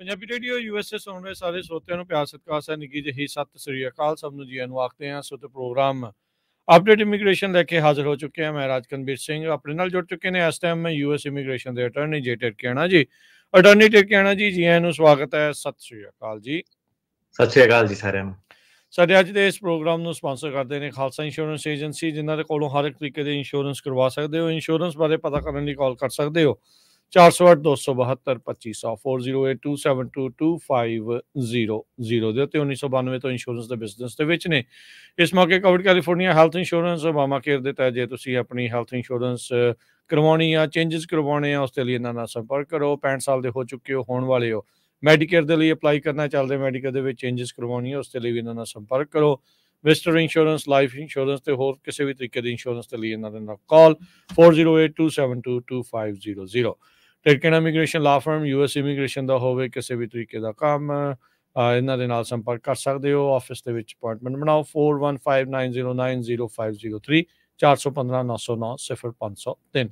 Punjabi radio USA ਸੁਣ ਰਹੇ ਸਾਰੇ ਸਰੋਤਿਆਂ ਨੂੰ ਪਿਆਰ ਸਤਿਕਾਰ ਸਹਿ ਨਿੱਘੀ ਜਿਹੀ ਸਤਿ ਸ੍ਰੀ ਅਕਾਲ। ਸਭ ਨੂੰ ਜੀ ਆਇਆਂ ਨੂੰ ਆਖਦੇ ਹਾਂ। ਸੋ ਤੇ ਪ੍ਰੋਗਰਾਮ ਅਪਡੇਟ ਇਮੀਗ੍ਰੇਸ਼ਨ ਲੈ ਕੇ ਹਾਜ਼ਰ ਹੋ ਚੁੱਕੇ ਹਾਂ। ਮੈਂ ਰਾਜਕਨਵੀਰ ਸਿੰਘ ਆਪਣੇ ਨਾਲ ਜੁੜ ਚੁੱਕੇ ਨੇ ਇਸ ਟਾਈਮ US ਇਮੀਗ੍ਰੇਸ਼ਨ ਦੇ ਅਟਾਰਨੀ ਜੇ ਟਿਰਕਿਆਣਾ ਜੀ। ਅਟਾਰਨੀ ਟਿਰਕਿਆਣਾ ਜੀ, ਜੀ ਆਇਆਂ ਨੂੰ ਸਵਾਗਤ ਹੈ। ਸਤਿ ਸ੍ਰੀ ਅਕਾਲ ਜੀ। ਸਤਿ ਸ੍ਰੀ ਅਕਾਲ ਜੀ ਸਾਰਿਆਂ ਨੂੰ। ਸਾਡੇ ਅੱਜ ਦੇ ਇਸ ਪ੍ਰੋਗਰਾਮ ਨੂੰ ਸਪਾਂਸਰ ਕਰਦੇ ਨੇ ਖਾਲਸਾ ਇੰਸ਼ੋਰੈਂਸ ਏਜੰਸੀ, ਜਿਨ੍ਹਾਂ ਦੇ ਕੋਲੋਂ ਹਰ ਇੱਕ ਤਰੀਕੇ ਦੇ ਇੰਸ਼ੋਰੈਂਸ ਕਰਵਾ ਸਕਦੇ ਹੋ। ਇੰਸ਼ੋਰੈਂਸ ਬਾਰੇ ਪਤਾ ਕਰਨ ਲਈ ਕਾਲ ਕਰ ਸਕਦੇ ਹੋ 408-272-2500 4082722500 ਦੇ ਉੱਤੇ। 1992 ਤੋਂ ਇੰਸ਼ੋਰੈਂਸ ਦੇ ਬਿਜ਼ਨਸ ਦੇ ਵਿੱਚ ਨੇ। ਇਸ ਮੌਕੇ Covid California health insurance Obama care ਦੇ ਤਹਿਤ ਜੇ ਤੁਸੀਂ ਆਪਣੀ ਹੈਲਥ ਇੰਸ਼ੋਰੈਂਸ ਕਰਵਾਉਣੀ ਆ, ਚੇਂਜਸ ਕਰਵਾਉਣੇ ਆ, ਉਸ ਦੇ ਲਈ ਇਹਨਾਂ ਨਾਲ ਸੰਪਰਕ ਕਰੋ। 65 ਸਾਲ ਦੇ ਹੋ ਚੁੱਕੇ ਹੋ, ਹੋਣ ਵਾਲੇ ਹੋ, ਮੈਡੀਕੇਅਰ ਦੇ ਲਈ ਅਪਲਾਈ ਕਰਨਾ ਚੱਲਦੇ, ਮੈਡੀਕੇਅਰ ਦੇ ਵਿੱਚ ਚੇਂਜਸ ਕਰਵਾਉਣੀ ਹੈ, ਉਸ ਦੇ ਲਈ ਵੀ ਇਹਨਾਂ ਨਾਲ ਸੰਪਰਕ ਕਰੋ। ਵਿਜ਼ਟਰ ਇੰਸ਼ੋਰੈਂਸ, ਲਾਈਫ ਇੰਸ਼ੋਰੈਂਸ ਤੇ ਹੋਰ ਕਿਸੇ ਵੀ ਤਰੀਕੇ ਦੀ ਇੰਸ਼ੋਰੈਂਸ ਦੇ ਲਈ ਇਹਨਾਂ ਦੇ ਨਾਲ ਕਾਲ 4082722500। ਟਿਰਕਿਆਣਾ ਇਮੀਗ੍ਰੇਸ਼ਨ ਲਾ ਫਰਮ US ਇਮੀਗ੍ਰੇਸ਼ਨ ਦਾ ਹੋਵੇ, ਕਿਸੇ ਵੀ ਤਰੀਕੇ ਦਾ ਕੰਮ, ਇਹਨਾਂ ਦੇ ਨਾਲ ਸੰਪਰਕ ਕਰ ਸਕਦੇ ਹੋ। ਆਫਿਸ ਦੇ ਵਿੱਚ ਅਪਾਇੰਟਮੈਂਟ ਬਣਾਓ 4159090503 415-909-0503।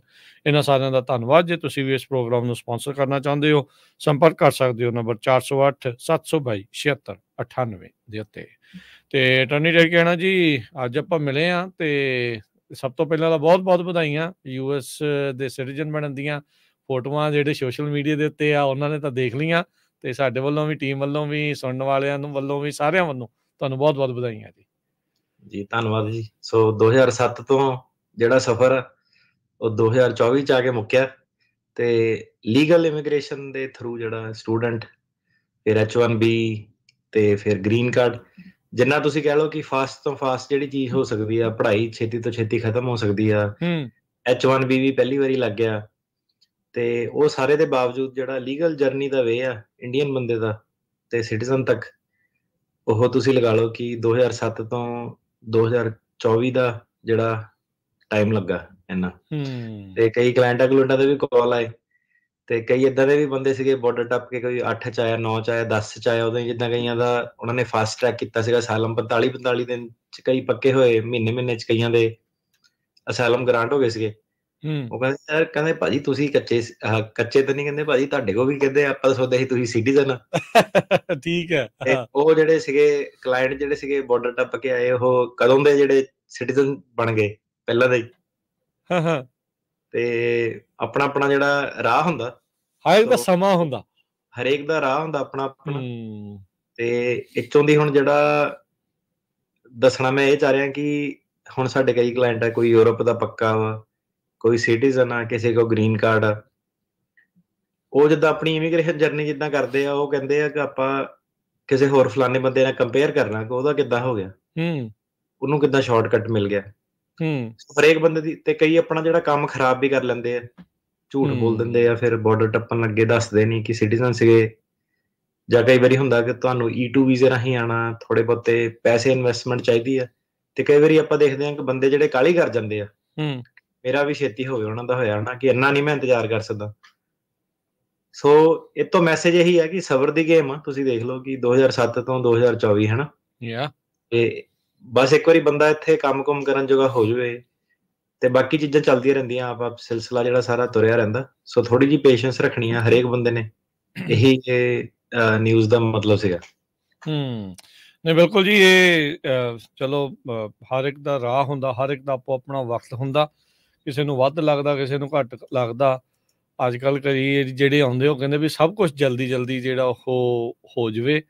ਇਹਨਾਂ ਸਾਰਿਆਂ ਦਾ ਧੰਨਵਾਦ। ਜੇ ਤੁਸੀਂ ਵੀ ਇਸ ਪ੍ਰੋਗਰਾਮ ਨੂੰ ਸਪਾਂਸਰ ਕਰਨਾ ਚਾਹੁੰਦੇ ਹੋ, ਸੰਪਰਕ ਕਰ ਸਕਦੇ ਹੋ ਨੰਬਰ 4087227698 ਦੇ ਉੱਤੇ। ਤੇ ਅਟਾਰਨੀ ਟਿਰਕਿਆਣਾ ਜੀ, ਅੱਜ ਆਪਾਂ ਮਿਲੇ ਹਾਂ ਤੇ ਸਭ ਤੋਂ ਪਹਿਲਾਂ ਤਾਂ ਬਹੁਤ ਬਹੁਤ ਵਧਾਈਆਂ US ਦੇ ਸਿਟੀਜ਼ਨ ਬਣਨ ਦੀਆਂ। ਫੋਟੋਆਂ ਜਿਹੜੇ ਸੋਸ਼ਲ ਮੀਡੀਆ ਦੇ ਉੱਤੇ ਆ ਉਹਨਾਂ ਨੇ ਤਾਂ ਦੇਖ ਲਈਆਂ, ਤੇ ਸਾਡੇ ਵੱਲੋਂ ਵੀ, ਟੀਮ ਵੱਲੋਂ ਵੀ, ਸੁਣਨ ਵਾਲਿਆਂ ਨੂੰ ਵੱਲੋਂ ਵੀ, ਸਾਰਿਆਂ ਵੱਲੋਂ ਤੁਹਾਨੂੰ ਬਹੁਤ ਬਹੁਤ ਵਧਾਈਆਂ ਜੀ। ਜੀ ਧੰਨਵਾਦ ਜੀ। ਸੋ 2007 ਤੋਂ ਜਿਹੜਾ ਸਫ਼ਰ ਉਹ 2024 ਚ ਆ ਕੇ ਮੁੱਕਿਆ, ਤੇ ਲੀਗਲ ਇਮੀਗ੍ਰੇਸ਼ਨ ਦੇ ਥਰੂ ਜਿਹੜਾ ਸਟੂਡੈਂਟ, ਫਿਰ H1B ਤੇ ਫਿਰ ਗ੍ਰੀਨ ਕਾਰਡ, ਜਿੰਨਾ ਤੁਸੀਂ ਕਹਿ ਲਓ ਕਿ ਫਾਸਟ ਤੋਂ ਫਾਸਟ ਜਿਹੜੀ ਚੀਜ਼ ਹੋ ਸਕਦੀ ਆ, ਪੜ੍ਹਾਈ ਛੇਤੀ ਤੋਂ ਛੇਤੀ ਖਤਮ ਹੋ ਸਕਦੀ ਆ, H1B ਵੀ ਪਹਿਲੀ ਵਾਰੀ ਲੱਗ ਗਿਆ। ਤੇ ਉਹ ਸਾਰੇ ਦੇ ਬਾਵਜੂਦ ਜਿਹੜਾ ਲੀਗਲ ਜਰਨੀ ਦਾ ਵੇ ਆ ਇੰਡੀਅਨ ਬੰਦੇ ਦਾ ਤੇ ਸਿਟੀਜ਼ਨ ਤੱਕ, ਉਹ ਤੁਸੀਂ ਲਗਾ ਲਓ ਕਿ 2007 ਤੋਂ 2024 ਦਾ ਜਿਹੜਾ ਟਾਈਮ ਲੱਗਾ ਇੰਨਾ। ਤੇ ਕਈ ਕਲਾਇੰਟਾਂ ਦੇ ਵੀ ਕਾਲ ਆਏ, ਤੇ ਕਈ ਏਦਾਂ ਦੇ ਵੀ ਬੰਦੇ ਸੀਗੇ ਬਾਰਡਰ ਟੱਪ ਕੇ, ਕੋਈ 8 ਚ ਆਇਆ, 9 ਚ ਆਇਆ, 10 ਚ ਆਇਆ। ਉਦੋਂ ਜਿੱਦਾਂ ਕਈਆਂ ਦਾ ਉਹਨਾਂ ਨੇ ਫਾਸਟ ਟਰੈਕ ਕੀਤਾ ਸੀਗਾ ਅਸਾਲਮ, 45 ਦਿਨ ਚ ਕਈ ਪੱਕੇ ਹੋਏ, ਮਹੀਨੇ ਚ ਕਈਆਂ ਦੇ ਅਸਾਲਮ ਗ੍ਰਾਂਟ ਹੋ ਗਏ ਸੀਗੇ। ਉਹ ਕਹਿੰਦੇ ਯਾਰ, ਕਹਿੰਦੇ ਭਾਜੀ ਤੁਸੀਂ ਕੱਚੇ ਤਾਂ ਨਹੀਂ, ਕਹਿੰਦੇ ਭਾਜੀ ਤੁਹਾਡੇ ਕੋਲ ਵੀ, ਕਹਿੰਦੇ ਆਪਾਂ ਸੋਚਦੇ ਸੀ ਤੁਸੀਂ ਸਿਟੀਜ਼ਨ ਆ। ਠੀਕ ਹੈ। ਉਹ ਜਿਹੜੇ ਸੀਗੇ ਕਲਾਇੰਟ, ਜਿਹੜੇ ਸੀਗੇ ਬਾਰਡਰ ਟੱਪ ਕੇ ਆਏ, ਉਹ ਕਦੋਂ ਦੇ ਜਿਹੜੇ ਸਿਟੀਜ਼ਨ ਬਣ ਗਏ ਪਹਿਲਾਂ ਦੇ ਹੀ। ਤੇ ਆਪਣਾ ਆਪਣਾ ਜਿਹੜਾ ਰਾਹ ਹੁੰਦਾ, ਹਰੇਕ ਦਾ ਸਮਾਂ ਹੁੰਦਾ, ਹਰੇਕ ਦਾ ਰਾਹ ਹੁੰਦਾ ਆਪਣਾ ਆਪਣਾ। ਤੇ ਇੱਥੋਂ ਦੀ ਹੁਣ ਜਿਹੜਾ ਦੱਸਣਾ ਮੈਂ ਇਹ ਚਾਹ ਰਿਹਾ ਕਿ ਹੁਣ ਸਾਡੇ ਕਈ ਕਲਾਇੰਟ ਆ, ਕੋਈ ਯੂਰਪ ਦਾ ਪੱਕਾ ਵਾ, ਕੋਈ ਸਿਟੀਜ਼ਨ ਆ, ਕਿਸੇ ਕੋਲ ਗ੍ਰੀਨ ਕਾਰਡ ਆ। ਉਹ ਜਿੱਦਾਂ ਆਪਣੀ ਇਮੀਗ੍ਰੇਸ਼ਨ ਜਰਨੀ ਜਿੱਦਾਂ ਕਰਦੇ ਆ, ਉਹ ਕਹਿੰਦੇ ਆ ਕਿ ਆਪਾਂ ਕਿਸੇ ਹੋਰ ਫਲਾਣੇ ਬੰਦੇ ਨਾਲ ਕੰਪੇਅਰ ਕਰਨਾ ਕਿ ਉਹਦਾ ਕਿੱਦਾਂ ਹੋ ਗਿਆ, ਉਹਨੂੰ ਕਿੱਦਾਂ ਸ਼ਾਰਟਕਟ ਮਿਲ ਗਿਆ। ਹਰੇਕ ਬੰਦੇ ਦੀ, ਤੇ ਕਈ ਆਪਣਾ ਜਿਹੜਾ ਕੰਮ ਖਰਾਬ ਵੀ ਕਰ ਲੈਂਦੇ ਆ, ਝੂਠ ਬੋਲ ਦਿੰਦੇ ਆ, ਫਿਰ ਬਾਰਡਰ ਟੱਪਣ ਲੱਗੇ ਦੱਸਦੇ ਨਹੀਂ ਕਿ ਸਿਟੀਜ਼ਨ ਸੀਗੇ। ਜਾਂ ਕਈ ਵਾਰੀ ਹੁੰਦਾ ਕਿ ਤੁਹਾਨੂੰ E2 ਵੀਜ਼ੇ ਰਾਹੀਂ ਆਉਣਾ, ਥੋੜੇ ਬਹੁਤੇ ਪੈਸੇ ਇਨਵੈਸਟਮੈਂਟ ਚਾਹੀਦੀ ਆ, ਤੇ ਕਈ ਵਾਰੀ ਆਪਾਂ ਦੇਖਦੇ ਹਾਂ ਕਿ ਬੰਦੇ ਜਿਹੜੇ ਕਾਹਲੀ ਕਰ ਜਾਂਦੇ ਆ, ਮੇਰਾ ਵੀ ਛੇਤੀ ਹੋਵੇ, ਉਹਨਾਂ ਦਾ ਹੋਇਆ ਨਾ, ਕਿ ਇੰਨਾ ਨਹੀਂ ਮੈਂ ਇੰਤਜ਼ਾਰ ਕਰ ਸਕਦਾ। ਸੋ ਇਹ ਤੋਂ ਮੈਸੇਜ ਇਹੀ ਹੈ ਕਿ ਸਬਰ ਦੀ ਗੇਮ ਆ। ਤੁਸੀਂ ਦੇਖ ਲਓ ਕਿ 2007 ਤੋਂ 2024 ਹੈ ਨਾ, ਤੇ ਬਸ ਇੱਕ ਵਾਰੀ ਬੰਦਾ ਇੱਥੇ ਕੰਮ ਕਰਨ ਜੋਗਾ ਹੋ ਜਾਵੇ, ਤੇ ਬਾਕੀ ਚੀਜ਼ਾਂ ਚੱਲਦੀਆਂ ਰਹਿੰਦੀਆਂ, ਆਪ ਸਿਲਸਿਲਾ ਜਿਹੜਾ ਸਾਰਾ ਤੁਰਿਆ ਰਹਿੰਦਾ। ਸੋ ਥੋੜੀ ਜਿਹੀ ਪੇਸ਼ੈਂਸ ਰੱਖਣੀ ਆ ਹਰੇਕ ਬੰਦੇ ਨੇ, ਇਹੀ ਨਿਊਜ਼ ਦਾ ਮਤਲਬ ਸੀਗਾ। ਨਹੀਂ ਬਿਲਕੁਲ ਜੀ, ਇਹ ਚਲੋ ਹਰ ਇੱਕ ਦਾ ਰਾਹ ਹੁੰਦਾ, ਹਰ ਇੱਕ ਦਾ ਆਪੋ ਆਪਣਾ ਵਕਤ ਹੁੰਦਾ, ਕਿਸੇ ਨੂੰ ਵੱਧ ਲੱਗਦਾ, ਕਿਸੇ ਨੂੰ ਘੱਟ ਲੱਗਦਾ। ਅੱਜ ਕੱਲ੍ਹ ਕਈ ਜਿਹੜੇ ਆਉਂਦੇ ਉਹ ਕਹਿੰਦੇ ਵੀ ਸਭ ਕੁਛ ਜਲਦੀ ਜਿਹੜਾ ਉਹ ਹੋ ਜਾਵੇ,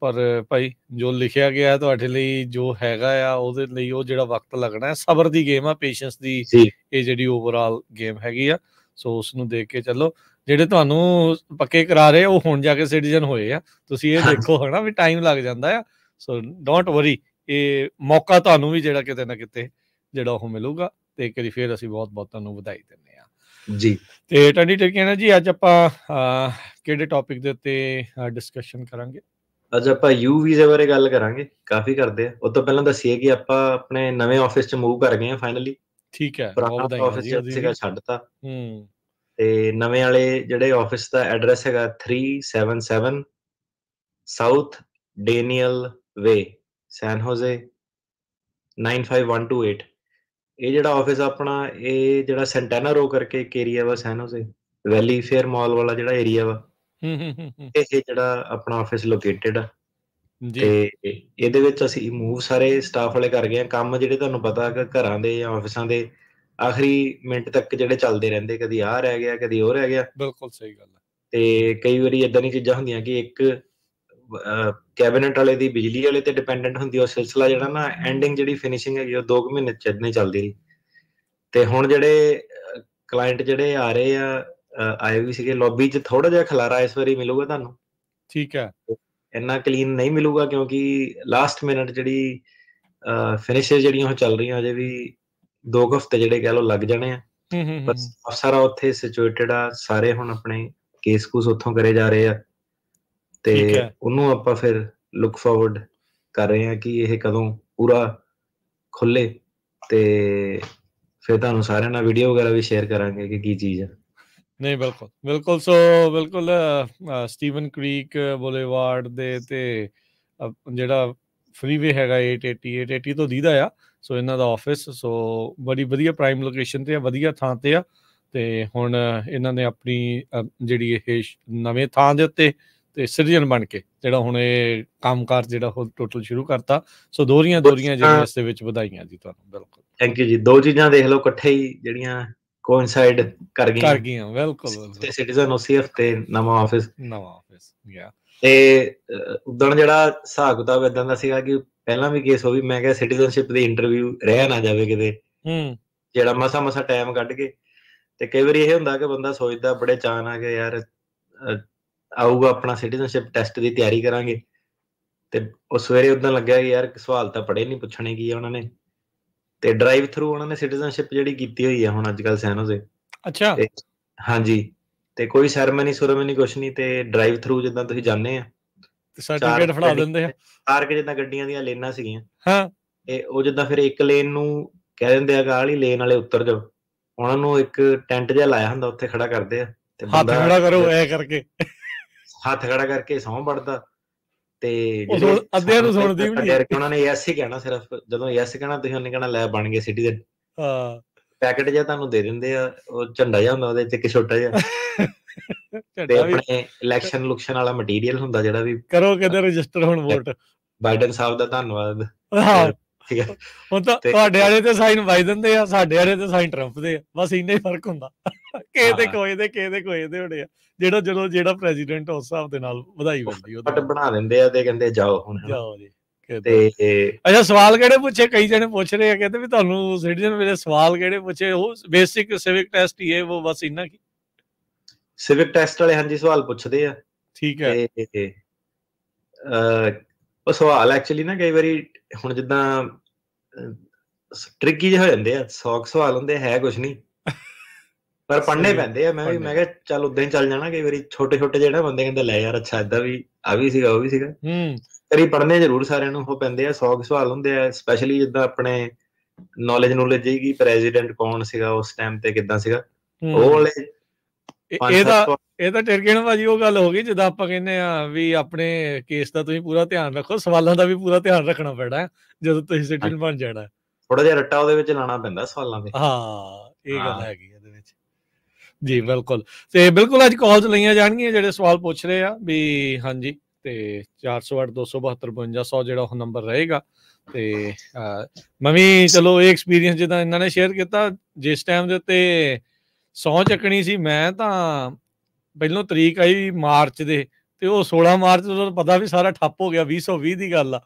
ਪਰ ਭਾਈ ਜੋ ਲਿਖਿਆ ਗਿਆ ਤੁਹਾਡੇ ਲਈ, ਜੋ ਹੈਗਾ ਆ ਉਹਦੇ ਲਈ, ਉਹ ਜਿਹੜਾ ਵਕਤ ਲੱਗਣਾ ਹੈ, ਸਬਰ ਦੀ ਗੇਮ ਆ, ਪੇਸ਼ੈਂਸ ਦੀ ਇਹ ਜਿਹੜੀ ਓਵਰਆਲ ਗੇਮ ਹੈਗੀ ਆ। ਸੋ ਉਸਨੂੰ ਦੇਖ ਕੇ ਚੱਲੋ। ਜਿਹੜੇ ਤੁਹਾਨੂੰ ਪੱਕੇ ਕਰਾ ਰਹੇ ਉਹ ਹੁਣ ਜਾ ਕੇ ਸਿਟੀਜ਼ਨ ਹੋਏ ਆ, ਤੁਸੀਂ ਇਹ ਦੇਖੋ ਹੈ ਨਾ ਵੀ ਟਾਈਮ ਲੱਗ ਜਾਂਦਾ ਆ। ਸੋ ਡੋਂਟ ਵਰੀ, ਇਹ ਮੌਕਾ ਤੁਹਾਨੂੰ ਵੀ ਜਿਹੜਾ ਕਿਤੇ ਨਾ ਕਿਤੇ ਜਿਹੜਾ ਉਹ ਮਿਲੂਗਾ। ਤੇ ਇੱਕ ਵਾਰੀ ਫਿਰ ਅਸੀਂ ਬਹੁਤ ਬਹੁਤ ਤੁਹਾਨੂੰ ਵਧਾਈ ਦਿੰਦੇ ਹਾਂ ਜੀ। ਤੇ ਅਟਾਰਨੀ ਟਿਰਕਿਆਣਾ ਜੀ, ਅੱਜ ਆਪਾਂ ਕਿਹੜੇ ਟੌਪਿਕ ਦੇ ਉੱਤੇ ਡਿਸਕਸ਼ਨ ਕਰਾਂਗੇ? ਅੱਜ ਆਪਾਂ U ਵੀਜ਼ੇ ਬਾਰੇ ਗੱਲ ਕਰਾਂਗੇ। ਕਾਫੀ ਕਰਦੇ ਆ। ਉਹ ਤੋਂ ਪਹਿਲਾਂ ਦੱਸੀਏ ਕਿ ਆਪਾਂ ਆਪਣੇ ਨਵੇਂ ਆਫਿਸ 'ਚ ਮੂਵ ਕਰ ਗਏ ਆ ਫਾਈਨਲੀ। ਠੀਕ ਹੈ, ਪੁਰਾਣਾ ਆਫਿਸ ਸੀਗਾ ਛੱਡਤਾ, ਤੇ ਨਵੇਂ ਵਾਲੇ ਜਿਹੜੇ ਆਫਿਸ ਦਾ ਐਡਰੈਸ ਹੈਗਾ 377 ਸਾਊਥ ਡੇਨੀਅਲ ਵੇ, ਸੈਨ ਹੋਜ਼ੇ 95128। ਇਹ ਜਿਹੜਾ ਆਫਿਸ ਆਪਣਾ, ਇਹ ਜਿਹੜਾ ਸੈਂਟੈਨਾ ਰੋ ਕਰਕੇ ਇੱਕ ਏਰੀਆ ਵਾ ਸੈਨ ਹੋਜ਼ੇ, ਵੈਲੀ ਫੇਅਰ ਮਾਲ ਵਾਲਾ ਜਿਹੜਾ ਏਰੀਆ ਵਾ, ਇਹ ਜਿਹੜਾ ਆਪਣਾ ਆਫਿਸ ਲੋਕੇਟਡ ਆ ਜੀ ਤੇ ਇਹਦੇ ਵਿੱਚ ਅਸੀਂ ਮੂਵ ਸਾਰੇ ਸਟਾਫ ਵਾਲੇ ਕਰ ਗਏ ਆ। ਕੰਮ ਜਿਹੜੇ ਤੁਹਾਨੂੰ ਪਤਾ ਕਿ ਘਰਾਂ ਦੇ ਜਾਂ ਆਫਿਸਾਂ ਦੇ ਆਖਰੀ ਮਿੰਟ ਤੱਕ ਜਿਹੜੇ ਚੱਲਦੇ ਰਹਿੰਦੇ, ਕਦੀ ਆਹ ਰਹਿ ਗਿਆ, ਕਦੀ ਉਹ ਰਹਿ ਗਿਆ। ਬਿਲਕੁਲ ਸਹੀ ਗੱਲ ਹੈ। ਤੇ ਕਈ ਵਾਰੀ ਏਦਾਂ ਦੀਆਂ ਚੀਜ਼ਾਂ ਹੁੰਦੀਆਂ ਕਿ ਇੱਕ ਕੈਬਨਿਟ ਵਾਲੇ ਦੀ ਬਿਜਲੀ ਵਾਲੇ ਤੇ ਡਿਪੈਂਡੈਂਟ ਹੁੰਦੀ। ਉਹ ਸਿਲਸਿਲਾ ਜਿਹੜਾ ਨਾ ਐਂਡਿੰਗ ਜਿਹੜੀ ਫਿਨਿਸ਼ਿੰਗ ਹੈਗੀ ਉਹ 2 ਮਹੀਨੇ ਚ ਏਦਾਂ ਹੀ ਚੱਲਦੀ ਰਹੀ। ਤੇ ਹੁਣ ਜਿਹੜੇ ਕਲਾਇੰਟ ਜਿਹੜੇ ਆ ਰਹੇ ਆ ਆਏ ਵੀ ਸੀਗੇ ਲੌਬੀ 'ਚ, ਥੋੜਾ ਜਿਹਾ ਖਲਾਰਾ ਇਸ ਵਾਰੀ ਮਿਲੂਗਾ ਤੁਹਾਨੂੰ। ਠੀਕ ਹੈ। ਇੰਨਾ ਕਲੀਨ ਨਹੀਂ ਮਿਲੂਗਾ ਕਿਉਂਕਿ ਲਾਸਟ ਮਿੰਟ ਜਿਹੜੀ ਫਿਨਿਸ਼ਿਸ ਜਿਹੜੀਆਂ ਉਹ ਚੱਲ ਰਹੀਆਂ, ਅਜੇ ਵੀ 2 ਹਫ਼ਤੇ ਜਿਹੜੇ ਕਹਿ ਲਓ ਲੱਗ ਜਾਣੇ ਆ। ਪਰ ਸਾਰਾ ਉੱਥੇ ਸਿਚੁਏਟਡ ਆ, ਸਾਰੇ ਹੁਣ ਆਪਣੇ ਕੇਸ ਕੂਸ ਉੱਥੋਂ ਕਰੇ ਜਾ ਰਹੇ ਆ ਤੇ ਉਹਨੂੰ ਆਪਾਂ ਫਿਰ ਲੁੱਕ ਫਾਰਵਰਡ ਕਰ ਰਹੇ ਆ ਕਿ ਇਹ ਕਦੋਂ ਪੂਰਾ ਖੁੱਲੇ ਤੇ ਫਿਰ ਤੁਹਾਨੂੰ ਸਾਰਿਆਂ ਨਾਲ ਵੀਡੀਓ ਵਗੈਰਾ ਵੀ ਸ਼ੇਅਰ ਕਰਾਂਗੇ ਕਿ ਕੀ ਚੀਜ਼ ਆ। ਨਹੀਂ ਬਿਲਕੁਲ ਬਿਲਕੁਲ। ਸੋ ਬਿਲਕੁਲ ਸਟੀਵਨ ਕ੍ਰੀਕ ਬੁਲੇਵਾਰਡ ਦੇ ਤੇ ਜਿਹੜਾ ਫਰੀਵੇ ਹੈਗਾ 880 ਤੋਂ ਦੀਦਾ ਆ। ਸੋ ਇਹਨਾਂ ਦਾ ਆਫਿਸ ਸੋ ਬੜੀ ਵਧੀਆ ਪ੍ਰਾਈਮ ਲੋਕੇਸ਼ਨ ਤੇ ਆ, ਵਧੀਆ ਥਾਂ ਤੇ ਆ। ਤੇ ਹੁਣ ਇਹਨਾਂ ਨੇ ਆਪਣੀ ਜਿਹੜੀ ਇਹ ਨਵੇਂ ਥਾਂ ਦੇ ਉੱਤੇ ਤੇ ਸਿਟੀਜ਼ਨ ਬਣ ਕੇ ਜਿਹੜਾ ਹੁਣ ਇਹ ਕੰਮਕਾਰ ਜਿਹੜਾ ਉਹ ਟੋਟਲ ਸ਼ੁਰੂ ਕਰਤਾ। ਸੋ ਦੋਹਰੀਆਂ ਜਿਹੜੀਆਂ ਇਸ ਦੇ ਵਿੱਚ ਵਧਾਈਆਂ ਜੀ ਤੁਹਾਨੂੰ। ਬਿਲਕੁਲ ਥੈਂਕ ਯੂ ਜੀ। 2 ਚੀਜ਼ਾਂ ਦੇਖ ਲਓ ਇਕੱਠੇ ਹੀ ਜਿਹੜੀਆਂ ਕੋਇਨਸਾਈਡ ਕਰ ਗਈਆਂ। ਬਿਲਕੁਲ ਤੇ ਸਿਟੀਜ਼ਨ ਉਸੇ ਹਫਤੇ ਨਵਾਂ ਆਫਿਸ ਗਿਆ। ਤੇ ਉਦੋਂ ਜਿਹੜਾ ਹਿਸਾਬ ਕਿਤਾਬ ਏਦਾਂ ਦਾ ਸੀਗਾ ਕਿ ਪਹਿਲਾਂ ਵੀ ਕੇਸ ਹੋ ਵੀ ਮੈਂ ਕਿਹਾ ਸਿਟੀਜ਼ਨਸ਼ਿਪ ਦੀ ਇੰਟਰਵਿਊ ਰਹਿ ਨਾ ਜਾਵੇ ਕਿਤੇ, ਜਿਹੜਾ ਮਸਾ ਟਾਈਮ ਕੱਢ ਕੇ। ਤੇ ਕਈ ਵਾਰੀ ਇਹ ਹੁੰਦਾ ਕਿ ਬੰਦਾ ਸੋਚਦਾ ਬੜੇ ਚਾਅ ਨਾਲ ਕਿ ਯਾਰ ਆਊਗਾ ਆਪਣਾ ਸਿਟੀਜ਼ਨਸ਼ਿਪ ਟੈਸਟ ਦੀ ਤਿਆਰੀ ਕਰਾਂਗੇ, ਤੇ ਉਹ ਸਵੇਰੇ ਉਦਾਂ ਲੱਗਿਆ ਕਿ ਯਾਰ ਸਵਾਲ ਤਾਂ ਪੜੇ ਨਹੀਂ, ਪੁੱਛਣੇ ਕੀ ਆ ਉਹਨਾਂ ਨੇ। ਤੇ ਡਰਾਈਵ ਥਰੂ ਉਹਨਾਂ ਨੇ ਸਿਟੀਜ਼ਨਸ਼ਿਪ ਜਿਹੜੀ ਕੀਤੀ ਹੋਈ ਆ ਹੁਣ ਅੱਜ ਕੱਲ੍ਹ ਸੈਨੋਜ਼ੇ। ਅੱਛਾ। ਹਾਂਜੀ। ਤੇ ਕੋਈ ਸੈਰਮਨੀ ਕੁਛ ਨਹੀਂ, ਤੇ ਡਰਾਈਵ ਥਰੂ ਜਿੱਦਾਂ ਤੁਸੀਂ ਜਾਂਦੇ ਆ ਸਰਟੀਫਿਕੇਟ ਫੜਾ ਦਿੰਦੇ ਆ। ਪਾਰਕ ਜਿੱਦਾਂ ਗੱਡੀਆਂ ਦੀਆਂ ਲੇਨਾਂ ਸੀਗੀਆਂ, ਹਾਂ, ਤੇ ਉਹ ਜਿੱਦਾਂ ਫਿਰ ਇੱਕ ਲੇਨ ਨੂੰ ਕਹਿ ਦਿੰਦੇ ਆ ਕਿ ਆਹ ਵਾਲੀ ਲੇਨ ਵਾਲੇ ਉੱਤਰ ਜਾਓ। ਉਹਨਾਂ ਨੂੰ ਇੱਕ ਟੈਂਟ ਜਿਹਾ ਲਾਇਆ ਹੁੰਦਾ, ਉੱਥੇ ਖੜਾ ਕਰਦੇ ਆ ਤੇ ਹੱਥ ਖੜਾ ਕਰੋ ਐ ਕਰਕੇ, ਹੱਥ ਖੜਾ ਕਰਕੇ ਸਹੁੰ ਵੜਦਾ। ਤੇ ਅੱਧਿਆਂ ਨੂੰ ਸੁਣਦੀ ਵੀ ਨਹੀਂ, ਉਹਨਾਂ ਨੇ ਯੈਸ ਹੀ ਕਹਿਣਾ ਸਿਰਫ। ਜਦੋਂ ਯੈਸ ਕਹਿਣਾ ਤੁਸੀਂ ਉਹਨੇ ਕਹਿਣਾ ਲੈ ਬਣ ਗਏ ਸਿਟੀਜ਼ਨ। ਹਾਂ। ਪੈਕਟ ਜਿਹਾ ਤੁਹਾਨੂੰ ਦੇ ਦਿੰਦੇ ਆ, ਉਹ ਝੰਡਾ ਜਿਹਾ ਹੁੰਦਾ ਉਹਦੇ ਚ ਇੱਕ ਛੋਟਾ ਜਿਹਾ, ਤੇ ਆਪਣੇ ਇਲੈਕਸ਼ਨ ਲੁਕਸ਼ਨ ਵਾਲਾ ਮਟੀਰੀਅਲ ਹੁੰਦਾ ਜਿਹੜਾ ਵੀ ਕਰੋ ਕਹਿੰਦੇ ਰਜਿਸਟਰ ਹੁਣ ਵੋਟ। ਬਾਈਡਨ ਸਾਹਿਬ ਦਾ ਧੰਨਵਾਦ। ਹੁਣ ਤਾਂ ਤੁਹਾਡੇ ਵਾਲੇ ਤੇ ਸਾਈਨ ਵੱਜ ਦਿੰਦੇ ਆ, ਸਾਡੇ ਵਾਲੇ ਤੇ ਸਾਈਨ ਟਰੰਪ ਦੇ ਆ। ਬਸ ਇੰਨਾ ਹੀ ਫਰਕ ਹੁੰਦਾ। ਕਿਸੇ ਦੇ ਕੋਏ ਦੇ ਹੋਣੇ ਆ। ਜਿਹੜਾ ਪ੍ਰੈਜ਼ੀਡੈਂਟ ਉਸ ਹਿਸਾਬ ਦੇ ਨਾਲ ਵਧਾਈ ਮਿਲਦੀ ਉਹਦੇ ਬਣਾ ਦਿੰਦੇ ਆ ਤੇ ਕਹਿੰਦੇ ਜਾਓ ਹੁਣ ਜਾਓ ਜੀ। ਅੱਛਾ, ਸਵਾਲ ਕਿਹੜੇ ਪੁੱਛੇ? ਕਈ ਜਣੇ ਪੁੱਛ ਰਹੇ ਆ, ਕਹਿੰਦੇ ਵੀ ਤੁਹਾਨੂੰ ਸਿਟੀਜ਼ਨ ਵੇਲੇ ਸਵਾਲ ਕਿਹੜੇ ਪੁੱਛੇ? ਉਹ ਬੇਸਿਕ ਸਿਵਿਕ ਟੈਸਟ ਹੀ ਹੈ ਉਹ, ਬਸ ਇੰਨਾ ਕੀ? ਸਿਵਿਕ ਟੈਸਟ ਵਾਲੇ ਹਾਂਜੀ ਸਵਾਲ ਪੁੱਛਦੇ ਆ। ਠੀਕ ਹੈ। ਉਹ ਸਵਾਲ ਐਕਚੁਅਲੀ ਨਾ ਕਈ ਵਾਰੀ ਹੁਣ ਜਿੱਦਾਂ ਟ੍ਰਿਕੀ ਜਿਹੇ ਹੋ ਜਾਂਦੇ ਆ। 100 ਸਵਾਲ ਹੁੰਦੇ, ਹੈ ਕੁਛ ਨਹੀਂ, ਪਰ ਪੜ੍ਹਨੇ ਪੈਂਦੇ ਆ। ਮੈਂ ਕਿਹਾ ਚੱਲ ਉਦਾਂ ਹੀ ਚੱਲ ਜਾਣਾ। ਕਈ ਵਾਰੀ ਛੋਟੇ ਜਿਹੜੇ ਬੰਦੇ ਕਹਿੰਦੇ ਲੈ ਯਾਰ ਅੱਛਾ ਏਦਾਂ ਵੀ ਆ ਵੀ ਸੀਗਾ ਉਹ ਵੀ ਸੀਗਾ। ਕਰੀ ਪੜ੍ਹਨੇ ਜ਼ਰੂਰ ਸਾਰਿਆਂ ਨੂੰ ਉਹ ਪੈਂਦੇ ਆ। 100 ਸਵਾਲ ਹੁੰਦੇ ਆ, ਸਪੈਸ਼ਲੀ ਜਿੱਦਾਂ ਆਪਣੇ ਨੌਲੇਜ ਜੀ ਪ੍ਰੈਜ਼ੀਡੈਂਟ ਕੌਣ ਸੀਗਾ ਉਸ ਟਾਈਮ ਤੇ, ਕਿੱਦਾਂ ਸੀਗਾ ਉਹ ਵਾਲੇ। ਇਹ ਤਾਂ ਟਿਰਕਣ ਭਾਜੀ ਉਹ ਗੱਲ ਹੋ ਗਈ ਜਿੱਦਾਂ ਆਪਾਂ ਕਹਿੰਦੇ ਆ ਵੀ ਆਪਣੇ ਕੇਸ ਦਾ ਤੁਸੀਂ ਪੂਰਾ ਧਿਆਨ ਰੱਖੋ, ਸਵਾਲਾਂ ਦਾ ਵੀ ਪੂਰਾ ਧਿਆਨ ਰੱਖਣਾ ਪੈਣਾ ਜਦੋਂ ਤੁਸੀਂ ਸਿਟੀਜ਼ਨ ਬਣ ਜਾਣਾ। ਥੋੜਾ ਜਿਹਾ ਰੱਟਾ ਉਹਦੇ ਵਿੱਚ ਲਾਉਣਾ ਪੈਂਦਾ ਸਵਾਲਾਂ ਦੇ। ਹਾਂ, ਇਹ ਗੱਲ ਹੈਗੀ ਇਹਦੇ ਵਿੱਚ ਜੀ। ਬਿਲਕੁਲ। ਤੇ ਬਿਲਕੁਲ ਅੱਜ ਕਾਲਸ ਲਈਆਂ ਜਾਣਗੀਆਂ ਜਿਹੜੇ ਸਵਾਲ ਪੁੱਛ ਰਹੇ ਆ ਵੀ। ਹਾਂਜੀ, ਤੇ 408 272 52 ਜਿਹੜਾ ਉਹ ਨੰਬਰ ਰਹੇਗਾ। ਤੇ ਮੈਂ ਵੀ ਚਲੋ ਇਹ ਐਕਸਪੀਰੀਅੰਸ ਜਿੱਦਾਂ ਇਹਨਾਂ ਨੇ ਸ਼ੇਅਰ ਕੀਤਾ, ਜਿਸ ਟਾਈਮ ਦੇ ਉੱਤੇ ਸਹੁੰ ਚੱਕਣੀ ਸੀ, ਮੈਂ ਤਾਂ ਪਹਿਲੋਂ ਤਰੀਕ ਆਈ ਮਾਰਚ ਦੇ, ਤੇ ਉਹ 16 ਮਾਰਚ ਤੋਂ ਪਤਾ ਵੀ ਸਾਰਾ ਠੱਪ ਹੋ ਗਿਆ। 2020 ਦੀ ਗੱਲ ਆ।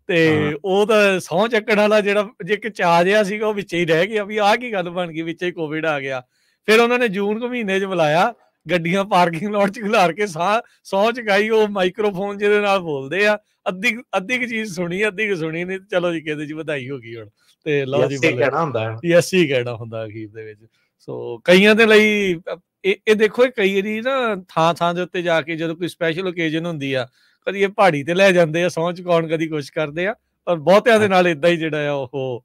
ਤੇ ਉਹ ਤਾਂ ਸਹੁੰ ਚੱਕਣ ਵਾਲਾ ਜਿਹੜਾ ਜੇ ਇੱਕ ਚਾਅ ਜਿਹਾ ਸੀਗਾ ਉਹ ਵਿੱਚ ਹੀ ਰਹਿ ਗਿਆ ਵੀ ਆਹ ਕੀ ਗੱਲ ਬਣ ਗਈ, ਵਿੱਚ ਹੀ ਕੋਵਿਡ ਆ ਗਿਆ। ਫਿਰ ਉਹਨਾਂ ਨੇ ਜੂਨ ਕੁ ਮਹੀਨੇ 'ਚ ਬੁਲਾਇਆ, ਗੱਡੀਆਂ ਪਾਰਕਿੰਗ ਲੋਟ 'ਚ ਖਿਲਾਰ ਕੇ ਸਹੁੰ ਚੁਕਾਈ। ਉਹ ਮਾਈਕ੍ਰੋਫੋਨ ਜਿਹਦੇ ਨਾਲ ਬੋਲਦੇ ਆ, ਅੱਧੀ ਕੁ ਚੀਜ਼ ਸੁਣੀ, ਅੱਧੀ ਕੁ ਸੁਣੀ ਨਹੀਂ। ਚਲੋ ਜੀ, ਕਹਿੰਦੇ ਜੀ ਵਧਾਈ ਹੋ ਗਈ ਹੁਣ। ਤੇ ਲਓ ਜੀ, ਯੈਸ ਹੀ ਕਹਿਣਾ ਹੁੰਦਾ ਅਖੀਰ ਦੇ ਵਿੱਚ। ਸੋ ਕਈਆਂ ਦੇ ਲਈ ਇਹ ਦੇਖੋ, ਕਈ ਵਾਰੀ ਨਾ ਥਾਂ ਦੇ ਉੱਤੇ ਜਾ ਕੇ ਜਦੋਂ ਕੋਈ ਸਪੈਸ਼ਲ ਓਕੇਜ਼ਨ ਹੁੰਦੀ ਆ, ਕਦੀ ਇਹ ਪਹਾੜੀ ਤੇ ਲੈ ਜਾਂਦੇ ਆ ਸਹੁੰ ਚੁਕਾਉਣ, ਕਦੀ ਕੁਛ ਕਰਦੇ ਆ। ਪਰ ਬਹੁਤਿਆਂ ਦੇ ਨਾਲ ਏਦਾਂ ਹੀ ਜਿਹੜਾ ਆ ਉਹ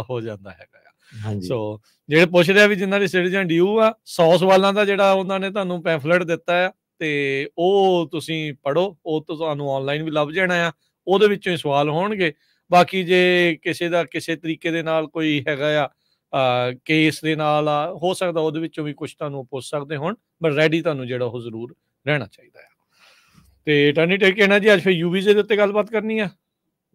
ਹੋ ਜਾਂਦਾ ਹੈਗਾ ਆ। ਸੋ ਜਿਹੜੇ ਪੁੱਛ ਰਹੇ ਆ ਵੀ ਜਿਨ੍ਹਾਂ ਦੀ ਸਿਟੀਜ਼ਨ ਡਿਊ ਆ, 100 ਸਵਾਲਾਂ ਦਾ ਜਿਹੜਾ ਉਹਨਾਂ ਨੇ ਤੁਹਾਨੂੰ ਪੈਂਫਲੇਟ ਦਿੱਤਾ ਆ, ਤੇ ਉਹ ਤੁਸੀਂ ਪੜ੍ਹੋ। ਉਹ ਤੋਂ ਤੁਹਾਨੂੰ ਆਨਲਾਈਨ ਵੀ ਲੱਭ ਜਾਣਾ ਆ, ਉਹਦੇ ਵਿੱਚੋਂ ਹੀ ਸਵਾਲ ਹੋਣਗੇ। ਬਾਕੀ ਜੇ ਕਿਸੇ ਦਾ ਕਿਸੇ ਤਰੀਕੇ ਦੇ ਨਾਲ ਕੋਈ ਹੈਗਾ ਆ ਕੇਸ ਦੇ ਨਾਲ ਆ, ਹੋ ਸਕਦਾ ਉਹਦੇ ਵਿੱਚੋਂ ਵੀ ਕੁਛ ਤੁਹਾਨੂੰ ਪੁੱਛ ਸਕਦੇ ਹੋਣ, ਬਟ ਰੈਡੀ ਤੁਹਾਨੂੰ ਜਿਹੜਾ ਉਹ ਜ਼ਰੂਰ ਰਹਿਣਾ ਚਾਹੀਦਾ ਆ। ਤੇ ਟਰਨੀ ਟੇਕ ਕਹਿਣਾ ਜੀ ਅੱਜ ਫਿਰ ਯੂ ਵੀਜ਼ੇ ਦੇ ਉੱਤੇ ਗੱਲਬਾਤ ਕਰਨੀ ਆ।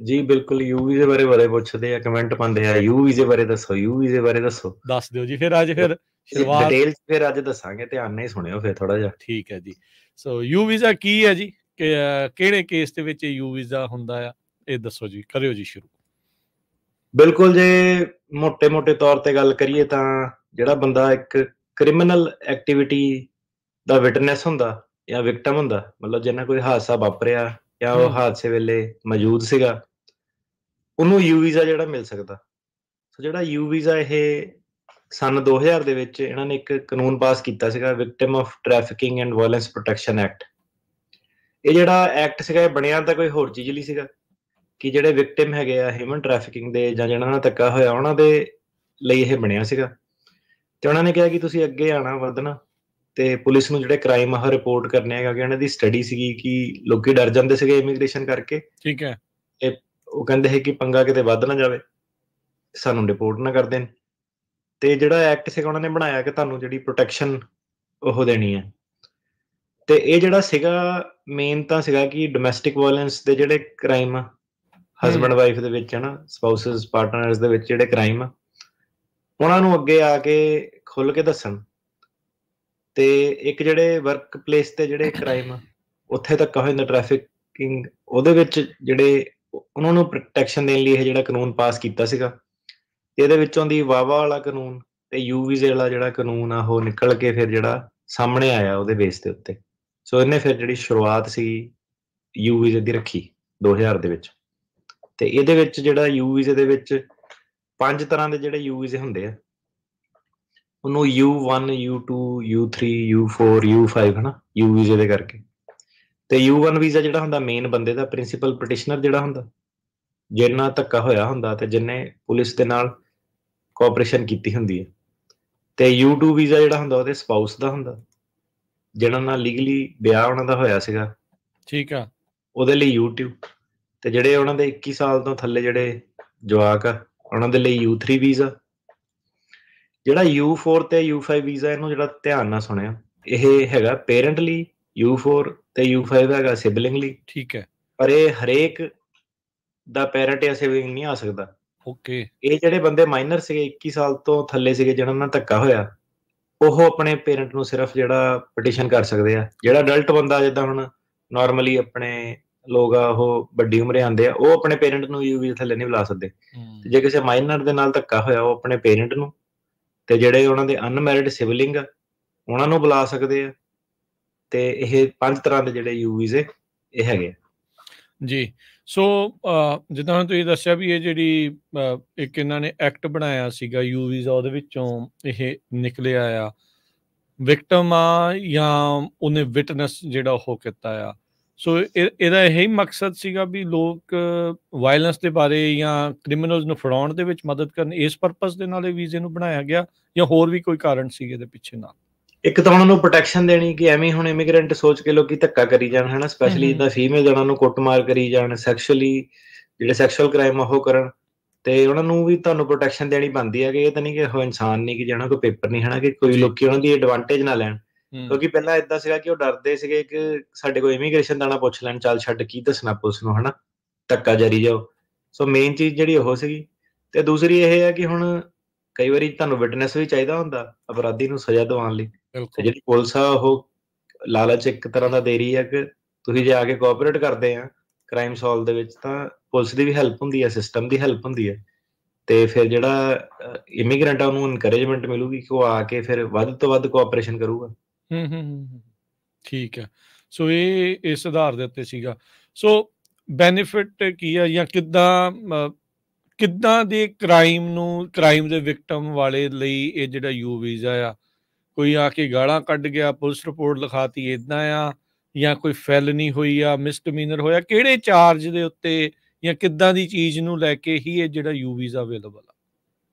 ਜੀ ਬਿਲਕੁਲ, ਯੂ ਵੀਜ਼ੇ ਬਾਰੇ ਬੜੇ ਪੁੱਛਦੇ ਆ, ਕਮੈਂਟ ਪਾਉਂਦੇ ਆ, ਯੂ ਵੀਜ਼ੇ ਬਾਰੇ ਦੱਸੋ, ਯੂ ਵੀਜ਼ੇ ਬਾਰੇ ਦੱਸੋ। ਦੱਸ ਦਿਓ ਜੀ ਫਿਰ ਅੱਜ ਫਿਰ ਸ਼ੁਰੂਆਤ ਡਿਟੇਲ ਫਿਰ ਅੱਜ ਦੱਸਾਂਗੇ, ਧਿਆਨ ਨਾਲ ਹੀ ਸੁਣਿਓ ਫਿਰ ਥੋੜਾ ਜਿਹਾ। ਠੀਕ ਹੈ ਜੀ। ਸੋ ਯੂ ਵੀਜ਼ਾ ਕੀ ਹੈ ਜੀ, ਕਿਹੜੇ ਕੇਸ ਦੇ ਵਿੱਚ ਯੂ ਵੀਜ਼ਾ ਹੁੰਦਾ ਆ, ਇਹ ਦੱਸੋ ਜੀ, ਕਰਿਓ ਜੀ ਸ਼ੁਰੂ। ਬਿਲਕੁਲ, ਜੇ ਮੋਟੇ ਤੌਰ ਤੇ ਗੱਲ ਕਰੀਏ ਤਾਂ ਜਿਹੜਾ ਬੰਦਾ ਇੱਕ ਕ੍ਰਿਮੀਨਲ ਐਕਟੀਵਿਟੀ ਦਾ ਵਿਟਨੈਸ ਹੁੰਦਾ ਜਾਂ ਵਿਕਟਮ ਹੁੰਦਾ, ਮਤਲਬ ਜਿਹਨਾਂ ਕੋਈ ਹਾਦਸਾ ਵਾਪਰਿਆ ਜਾਂ ਉਹ ਹਾਦਸੇ ਵੇਲੇ ਮੌਜੂਦ ਸੀਗਾ, ਉਹਨੂੰ ਯੂ ਵੀਜ਼ਾ ਜਿਹੜਾ ਮਿਲ ਸਕਦਾ। ਸੋ ਜਿਹੜਾ ਯੂ ਵੀਜ਼ਾ, ਇਹ ਸਨ 2000 ਦੇ ਵਿੱਚ ਇਹਨਾਂ ਨੇ ਇੱਕ ਕਾਨੂੰਨ ਪਾਸ ਕੀਤਾ ਸੀਗਾ, victim of trafficking and violence protection act. ਇਹ ਜਿਹੜਾ ਐਕਟ ਸੀਗਾ, ਇਹ ਬਣਿਆ ਤਾਂ ਕੋਈ ਹੋਰ ਚੀਜ਼ ਲਈ ਸੀਗਾ ਕਿ ਜਿਹੜੇ ਵਿਕਟਿਮ ਹੈਗੇ ਆ ਹਿਊਮਨ ਟ੍ਰੈਫਿਕਿੰਗ ਦੇ ਜਾਂ ਜਿਹਨਾਂ ਨਾਲ ਧੱਕਾ ਹੋਇਆ, ਉਹਨਾਂ ਦੇ ਲਈ ਇਹ ਬਣਿਆ ਸੀਗਾ। ਤੇ ਉਹਨਾਂ ਨੇ ਕਿਹਾ ਕਿ ਤੁਸੀਂ ਅੱਗੇ ਆਉਣਾ, ਵਧਣਾ, ਤੇ ਪੁਲਿਸ ਨੂੰ ਜਿਹੜੇ ਕ੍ਰਾਈਮ ਆ ਰਿਪੋਰਟ ਕਰਨੇ ਆ, ਕਿਉਂਕਿ ਇਹਨਾਂ ਦੀ ਸਟੱਡੀ ਸੀਗੀ ਕਿ ਲੋਕੀ ਡਰ ਜਾਂਦੇ ਸੀਗੇ ਇਮੀਗ੍ਰੇਸ਼ਨ ਕਰਕੇ। ਠੀਕ ਹੈ। ਉਹ ਕਹਿੰਦੇ ਹੈ ਕਿ ਪੰਗਾ ਕਿਤੇ ਵੱਧ ਨਾ ਜਾਵੇ, ਸਾਨੂੰ ਰਿਪੋਰਟ ਨਾ ਕਰ ਦੇਣ। ਤੇ ਜਿਹੜਾ ਐਕਟ ਸੀਗਾ ਉਹਨਾਂ ਨੇ ਬਣਾਇਆ ਕਿ ਤੁਹਾਨੂੰ ਜਿਹੜੀ ਪ੍ਰੋਟੈਕਸ਼ਨ ਉਹ ਦੇਣੀ ਹੈ। ਤੇ ਇਹ ਜਿਹੜਾ ਸੀਗਾ ਮੇਨ ਤਾਂ ਸੀਗਾ ਕਿ ਡੋਮੈਸਟਿਕ ਵਾਇਲੈਂਸ ਦੇ ਜਿਹੜੇ ਕ੍ਰਾਈਮ ਆ, ਹਸਬੈਂਡ ਵਾਈਫ ਦੇ ਵਿੱਚ, ਹਨਾ, ਸਪਾਊਸਸ ਪਾਰਟਨਰਸ ਦੇ ਵਿੱਚ ਜਿਹੜੇ ਕ੍ਰਾਈਮ ਆ, ਉਹਨਾਂ ਨੂੰ ਅੱਗੇ ਆ ਕੇ ਖੁੱਲ ਕੇ ਦੱਸਣ। ਤੇ ਇੱਕ ਜਿਹੜੇ ਵਰਕ ਪਲੇਸ ਤੇ ਜਿਹੜੇ ਕ੍ਰਾਈਮ ਆ, ਉੱਥੇ ਧੱਕਾ ਹੋ ਜਾਂਦਾ ਟ੍ਰੈਫਿਕਿੰਗ, ਉਹਦੇ ਵਿੱਚ ਜਿਹੜੇ ਉਹਨਾਂ ਨੂੰ ਪ੍ਰੋਟੈਕਸ਼ਨ ਦੇਣ ਲਈ ਇਹ ਜਿਹੜਾ ਕਾਨੂੰਨ ਪਾਸ ਕੀਤਾ ਸੀਗਾ। ਇਹਦੇ ਵਿੱਚੋਂ ਦੀ ਵਾਵਾ ਵਾਲਾ ਕਾਨੂੰਨ ਤੇ ਯੂ ਵੀਜ਼ੇ ਵਾਲਾ ਜਿਹੜਾ ਕਾਨੂੰਨ ਆ, ਉਹ ਨਿਕਲ ਕੇ ਫਿਰ ਜਿਹੜਾ ਸਾਹਮਣੇ ਆਇਆ ਉਹਦੇ ਬੇਸ ਦੇ ਉੱਤੇ। ਸੋ ਇਹਨੇ ਫਿਰ ਜਿਹੜੀ ਸ਼ੁਰੂਆਤ ਸੀ ਯੂ ਵੀਜ਼ੇ ਦੀ ਰੱਖੀ 2000 ਦੇ ਵਿੱਚ। ਤੇ ਇਹਦੇ ਵਿੱਚ ਜਿਹੜਾ ਯੂ ਵੀਜ਼ੇ ਦੇ ਵਿੱਚ 5 ਤਰ੍ਹਾਂ ਦੇ ਜਿਹੜੇ ਯੂ ਵੀਜ਼ੇ ਹੁੰਦੇ ਆ, ਉਹਨੂੰ U1, U2, U3, U4, U5 ਹਨਾ, ਯੂ ਵੀਜ਼ੇ ਦੇ ਕਰਕੇ। ਤੇ U1 ਵੀਜ਼ਾ ਜਿਹੜਾ ਹੁੰਦਾ, ਮੇਨ ਬੰਦੇ ਦਾ ਪ੍ਰਿੰਸੀਪਲ ਪਟੀਸ਼ਨਰ ਜਿਹੜਾ ਹੁੰਦਾ, ਜਿਹਨਾਂ ਧੱਕਾ ਹੋਇਆ ਹੁੰਦਾ ਤੇ ਜਿਹਨੇ ਪੁਲਿਸ ਦੇ ਨਾਲ ਕੋਆਪਰੇਸ਼ਨ ਕੀਤੀ ਹੁੰਦੀ ਹੈ। ਤੇ U2 ਵੀਜ਼ਾ ਜਿਹੜਾ ਹੁੰਦਾ, ਉਹਦੇ ਸਪਾਊਸ ਦਾ ਹੁੰਦਾ, ਜਿਹਨਾਂ ਨਾਲ ਲੀਗਲੀ ਵਿਆਹ ਉਹਨਾਂ ਦਾ ਹੋਇਆ ਸੀਗਾ। ਠੀਕ ਆ। ਉਹਦੇ ਲਈ U2। ਤੇ ਜਿਹੜੇ ਉਹਨਾਂ ਦੇ 21 ਸਾਲ ਤੋਂ ਥੱਲੇ ਜਿਹੜੇ ਜਵਾਕ ਆ, ਉਹਨਾਂ ਦੇ ਲਈ U3 ਵੀਜ਼ਾ। ਜਿਹੜਾ U4 ਤੇ U5 ਵੀਜ਼ਾ, ਇਹਨੂੰ ਜਿਹੜਾ ਧਿਆਨ ਨਾਲ ਸੁਣਿਆ, ਇਹ ਹੈਗਾ ਪੇਰੈਂਟ ਲਈ U4 ਤੇ U5 ਹੈਗਾ ਸਿਬਲਿੰਗ ਲਈ। ਠੀਕ ਹੈ। ਪਰ ਇਹ ਹਰੇਕ ਦਾ ਪੈਰੈਂਟ ਜਾਂ ਸਿਬਲਿੰਗ ਨਹੀਂ ਆ ਸਕਦਾ। ਓਕੇ। ਇਹ ਜਿਹੜੇ ਬੰਦੇ ਮਾਈਨਰ ਸੀਗੇ, 21 ਸਾਲ ਤੋਂ ਥੱਲੇ ਸੀਗੇ, ਜਿਹਨਾਂ ਨਾਲ ਧੱਕਾ ਹੋਇਆ, ਉਹ ਆਪਣੇ ਪੇਰੈਂਟ ਨੂੰ ਸਿਰਫ ਜਿਹੜਾ ਪਟੀਸ਼ਨ ਕਰ ਸਕਦੇ ਆ। ਜਿਹੜਾ ਅਡਲਟ ਬੰਦਾ, ਜਿੱਦਾਂ ਹੁਣ ਨਾਰਮਲੀ ਆਪਣੇ ਲੋਕ ਆ, ਉਹ ਵੱਡੀ ਉਮਰੇ ਆਉਂਦੇ ਆ, ਉਹ ਆਪਣੇ ਪੇਰੈਂਟ ਨੂੰ ਯੂ ਵੀਜ਼ੇ ਥੱਲੇ ਨਹੀਂ ਬੁਲਾ ਸਕਦੇ। ਜੇ ਕਿਸੇ ਮਾਈਨਰ ਦੇ ਨਾਲ ਧੱਕਾ ਹੋਇਆ, ਉਹ ਆਪਣੇ ਪੇਰੈਂਟ ਨੂੰ ਤੇ ਜਿਹੜੇ ਉਹਨਾਂ ਦੇ ਅਨਮੈਰਿਡ ਸਿਬਲਿੰਗ ਆ, ਉਹਨਾਂ ਨੂੰ ਬੁਲਾ ਸਕਦੇ ਆ। ਤੇ ਇਹ 5 ਤਰ੍ਹਾਂ ਦੇ ਜਿਹੜੇ ਯੂ ਵੀਜ਼ੇ ਇਹ ਹੈਗੇ ਜੀ। ਸੋ ਜਿੱਦਾਂ ਹੁਣ ਤੁਸੀਂ ਦੱਸਿਆ ਵੀ ਇਹ ਜਿਹੜੀ ਇੱਕ ਇਹਨਾਂ ਨੇ ਐਕਟ ਬਣਾਇਆ ਸੀਗਾ ਯੂ ਵੀਜ਼ਾ, ਉਹਦੇ ਵਿੱਚੋਂ ਇਹ ਨਿਕਲਿਆ ਆ ਵਿਕਟਮ ਆ ਜਾਂ ਉਹਨੇ ਵਿਟਨੈਸ ਜਿਹੜਾ ਉਹ ਕੀਤਾ ਆ। ਸੋ ਇਹਦਾ ਇਹੀ ਮਕਸਦ ਸੀਗਾ ਵੀ ਲੋਕ ਵਾਇਲੈਂਸ ਦੇ ਬਾਰੇ ਜਾਂ ਕ੍ਰਿਮੀਨਲਸ ਨੂੰ ਫੜਾਉਣ ਦੇ ਵਿੱਚ ਮਦਦ ਕਰਨ, ਇਸ ਪਰਪਸ ਦੇ ਨਾਲ ਇਹ ਵੀਜ਼ੇ ਨੂੰ ਬਣਾਇਆ ਗਿਆ ਜਾਂ ਹੋਰ ਵੀ ਕੋਈ ਕਾਰਨ ਸੀ ਇਹਦੇ ਪਿੱਛੇ ਨਾਲ? ਇੱਕ ਤਾਂ ਉਹਨਾਂ ਨੂੰ ਪ੍ਰੋਟੈਕਸ਼ਨ ਦੇਣੀ ਕਿ ਐਵੇਂ ਹੁਣ ਇਮੀਗ੍ਰੈਂਟ ਸੋਚ ਕੇ ਲੋਕੀ ਧੱਕਾ ਕਰੀ ਜਾਣ, ਹਨਾ, ਸਪੈਸ਼ਲੀ ਜਿੱਦਾਂ ਫੀਮੇਲ ਉਹਨਾਂ ਨੂੰ ਕੁੱਟਮਾਰ ਕਰੀ ਜਾਣ, ਸੈਕਸ਼ੂਅਲੀ ਜਿਹੜੇ ਸੈਕਸ਼ੂਅਲ ਕ੍ਰਾਈਮ ਉਹ ਕਰਨ, ਤੇ ਉਹਨਾਂ ਨੂੰ ਵੀ ਤੁਹਾਨੂੰ ਪ੍ਰੋਟੈਕਸ਼ਨ ਦੇਣੀ ਬਣਦੀ ਹੈ। ਕਿ ਇਹ ਤਾਂ ਨਹੀਂ ਕਿ ਉਹ ਇਨਸਾਨ ਨਹੀਂ, ਕਿ ਜਿਹਨਾਂ ਕੋਈ ਪੇਪਰ ਨਹੀਂ, ਹਨਾ, ਕਿ ਕੋਈ ਲੋਕੀ ਉਹਨਾਂ ਦੀ ਐਡਵਾਂਟੇਜ ਨਾ ਲੈਣ। ਕਿਉਂਕਿ ਪਹਿਲਾਂ ਏਦਾਂ ਸੀਗਾ ਕਿ ਉਹ ਡਰਦੇ ਸੀਗੇ ਕਿ ਸਾਡੇ ਕੋਲ ਇਮੀਗ੍ਰੇਸ਼ਨ ਦਾ ਨਾ ਪੁੱਛ ਲੈਣ, ਚੱਲ ਛੱਡ ਕੀ ਦੱਸਣਾ ਪੁਲਿਸ ਨੂੰ, ਹਨਾ, ਧੱਕਾ ਜਾਰੀ ਜਾਓ। ਸੋ ਮੇਨ ਚੀਜ਼ ਜਿਹੜੀ ਉਹ ਸੀਗੀ। ਤੇ ਦੂਸਰੀ ਇਹ ਹੈ ਕਿ ਹੁਣ ਕਈ ਵਾਰੀ ਤੁਹਾਨੂੰ ਵਿਟਨੈਸ ਵੀ ਚਾਹੀਦਾ ਹੁੰਦਾ ਅਪਰਾਧੀ ਨੂੰ ਸਜ਼ਾ ਦਿਵਾਉਣ ਲਈ। ਤੇ ਜਿਹੜੀ ਪੁਲਿਸ ਆ, ਉਹ ਲਾਲਚ ਇੱਕ ਤਰ੍ਹਾਂ ਦਾ ਦੇ ਰਹੀ ਹੈ ਕਿ ਤੁਸੀਂ ਜੇ ਆ ਕੇ ਕੋਆਪਰੇਟ ਕਰਦੇ ਆ ਕ੍ਰਾਈਮ ਸੋਲਵ ਦੇ ਵਿੱਚ, ਤਾਂ ਪੁਲਿਸ ਦੀ ਵੀ ਹੈਲਪ ਹੁੰਦੀ ਹੈ, ਸਿਸਟਮ ਦੀ ਹੈਲਪ ਹੁੰਦੀ ਹੈ। ਤੇ ਫਿਰ ਜਿਹੜਾ ਇਮੀਗ੍ਰੈਂਟ ਆ, ਉਹਨੂੰ ਇਨਕਰੇਜਮੈਂਟ ਮਿਲੂਗੀ ਕਿ ਉਹ ਆ ਕੇ ਫਿਰ ਵੱਧ ਤੋਂ ਵੱਧ ਕੋਆਪਰੇਸ਼ਨ ਕਰੂਗਾ। ਠੀਕ ਹੈ। ਸੋ ਇਹ ਇਸ ਆਧਾਰ ਦੇ ਉੱਤੇ ਸੀਗਾ। ਸੋ ਬੈਨੀਫਿਟ ਕੀ ਆ ਜਾਂ ਕਿੱਦਾਂ ਦੇ ਕ੍ਰਾਈਮ ਦੇ ਵਿਕਟਮ ਵਾਲੇ ਲਈ ਇਹ ਜਿਹੜਾ ਯੂ ਵੀਜ਼ਾ ਆ? ਕੋਈ ਆ ਕੇ ਗਾਲਾਂ ਕੱਢ ਗਿਆ, ਪੁਲਿਸ ਰਿਪੋਰਟ ਲਿਖਾਤੀ, ਇੱਦਾਂ ਆ, ਜਾਂ ਕੋਈ ਫੈਲਨੀ ਹੋਈ ਆ, ਮਿਸਡਮੀਨਰ ਹੋਇਆ, ਕਿਹੜੇ ਚਾਰਜ ਦੇ ਉੱਤੇ ਜਾਂ ਕਿੱਦਾਂ ਦੀ ਚੀਜ਼ ਨੂੰ ਲੈ ਕੇ ਹੀ ਇਹ ਜਿਹੜਾ ਯੂ ਵੀਜ਼ਾ ਅਵੇਲੇਬਲ ਆ?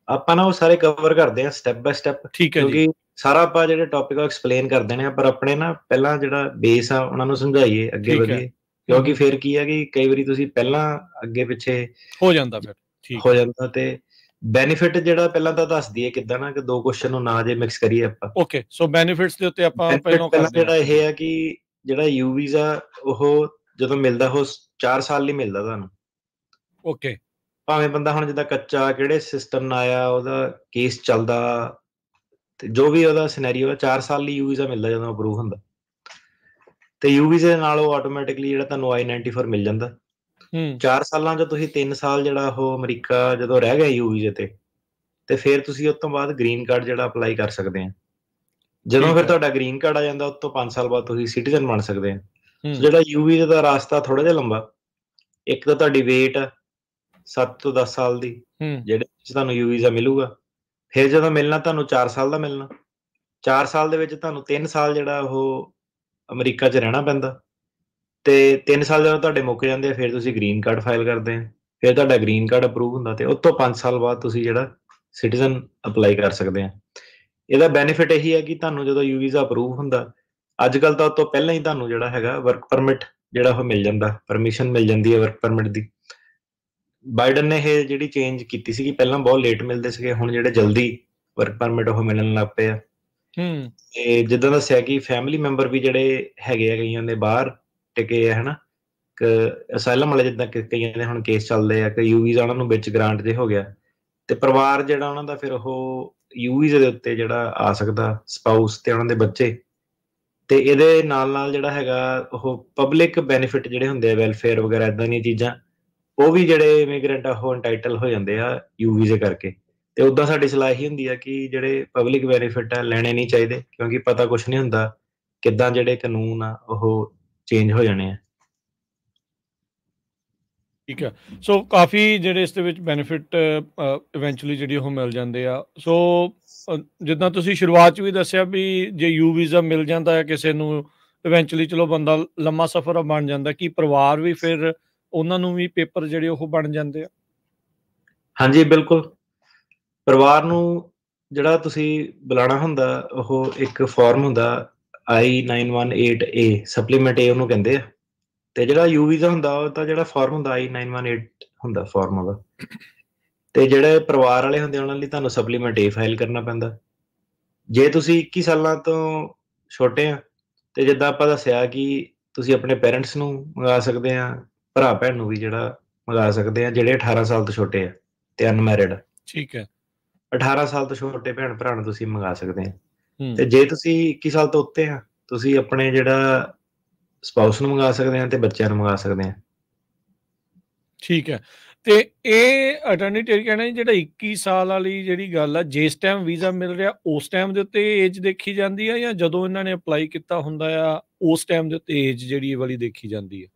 ਆਪਾਂ ਨਾ ਉਹ ਸਾਰੇ ਕਵਰ ਕਰਦੇ ਹਾਂ ਸਟੈਪ ਬਾਏ ਸਟੈਪ। ਠੀਕ ਹੈ ਜੀ। ਸਾਰਾ ਆਪਾਂ ਜਿਹੜੇ ਟੌਪਿਕ ਆ ਐਕਸਪਲੇਨ ਕਰ ਦੇਣੇ ਆ, ਪਰ ਆਪਣੇ ਨਾ ਪਹਿਲਾਂ ਜਿਹੜਾ ਬੇਸ ਆ ਉਹਨਾਂ ਨੂੰ ਸਮਝਾਈਏ, ਅੱਗੇ ਵਧੀਏ। ਕਿਉਂਕਿ ਫਿਰ ਕੀ ਹੈ ਕਿ ਕਈ ਵਾਰੀ ਤੁਸੀਂ ਪਹਿਲਾਂ ਅੱਗੇ ਪਿੱਛੇ ਹੋ ਜਾਂਦਾ, ਫਿਰ ਠੀਕ ਹੋ ਜਾਂਦਾ। ਤੇ ਬੈਨੀਫਿਟ ਜਿਹੜਾ ਪਹਿਲਾਂ ਤਾਂ ਦੱਸ ਦਈਏ ਕਿੱਦਾਂ ਨਾ, ਕਿ 2 ਕੁਐਸਚਨ ਨੂੰ ਨਾ ਜੇ ਮਿਕਸ ਕਰੀਏ ਆਪਾਂ। ਓਕੇ। ਸੋ ਬੈਨੀਫਿਟਸ ਦੇ ਉੱਤੇ ਆਪਾਂ ਪਹਿਲਾਂ ਜਿਹੜਾ ਇਹ ਹੈ ਕਿ ਜਿਹੜਾ ਯੂ ਵੀਜ਼ਾ ਉਹ ਜਦੋਂ ਮਿਲਦਾ ਉਹ 4 ਸਾਲ ਲਈ ਮਿਲਦਾ ਤੁਹਾਨੂੰ। ਓਕੇ। ਭਾਵੇਂ ਬੰਦਾ ਹੁਣ ਜਿੱਦਾਂ ਕੱਚਾ ਕਿਹੜੇ ਸਿਸਟਮ ਨਾਲ ਆਇਆ, ਉਹਦਾ ਕੇਸ ਚੱਲਦਾ, ਤੇ ਜੋ ਵੀ ਉਹਦਾ ਸਿਨੈਰੀਓ ਹੈ, 4 ਸਾਲ ਲਈ ਯੂ ਵੀਜ਼ਾ ਮਿਲਦਾ ਜਦੋਂ ਅਪਰੂਵ ਹੁੰਦਾ। ਤੇ ਯੂ ਵੀਜ਼ੇ ਦੇ ਨਾਲ ਉਹ ਆਟੋਮੈਟਿਕਲੀ ਜਿਹੜਾ ਤੁਹਾਨੂੰ I-94 ਮਿਲ ਜਾਂਦਾ। 4 ਸਾਲਾਂ 'ਚ ਤੁਸੀਂ 3 ਸਾਲ ਜਿਹੜਾ ਉਹ ਅਮਰੀਕਾ ਜਦੋਂ ਰਹਿ ਗਏ ਯੂ ਵੀਜ਼ੇ ਤੇ ਫਿਰ ਤੁਸੀਂ ਉਸ ਤੋਂ ਬਾਅਦ ਗ੍ਰੀਨ ਕਾਰਡ ਜਿਹੜਾ ਅਪਲਾਈ ਕਰ ਸਕਦੇ ਆ। ਜਦੋਂ ਫਿਰ ਤੁਹਾਡਾ ਗ੍ਰੀਨ ਕਾਰਡ ਆ ਜਾਂਦਾ, ਉਸ ਤੋਂ 5 ਸਾਲ ਬਾਅਦ ਤੁਸੀਂ ਸਿਟੀਜ਼ਨ ਬਣ ਸਕਦੇ ਆ। ਜਿਹੜਾ ਯੂ ਵੀਜ਼ੇ ਦਾ ਰਾਸਤਾ ਥੋੜਾ ਜਿਹਾ ਲੰਬਾ। ਇੱਕ ਤਾਂ ਤੁਹਾਡੀ ਵੇਟ 7 ਤੋਂ 10 ਸਾਲ ਦੀ, ਜਿਹੜੇ ਵਿੱਚ ਤੁਹਾਨੂੰ ਯੂ ਵੀਜ਼ਾ ਮਿਲੂਗਾ। ਫਿਰ ਜਦੋਂ ਮਿਲਣਾ ਤੁਹਾਨੂੰ 4 ਸਾਲ ਦਾ ਮਿਲਣਾ। 4 ਸਾਲ ਦੇ ਵਿੱਚ ਤੁਹਾਨੂੰ 3 ਸਾਲ ਜਿਹੜਾ ਉਹ ਅਮਰੀਕਾ 'ਚ ਰਹਿਣਾ ਪੈਂਦਾ, ਤੇ 3 ਸਾਲ ਜਦੋਂ ਤੁਹਾਡੇ ਮੁੱਕ ਜਾਂਦੇ ਆ, ਫਿਰ ਤੁਸੀਂ ਗ੍ਰੀਨ ਕਾਰਡ ਫਾਈਲ ਕਰਦੇ ਆ। ਫਿਰ ਤੁਹਾਡਾ ਗ੍ਰੀਨ ਕਾਰਡ ਅਪਰੂਵ ਹੁੰਦਾ, ਤੇ ਉਸ ਤੋਂ 5 ਸਾਲ ਬਾਅਦ ਤੁਸੀਂ ਜਿਹੜਾ ਸਿਟੀਜ਼ਨ ਅਪਲਾਈ ਕਰ ਸਕਦੇ ਆ। ਇਹਦਾ ਬੈਨੀਫਿਟ ਇਹੀ ਹੈ ਕਿ ਤੁਹਾਨੂੰ ਜਦੋਂ ਯੂ ਵੀਜ਼ਾ ਅਪਰੂਵ ਹੁੰਦਾ, ਅੱਜ ਕੱਲ੍ਹ ਤਾਂ ਉਸ ਤੋਂ ਪਹਿਲਾਂ ਹੀ ਤੁਹਾਨੂੰ ਜਿਹੜਾ ਹੈਗਾ ਵਰਕ ਪਰਮਿਟ ਜਿਹੜਾ ਉਹ ਮਿਲ ਜਾਂਦਾ, ਪਰਮਿਸ਼ਨ ਮਿਲ ਜਾਂਦੀ ਹੈ ਵਰਕ ਪਰਮਿਟ ਦੀ। ਬਾਈਡਨ ਨੇ ਇਹ ਜਿਹੜੀ ਚੇਂਜ ਕੀਤੀ ਸੀਗੀ, ਪਹਿਲਾਂ ਬਹੁਤ ਲੇਟ ਮਿਲਦੇ ਸੀਗੇ, ਹੁਣ ਜਿਹੜੇ ਜਲਦੀ ਵਰਕ ਪਰਮਿਟ ਉਹ ਮਿਲਣ ਲੱਗ ਪਏ ਆ। ਤੇ ਜਿੱਦਾਂ ਦੱਸਿਆ ਕਿ ਫੈਮਿਲੀ ਮੈਂਬਰ ਵੀ ਜਿਹੜੇ ਹੈਗੇ ਆ, ਕਈਆਂ ਦੇ ਬਾਹਰ ਟਿਕੇ ਆ, ਹਨਾ, ਅਸਾਈਲਮ ਵਾਲੇ ਜਿੱਦਾਂ ਕਈਆਂ ਦੇ ਹੁਣ ਕੇਸ ਚੱਲਦੇ ਆ, ਕਿ ਯੂ ਵੀਜ਼ਾ ਉਹਨਾਂ ਨੂੰ ਵਿੱਚ ਗ੍ਰਾਂਟ ਜੇ ਹੋ ਗਿਆ, ਤੇ ਪਰਿਵਾਰ ਜਿਹੜਾ ਉਹਨਾਂ ਦਾ ਫਿਰ ਉਹ ਯੂ ਵੀਜ਼ੇ ਦੇ ਉੱਤੇ ਜਿਹੜਾ ਆ ਸਕਦਾ, ਸਪਾਊਸ ਤੇ ਉਹਨਾਂ ਦੇ ਬੱਚੇ। ਤੇ ਇਹਦੇ ਨਾਲ ਜਿਹੜਾ ਹੈਗਾ ਉਹ ਪਬਲਿਕ ਬੈਨੀਫਿਟ ਜਿਹੜੇ ਹੁੰਦੇ ਆ, ਵੈਲਫੇਅਰ ਵਗੈਰਾ ਏਦਾਂ ਦੀਆਂ ਚੀਜ਼ਾਂ, ਉਹ ਵੀ ਜਿਹੜੇ ਇਮੀਗ੍ਰੈਂਟ ਆ ਉਹ ਇੰਟਾਈਟਲ ਹੋ ਜਾਂਦੇ ਆ ਯੂ ਵੀਜ਼ੇ ਕਰਕੇ। ਤੇ ਉਦਾਂ ਸਾਡੀ ਸਲਾਹ ਇਹੀ ਹੁੰਦੀ ਆ ਕਿ ਜਿਹੜੇ ਪਬਲਿਕ ਬੈਨੀਫਿਟ ਆ ਲੈਣੇ ਨਹੀਂ ਚਾਹੀਦੇ, ਕਿਉਂਕਿ ਪਤਾ ਕੁਛ ਨਹੀਂ ਹੁੰਦਾ ਕਿੱਦਾਂ ਜਿਹੜੇ ਕਾਨੂੰਨ ਆ ਉਹ ਚੇਂਜ ਹੋ ਜਾਣੇ ਆ। ਠੀਕ ਹੈ। ਸੋ ਕਾਫੀ ਜਿਹੜੇ ਇਸ ਦੇ ਵਿੱਚ ਬੈਨੀਫਿਟ ਇਵੈਂਚੁਅਲੀ ਜਿਹੜੀ ਉਹ ਮਿਲ ਜਾਂਦੇ ਆ। ਸੋ ਜਿੱਦਾਂ ਤੁਸੀਂ ਸ਼ੁਰੂਆਤ 'ਚ ਵੀ ਦੱਸਿਆ ਵੀ ਜੇ ਯੂ ਵੀਜ਼ਾ ਮਿਲ ਜਾਂਦਾ ਹੈ ਕਿਸੇ ਨੂੰ, ਇਵੈਂਚੁਅਲੀ ਚਲੋ ਬੰਦਾ ਲੰਮਾ ਸਫ਼ਰ ਬਣ ਜਾਂਦਾ, ਕਿ ਪਰਿਵਾਰ ਵੀ ਫਿਰ ਉਹਨਾਂ ਨੂੰ ਵੀ ਪੇਪਰ ਜਿਹੜੇ ਉਹ ਬਣ ਜਾਂਦੇ ਆ? ਹਾਂਜੀ, ਬਿਲਕੁਲ। ਪਰਿਵਾਰ ਨੂੰ ਜਿਹੜਾ ਤੁਸੀਂ ਬੁਲਾਣਾ ਹੁੰਦਾ, ਉਹ ਇੱਕ ਫਾਰਮ ਹੁੰਦਾ I-918A, ਸਪਲੀਮੈਂਟ A ਉਹਨੂੰ ਕਹਿੰਦੇ ਆ। ਤੇ ਜਿਹੜਾ ਯੂ ਵੀਜ਼ਾ ਹੁੰਦਾ, ਉਹ ਤਾਂ ਜਿਹੜਾ ਫਾਰਮ ਹੁੰਦਾ I-918 ਹੁੰਦਾ ਫਾਰਮ ਉਹਦਾ। ਤੇ ਜਿਹੜੇ ਪਰਿਵਾਰ ਵਾਲੇ ਹੁੰਦੇ ਉਹਨਾਂ ਲਈ ਤੁਹਾਨੂੰ ਸਪਲੀਮੈਂਟ A ਫਾਈਲ ਕਰਨਾ ਪੈਂਦਾ। ਜੇ ਤੁਸੀਂ 21 ਸਾਲਾਂ ਤੋਂ ਛੋਟੇ ਆ, ਤੇ ਜਿੱਦਾਂ ਆਪਾਂ ਦੱਸਿਆ ਕਿ ਤੁਸੀਂ ਆਪਣੇ ਪੇਰੈਂਟਸ ਨੂੰ ਮੰਗਾ ਸਕਦੇ ਆ, ਭਰਾ ਭੈਣ ਨੂੰ ਵੀ ਜਿਹੜਾ ਮੰਗਾ ਸਕਦੇ ਆ, ਜਿਹੜੇ 18 ਸਾਲ ਤੋਂ ਛੋਟੇ ਆ ਤੇ ਅਨਮੈਰਿਡ। ਠੀਕ ਹੈ। 18 ਸਾਲ ਤੋਂ ਛੋਟੇ ਭੈਣ ਭਰਾ ਨੂੰ ਤੁਸੀਂ ਮੰਗਾ ਸਕਦੇ ਆ। ਤੇ ਜੇ ਤੁਸੀਂ 21 ਸਾਲ ਤੋਂ ਉੱਤੇ ਆ, ਤੁਸੀਂ ਆਪਣੇ ਜਿਹੜਾ ਸਪਾਊਸ ਨੂੰ ਮੰਗਾ ਸਕਦੇ ਆ ਤੇ ਬੱਚਿਆਂ ਨੂੰ ਮੰਗਾ ਸਕਦੇ ਆ। ਠੀਕ ਹੈ। ਤੇ ਇਹ ਅਟਾਰਨੀ ਟੇਰੀ ਕਹਿਣਾ ਜਿਹੜਾ 21 ਸਾਲ ਵਾਲੀ ਜਿਹੜੀ ਗੱਲ ਆ, ਜਿਸ ਟਾਈਮ ਵੀਜ਼ਾ ਮਿਲ ਰਿਹਾ ਉਸ ਟਾਈਮ ਦੇ ਉੱਤੇ ਏਜ ਦੇਖੀ ਜਾਂਦੀ ਆ, ਜਾਂ ਜਦੋਂ ਇਹਨਾਂ ਨੇ ਅਪਲਾਈ ਕੀਤਾ ਹੁੰਦਾ ਆ ਉਸ ਟਾਈਮ ਦੇ ਉੱਤੇ ਏਜ ਜਿਹੜੀ ਵਾਲੀ ਦੇਖੀ ਜਾਂਦੀ ਹੈ?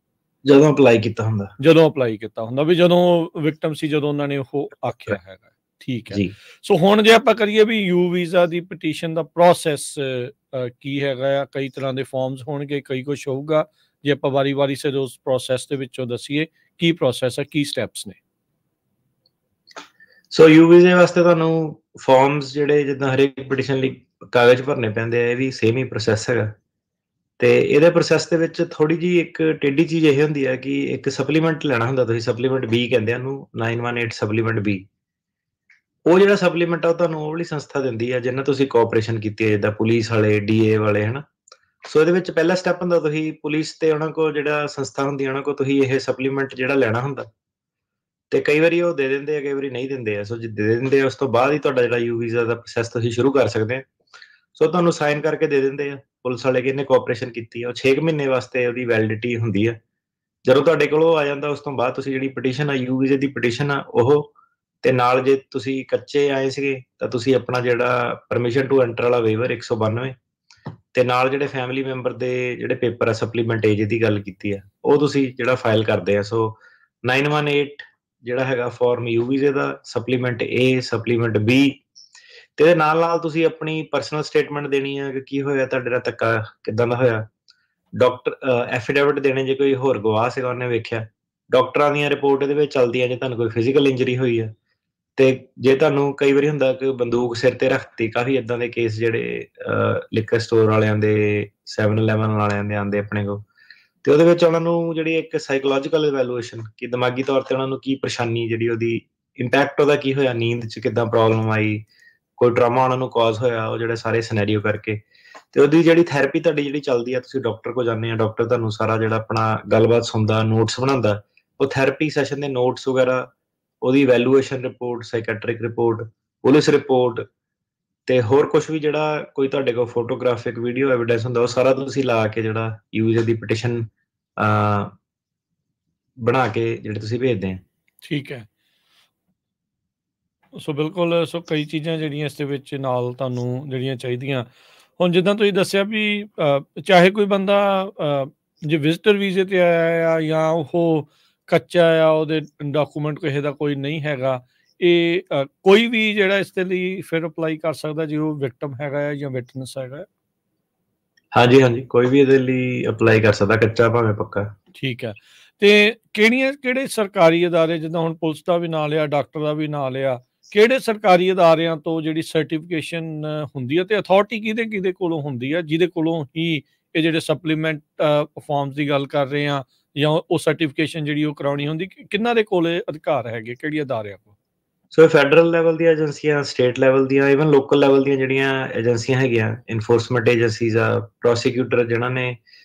ਜਦੋਂ ਅਪਲਾਈ ਕੀਤਾ ਹੁੰਦਾ। ਜਦੋਂ ਅਪਲਾਈ ਕੀਤਾ ਹੁੰਦਾ, ਵੀ ਜਦੋਂ ਵਿਕਟਮ ਸੀ, ਜਦੋਂ ਉਹਨਾਂ ਨੇ ਉਹ ਆਖਿਆ ਹੈਗਾ। ਠੀਕ ਹੈ। ਸੋ ਹੁਣ ਜੇ ਆਪਾਂ ਕਰੀਏ ਵੀ you visa the petition the process ਕੀ ਹੈਗਾ ਆ? ਕਈ ਤਰ੍ਹਾਂ ਦੇ ਫਾਰਮਸ ਹੋਣਗੇ, ਕਈ ਕੁਛ ਹੋਊਗਾ। ਜੇ ਆਪਾਂ ਵਾਰੀ ਸਿਰ ਉਸ ਪ੍ਰੋਸੈਸ ਦੇ ਵਿੱਚੋਂ ਦੱਸੀਏ ਕੀ ਪ੍ਰੋਸੈਸ ਹੈ, ਕੀ ਸਟੈਪਸ ਨੇ? ਸੋ ਯੂ ਵੀਜ਼ੇ ਵਾਸਤੇ ਤੁਹਾਨੂੰ ਫਾਰਮਸ ਜਿਹੜੇ ਜਿੱਦਾਂ ਹਰੇਕ ਪਟੀਸ਼ਨ ਲਈ ਕਾਗਜ਼ ਭਰਨੇ ਪੈਂਦੇ ਆ, ਇਹ ਵੀ ਸੇਮ ਹੀ ਪ੍ਰੋਸੈਸ ਹੈਗਾ। ਤੇ ਇਹਦੇ ਪ੍ਰੋਸੈਸ ਦੇ ਵਿੱਚ ਥੋੜੀ ਜਿਹੀ ਇੱਕ ਟੇਢੀ ਚੀਜ਼ ਇਹ ਹੁੰਦੀ ਹੈ ਕਿ ਇੱਕ ਸਪਲੀਮੈਂਟ ਲੈਣਾ ਹੁੰਦਾ ਤੁਸੀਂ, ਸਪਲੀਮੈਂਟ B ਕਹਿੰਦੇ ਆ ਉਹਨੂੰ, 918 ਸਪਲੀਮੈਂਟ B। ਉਹ ਜਿਹੜਾ ਸਪਲੀਮੈਂਟ ਆ ਉਹ ਤੁਹਾਨੂੰ ਉਹ ਵਾਲੀ ਸੰਸਥਾ ਦਿੰਦੀ ਹੈ ਜਿਹਨਾਂ ਤੁਸੀਂ ਕੋਆਪਰੇਸ਼ਨ ਕੀਤੀ ਹੈ, ਜਿੱਦਾਂ ਪੁਲਿਸ ਵਾਲੇ, DA ਵਾਲੇ, ਹਨਾ। ਸੋ ਇਹਦੇ ਵਿੱਚ ਪਹਿਲਾ ਸਟੈਪ ਹੁੰਦਾ ਤੁਸੀਂ ਪੁਲਿਸ ਤੇ ਉਹਨਾਂ ਕੋਲ ਜਿਹੜਾ ਸੰਸਥਾ ਹੁੰਦੀ ਉਹਨਾਂ ਕੋਲ ਤੁਸੀਂ ਇਹ ਸਪਲੀਮੈਂਟ ਜਿਹੜਾ ਲੈਣਾ ਹੁੰਦਾ। ਤੇ ਕਈ ਵਾਰੀ ਉਹ ਦੇ ਦਿੰਦੇ ਆ, ਕਈ ਵਾਰੀ ਨਹੀਂ ਦਿੰਦੇ ਆ। ਸੋ ਜੇ ਦੇ ਦਿੰਦੇ ਆ, ਉਸ ਤੋਂ ਬਾਅਦ ਹੀ ਤੁਹਾਡਾ ਜਿਹੜਾ ਯੂ ਵੀਜ਼ਾ ਦਾ ਪ੍ਰੋਸੈਸ ਤੁਸੀਂ ਸ਼ੁਰੂ ਕਰ ਸਕਦੇ ਆ। ਸੋ ਤੁਹਾਨੂੰ ਸਾਈਨ ਕਰਕੇ ਦੇ ਦਿੰਦੇ ਆ ਪੁਲਿਸ ਵਾਲੇ ਕਿ ਇਹਨੇ ਕੋਆਪਰੇਸ਼ਨ ਕੀਤੀ ਆ। ਉਹ 6 ਮਹੀਨੇ ਵਾਸਤੇ ਉਹਦੀ ਵੈਲਿਡਿਟੀ ਹੁੰਦੀ ਆ। ਜਦੋਂ ਤੁਹਾਡੇ ਕੋਲ ਉਹ ਆ ਜਾਂਦਾ, ਉਸ ਤੋਂ ਬਾਅਦ ਤੁਸੀਂ ਜਿਹੜੀ ਪਟੀਸ਼ਨ ਆ, ਯੂ ਵੀਜ਼ੇ ਦੀ ਪਟੀਸ਼ਨ ਆ ਉਹ, ਤੇ ਨਾਲ ਜੇ ਤੁਸੀਂ ਕੱਚੇ ਆਏ ਸੀਗੇ ਤਾਂ ਤੁਸੀਂ ਆਪਣਾ ਜਿਹੜਾ ਪਰਮਿਸ਼ਨ ਟੂ ਐਂਟਰ ਵਾਲਾ ਵੇਵਰ 192, ਤੇ ਨਾਲ ਜਿਹੜੇ ਫੈਮਿਲੀ ਮੈਂਬਰ ਦੇ ਜਿਹੜੇ ਪੇਪਰ ਆ ਸਪਲੀਮੈਂਟ ਏ ਜਿਹਦੀ ਗੱਲ ਕੀਤੀ ਆ, ਉਹ ਤੁਸੀਂ ਜਿਹੜਾ ਫਾਈਲ ਕਰਦੇ ਆ। ਸੋ 918 ਜਿਹੜਾ ਹੈਗਾ ਫਾਰਮ ਯੂ ਵੀਜ਼ੇ ਦਾ, ਸਪਲੀਮੈਂਟ A, ਸਪਲੀਮੈਂਟ B, ਤੇ ਇਹਦੇ ਨਾਲ ਤੁਸੀਂ ਆਪਣੀ ਪਰਸਨਲ ਸਟੇਟਮੈਂਟ ਦੇਣੀ ਆ ਕਿ ਕੀ ਹੋਇਆ, ਤੁਹਾਡੇ ਨਾਲ ਧੱਕਾ ਕਿੱਦਾਂ ਦਾ ਹੋਇਆ। ਡਾਕਟਰ ਐਫੀਡੇਵਿਟ ਦੇਣੇ ਜੇ ਕੋਈ ਹੋਰ ਗਵਾਹ ਸੀਗਾ ਉਹਨੇ ਵੇਖਿਆ। ਡਾਕਟਰਾਂ ਦੀਆਂ ਰਿਪੋਰਟ ਇਹਦੇ ਵਿੱਚ ਚੱਲਦੀਆਂ ਜੇ ਤੁਹਾਨੂੰ ਕੋਈ ਫਿਜ਼ੀਕਲ ਇੰਜਰੀ ਹੋਈ ਆ। ਤੇ ਜੇ ਤੁਹਾਨੂੰ ਕਈ ਵਾਰੀ ਹੁੰਦਾ ਕਿ ਬੰਦੂਕ ਸਿਰ ਤੇ ਰੱਖਤੀ, ਕਾਫੀ ਏਦਾਂ ਦੇ ਕੇਸ ਜਿਹੜੇ ਲਿਕਰ ਸਟੋਰ ਵਾਲਿਆਂ ਦੇ, 7-11 ਵਾਲਿਆਂ ਦੇ ਆਉਂਦੇ ਆਪਣੇ ਕੋਲ। ਤੇ ਉਹਦੇ ਵਿੱਚ ਉਹਨਾਂ ਨੂੰ ਜਿਹੜੀ ਇੱਕ ਸਾਈਕੋਲੋਜੀਕਲ ਇਵੈਲੂਏਸ਼ਨ, ਕਿ ਦਿਮਾਗੀ ਤੌਰ ਤੇ ਉਹਨਾਂ ਨੂੰ ਕੀ ਪਰੇਸ਼ਾਨੀ, ਜਿਹੜੀ ਉਹਦੀ ਇੰਪੈਕਟ ਉਹਦਾ ਕੀ ਹੋਇਆ, ਨੀਂਦ 'ਚ ਕਿੱਦਾਂ ਪ੍ਰੋਬਲਮ ਆਈ, ਕੋਈ ਟਰਾਮਾ ਉਹਨਾਂ ਨੂੰ ਕਾਜ਼ ਹੋਇਆ, ਉਹ ਜਿਹੜੇ ਸਾਰੇ ਸਿਨੈਰੀਓ ਕਰਕੇ ਤੇ ਉਹਦੀ ਜਿਹੜੀ ਥੈਰੇਪੀ ਤੁਹਾਡੀ ਜਿਹੜੀ ਚੱਲਦੀ ਆ, ਤੁਸੀਂ ਡਾਕਟਰ ਕੋਲ ਜਾਂਦੇ ਆ, ਡਾਕਟਰ ਤੁਹਾਨੂੰ ਸਾਰਾ ਜਿਹੜਾ ਆਪਣਾ ਗੱਲਬਾਤ ਸੁਣਦਾ, ਨੋਟਸ ਬਣਾਉਂਦਾ, ਉਹ ਥੈਰੇਪੀ ਸੈਸ਼ਨ ਦੇ ਨੋਟਸ ਵਗੈਰਾ, ਉਹਦੀ valuation report, psychiatric report, police report, ਤੇ ਹੋਰ ਕੁਝ ਵੀ ਜਿਹੜਾ ਕੋਈ ਤੁਹਾਡੇ ਕੋਲ ਫੋਟੋਗ੍ਰਾਫਿਕ ਵੀਡੀਓ ਐਵੀਡੈਂਸ ਹੁੰਦਾ, ਉਹ ਸਾਰਾ ਤੁਸੀਂ ਲਾ ਕੇ ਜਿਹੜਾ ਯੂਜ਼ਰ ਦੀ ਪਟੀਸ਼ਨ ਬਣਾ ਕੇ ਜਿਹੜੇ ਤੁਸੀਂ ਭੇਜਦੇ ਆ। ਠੀਕ ਹੈ। ਸੋ ਬਿਲਕੁਲ, ਸੋ ਕਈ ਚੀਜ਼ਾਂ ਜਿਹੜੀਆਂ ਇਸ ਦੇ ਵਿੱਚ ਨਾਲ ਤੁਹਾਨੂੰ ਜਿਹੜੀਆਂ ਚਾਹੀਦੀਆਂ। ਹੁਣ ਜਿੱਦਾਂ ਤੁਸੀਂ ਦੱਸਿਆ ਵੀ ਚਾਹੇ ਕੋਈ ਬੰਦਾ ਜੇ ਵਿਜ਼ਟਰ ਵੀਜ਼ੇ ਤੇ ਆਇਆ ਆ ਜਾਂ ਉਹ ਕੱਚਾ ਆ, ਉਹਦੇ ਡਾਕੂਮੈਂਟ ਕਿਸੇ ਦਾ ਕੋਈ ਨਹੀਂ ਹੈਗਾ, ਇਹ ਕੋਈ ਵੀ ਜਿਹੜਾ ਇਸ ਦੇ ਲਈ ਫਿਰ ਅਪਲਾਈ ਕਰ ਸਕਦਾ ਜੇ ਉਹ ਵਿਕਟਮ ਹੈਗਾ ਆ ਜਾਂ ਵਿਟਨੈਸ ਹੈਗਾ? ਹਾਂਜੀ ਹਾਂਜੀ, ਕੋਈ ਵੀ ਇਹਦੇ ਲਈ ਅਪਲਾਈ ਕਰ ਸਕਦਾ, ਕੱਚਾ ਭਾਵੇਂ ਪੱਕਾ। ਠੀਕ ਹੈ। ਤੇ ਕਿਹੜੇ ਸਰਕਾਰੀ ਅਦਾਰੇ, ਜਿੱਦਾਂ ਹੁਣ ਪੁਲਿਸ ਦਾ ਵੀ ਨਾਂ ਲਿਆ, ਡਾਕਟਰ ਦਾ ਵੀ ਨਾਂ ਲਿਆ, ਕਿਹੜੇ ਸਰਕਾਰੀ ਅਦਾਰਿਆਂ ਤੋਂ ਜਿਹੜੀ ਸਰਟੀਫਿਕੇਸ਼ਨ ਹੁੰਦੀ ਹੈ ਤੇ ਅਥਾਰਟੀ ਕਿਹਦੇ ਕੋਲੋਂ ਹੁੰਦੀ ਹੈ, ਜਿਹਦੇ ਕੋਲੋਂ ਹੀ ਇਹ ਜਿਹੜੇ ਸਪਲੀਮੈਂਟ ਫਾਰਮਸ ਦੀ ਗੱਲ ਕਰ ਰਹੇ ਆ ਜਾਂ ਉਹ ਸਰਟੀਫਿਕੇਸ਼ਨ ਜਿਹੜੀ ਉਹ ਕਰਾਉਣੀ ਹੁੰਦੀ, ਕਿਹਨਾਂ ਦੇ ਕੋਲ ਅਧਿਕਾਰ ਹੈਗੇ, ਕਿਹੜੀ ਅਦਾਰਿਆਂ ਕੋਲ? ਸੋ ਫੈਡਰਲ ਲੈਵਲ ਦੀਆਂ ਏਜੰਸੀਆਂ, ਸਟੇਟ ਲੈਵਲ ਦੀਆਂ, ਇਵਨ ਲੋਕਲ ਲੈਵਲ ਦੀਆਂ ਜਿਹੜੀਆਂ ਏਜੰਸੀਆਂ ਹੈਗੀਆਂ, ਇਨਫੋਰਸਮੈਂਟ ਏਜੰਸੀਜ਼ ਆ, ਪ੍ਰੋਸੀਕਿਊਟਰ ਜਿਨ੍ਹਾਂ ਨੇ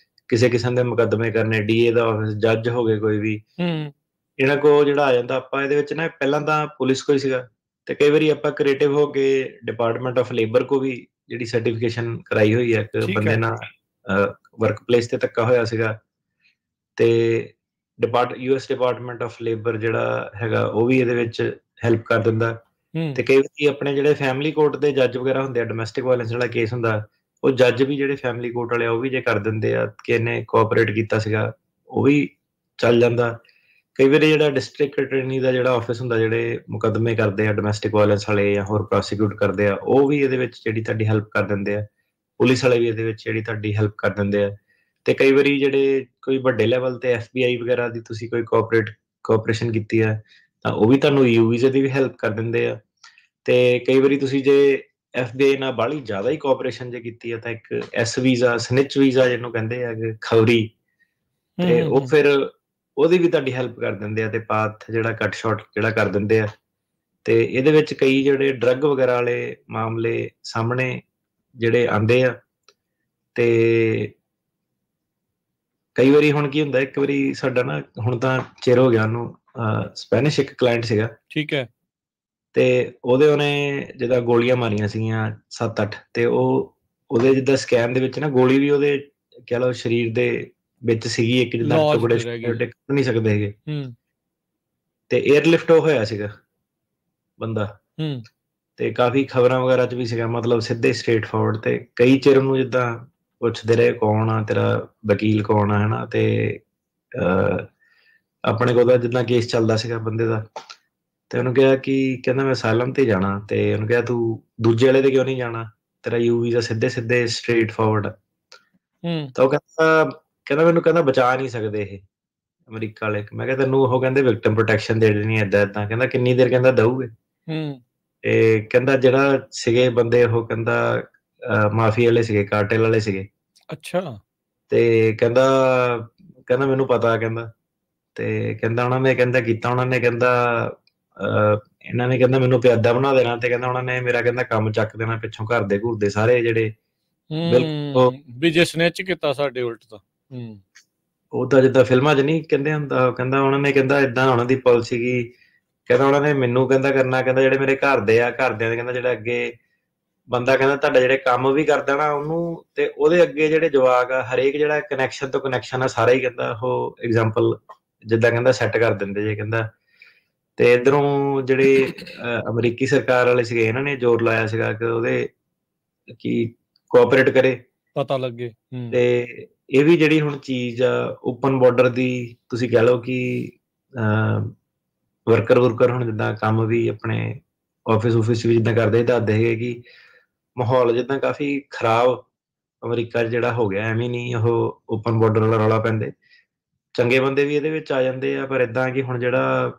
ਕਿਸੇ ਕਿਸਮ ਦੇ ਮੁਕੱਦਮੇ ਕਰਨੇ, ਡੀਏ ਦਾ ਆਫਿਸ, ਜੱਜ ਹੋ ਗਏ ਕੋਈ ਵੀ, ਇਹਨਾਂ ਕੋਲ ਜਿਹੜਾ ਆ ਜਾਂਦਾ। ਆਪਾਂ ਇਹਦੇ ਵਿੱਚ ਨਾ ਪਹਿਲਾਂ ਤਾਂ ਪੁਲਿਸ ਕੋਈ ਸੀਗਾ, ਤੇ ਕਈ ਵਾਰੀ ਆਪਾਂ ਕ੍ਰੀਏਟਿਵ ਹੋ ਕੇ ਡਿਪਾਰਟਮੈਂਟ ਆਫ ਲੇਬਰ ਕੋ ਵੀ ਜਿਹੜੀ ਸਰਟੀਫਿਕੇਸ਼ਨ ਕਰਾਈ ਹੋਈ ਹੈ, ਇੱਕ ਬੰਦੇ ਨਾਲ ਵਰਕ ਪਲੇਸ ਤੇ ਧੱਕਾ ਹੋਇਆ ਸੀਗਾ, ਤੇ US ਡਿਪਾਰਟਮੈਂਟ ਆਫ ਲੇਬਰ ਜਿਹੜਾ ਹੈਗਾ ਉਹ ਵੀ ਇਹਦੇ ਵਿੱਚ ਹੈਲਪ ਕਰ ਦਿੰਦਾ। ਤੇ ਕਈ ਵਾਰੀ ਆਪਣੇ ਜਿਹੜੇ ਫੈਮਿਲੀ ਕੋਰਟ ਦੇ ਜੱਜ ਵਗੈਰਾ ਹੁੰਦੇ ਆ, ਡੋਮੈਸਟਿਕ ਵਾਇਲੈਂਸ ਵਾਲਾ ਕੇਸ ਹੁੰਦਾ, ਉਹ ਜੱਜ ਵੀ ਜਿਹੜੇ ਫੈਮਿਲੀ ਕੋਰਟ ਵਾਲੇ ਆ, ਉਹ ਵੀ ਜੇ ਕਰ ਦਿੰਦੇ ਆ ਕਿ ਇਹਨੇ ਕੋਆਪਰੇਟ ਕੀਤਾ ਸੀਗਾ, ਉਹ ਵੀ ਚੱਲ ਜਾਂਦਾ। ਕਈ ਵਾਰੀ ਜਿਹੜਾ ਡਿਸਟ੍ਰਿਕਟ ਅਟਾਰਨੀ ਦਾ ਜਿਹੜਾ ਆਫਿਸ ਹੁੰਦਾ, ਜਿਹੜੇ ਮੁਕੱਦਮੇ ਕਰਦੇ ਆ ਡੋਮੈਸਟਿਕ ਵਾਇਲੈਂਸ ਵਾਲੇ ਜਾਂ ਹੋਰ ਪ੍ਰੋਸੀਕਿਊਟ ਕਰਦੇ ਆ, ਉਹ ਵੀ ਇਹਦੇ ਵਿੱਚ ਜਿਹੜੀ ਤੁਹਾਡੀ ਹੈਲਪ ਕਰ ਦਿੰਦੇ ਆ। ਪੁਲਿਸ ਵਾਲੇ ਵੀ ਇਹਦੇ ਵਿੱਚ ਜਿਹੜੀ ਤੁਹਾਡੀ ਹੈਲਪ ਕਰ ਦਿੰਦੇ ਆ। ਤੇ ਕਈ ਵਾਰੀ ਜਿਹੜੇ ਕੋਈ ਵੱਡੇ ਲੈਵਲ ਤੇ FBI ਵਗੈਰਾ ਦੀ ਤੁਸੀਂ ਕੋਈ ਕੋਆਪਰੇਸ਼ਨ ਕੀਤੀ ਆ, ਤਾਂ ਉਹ ਵੀ ਤੁਹਾਨੂੰ EU ਵੀਜ਼ੇ ਦੀ ਵੀ ਹੈਲਪ ਕਰ ਦਿੰਦੇ ਆ। ਤੇ ਕਈ ਵਾਰੀ ਤੁਸੀਂ ਜੇ FBI ਨਾਲ ਬਾਹਲੀ ਜ਼ਿਆਦਾ ਹੀ ਕੋਆਪਰੇਸ਼ਨ ਜੇ ਕੀਤੀ ਆ, ਤਾਂ ਇੱਕ S ਵੀਜ਼ਾ, ਸਨਿਚ ਵੀਜ਼ਾ ਜਿਹਨੂੰ ਕਹਿੰਦੇ ਆ, ਖੌਰੀ, ਤੇ ਉਹ ਫਿਰ ਉਹਦੀ ਵੀ ਤੁਹਾਡੀ ਹੈਲਪ ਕਰ ਦਿੰਦੇ ਆ, ਤੇ ਪਾਥ ਜਿਹੜਾ ਕੱਟ ਸ਼ਾਰਟ ਜਿਹੜਾ ਕਰ ਦਿੰਦੇ ਆ। ਤੇ ਇਹਦੇ ਵਿੱਚ ਕਈ ਜਿਹੜੇ ਡਰੱਗ ਵਗੈਰਾ ਵਾਲੇ ਮਾਮਲੇ ਸਾਹਮਣੇ ਜਿਹੜੇ ਆਉਂਦੇ ਆ, ਤੇ ਕਈ ਵਾਰੀ ਹੁਣ ਕੀ ਹੁੰਦਾ, ਇੱਕ ਵਾਰੀ ਸਾਡਾ ਨਾ, ਹੁਣ ਤਾਂ ਚਿਰ ਹੋ ਗਿਆ ਉਹਨੂੰ, ਸਪੈਨਿਸ਼ ਇੱਕ ਕਲਾਇੰਟ ਸੀਗਾ। ਠੀਕ ਹੈ। ਤੇ ਉਹਨੇ ਜਿੱਦਾਂ ਗੋਲੀਆਂ ਮਾਰੀਆਂ ਸੀਗੀਆਂ 7-8, ਤੇ ਉਹਦੇ ਜਿੱਦਾਂ ਸਕੈਨ ਦੇ ਵਿੱਚ ਨਾ ਗੋਲੀ ਵੀ ਉਹਦੇ ਕਹਿ ਲਓ ਸਰੀਰ ਦੇ ਵਿੱਚ ਸੀਗੀ, ਇੱਕ ਜਿੱਦਾਂ ਟੁਕੜੇ ਕੱਢ ਨਹੀਂ ਸਕਦੇ ਹੈਗੇ, ਤੇ 에ਅਰਲਿਫਟ ਹੋਇਆ ਸੀਗਾ ਬੰਦਾ, ਤੇ ਕਾਫੀ ਖਬਰਾਂ ਵਗੈਰਾ ਚ ਵੀ ਸੀਗਾ, ਮਤਲਬ ਸਿੱਧੇ ਸਟ੍ਰੇਟ ਫਾਰਵਰਡ। ਤੇ ਕਈ ਚਿਰ ਉਹਨੂੰ ਜਿੱਦਾਂ ਪੁੱਛਦੇ ਰਹੇ ਕੌਣ ਆ ਤੇਰਾ ਵਕੀਲ, ਕੌਣ ਆ, ਹਨਾ, ਤੇ ਆਪਣੇ ਕੋਲ ਜਿੱਦਾਂ ਕੇਸ ਚੱਲਦਾ ਸੀਗਾ ਬੰਦੇ ਦਾ, ਤੇ ਉਹਨੂੰ ਕਿਹਾ ਕਿ ਕਹਿੰਦਾ ਮੈਂ ਅਸਾਈਲਮ ਤੇ ਜਾਣਾ, ਤੇ ਉਹਨੂੰ ਕਿਹਾ ਤੂੰ ਦੂਜੇ ਵਾਲੇ ਤੇ ਕਿਉਂ ਨਹੀਂ ਜਾਣਾ, ਤੇਰਾ EU ਵੀਜ਼ਾ ਸਿੱਧੇ ਸਟ੍ਰੇਟ ਫਾਰਵਰਡ। ਤਾਂ ਉਹ ਕਹਿੰਦਾ ਮੈਨੂੰ ਕਹਿੰਦਾ ਬਚਾ ਨਹੀਂ ਸਕਦੇ ਇਹ ਅਮਰੀਕਾ ਵਾਲੇ। ਮੈਂ ਕਿਹਾ ਤੈਨੂੰ ਉਹ ਕਹਿੰਦੇ ਵਿਕਟਮ ਪ੍ਰੋਟੈਕਸ਼ਨ ਦੇ ਦੇਣੀ ਏਦਾਂ। ਕਹਿੰਦਾ ਕਿੰਨੀ ਦੇਰ ਕਹਿੰਦਾ ਦਊਗੇ? ਤੇ ਕਹਿੰਦਾ ਜਿਹੜਾ ਸੀਗੇ ਬੰਦੇ, ਉਹ ਕਹਿੰਦਾ ਮਾਫੀ ਵਾਲੇ ਸੀਗੇ, ਕਾਰਟੇਲ ਵਾਲੇ ਸੀਗੇ। ਅੱਛਾ। ਤੇ ਕਹਿੰਦਾ ਮੈਨੂੰ ਪਤਾ, ਕਹਿੰਦਾ, ਤੇ ਕਹਿੰਦਾ ਉਹਨਾਂ ਨੇ ਕੀਤਾ ਉਹਨਾਂ ਨੇ, ਇਹਨਾਂ ਨੇ ਮੈਨੂੰ ਪਿਆਦਾ ਬਣਾ ਦੇਣਾ, ਤੇ ਕਹਿੰਦਾ ਉਹਨਾਂ ਨੇ ਮੇਰਾ ਕੰਮ ਚੱਕ ਦੇਣਾ ਪਿੱਛੋਂ, ਘਰ ਦੇ ਘੁਰ ਦੇ ਸਾਰੇ ਜਿਹੜੇ ਵੀ ਜੇ ਸਨੈਚ ਕੀਤਾ ਸਾਡੇ ਉਲਟ ਤਾਂ ਉਹ ਤਾਂ ਜਿੱਦਾਂ ਫਿਲਮਾਂ 'ਚ ਨਹੀਂ ਕਹਿੰਦੇ ਹੁੰਦਾ, ਕਹਿੰਦਾ ਉਹਨਾਂ ਨੇ ਏਦਾਂ ਉਹਨਾਂ ਦੀ ਪਾਲਿਸੀ ਕੀ, ਕਹਿੰਦਾ ਉਹਨਾਂ ਨੇ ਮੈਨੂੰ ਕਰਨਾ, ਜਿਹੜੇ ਮੇਰੇ ਘਰਦਿਆਂ ਦੇ ਜਿਹੜਾ ਅੱਗੇ ਬੰਦਾ ਤੁਹਾਡਾ ਜਿਹੜੇ ਕੰਮ ਵੀ ਕਰਦਾ ਨਾ ਉਹਨੂੰ, ਤੇ ਉਹਦੇ ਅੱਗੇ ਜਿਹੜੇ ਜਵਾਕ ਆ, ਹਰੇਕ ਜਿਹੜਾ ਕਨੈਕਸ਼ਨ ਤੋਂ ਕਨੈਕਸ਼ਨ ਆ ਸਾਰਾ ਹੀ ਉਹ ਐਗਜ਼ਾਮਪਲ ਜਿੱਦਾਂ ਸੈੱਟ ਕਰ ਦਿੰਦੇ ਜੇ। ਤੇ ਇਧਰੋਂ ਜਿਹੜੇ ਅਮਰੀਕੀ ਸਰਕਾਰ ਵਾਲੇ ਸੀਗੇ, ਇਹਨਾਂ ਨੇ ਜ਼ੋਰ ਲਾਇਆ ਸੀਗਾ ਕਿ ਉਹਦੇ ਕੀ ਕੋਆਪਰੇਟ ਕਰੇ, ਪਤਾ ਲੱਗੇ। ਤੇ ਇਹ ਵੀ ਜਿਹੜੀ ਹੁਣ ਚੀਜ਼ ਆ ਓਪਨ ਬਾਰਡਰ ਦੀ, ਤੁਸੀਂ ਕਹਿ ਲਓ ਕਿ ਵਰਕਰ ਹੁਣ ਜਿੱਦਾਂ ਕੰਮ ਵੀ ਆਪਣੇ ਆਫਿਸ ਵੀ ਜਿੱਦਾਂ ਕਰਦੇ, ਦੱਸਦੇ ਹੈਗੇ ਕਿ ਮਾਹੌਲ ਜਿੱਦਾਂ ਕਾਫੀ ਖਰਾਬ ਅਮਰੀਕਾ 'ਚ ਜਿਹੜਾ ਹੋ ਗਿਆ। ਐਵੇਂ ਨਹੀਂ ਉਹ ਓਪਨ ਬਾਰਡਰ ਵਾਲਾ ਰੌਲਾ ਪੈਂਦੇ, ਚੰਗੇ ਬੰਦੇ ਵੀ ਇਹਦੇ ਵਿੱਚ ਆ ਜਾਂਦੇ ਆ, ਪਰ ਏਦਾਂ ਕਿ ਹੁਣ ਜਿਹੜਾ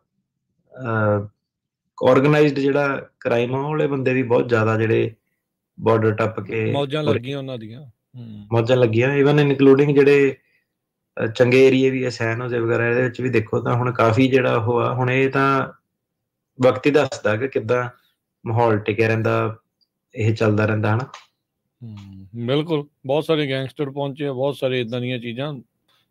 ਆਰਗੇਨਾਈਜ਼ਡ ਜਿਹੜਾ ਕ੍ਰਾਈਮ ਆ, ਵਾਲੇ ਬੰਦੇ ਵੀ ਬਹੁਤ ਜ਼ਿਆਦਾ ਜਿਹੜੇ ਬਾਰਡਰ ਟੱਪ ਕੇ ਮੌਜਾਂ ਲੱਗੀਆਂ ਉਹਨਾਂ ਦੀਆਂ, ਮੌਜਾਂ ਲੱਗੀਆਂ, ਇਵਨ ਇਨਕਲੂਡਿੰਗ ਜਿਹੜੇ ਚੰਗੇ ਏਰੀਏ ਵੀ ਆ, ਸੈਨ ਹੋਜ਼ੇ ਵਗੈਰਾ, ਇਹਦੇ ਵਿੱਚ ਵੀ ਦੇਖੋ ਤਾਂ ਹੁਣ ਕਾਫੀ ਜਿਹੜਾ ਉਹ ਆ। ਹੁਣ ਇਹ ਤਾਂ ਵਕਤ ਹੀ ਦੱਸਦਾ ਕਿ ਕਿੱਦਾਂ ਮਾਹੌਲ ਟਿਕਿਆ ਰਹਿੰਦਾ, ਇਹ ਚੱਲਦਾ ਰਹਿੰਦਾ, ਹਨਾ। ਬਿਲਕੁਲ, ਬਹੁਤ ਸਾਰੇ ਗੈਂਗਸਟਰ ਪਹੁੰਚੇ ਆ, ਬਹੁਤ ਸਾਰੇ ਇਦਾਂ ਦੀਆਂ ਚੀਜ਼ਾਂ,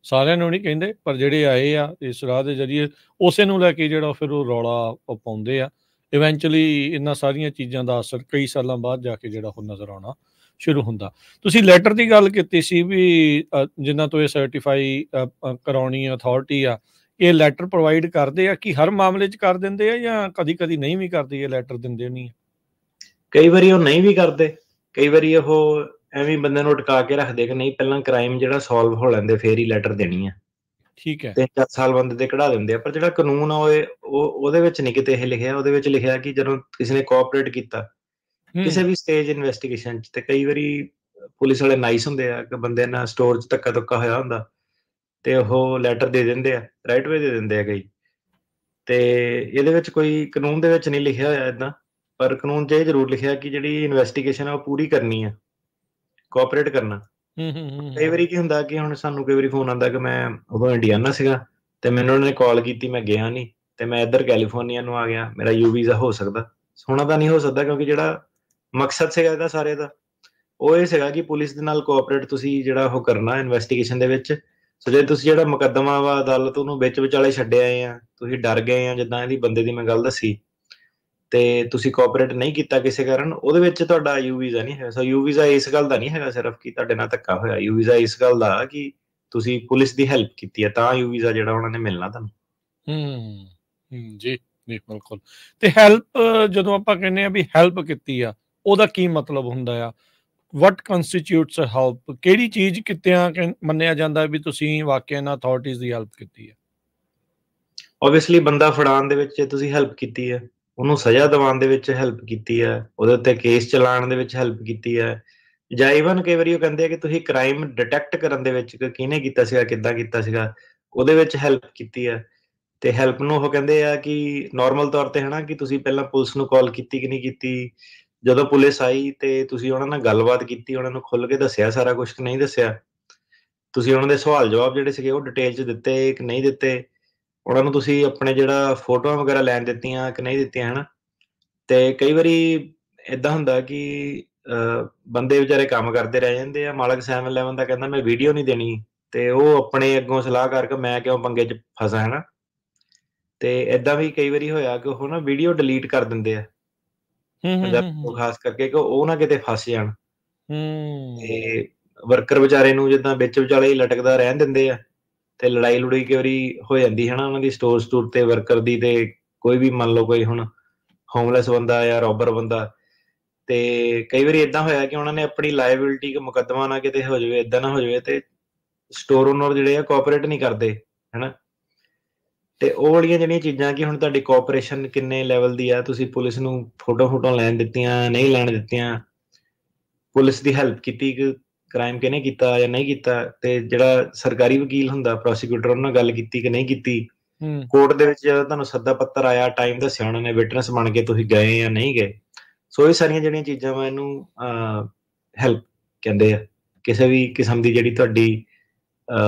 ਸਾਰਿਆਂ ਨੂੰ ਨਹੀਂ ਕਹਿੰਦੇ, ਪਰ ਜਿਹੜੇ ਆਏ ਆ ਇਸ ਰਾਹ ਦੇ ਜ਼ਰੀਏ ਉਸੇ ਨੂੰ ਲੈ ਕੇ ਜਿਹੜਾ ਫਿਰ ਉਹ ਰੌਲਾ ਪਾਉਂਦੇ ਆ। ਇਵੈਂਚੁਅਲੀ ਇਹਨਾਂ ਸਾਰੀਆਂ ਚੀਜ਼ਾਂ ਦਾ ਅਸਰ ਕਈ ਸਾਲਾਂ ਬਾਅਦ ਜਾ ਕੇ ਜਿਹੜਾ ਉਹ ਨਜ਼ਰ ਆਉਣਾ ਸ਼ੁਰੂ ਹੁੰਦਾ। ਤੁਸੀਂ ਲੈਟਰ ਦੀ ਗੱਲ ਕੀਤੀ ਸੀ ਵੀ ਜਿਨ੍ਹਾਂ ਤੋਂ ਇਹ ਸਰਟੀਫਾਈ ਕਰਾਉਣੀ ਅਥਾਰਟੀ ਆ, ਇਹ ਲੈਟਰ ਪ੍ਰੋਵਾਈਡ ਕਰਦੇ ਆ ਕਿ ਹਰ ਮਾਮਲੇ 'ਚ ਕਰ ਦਿੰਦੇ ਆ ਜਾਂ ਕਦੀ-ਕਦੀ ਨਹੀਂ ਵੀ ਕਰਦੇ, ਇਹ ਲੈਟਰ ਦਿੰਦੇ ਨਹੀਂ? ਕਈ ਵਾਰੀ ਉਹ ਨਹੀਂ ਵੀ ਕਰਦੇ, ਕਈ ਵਾਰੀ ਉਹ ਐਵੇਂ ਬੰਦੇ ਨੂੰ ਅਟਕਾ ਕੇ ਰੱਖਦੇ ਕਿ ਨਹੀਂ ਪਹਿਲਾਂ ਕ੍ਰਾਈਮ ਜਿਹੜਾ ਸੋਲਵ ਹੋ ਲੈਂਦੇ ਫੇਰ ਹੀ ਲੈਟਰ ਦੇਣੀ ਆ। ਠੀਕ ਹੈ। 3-4 ਸਾਲ ਬੰਦੇ ਤੇ ਕਢਾ ਦਿੰਦੇ ਆ, ਪਰ ਜਿਹੜਾ ਕਾਨੂੰਨ ਆ ਉਹਦੇ ਵਿੱਚ ਨਹੀਂ ਕਿਤੇ ਇਹ ਲਿਖਿਆ। ਉਹਦੇ ਵਿੱਚ ਲਿਖਿਆ ਕਿ ਜਦੋਂ ਕਿਸੇ ਨੇ ਕੋਆਪਰੇਟ ਕੀਤਾ ਕਿਸੇ ਵੀ ਸਟੇਜ ਇਨਵੈਸਟੀਗੇਸ਼ਨ 'ਚ, ਤੇ ਕਈ ਵਾਰੀ ਪੁਲਿਸ ਵਾਲੇ ਨਾਈਸ ਹੁੰਦੇ ਆ ਕਿ ਬੰਦੇ ਨਾਲ ਸਟੋਰ 'ਚ ਧੱਕਾ ਧੁੱਕਾ ਹੋਇਆ ਹੁੰਦਾ ਤੇ ਉਹ ਲੈਟਰ ਦੇ ਦਿੰਦੇ ਆ, ਰਾਈਟ ਵੇ ਦੇ ਦਿੰਦੇ ਆ ਕਈ। ਤੇ ਇਹਦੇ ਵਿੱਚ ਕੋਈ ਕਾਨੂੰਨ ਦੇ ਵਿੱਚ ਨਹੀਂ ਲਿਖਿਆ ਹੋਇਆ ਏਦਾਂ, ਪਰ ਕਾਨੂੰਨ 'ਚ ਇਹ ਜ਼ਰੂਰ ਲਿਖਿਆ ਕਿ ਜਿਹੜੀ ਇਨਵੈਸਟੀਗੇਸ਼ਨ ਆ ਉਹ ਪੂਰੀ ਕਰਨੀ ਆ, ਕੋਆਪਰੇਟ ਕਰਨਾ। ਕਈ ਵਾਰੀ ਕੀ ਹੁੰਦਾ ਕਿ ਹੁਣ ਸਾਨੂੰ ਕਈ ਵਾਰੀ ਫੋਨ ਆਉਂਦਾ ਕਿ ਮੈਂ ਉਦੋਂ ਇੰਡੀਆਨਾ ਸੀਗਾ ਤੇ ਮੈਨੂੰ ਉਹਨਾਂ ਨੇ ਕਾਲ ਕੀਤੀ, ਮੈਂ ਗਿਆ ਨਹੀਂ ਤੇ ਮੈਂ ਇੱਧਰ ਕੈਲੀਫੋਰਨੀਆ ਨੂੰ ਆ ਗਿਆ, ਮੇਰਾ ਯੂ ਵੀਜ਼ਾ ਹੋ ਸਕਦਾ? ਹੋਣਾ ਤਾਂ ਨਹੀਂ ਹੋ ਸਕਦਾ, ਕਿਉਂਕਿ ਜਿਹੜਾ ਮਕਸਦ ਸੀਗਾ ਇਹਦਾ ਸਾਰੇ ਦਾ ਉਹ ਇਹ ਸੀਗਾ ਕਿ ਪੁਲਿਸ ਦੇ ਨਾਲ ਕੋਆਪਰੇਟ ਤੁਸੀਂ ਜਿਹੜਾ ਉਹ ਕਰਨਾ ਇਨਵੈਸਟੀਗੇਸ਼ਨ ਦੇ ਵਿੱਚ। ਸੋ ਜੇ ਤੁਸੀਂ ਜਿਹੜਾ ਮੁਕੱਦਮਾ ਵਾ ਅਦਾਲਤ ਉਹਨੂੰ ਵਿੱਚ ਵਿਚਾਲੇ ਛੱਡ ਆਏ ਆ, ਤੁਸੀਂ ਡਰ ਗਏ ਆ, ਜਿੱਦਾਂ ਇਹਦੀ ਬੰਦੇ ਦੀ ਮੈਂ ਗੱਲ ਦੱਸੀ, ਤੇ ਤੁਸੀਂ ਕੋਆਪਰੇਟ ਨਹੀਂ ਕੀਤਾ ਕਿਸੇ ਕਾਰਨ, ਉਹਦੇ ਵਿੱਚ ਤੁਹਾਡਾ ਯੂ ਵੀਜ਼ਾ ਨਹੀਂ ਹੈਗਾ। ਸੋ ਯੂ ਵੀਜ਼ਾ ਇਸ ਗੱਲ ਦਾ ਨਹੀਂ ਹੈਗਾ ਸਿਰਫ ਕਿ ਤੁਹਾਡੇ ਨਾਲ ਧੱਕਾ ਹੋਇਆ, ਯੂ ਵੀਜ਼ਾ ਇਸ ਗੱਲ ਦਾ ਕਿ ਤੁਸੀਂ ਪੁਲਿਸ ਦੀ ਹੈਲਪ ਕੀਤੀ ਹੈ, ਤਾਂ ਯੂ ਵੀਜ਼ਾ ਜਿਹੜਾ ਉਹਨਾਂ ਨੇ ਮਿਲਣਾ ਤੁਹਾਨੂੰ। ਜੀ ਜੀ ਬਿਲਕੁਲ। ਤੇ ਹੈਲਪ ਜਦੋਂ ਆਪਾਂ ਕਹਿੰਦੇ ਆ ਵੀ ਹੈਲਪ ਕੀਤੀ ਆ, ਉਹਦਾ ਕੀ ਮਤਲਬ ਹੁੰਦਾ ਆ? ਵਟ ਕੰਸਟੀਟਿਊਟਸ ਹੈਲਪ? ਕਿਹੜੀ ਚੀਜ਼ ਕਿਤਿਆਂ ਮੰਨਿਆ ਜਾਂਦਾ ਵੀ ਤੁਸੀਂ ਵਾਕਿਆ ਨਾਲ ਅਥਾਰਟੀਜ਼ ਦੀ ਹੈਲਪ ਕੀਤੀ ਹੈ? ਓਬਵੀਅਸਲੀ ਬੰਦਾ ਫੜਾਉਣ ਦੇ ਵਿੱਚ ਤੁਸੀਂ ਹੈਲਪ ਕੀਤੀ ਹੈ, ਉਹਨੂੰ ਸਜ਼ਾ ਦਿਵਾਉਣ ਦੇ ਵਿੱਚ ਹੈਲਪ ਕੀਤੀ ਹੈ, ਉਹਦੇ ਉੱਤੇ ਕੇਸ ਚਲਾਉਣ ਦੇ ਵਿੱਚ ਹੈਲਪ ਕੀਤੀ ਹੈ, ਜਾਂ ਈਵਨ ਕਈ ਵਾਰੀ ਉਹ ਕਹਿੰਦੇ ਆ ਕਿ ਤੁਸੀਂ ਕ੍ਰਾਈਮ ਡਿਟੈਕਟ ਕਰਨ ਦੇ ਵਿੱਚ ਕਿਹਨੇ ਕੀਤਾ ਸੀਗਾ, ਕਿੱਦਾਂ ਕੀਤਾ ਸੀਗਾ, ਉਹਦੇ ਵਿੱਚ ਹੈਲਪ ਕੀਤੀ ਹੈ। ਤੇ ਹੈਲਪ ਨੂੰ ਉਹ ਕਹਿੰਦੇ ਆ ਕਿ ਨਾਰਮਲ ਤੌਰ ਤੇ ਹਨਾ ਕਿ ਤੁਸੀਂ ਪਹਿਲਾਂ ਪੁਲਿਸ ਨੂੰ ਕਾਲ ਕੀਤੀ ਕਿ ਨਹੀਂ ਕੀਤੀ, ਜਦੋਂ ਪੁਲਿਸ ਆਈ ਤੇ ਤੁਸੀਂ ਉਹਨਾਂ ਨਾਲ ਗੱਲਬਾਤ ਕੀਤੀ, ਉਹਨਾਂ ਨੂੰ ਖੁੱਲ ਕੇ ਦੱਸਿਆ ਸਾਰਾ ਕੁਝ ਕਿ ਨਹੀਂ ਦੱਸਿਆ, ਤੁਸੀਂ ਉਹਨਾਂ ਦੇ ਸਵਾਲ ਜਵਾਬ ਜਿਹੜੇ ਸੀਗੇ ਉਹ ਡਿਟੇਲ 'ਚ ਦਿੱਤੇ ਕਿ ਨਹੀਂ ਦਿੱਤੇ, ਉਹਨਾਂ ਨੂੰ ਤੁਸੀਂ ਆਪਣੇ ਜਿਹੜਾ ਫੋਟੋਆਂ ਵਗੈਰਾ ਲੈਣ ਦਿੱਤੀਆਂ ਕਿ ਨਹੀਂ ਦਿੱਤੀਆਂ, ਹਨਾ। ਤੇ ਕਈ ਵਾਰੀ ਏਦਾਂ ਹੁੰਦਾ ਕਿ ਬੰਦੇ ਵਿਚਾਰੇ ਕੰਮ ਕਰਦੇ ਰਹਿ ਜਾਂਦੇ ਆ, ਮਾਲਕ 7-11 ਦਾ ਕਹਿੰਦਾ ਮੈਂ ਵੀਡੀਓ ਨਹੀਂ ਦੇਣੀ, ਤੇ ਉਹ ਆਪਣੇ ਅੱਗੋਂ ਸਲਾਹ ਕਰਕੇ ਮੈਂ ਕਿਉਂ ਪੰਗੇ 'ਚ ਫਸਾਂ, ਹਨਾ। ਤੇ ਏਦਾਂ ਵੀ ਕਈ ਵਾਰੀ ਹੋਇਆ ਕਿ ਉਹ ਨਾ ਵੀਡੀਓ ਡਿਲੀਟ ਕਰ ਦਿੰਦੇ ਆ, ਪੰਜਾਬੀ ਲੋਕ ਖਾਸ ਕਰਕੇ, ਕਿ ਉਹ ਨਾ ਕਿਤੇ ਫਸ ਜਾਣ। ਤੇ ਵਰਕਰ ਵਿਚਾਰੇ ਨੂੰ ਜਿੱਦਾਂ ਵਿੱਚ ਵਿਚਾਲੇ ਹੀ ਲਟਕਦਾ ਰਹਿਣ ਦਿੰਦੇ ਆ, ਤੇ ਲੜਾਈ ਲੜੂਈ ਕਈ ਵਾਰੀ ਹੋ ਜਾਂਦੀ ਹੈ ਨਾ ਉਹਨਾਂ ਦੀ ਸਟੋਰ ਤੇ ਵਰਕਰ ਦੀ, ਤੇ ਕੋਈ ਵੀ ਮੰਨ ਲਓ ਕੋਈ ਹੁਣ ਹੋਮਲੈਸ ਬੰਦਾ ਜਾਂ ਰੋਬਰ ਬੰਦਾ, ਤੇ ਕਈ ਵਾਰੀ ਏਦਾਂ ਹੋਇਆ ਕਿ ਉਹਨਾਂ ਨੇ ਆਪਣੀ ਲਾਇਬਿਲਿਟੀ ਮੁਕੱਦਮਾ ਨਾ ਕਿਤੇ ਹੋ ਜਾਵੇ, ਏਦਾਂ ਨਾ ਹੋ ਜਾਵੇ, ਤੇ ਸਟੋਰ ਓਨਰ ਜਿਹੜੇ ਆ ਕੋਆਪਰੇਟ ਨਹੀਂ ਕਰਦੇ, ਹਨਾ। ਤੇ ਉਹ ਵਾਲੀਆਂ ਜਿਹੜੀਆਂ ਚੀਜ਼ਾਂ ਕਿ ਹੁਣ ਤੁਹਾਡੀ ਕੋਆਪਰੇਸ਼ਨ ਕਿੰਨੇ ਲੈਵਲ ਦੀ ਆ, ਤੁਸੀਂ ਪੁਲਿਸ ਨੂੰ ਫੋਟੋ ਲੈਣ ਦਿੱਤੀਆਂ, ਨਹੀਂ ਲੈਣ ਦਿੱਤੀਆਂ, ਪੁਲਿਸ ਦੀ ਹੈਲਪ ਕੀਤੀ ਕਿ ਕ੍ਰਾਈਮ ਕਿਹਨੇ ਕੀਤਾ ਜਾਂ ਨਹੀਂ ਕੀਤਾ, ਤੇ ਜਿਹੜਾ ਸਰਕਾਰੀ ਵਕੀਲ ਹੁੰਦਾ ਪ੍ਰੋਸੀਕਿਊਟਰ, ਉਹਨਾਂ ਨਾਲ ਗੱਲ ਕੀਤੀ ਕਿ ਨਹੀਂ ਕੀਤੀ, ਕੋਰਟ ਦੇ ਵਿੱਚ ਜਦੋਂ ਤੁਹਾਨੂੰ ਸੱਦਾ ਪੱਤਰ ਆਇਆ, ਟਾਈਮ ਦੱਸਿਆ ਉਹਨਾਂ ਨੇ, ਵਿਟਨੈਸ ਬਣ ਕੇ ਤੁਸੀਂ ਗਏ ਜਾਂ ਨਹੀਂ ਗਏ। ਸੋ ਇਹ ਸਾਰੀਆਂ ਜਿਹੜੀਆਂ ਚੀਜ਼ਾਂ ਵਾ ਇਹਨੂੰ ਹੈਲਪ ਕਹਿੰਦੇ ਆ, ਕਿਸੇ ਵੀ ਕਿਸਮ ਦੀ ਜਿਹੜੀ ਤੁਹਾਡੀ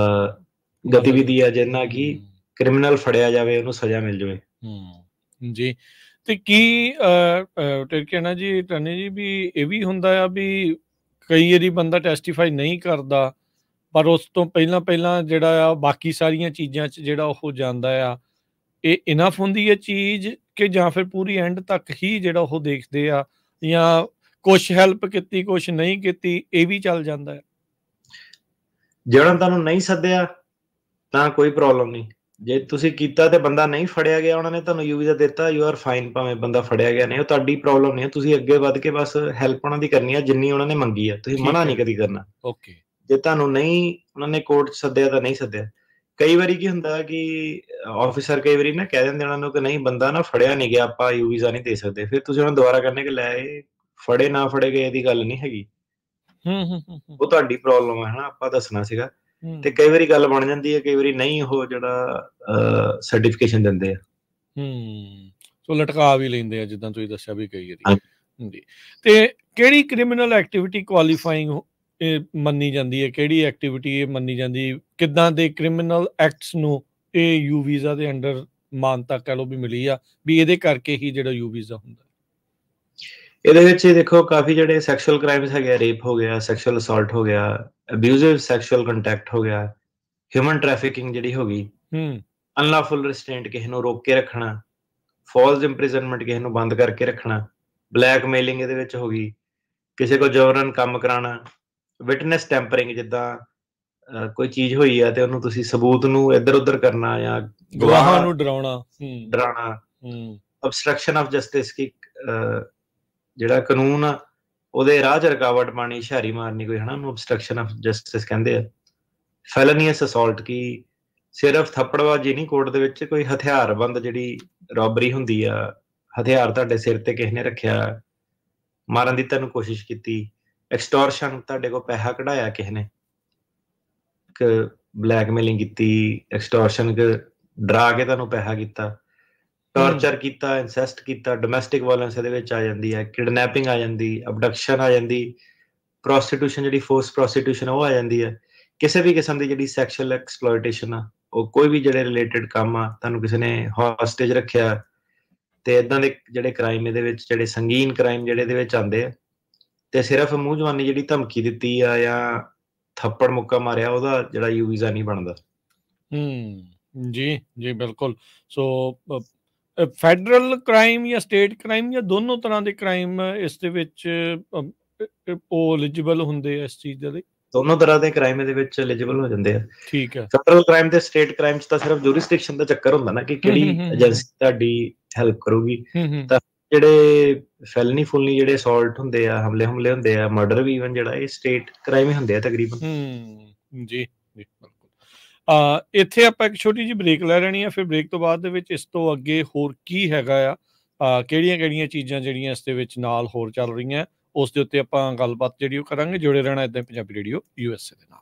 ਗਤੀਵਿਧੀ ਆ ਜਿਹਦੇ ਨਾਲ ਕਿ ਕ੍ਰਿਮੀਨਲ ਫੜਿਆ ਜਾਵੇ, ਉਹਨੂੰ ਸਜ਼ਾ ਮਿਲ ਜਾਵੇ। ਜੀ। ਤੇ ਕੀ ਕਹਿਣਾ ਜੀ ਟਨੀ ਜੀ ਵੀ ਇਹ ਵੀ ਹੁੰਦਾ ਆ ਵੀ ਕਈ ਵਾਰੀ ਬੰਦਾ ਟੈਸਟੀਫਾਈ ਨਹੀਂ ਕਰਦਾ, ਪਰ ਉਸ ਤੋਂ ਪਹਿਲਾਂ ਜਿਹੜਾ ਆ ਬਾਕੀ ਸਾਰੀਆਂ ਚੀਜ਼ਾਂ 'ਚ ਜਿਹੜਾ ਉਹ ਜਾਂਦਾ ਆ, ਇਹ ਇਨਫ ਹੁੰਦੀ ਹੈ ਚੀਜ਼ ਕਿ ਜਾਂ ਫਿਰ ਪੂਰੀ ਐਂਡ ਤੱਕ ਹੀ ਜਿਹੜਾ ਉਹ ਦੇਖਦੇ ਆ, ਜਾਂ ਕੁਛ ਹੈਲਪ ਕੀਤੀ ਕੁਛ ਨਹੀਂ ਕੀਤੀ, ਇਹ ਵੀ ਚੱਲ ਜਾਂਦਾ ਹੈ? ਜਿਹੜਾ ਤੁਹਾਨੂੰ ਨਹੀਂ ਸੱਦਿਆ ਤਾਂ ਕੋਈ ਪ੍ਰੋਬਲਮ ਨਹੀਂ, ਜੇ ਤੁਸੀਂ ਕੀਤਾ ਤੇ ਬੰਦਾ ਨਹੀਂ ਫੜਿਆ ਗਿਆ, ਉਹਨਾਂ ਨੇ ਤੁਹਾਨੂੰ ਯੂ ਵੀਜ਼ਾ ਦਿੱਤਾ, ਯੂ ਆਰ ਫਾਈਨ, ਭਾਵੇਂ ਬੰਦਾ ਫੜਿਆ ਗਿਆ ਨਹੀਂ, ਉਹ ਤੁਹਾਡੀ ਪ੍ਰੋਬਲਮ ਨਹੀਂ ਹੈ, ਤੁਸੀਂ ਅੱਗੇ ਵੱਧ ਕੇ ਬਸ ਹੈਲਪ ਉਹਨਾਂ ਦੀ ਕਰਨੀ ਹੈ ਜਿੰਨੀ ਉਹਨਾਂ ਨੇ ਮੰਗੀ ਆ, ਤੁਸੀਂ ਮਨਾ ਨਹੀਂ ਕਦੀ ਕਰਨਾ। ਓਕੇ। ਜੇ ਤੁਹਾਨੂੰ ਨਹੀਂ ਉਹਨਾਂ ਨੇ ਕੋਰਟ 'ਚ ਸੱਦਿਆ ਤਾਂ ਨਹੀਂ ਸੱਦਿਆ। ਕਈ ਵਾਰੀ ਕੀ ਹੁੰਦਾ ਕਿ ਆਫਿਸਰ ਕਈ ਵਾਰੀ ਨਾ ਕਹਿ ਦਿੰਦੇ ਉਹਨਾਂ ਨੂੰ ਕਿ ਨਹੀਂ ਬੰਦਾ ਨਾ ਫੜਿਆ ਨਹੀਂ ਗਿਆ, ਆਪਾਂ ਯੂ ਵੀਜ਼ਾ ਨਹੀਂ ਦੇ ਸਕਦੇ, ਫਿਰ ਤੁਸੀਂ ਉਹਨਾਂ ਨੂੰ ਦੁਬਾਰਾ ਕਹਿੰਦੇ ਕਿ ਲੈ ਇਹ ਫੜੇ ਨਾ ਫੜੇ ਗਏ ਦੀ ਗੱਲ ਨਹੀਂ ਹੈਗੀ, ਉਹ ਤੁਹਾਡੀ ਪ੍ਰੋਬਲਮ ਹੈ, ਹਨਾ, ਆਪਾਂ ਦੱਸਣਾ ਸੀਗਾ। ਤੇ ਕਈ ਵਾਰੀ ਗੱਲ ਬਣ ਜਾਂਦੀ ਹੈ, ਕਈ ਵਾਰੀ ਨਹੀਂ ਉਹ ਜਿਹੜਾ ਸਰਟੀਫਿਕੇਸ਼ਨ ਦਿੰਦੇ ਆ। ਸੋ ਲਟਕਾ ਵੀ ਲੈਂਦੇ ਆ, ਜਿੱਦਾਂ ਤੁਸੀਂ ਦੱਸਿਆ ਵੀ ਕਈ ਵਾਰੀ। ਜੀ। ਤੇ ਕਿਹੜੀ ਕ੍ਰਿਮੀਨਲ ਐਕਟੀਵਿਟੀ ਕੁਆਲੀਫਾਈਂਗ ਮੰਨੀ ਜਾਂਦੀ ਹੈ, ਕਿਹੜੀ ਐਕਟੀਵਿਟੀ ਇਹ ਮੰਨੀ ਜਾਂਦੀ, ਕਿੱਦਾਂ ਦੇ ਕ੍ਰਿਮੀਨਲ ਐਕਟਸ ਨੂੰ ਇਹ ਯੂ ਵੀਜ਼ਾ ਦੇ ਅੰਡਰ ਮਾਨਤਾ ਕਹਿ ਲਓ ਵੀ ਮਿਲੀ ਆ ਵੀ ਇਹਦੇ ਕਰਕੇ ਹੀ ਜਿਹੜਾ ਯੂ ਵੀਜ਼ਾ ਹੁੰਦਾ? ਇਹਦੇ ਵਿੱਚ ਦੇਖੋ ਕਾਫੀ ਜਿਹੜੇ ਸੈਕਸ਼ੂਅਲ ਕ੍ਰਾਈਮਸ ਹੈਗੇ ਆ, ਰੇਪ ਹੋ ਗਿਆ, ਸੈਕਸ਼ੂਅਲ ਅਸਾਲਟ ਹੋ ਗਿਆ, ਅਬਿਊਜ਼ਿਵ ਸੈਕਸ਼ੂਅਲ ਕੰਟੈਕਟ ਹੋ ਗਿਆ, ਹਿਊਮਨ ਟ੍ਰੈਫਿਕਿੰਗ ਜਿਹੜੀ ਹੋ ਗਈ, ਅਨਲॉफुल ਰਿਸਟ੍ਰੇਂਟ, ਕਿਸੇ ਨੂੰ ਰੋਕ ਕੇ ਰੱਖਣਾ, ਫਾਲਸ ਇੰਪ੍ਰਿਜ਼ਨਮੈਂਟ, ਕਿਸੇ ਨੂੰ ਬੰਦ ਕਰਕੇ ਰੱਖਣਾ, ਬਲੈਕਮੇਲਿੰਗ ਇਹਦੇ ਵਿੱਚ ਹੋ ਗਈ, ਕਿਸੇ ਕੋਲ ਜਬਰਨ ਕੰਮ ਕਰਾਉਣਾ, ਵਿਟਨੈਸ ਟੈਂਪਰਿੰਗ, ਜਿੱਦਾਂ ਕੋਈ ਚੀਜ਼ ਹੋਈ ਆ ਤੇ ਉਹਨੂੰ ਤੁਸੀਂ ਸਬੂਤ ਨੂੰ ਇੱਧਰ ਉੱਧਰ ਕਰਨਾ ਜਾਂ ਗਵਾਹਾਂ ਨੂੰ ਡਰਾਉਣਾ, ਅਬਸਟਰਕਸ਼ਨ ਆਫ ਜਸਟਿਸ, ਕਿ ਜਿਹੜਾ ਕਾਨੂੰਨ ਆ ਉਹਦੇ ਰਾਹ 'ਚ ਰੁਕਾਵਟ ਪਾਣੀ, ਹੁਸ਼ਿਆਰੀ ਮਾਰਨੀ ਕੋਈ, ਹਨਾ, ਉਹਨੂੰ ਅਬਸਟਰਕਸ਼ਨ ਆਫ ਜਸਟਿਸ ਕਹਿੰਦੇ ਆ। ਫੈਲਨੀਅਸ ਅਸਾਲਟ, ਕੀ ਸਿਰਫ ਥੱਪੜਬਾਜ਼ੀ ਨਹੀਂ, ਕੋਰਟ ਦੇ ਵਿੱਚ ਕੋਈ ਹਥਿਆਰਬੰਦ ਜਿਹੜੀ ਰੋਬਰੀ ਹੁੰਦੀ ਆ, ਹਥਿਆਰ ਤੁਹਾਡੇ ਸਿਰ ਤੇ ਕਿਸੇ ਨੇ ਰੱਖਿਆ, ਮਾਰਨ ਦੀ ਤੁਹਾਨੂੰ ਕੋਸ਼ਿਸ਼ ਕੀਤੀ, ਐਕਸਟੋਰਸ਼ਨ, ਤੁਹਾਡੇ ਕੋਲ ਪੈਸਾ ਕਢਾਇਆ ਕਿਸੇ ਨੇ, ਬਲੈਕਮੇਲਿੰਗ ਕੀਤੀ, ਐਕਸਟੋਰਸ਼ਨ ਡਰਾ ਕੇ ਤੁਹਾਨੂੰ ਪੈਸਾ ਕੀਤਾ, ਟਾਰਚਰ ਕੀਤਾ, ਇਨਸੈਸਟ ਕੀਤਾ, ਡੋਮੈਸਟਿਕ ਵਾਇਲੈਂਸ ਇਹਦੇ ਵਿੱਚ ਆ ਜਾਂਦੀ ਹੈ, ਕਿਡਨੈਪਿੰਗ ਆ ਜਾਂਦੀ, ਅਬਡਕਸ਼ਨ ਆ ਜਾਂਦੀ, ਪ੍ਰੋਸਟੀਟਿਊਸ਼ਨ ਜਿਹੜੀ ਫੋਰਸ ਪ੍ਰੋਸਟੀਟਿਊਸ਼ਨ ਉਹ ਆ ਜਾਂਦੀ ਹੈ, ਕਿਸੇ ਵੀ ਕਿਸਮ ਦੀ ਜਿਹੜੀ ਸੈਕਸ਼ੂਅਲ ਐਕਸਪਲੋਇਟੇਸ਼ਨ ਆ, ਉਹ ਕੋਈ ਵੀ ਜਿਹੜੇ ਰਿਲੇਟਡ ਕੰਮ ਆ, ਤੁਹਾਨੂੰ ਕਿਸੇ ਨੇ ਹੌਸਟੇਜ ਰੱਖਿਆ, ਤੇ ਇਦਾਂ ਦੇ ਜਿਹੜੇ ਕ੍ਰਾਈਮ ਇਹਦੇ ਵਿੱਚ, ਜਿਹੜੇ ਸੰਗੀਨ ਕ੍ਰਾਈਮ ਜਿਹੜੇ ਇਹਦੇ ਵਿੱਚ ਆਉਂਦੇ ਆ, ਤੇ ਸਿਰਫ ਮੂੰਹ ਜਵਾਨੀ ਜਿਹੜੀ ਧਮਕੀ ਦਿੱਤੀ ਆ ਜਾਂ ਥੱਪੜ ਮੁੱਕਾ ਮਾਰਿਆ, ਉਹਦਾ ਜਿਹੜਾ ਯੂ ਵੀਜ਼ਾ ਨਹੀਂ ਬਣਦਾ। ਜੀ ਜੀ ਬਿਲਕੁਲ। ਸੋ ਫੈਡਰਲ ਕ੍ਰਾਈਮ ਜਾਂ ਸਟੇਟ ਕ੍ਰਾਈਮ ਜਾਂ ਦੋਨੋਂ ਤਰ੍ਹਾਂ ਦੇ ਕ੍ਰਾਈਮ ਇਸ ਦੇ ਵਿੱਚ ਉਹ ਐਲੀਜੀਬਲ ਹੁੰਦੇ ਆ ਇਸ ਚੀਜ਼ ਦੇ ਲਈ? ਦੋਨੋਂ ਤਰ੍ਹਾਂ ਦੇ ਕ੍ਰਾਈਮ ਇਹਦੇ ਵਿੱਚ ਐਲੀਜੀਬਲ ਹੋ ਜਾਂਦੇ ਆ। ਠੀਕ ਹੈ। ਫੈਡਰਲ ਕ੍ਰਾਈਮ ਤੇ ਸਟੇਟ ਕ੍ਰਾਈਮ 'ਚ ਤਾਂ ਸਿਰਫ ਜੂਰਿਸਡਿਕਸ਼ਨ ਦਾ ਚੱਕਰ ਹੁੰਦਾ ਨਾ, ਕਿ ਕਿਹੜੀ ਏਜੰਸੀ ਤੁਹਾਡੀ ਹੈਲਪ ਕਰੂਗੀ। ਤਾਂ ਜਿਹੜੇ ਫੈਲਨੀ ਫੁਲਨੀ ਜਿਹੜੇ ਅਸਾਲਟ ਹੁੰਦੇ ਆ, ਹਮਲੇ ਹੁੰਦੇ ਆ, ਮਰਡਰ ਵੀ ਇਵਨ ਜਿਹੜਾ, ਇਹ ਸਟੇਟ ਕ੍ਰਾਈਮ ਹੀ ਹੁੰਦੇ ਆ ਤਕਰੀਬਨ। ਜੀ ਜੀ ਬਿਲਕੁਲ। ਇੱਥੇ ਆਪਾਂ ਇੱਕ ਛੋਟੀ ਜਿਹੀ ਬ੍ਰੇਕ ਲੈ ਲੈਣੀ ਆ, ਫਿਰ ਬ੍ਰੇਕ ਤੋਂ ਬਾਅਦ ਦੇ ਵਿੱਚ ਇਸ ਤੋਂ ਅੱਗੇ ਹੋਰ ਕੀ ਹੈਗਾ ਆ, ਕਿਹੜੀਆਂ ਚੀਜ਼ਾਂ ਜਿਹੜੀਆਂ ਇਸ ਦੇ ਵਿੱਚ ਨਾਲ ਹੋਰ ਚੱਲ ਰਹੀਆਂ, ਉਸ ਦੇ ਉੱਤੇ ਆਪਾਂ ਗੱਲਬਾਤ ਜਿਹੜੀ ਉਹ ਕਰਾਂਗੇ। ਜੁੜੇ ਰਹਿਣਾ ਇੱਦਾਂ ਪੰਜਾਬੀ ਰੇਡੀਓ USA ਦੇ ਨਾਲ।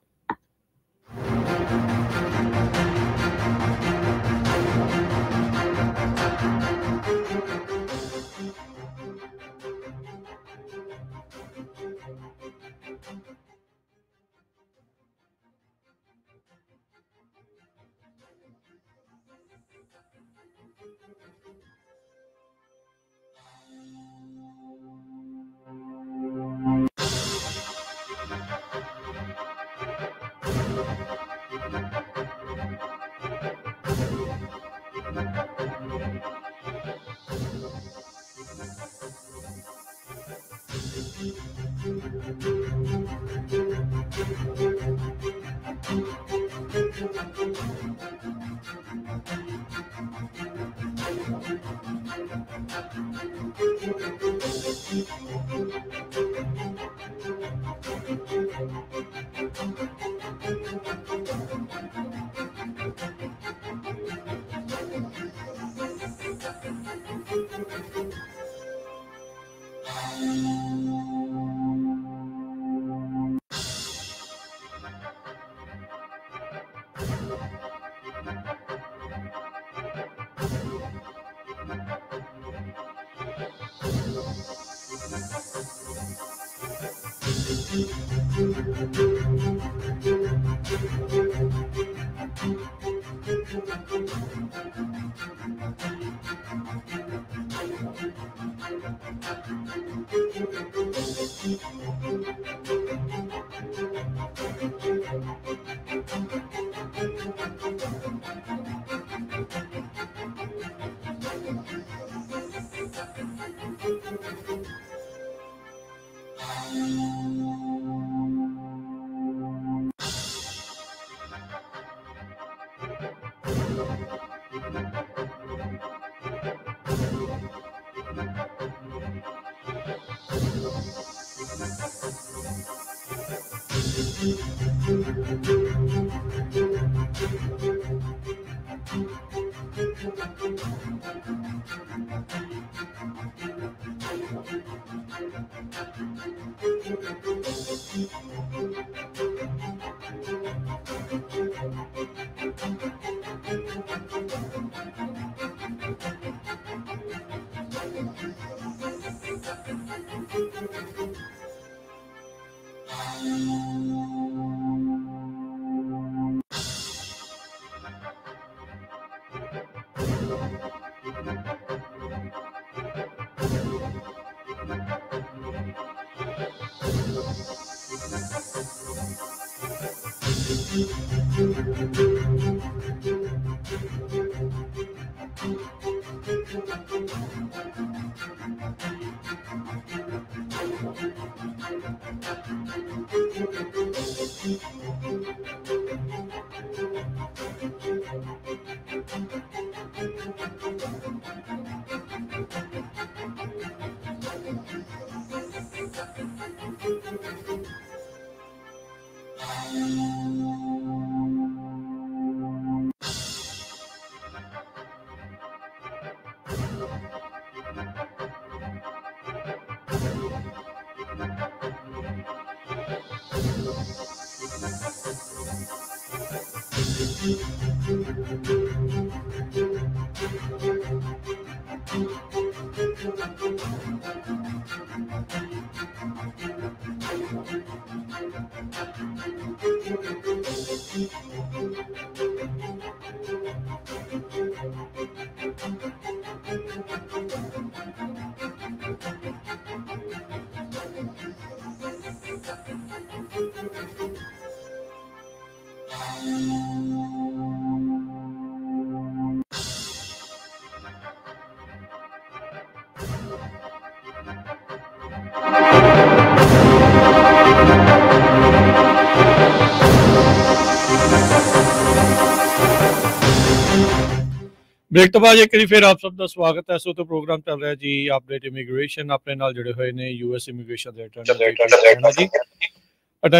ਬ੍ਰੇਕ ਤੋਂ ਬਾਅਦ ਇੱਕ ਵਾਰੀ ਫਿਰ ਆਪ ਸਭ ਦਾ ਸਵਾਗਤ ਹੈ। ਸੋ ਤੇ ਪ੍ਰੋਗਰਾਮ ਚੱਲ ਰਿਹਾ ਜੀ ਅਪਡੇਟ ਇਮੀਗ੍ਰੇਸ਼ਨ। ਆਪਣੇ ਨਾਲ ਜੁੜੇ ਹੋਏ ਨੇ ਯੂਐਸ ਇਮੀਗ੍ਰੇਸ਼ਨ ਦੇ ਅਟਾਰਨੀ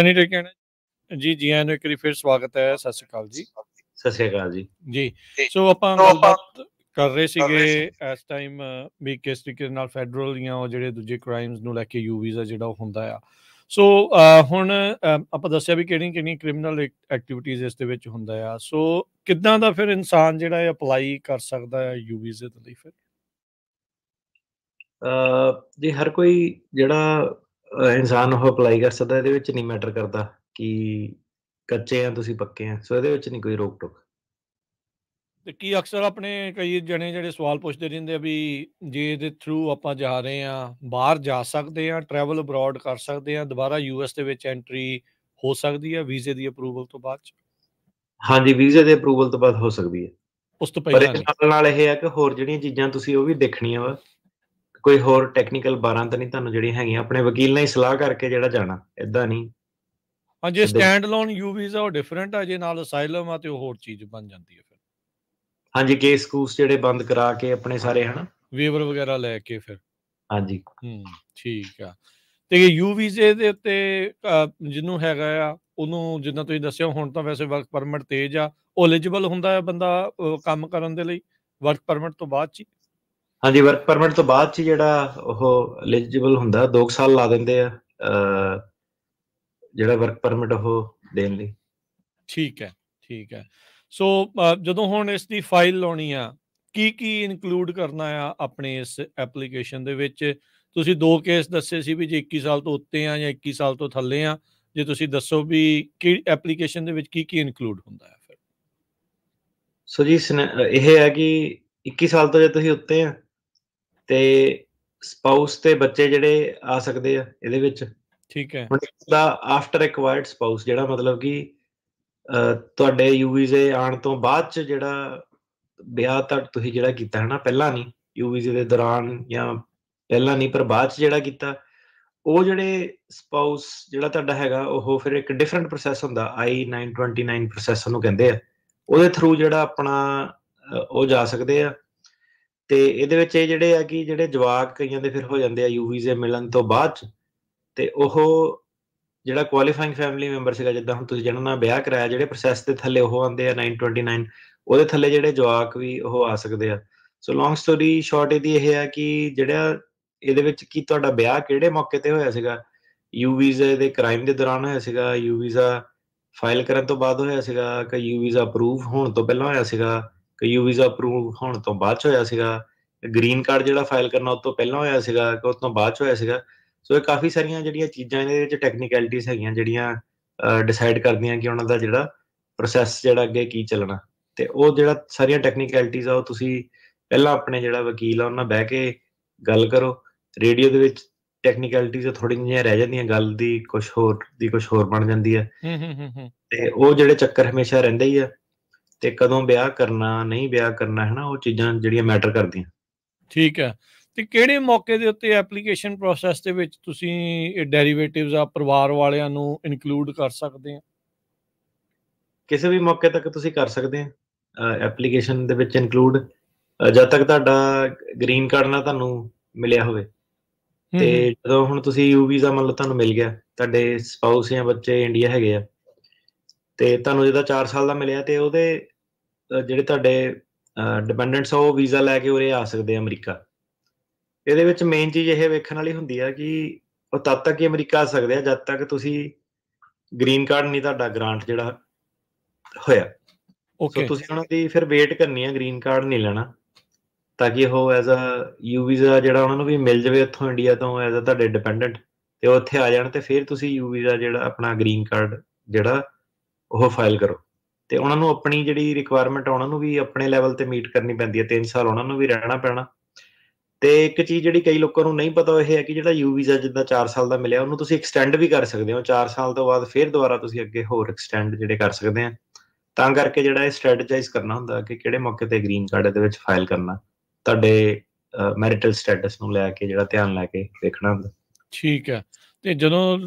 ਜੀ। ਜੀ ਆਇਆਂ ਨੂੰ ਇੱਕ ਵਾਰੀ ਫਿਰ ਸਵਾਗਤ ਹੈ। ਸਤਿ ਸ਼੍ਰੀ ਅਕਾਲ ਜੀ। ਸਤਿ ਸ਼੍ਰੀ ਅਕਾਲ ਜੀ। ਜੀ ਸੋ ਆਪਾਂ ਗੱਲਬਾਤ ਕਰ ਰਹੇ ਸੀਗੇ ਇਸ ਟਾਈਮ ਵੀ ਕਿਸ ਤਰੀਕੇ ਨਾਲ ਫੈਡਰਲ ਜਾਂ ਉਹ ਜਿਹੜੇ ਦੂਜੇ ਕ੍ਰਾਈਮਸ ਨੂੰ ਲੈ ਕੇ ਯੂ ਵੀਜ਼ਾ ਜਿਹੜਾ ਉਹ ਹੁੰਦਾ ਆ। ਸੋ ਹੁਣ ਆਪਾਂ ਦੱਸਿਆ ਵੀ ਕਿਹੜੀਆਂ ਕ੍ਰਿਮੀਨਲ ਐਕਟੀਵਿਟੀਜ਼ ਇਸ ਦੇ ਵਿੱਚ ਹੁੰਦਾ ਆ। ਸੋ ਕਿੱਦਾਂ ਦਾ ਫਿਰ ਇਨਸਾਨ ਜਿਹੜਾ ਹੈ ਅਪਲਾਈ ਕਰ ਸਕਦਾ ਹੈ ਯੂ ਵੀਜ਼ੇ ਦੇ ਲਈ? ਫਿਰ ਜੀ ਹਰ ਕੋਈ ਜਿਹੜਾ ਇਨਸਾਨ ਉਹ ਅਪਲਾਈ ਕਰ ਸਕਦਾ। ਇਹਦੇ ਵਿੱਚ ਨਹੀਂ ਮੈਟਰ ਕਰਦਾ ਕਿ ਕੱਚੇ ਆ ਤੁਸੀਂ ਪੱਕੇ ਆ। ਸੋ ਇਹਦੇ ਵਿੱਚ ਨਹੀਂ ਕੋਈ ਰੋਕ ਟੋਕ। ਤੇ ਕੀ ਅਕਸਰ ਆਪਣੇ ਕਈ ਜਣੇ ਜਿਹੜੇ ਸਵਾਲ ਪੁੱਛਦੇ ਰਹਿੰਦੇ ਆ ਵੀ ਜੇ ਇਹਦੇ ਥਰੂ ਆਪਾਂ ਜਾ ਰਹੇ ਆ ਬਾਹਰ ਜਾ ਸਕਦੇ ਆ, ਟਰੈਵਲ ਅਬਰੋਡ ਕਰ ਸਕਦੇ ਆ, ਦੁਬਾਰਾ ਯੂਐਸ ਦੇ ਵਿੱਚ ਐਂਟਰੀ ਹੋ ਸਕਦੀ ਹੈ ਵੀਜ਼ੇ ਦੀ ਅਪਰੂਵਲ ਤੋਂ ਬਾਅਦ? ਹਾਂਜੀ, ਵੀਜ਼ੇ ਦੇ ਅਪਰੂਵਲ ਤੋਂ ਬਾਅਦ ਹੋ ਸਕਦੀ ਹੈ। ਉਸ ਤੋਂ ਪਰ ਪਹਿਲਾਂ ਇਹਦੇ ਨਾਲ ਇਹ ਹੈ ਕਿ ਹੋਰ ਜਿਹੜੀਆਂ ਚੀਜ਼ਾਂ ਤੁਸੀਂ ਉਹ ਵੀ ਦੇਖਣੀਆਂ ਵਾ। ਕੋਈ ਹੋਰ ਟੈਕਨੀਕਲ 12 ਤਾਂ ਨਹੀਂ ਤੁਹਾਨੂੰ ਜਿਹੜੀਆਂ ਹੈਗੀਆਂ ਆਪਣੇ ਵਕੀਲ ਨਾਲ ਹੀ ਸਲਾਹ ਕਰਕੇ ਜਿਹੜਾ ਜਾਣਾ। ਏਦਾਂ ਨਹੀਂ। ਹਾਂ, ਜੇ ਸਟੈਂਡ ਅਲੋਨ ਯੂ ਵੀਜ਼ਾ ਉਹ ਡਿਫਰੈਂਟ ਆ, ਜੇ ਨਾਲ ਅਸਾਈਲਮ ਆ ਤੇ ਉਹ ਹੋਰ ਚੀਜ਼ ਬਣ ਜਾਂਦੀ ਹੈ ਫਿਰ। ਹਾਂਜੀ, ਕੇਸ ਕੂਸ ਜਿਹੜੇ ਬੰਦ ਕਰਾ ਕੇ ਆਪਣੇ ਸਾਰੇ ਹਨਾ ਵੇਵਰ ਵਗੈਰਾ ਲੈ ਕੇ ਫਿਰ। ਹਾਂਜੀ। ਠੀਕ ਆ। ਤੇ ਯੂ ਵੀਜ਼ੇ ਦੇ ਉੱਤੇ ਜਿਹਨੂੰ ਹੈਗਾ ਆ ਉਹਨੂੰ ਜਿੱਦਾਂ ਤੁਸੀਂ ਦੱਸਿਆ ਹੁਣ ਤਾਂ ਵੈਸੇ ਵਰਕ ਪਰਮਿਟ ਤੇਜ਼ ਆ, ਉਹ ਐਲੀਜੀਬਲ ਹੁੰਦਾ ਹੈ ਬੰਦਾ ਕੰਮ ਕਰਨ ਦੇ ਲਈ ਵਰਕ ਪਰਮਿਟ ਤੋਂ ਬਾਅਦ 'ਚ ਹੀ? ਹਾਂਜੀ, ਵਰਕ ਪਰਮਿਟ ਤੋਂ ਬਾਅਦ 'ਚ ਜਿਹੜਾ ਉਹ ਐਲੀਜੀਬਲ ਹੁੰਦਾ 2 ਸਾਲ ਲਾ ਦਿੰਦੇ ਆ ਜਿਹੜਾ ਵਰਕ ਪਰਮਿਟ ਉਹ ਦੇਣ ਲਈ। ਠੀਕ ਹੈ, ਠੀਕ ਹੈ। ਸੋ ਜਦੋਂ ਹੁਣ ਇਸ ਦੀ ਫਾਈਲ ਲਾਉਣੀ ਆ, ਕੀ ਇਨਕਲੂਡ ਕਰਨਾ ਆ ਆਪਣੇ ਇਸ ਐਪਲੀਕੇਸ਼ਨ ਦੇ ਵਿੱਚ? ਤੁਸੀਂ 2 ਕੇਸ ਦੱਸੇ ਸੀ ਵੀ ਜੇ 21 ਸਾਲ ਤੋਂ ਉੱਤੇ ਆ ਜਾਂ 21 ਸਾਲ ਤੋਂ ਥੱਲੇ ਆ। ਜੇ ਤੁਸੀਂ ਦੱਸੋ ਵੀ ਕਿਹੜੀ ਐਪਲੀਕੇਸ਼ਨ ਦੇ ਵਿੱਚ ਕੀ ਇਨਕਲੂਡ ਹੁੰਦਾ ਹੈ ਫਿਰ? ਸੋ ਜੀ ਇਹ ਹੈ ਕਿ 21 ਸਾਲ ਤੋਂ ਜੇ ਤੁਸੀਂ ਉੱਤੇ ਆ ਤੇ ਸਪਾਊਸ ਤੇ ਬੱਚੇ ਜਿਹੜੇ ਆ ਸਕਦੇ ਆ ਇਹਦੇ ਵਿੱਚ। ਠੀਕ ਹੈ। ਹੁਣ ਦਾ ਆਫਟਰ ਐਕਵਾਇਰਡ ਸਪਾਊਸ ਜਿਹੜਾ ਮਤਲਬ ਕਿ ਤੁਹਾਡੇ ਯੂ ਵੀਜ਼ੇ ਆਉਣ ਤੋਂ ਬਾਅਦ 'ਚ ਜਿਹੜਾ ਵਿਆਹ ਤਾਂ ਤੁਸੀਂ ਜਿਹੜਾ ਕੀਤਾ ਹੈ ਨਾ ਪਹਿਲਾਂ ਨਹੀਂ, ਯੂ ਵੀਜ਼ੇ ਦੇ ਦੌਰਾਨ ਜਾਂ ਪਹਿਲਾਂ ਨਹੀਂ ਪਰ ਬਾਅਦ 'ਚ ਜਿਹੜਾ ਕੀਤਾ, ਉਹ ਜਿਹੜੇ ਸਪਾਊਸ ਜਿਹੜਾ ਤੁਹਾਡਾ ਹੈਗਾ ਉਹ ਫਿਰ ਇੱਕ ਡਿਫਰੈਂਟ ਪ੍ਰੋਸੈਸ ਹੁੰਦਾ I-929 ਪ੍ਰੋਸੈਸ ਉਹਨੂੰ ਕਹਿੰਦੇ ਆ। ਉਹਦੇ ਥਰੂ ਜਿਹੜਾ ਆਪਣਾ ਉਹ ਜਾ ਸਕਦੇ ਆ। ਤੇ ਇਹਦੇ ਵਿੱਚ ਇਹ ਜਿਹੜੇ ਆ ਕਿ ਜਿਹੜੇ ਜਵਾਕ ਕਈਆਂ ਦੇ ਫਿਰ ਹੋ ਜਾਂਦੇ ਆ ਯੂ ਵੀਜ਼ੇ ਮਿਲਣ ਤੋਂ ਬਾਅਦ 'ਚ, ਤੇ ਉਹ ਜਿਹੜਾ ਕੁਆਲੀਫਾਈਂਗ ਫੈਮਿਲੀ ਮੈਂਬਰ ਸੀਗਾ ਜਿੱਦਾਂ ਹੁਣ ਤੁਸੀਂ ਜਿਹਨਾਂ ਨਾਲ ਵਿਆਹ ਕਰਾਇਆ, ਜਿਹੜੇ ਪ੍ਰੋਸੈਸ ਦੇ ਥੱਲੇ ਉਹ ਆਉਂਦੇ ਆ 929, ਉਹਦੇ ਥੱਲੇ ਜਿਹੜੇ ਜਵਾਕ ਵੀ ਉਹ ਆ ਸਕਦੇ ਆ। ਸੋ ਲੌਂਗ ਸਟੋਰੀ ਸ਼ਾਰਟ ਇਹਦੀ ਇਹ ਹੈ ਕਿ ਜਿਹੜਾ ਇਹਦੇ ਵਿੱਚ ਕੀ ਤੁਹਾਡਾ ਵਿਆਹ ਕਿਹੜੇ ਮੌਕੇ ਤੇ ਹੋਇਆ ਸੀਗਾ? ਯੂ ਵੀਜ਼ੇ ਦੇ ਕ੍ਰਾਈਮ ਦੇ ਦੌਰਾਨ ਹੋਇਆ ਸੀਗਾ, ਯੂ ਵੀਜ਼ਾ ਫਾਈਲ ਕਰਨ ਤੋਂ ਬਾਅਦ ਹੋਇਆ ਸੀਗਾ, ਕਿ ਯੂ ਵੀਜ਼ਾ ਅਪਰੂਵ ਹੋਣ ਤੋਂ ਪਹਿਲਾਂ ਹੋਇਆ ਸੀਗਾ, ਕਿ ਯੂ ਵੀਜ਼ਾ ਅਪਰੂਵ ਹੋਣ ਤੋਂ ਬਾਅਦ 'ਚ ਹੋਇਆ ਸੀਗਾ, ਗ੍ਰੀਨ ਕਾਰਡ ਜਿਹੜਾ ਫਾਈਲ ਕਰਨਾ ਉਹ ਤੋਂ ਪਹਿਲਾਂ ਹੋਇਆ ਸੀਗਾ ਕਿ ਉਸ ਤੋਂ ਬਾਅਦ 'ਚ ਹੋਇਆ ਸੀਗਾ। ਸੋ ਇਹ ਕਾਫੀ ਸਾਰੀਆਂ ਜਿਹੜੀਆਂ ਚੀਜ਼ਾਂ ਇਹਦੇ ਵਿੱਚ ਟੈਕਨੀਕੈਲਿਟੀਜ਼ ਹੈਗੀਆਂ ਜਿਹੜੀਆਂ ਡਿਸਾਈਡ ਕਰਦੀਆਂ ਕਿ ਉਹਨਾਂ ਦਾ ਜਿਹੜਾ ਪ੍ਰੋਸੈਸ ਜਿਹੜਾ ਅੱਗੇ ਕੀ ਚੱਲਣਾ। ਤੇ ਉਹ ਜਿਹੜਾ ਸਾਰੀਆਂ ਟੈਕਨੀਕੈਲਿਟੀਜ਼ ਆ ਉਹ ਤੁਸੀਂ ਪਹਿਲਾਂ ਆਪਣੇ ਜਿਹੜਾ ਵਕੀਲ ਆ ਉਹਨਾਂ ਬਹਿ ਕੇ ਗੱਲ ਕਰੋ। ਰੇਡੀਓ ਦੇ ਵਿੱਚ ਟੈਕਨੀਕੈਲਿਟੀਜ਼ ਥੋੜ੍ਹੀਆਂ ਜਿਹੀਆਂ ਰਹਿ ਜਾਂਦੀਆਂ, ਗੱਲ ਦੀ ਕੁਛ ਹੋਰ ਬਣ ਜਾਂਦੀ ਹੈ। ਤੇ ਉਹ ਜਿਹੜੇ ਚੱਕਰ ਹਮੇਸ਼ਾ ਰਹਿੰਦੇ ਹੀ ਆ। ਤੇ ਕਦੋਂ ਵਿਆਹ ਕਰਨਾ, ਨਹੀਂ ਵਿਆਹ ਕਰਨਾ, ਹਨਾ ਉਹ ਚੀਜ਼ਾਂ ਜਿਹੜੀਆਂ ਮੈਟਰ ਕਰਦੀਆਂ। ਠੀਕ ਹੈ। ਤੇ ਕਿਹੜੇ ਮੌਕੇ ਦੇ ਉੱਤੇ ਐਪਲੀਕੇਸ਼ਨ ਪ੍ਰੋਸੈਸ ਦੇ ਵਿੱਚ ਤੁਸੀਂ ਡੈਰੀਵੇਟਿਵਸ ਆ ਪਰਿਵਾਰ ਵਾਲਿਆਂ ਨੂੰ ਇਨਕਲੂਡ ਕਰ ਸਕਦੇ ਆ? ਕਿਸੇ ਵੀ ਮੌਕੇ ਤੱਕ ਤੁਸੀਂ ਕਰ ਸਕਦੇ ਆ ਐਪਲੀਕੇਸ਼ਨ ਦੇ ਵਿੱਚ ਇਨਕਲੂਡ, ਜਦ ਤੱਕ ਤੁਹਾਡਾ ਗ੍ਰੀਨ ਕਾਰਡ ਨਾ ਤੁਹਾਨੂੰ ਮਿਲਿਆ ਹੋਵੇ। ਤੇ ਜਦੋਂ ਹੁਣ ਤੁਸੀਂ ਯੂ ਵੀਜ਼ਾ ਮੰਨ ਲਓ ਤੁਹਾਨੂੰ ਮਿਲ ਗਿਆ, ਤੁਹਾਡੇ ਸਪਾਊਸ ਜਾਂ ਬੱਚੇ ਇੰਡੀਆ ਹੈਗੇ ਆ, ਤੇ ਤੁਹਾਨੂੰ ਜਿਹਦਾ 4 ਸਾਲ ਦਾ ਮਿਲਿਆ ਤੇ ਉਹਦੇ ਜਿਹੜੇ ਤੁਹਾਡੇ ਡਿਪੈਂਡੈਂਟਸ ਆ ਉਹ ਵੀਜ਼ਾ ਲੈ ਕੇ ਉਰੇ ਆ ਸਕਦੇ ਆ ਅਮਰੀਕਾ। ਇਹਦੇ ਵਿੱਚ ਮੇਨ ਚੀਜ਼ ਇਹ ਵੇਖਣ ਵਾਲੀ ਹੁੰਦੀ ਆ ਕਿ ਉਹ ਤਦ ਤੱਕ ਹੀ ਅਮਰੀਕਾ ਆ ਸਕਦੇ ਆ ਜਦ ਤੱਕ ਤੁਸੀਂ ਗ੍ਰੀਨ ਕਾਰਡ ਨਹੀਂ ਤੁਹਾਡਾ ਗ੍ਰਾਂਟ ਜਿਹੜਾ ਹੋਇਆ। ਸੋ ਤੁਸੀਂ ਉਹਨਾਂ ਦੀ ਫਿਰ ਵੇਟ ਕਰਨੀ ਆ, ਗ੍ਰੀਨ ਕਾਰਡ ਨਹੀਂ ਲੈਣਾ, ਤਾਂ ਕਿ ਉਹ ਐਜ਼ ਅ ਯੂ ਵੀਜ਼ਾ ਜਿਹੜਾ ਉਹਨਾਂ ਨੂੰ ਵੀ ਮਿਲ ਜਾਵੇ ਉੱਥੋਂ ਇੰਡੀਆ ਤੋਂ ਐਜ਼ ਅ ਤੁਹਾਡੇ ਡਿਪੈਂਡੈਂਟ, ਤੇ ਉਹ ਇੱਥੇ ਆ ਜਾਣ ਤੇ ਫਿਰ ਤੁਸੀਂ ਯੂ ਵੀਜ਼ਾ ਜਿਹੜਾ ਆਪਣਾ ਗ੍ਰੀਨ ਕਾਰਡ ਜਿਹੜਾ ਉਹ ਫਾਈਲ ਕਰੋ। ਤੇ ਉਹਨਾਂ ਨੂੰ ਆਪਣੀ ਜਿਹੜੀ ਰਿਕੁਆਇਰਮੈਂਟ ਆ ਉਹਨਾਂ ਨੂੰ ਵੀ ਆਪਣੇ ਲੈਵਲ ਤੇ ਮੀਟ ਕਰਨੀ ਪੈਂਦੀ ਹੈ। 3 ਸਾਲ ਉਹਨਾਂ ਨੂੰ ਵੀ ਰਹਿਣਾ ਪੈਣਾ। ਤੇ ਇੱਕ ਚੀਜ਼ ਜਿਹੜੀ ਕਈ ਲੋਕਾਂ ਨੂੰ ਨਹੀਂ ਪਤਾ ਉਹ ਇਹ ਹੈ ਕਿ ਜਿਹੜਾ ਯੂ ਵੀਜ਼ਾ ਜਿੱਦਾਂ 4 ਸਾਲ ਦਾ ਮਿਲਿਆ ਉਹਨੂੰ ਤੁਸੀਂ ਐਕਸਟੈਂਡ ਵੀ ਕਰ ਸਕਦੇ ਹੋ। 4 ਸਾਲ ਤੋਂ ਬਾਅਦ ਫਿਰ ਦੁਬਾਰਾ ਤੁਸੀਂ ਅੱਗੇ ਹੋਰ ਐਕਸਟੈਂਡ ਜਿਹੜੇ ਕਰ ਸਕਦੇ ਆ। ਤਾਂ ਕਰਕੇ ਜਿਹੜਾ ਇਹ ਸਟ੍ਰੈਟੇਜਾਈਜ਼ ਕਰਨਾ ਹੁੰਦਾ ਕਿ ਕਿਹੜੇ ਮੌਕੇ ਤੇ ਗ੍ਰੀਨ ਕਾਰਡ ਇਹਦੇ ਵਿੱਚ ਫਾਈਲ ਕਰਨਾ, ਤੁਹਾਡੇ ਮੈਰਿਟਲ ਸਟੇਟਸ ਨੂੰ ਲੈ ਕੇ ਜਿਹੜਾ ਧਿਆਨ ਲੈ ਕੇ ਦੇਖਣਾ ਹੁੰਦਾ। ਠੀਕ ਹੈ। ਤੇ ਜਦੋਂ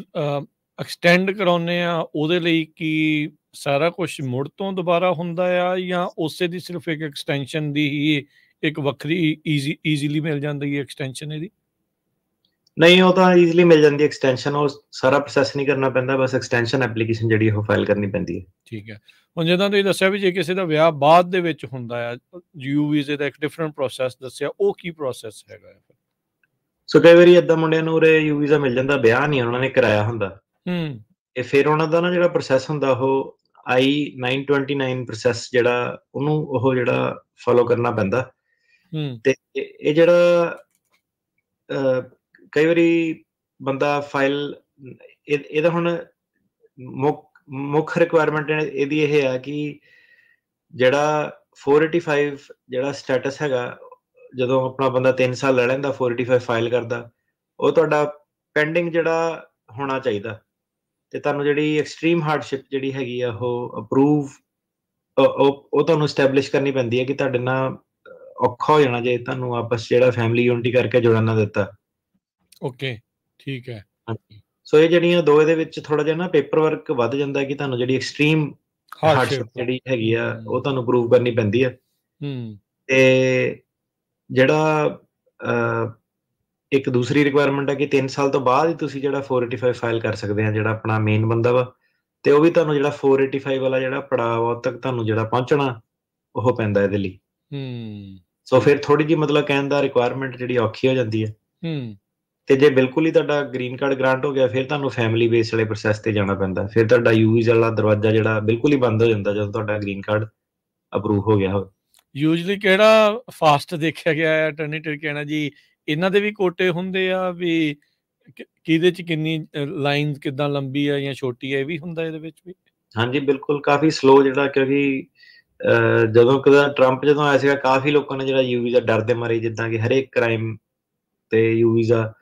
ਐਕਸਟੈਂਡ ਕਰਾਉਂਦੇ ਆ ਉਹਦੇ ਲਈ ਕੀ ਸਾਰਾ ਕੁਛ ਮੁੜ ਤੋਂ ਦੁਬਾਰਾ ਹੁੰਦਾ ਆ ਜਾਂ ਉਸੇ ਦੀ ਸਿਰਫ ਇੱਕ ਐਕਸਟੈਂਸ਼ਨ ਦੀ ਹੀ ਇੱਕ ਵੱਖਰੀ ਈਜ਼ੀਲੀ ਮਿਲ ਜਾਂਦੀ ਹੈ ਐਕਸਟੈਂਸ਼ਨ ਇਹਦੀ? ਨਹੀਂ, ਉਹ ਤਾਂ ਈਜ਼ੀਲੀ ਮਿਲ ਜਾਂਦੀ ਹੈ ਐਕਸਟੈਂਸ਼ਨ, ਉਹ ਸਾਰਾ ਪ੍ਰੋਸੈਸ ਨਹੀਂ ਕਰਨਾ ਪੈਂਦਾ, ਬਸ ਐਕਸਟੈਂਸ਼ਨ ਐਪਲੀਕੇਸ਼ਨ ਜਿਹੜੀ ਉਹ ਫਾਈਲ ਕਰਨੀ ਪੈਂਦੀ ਹੈ। ਠੀਕ ਹੈ। ਹੁਣ ਜਿੱਦਾਂ ਤੁਸੀਂ ਦੱਸਿਆ ਵੀ ਜੇ ਕਿਸੇ ਦਾ ਵਿਆਹ ਬਾਅਦ ਦੇ ਵਿੱਚ ਹੁੰਦਾ ਆ, ਯੂ ਵੀਜ਼ੇ ਦਾ ਇੱਕ ਡਿਫਰੈਂਟ ਪ੍ਰੋਸੈਸ ਦੱਸਿਆ, ਉਹ ਕੀ ਪ੍ਰੋਸੈਸ ਹੈਗਾ ਹੈ? ਸੋ ਕਈ ਵਾਰੀ ਏਦਾਂ ਮੁੰਡਿਆਂ ਨੂੰ ਉਰੇ ਯੂ ਵੀਜ਼ਾ ਮਿਲ ਜਾਂਦਾ, ਵਿਆਹ ਨਹੀਂ ਉਹਨਾਂ ਨੇ ਕਰਾਇਆ ਹੁੰਦਾ, ਤੇ ਫਿਰ ਉਹਨਾਂ ਦਾ ਨਾ ਜਿਹੜਾ ਪ੍ਰੋਸੈਸ ਹੁੰਦਾ ਉਹ I-929 ਪ੍ਰੋਸੈਸ ਜਿਹੜਾ ਉਹਨੂੰ ਉਹ ਜਿਹੜਾ ਫੋਲੋ ਕਰਨਾ ਪੈਂਦਾ। ਤੇ ਇਹ ਜਿਹੜਾ ਕਈ ਵਾਰੀ ਬੰਦਾ ਫਾਈਲ ਇਹਦਾ ਹੁਣ ਮੁੱਖ ਰਿਕੁਆਇਰਮੈਂਟ ਇਹਦੀ ਇਹ ਹੈ ਕਿ ਜਿਹੜਾ 485 ਜਿਹੜਾ ਸਟੇਟਸ ਹੈਗਾ, ਜਦੋਂ ਆਪਣਾ ਬੰਦਾ 3 ਸਾਲ ਲੈ ਲੈਂਦਾ 485 ਫਾਈਲ ਕਰਦਾ, ਉਹ ਤੁਹਾਡਾ ਪੈਂਡਿੰਗ ਜਿਹੜਾ ਹੋਣਾ ਚਾਹੀਦਾ। ਤੇ ਤੁਹਾਨੂੰ ਜਿਹੜੀ ਐਕਸਟ੍ਰੀਮ ਹਾਰਡਸ਼ਿਪ ਜਿਹੜੀ ਹੈਗੀ ਆ ਉਹ ਅਪਰੂਵ ਉਹ ਤੁਹਾਨੂੰ ਸਟੈਬਲਿਸ਼ ਕਰਨੀ ਪੈਂਦੀ ਹੈ ਕਿ ਤੁਹਾਡੇ ਨਾਲ ਔਖਾ ਹੋ ਜਾਣਾ ਜੇ ਤੁਹਾਨੂੰ ਆਪਸ ਜਿਹੜਾ ਫੈਮਿਲੀ ਯੂਨਿਟੀ ਕਰਕੇ ਜੁੜਨ ਨਾ ਦਿੱਤਾ। ਓਕੇ, ਠੀਕ ਹੈ। ਹਾਂਜੀ, ਸੋ ਇਹ ਜਿਹੜੀਆਂ ਦੋ ਇਹਦੇ ਵਿੱਚ ਥੋੜਾ ਜਿਹਾ ਨਾ ਪੇਪਰ ਵਰਕ ਵੱਧ ਜਾਂਦਾ ਕਿ ਤੁਹਾਨੂੰ ਜਿਹੜੀ ਐਕਸਟ੍ਰੀਮ ਹਾਰਡਸ਼ਿਪ ਜਿਹੜੀ ਹੈਗੀ ਆ ਉਹ ਤੁਹਾਨੂੰ ਪ੍ਰੂਵ ਕਰਨੀ ਪੈਂਦੀ ਹੈ। ਤੇ ਜਿਹੜਾ ਇੱਕ ਦੂਸਰੀ ਰਿਕੁਆਇਰਮੈਂਟ ਹੈ ਕਿ 3 ਸਾਲ ਤੋਂ ਬਾਅਦ ਹੀ ਤੁਸੀਂ ਜਿਹੜਾ 485 ਫਾਈਲ ਕਰ ਸਕਦੇ ਆ, ਜਿਹੜਾ ਆਪਣਾ ਮੇਨ ਬੰਦਾ ਵਾ, ਤੇ ਉਹ ਵੀ ਤੁਹਾਨੂੰ ਜਿਹੜਾ 485 ਵਾਲਾ ਜਿਹੜਾ ਪੜਾਅ ਵਾ ਤੱਕ ਤੁਹਾਨੂੰ ਜਿਹੜਾ ਪਹੁੰਚਣਾ ਉਹ ਪੈਂਦਾ ਇਹਦੇ ਲਈ। ਸੋ ਫਿਰ ਥੋੜੀ ਜਿਹੀ ਮਤਲਬ ਕਹਿਣ ਦਾ ਰਿਕੁਆਇਰਮੈਂਟ ਜਿਹੜੀ ਔਖੀ ਹੋ ਜਾਂਦੀ ਹੈ। ਤੇ ਜੇ ਬਿਲਕੁਲ ਹੀ ਤੁਹਾਡਾ ਗ੍ਰੀਨ ਕਾਰਡ ਗ੍ਰਾਂਟ ਹੋ ਗਿਆ, ਫਿਰ ਤੁਹਾਨੂੰ ਫੈਮਿਲੀ ਬੇਸ ਵਾਲੇ ਪ੍ਰੋਸੈਸ ਤੇ ਜਾਣਾ ਪੈਂਦਾ। ਫਿਰ ਤੁਹਾਡਾ ਯੂ ਵੀਜ਼ਾ ਵਾਲਾ ਦਰਵਾਜ਼ਾ ਜਿਹੜਾ ਬਿਲਕੁਲ ਹੀ ਬੰਦ ਹੋ ਜਾਂਦਾ ਜਦੋਂ ਤੁਹਾਡਾ ਗ੍ਰੀਨ ਕਾਰਡ ਅਪਰੂਵ ਹੋ ਗਿਆ ਹੋਵੇ। ਯੂਜਲੀ ਕਿਹੜਾ ਫਾਸਟ ਦੇਖਿਆ ਗਿਆ ਹੈ ਅਟਰਨੇਟਿਵ ਕਹਿਣਾ ਜੀ? ਇਹਨਾਂ ਦੇ ਵੀ ਕੋਟੇ ਹੁੰਦੇ ਆ ਵੀ ਕਿਹਦੇ ਚ ਕਿੰਨੀ ਲਾਈਨ ਕਿੱਦਾਂ ਲੰਬੀ ਹੈ ਜਾਂ ਛੋਟੀ ਹੈ, ਇਹ ਵੀ ਹੁੰਦਾ ਇਹਦੇ ਵਿੱਚ ਵੀ? ਹਾਂਜੀ ਬਿਲਕੁਲ, ਕਾਫੀ ਸਲੋ ਜਿਹੜਾ, ਕਿਉਂਕਿ ਜਦੋਂ ਕਦਾ ਟਰੰਪ ਜਦੋਂ ਆਇਆ ਸੀਗਾ, ਕਾਫੀ ਲੋਕਾਂ ਨੇ ਜਿਹੜਾ ਯੂ ਵੀਜ਼ਾ ਡਰਦੇ ਮਾਰੇ, ਜਿੱਦਾਂ ਕਿ ਹਰੇਕ ਕ੍ਰਾਈਮ ਤੇ ਯੂ ਵੀਜ਼ਾ,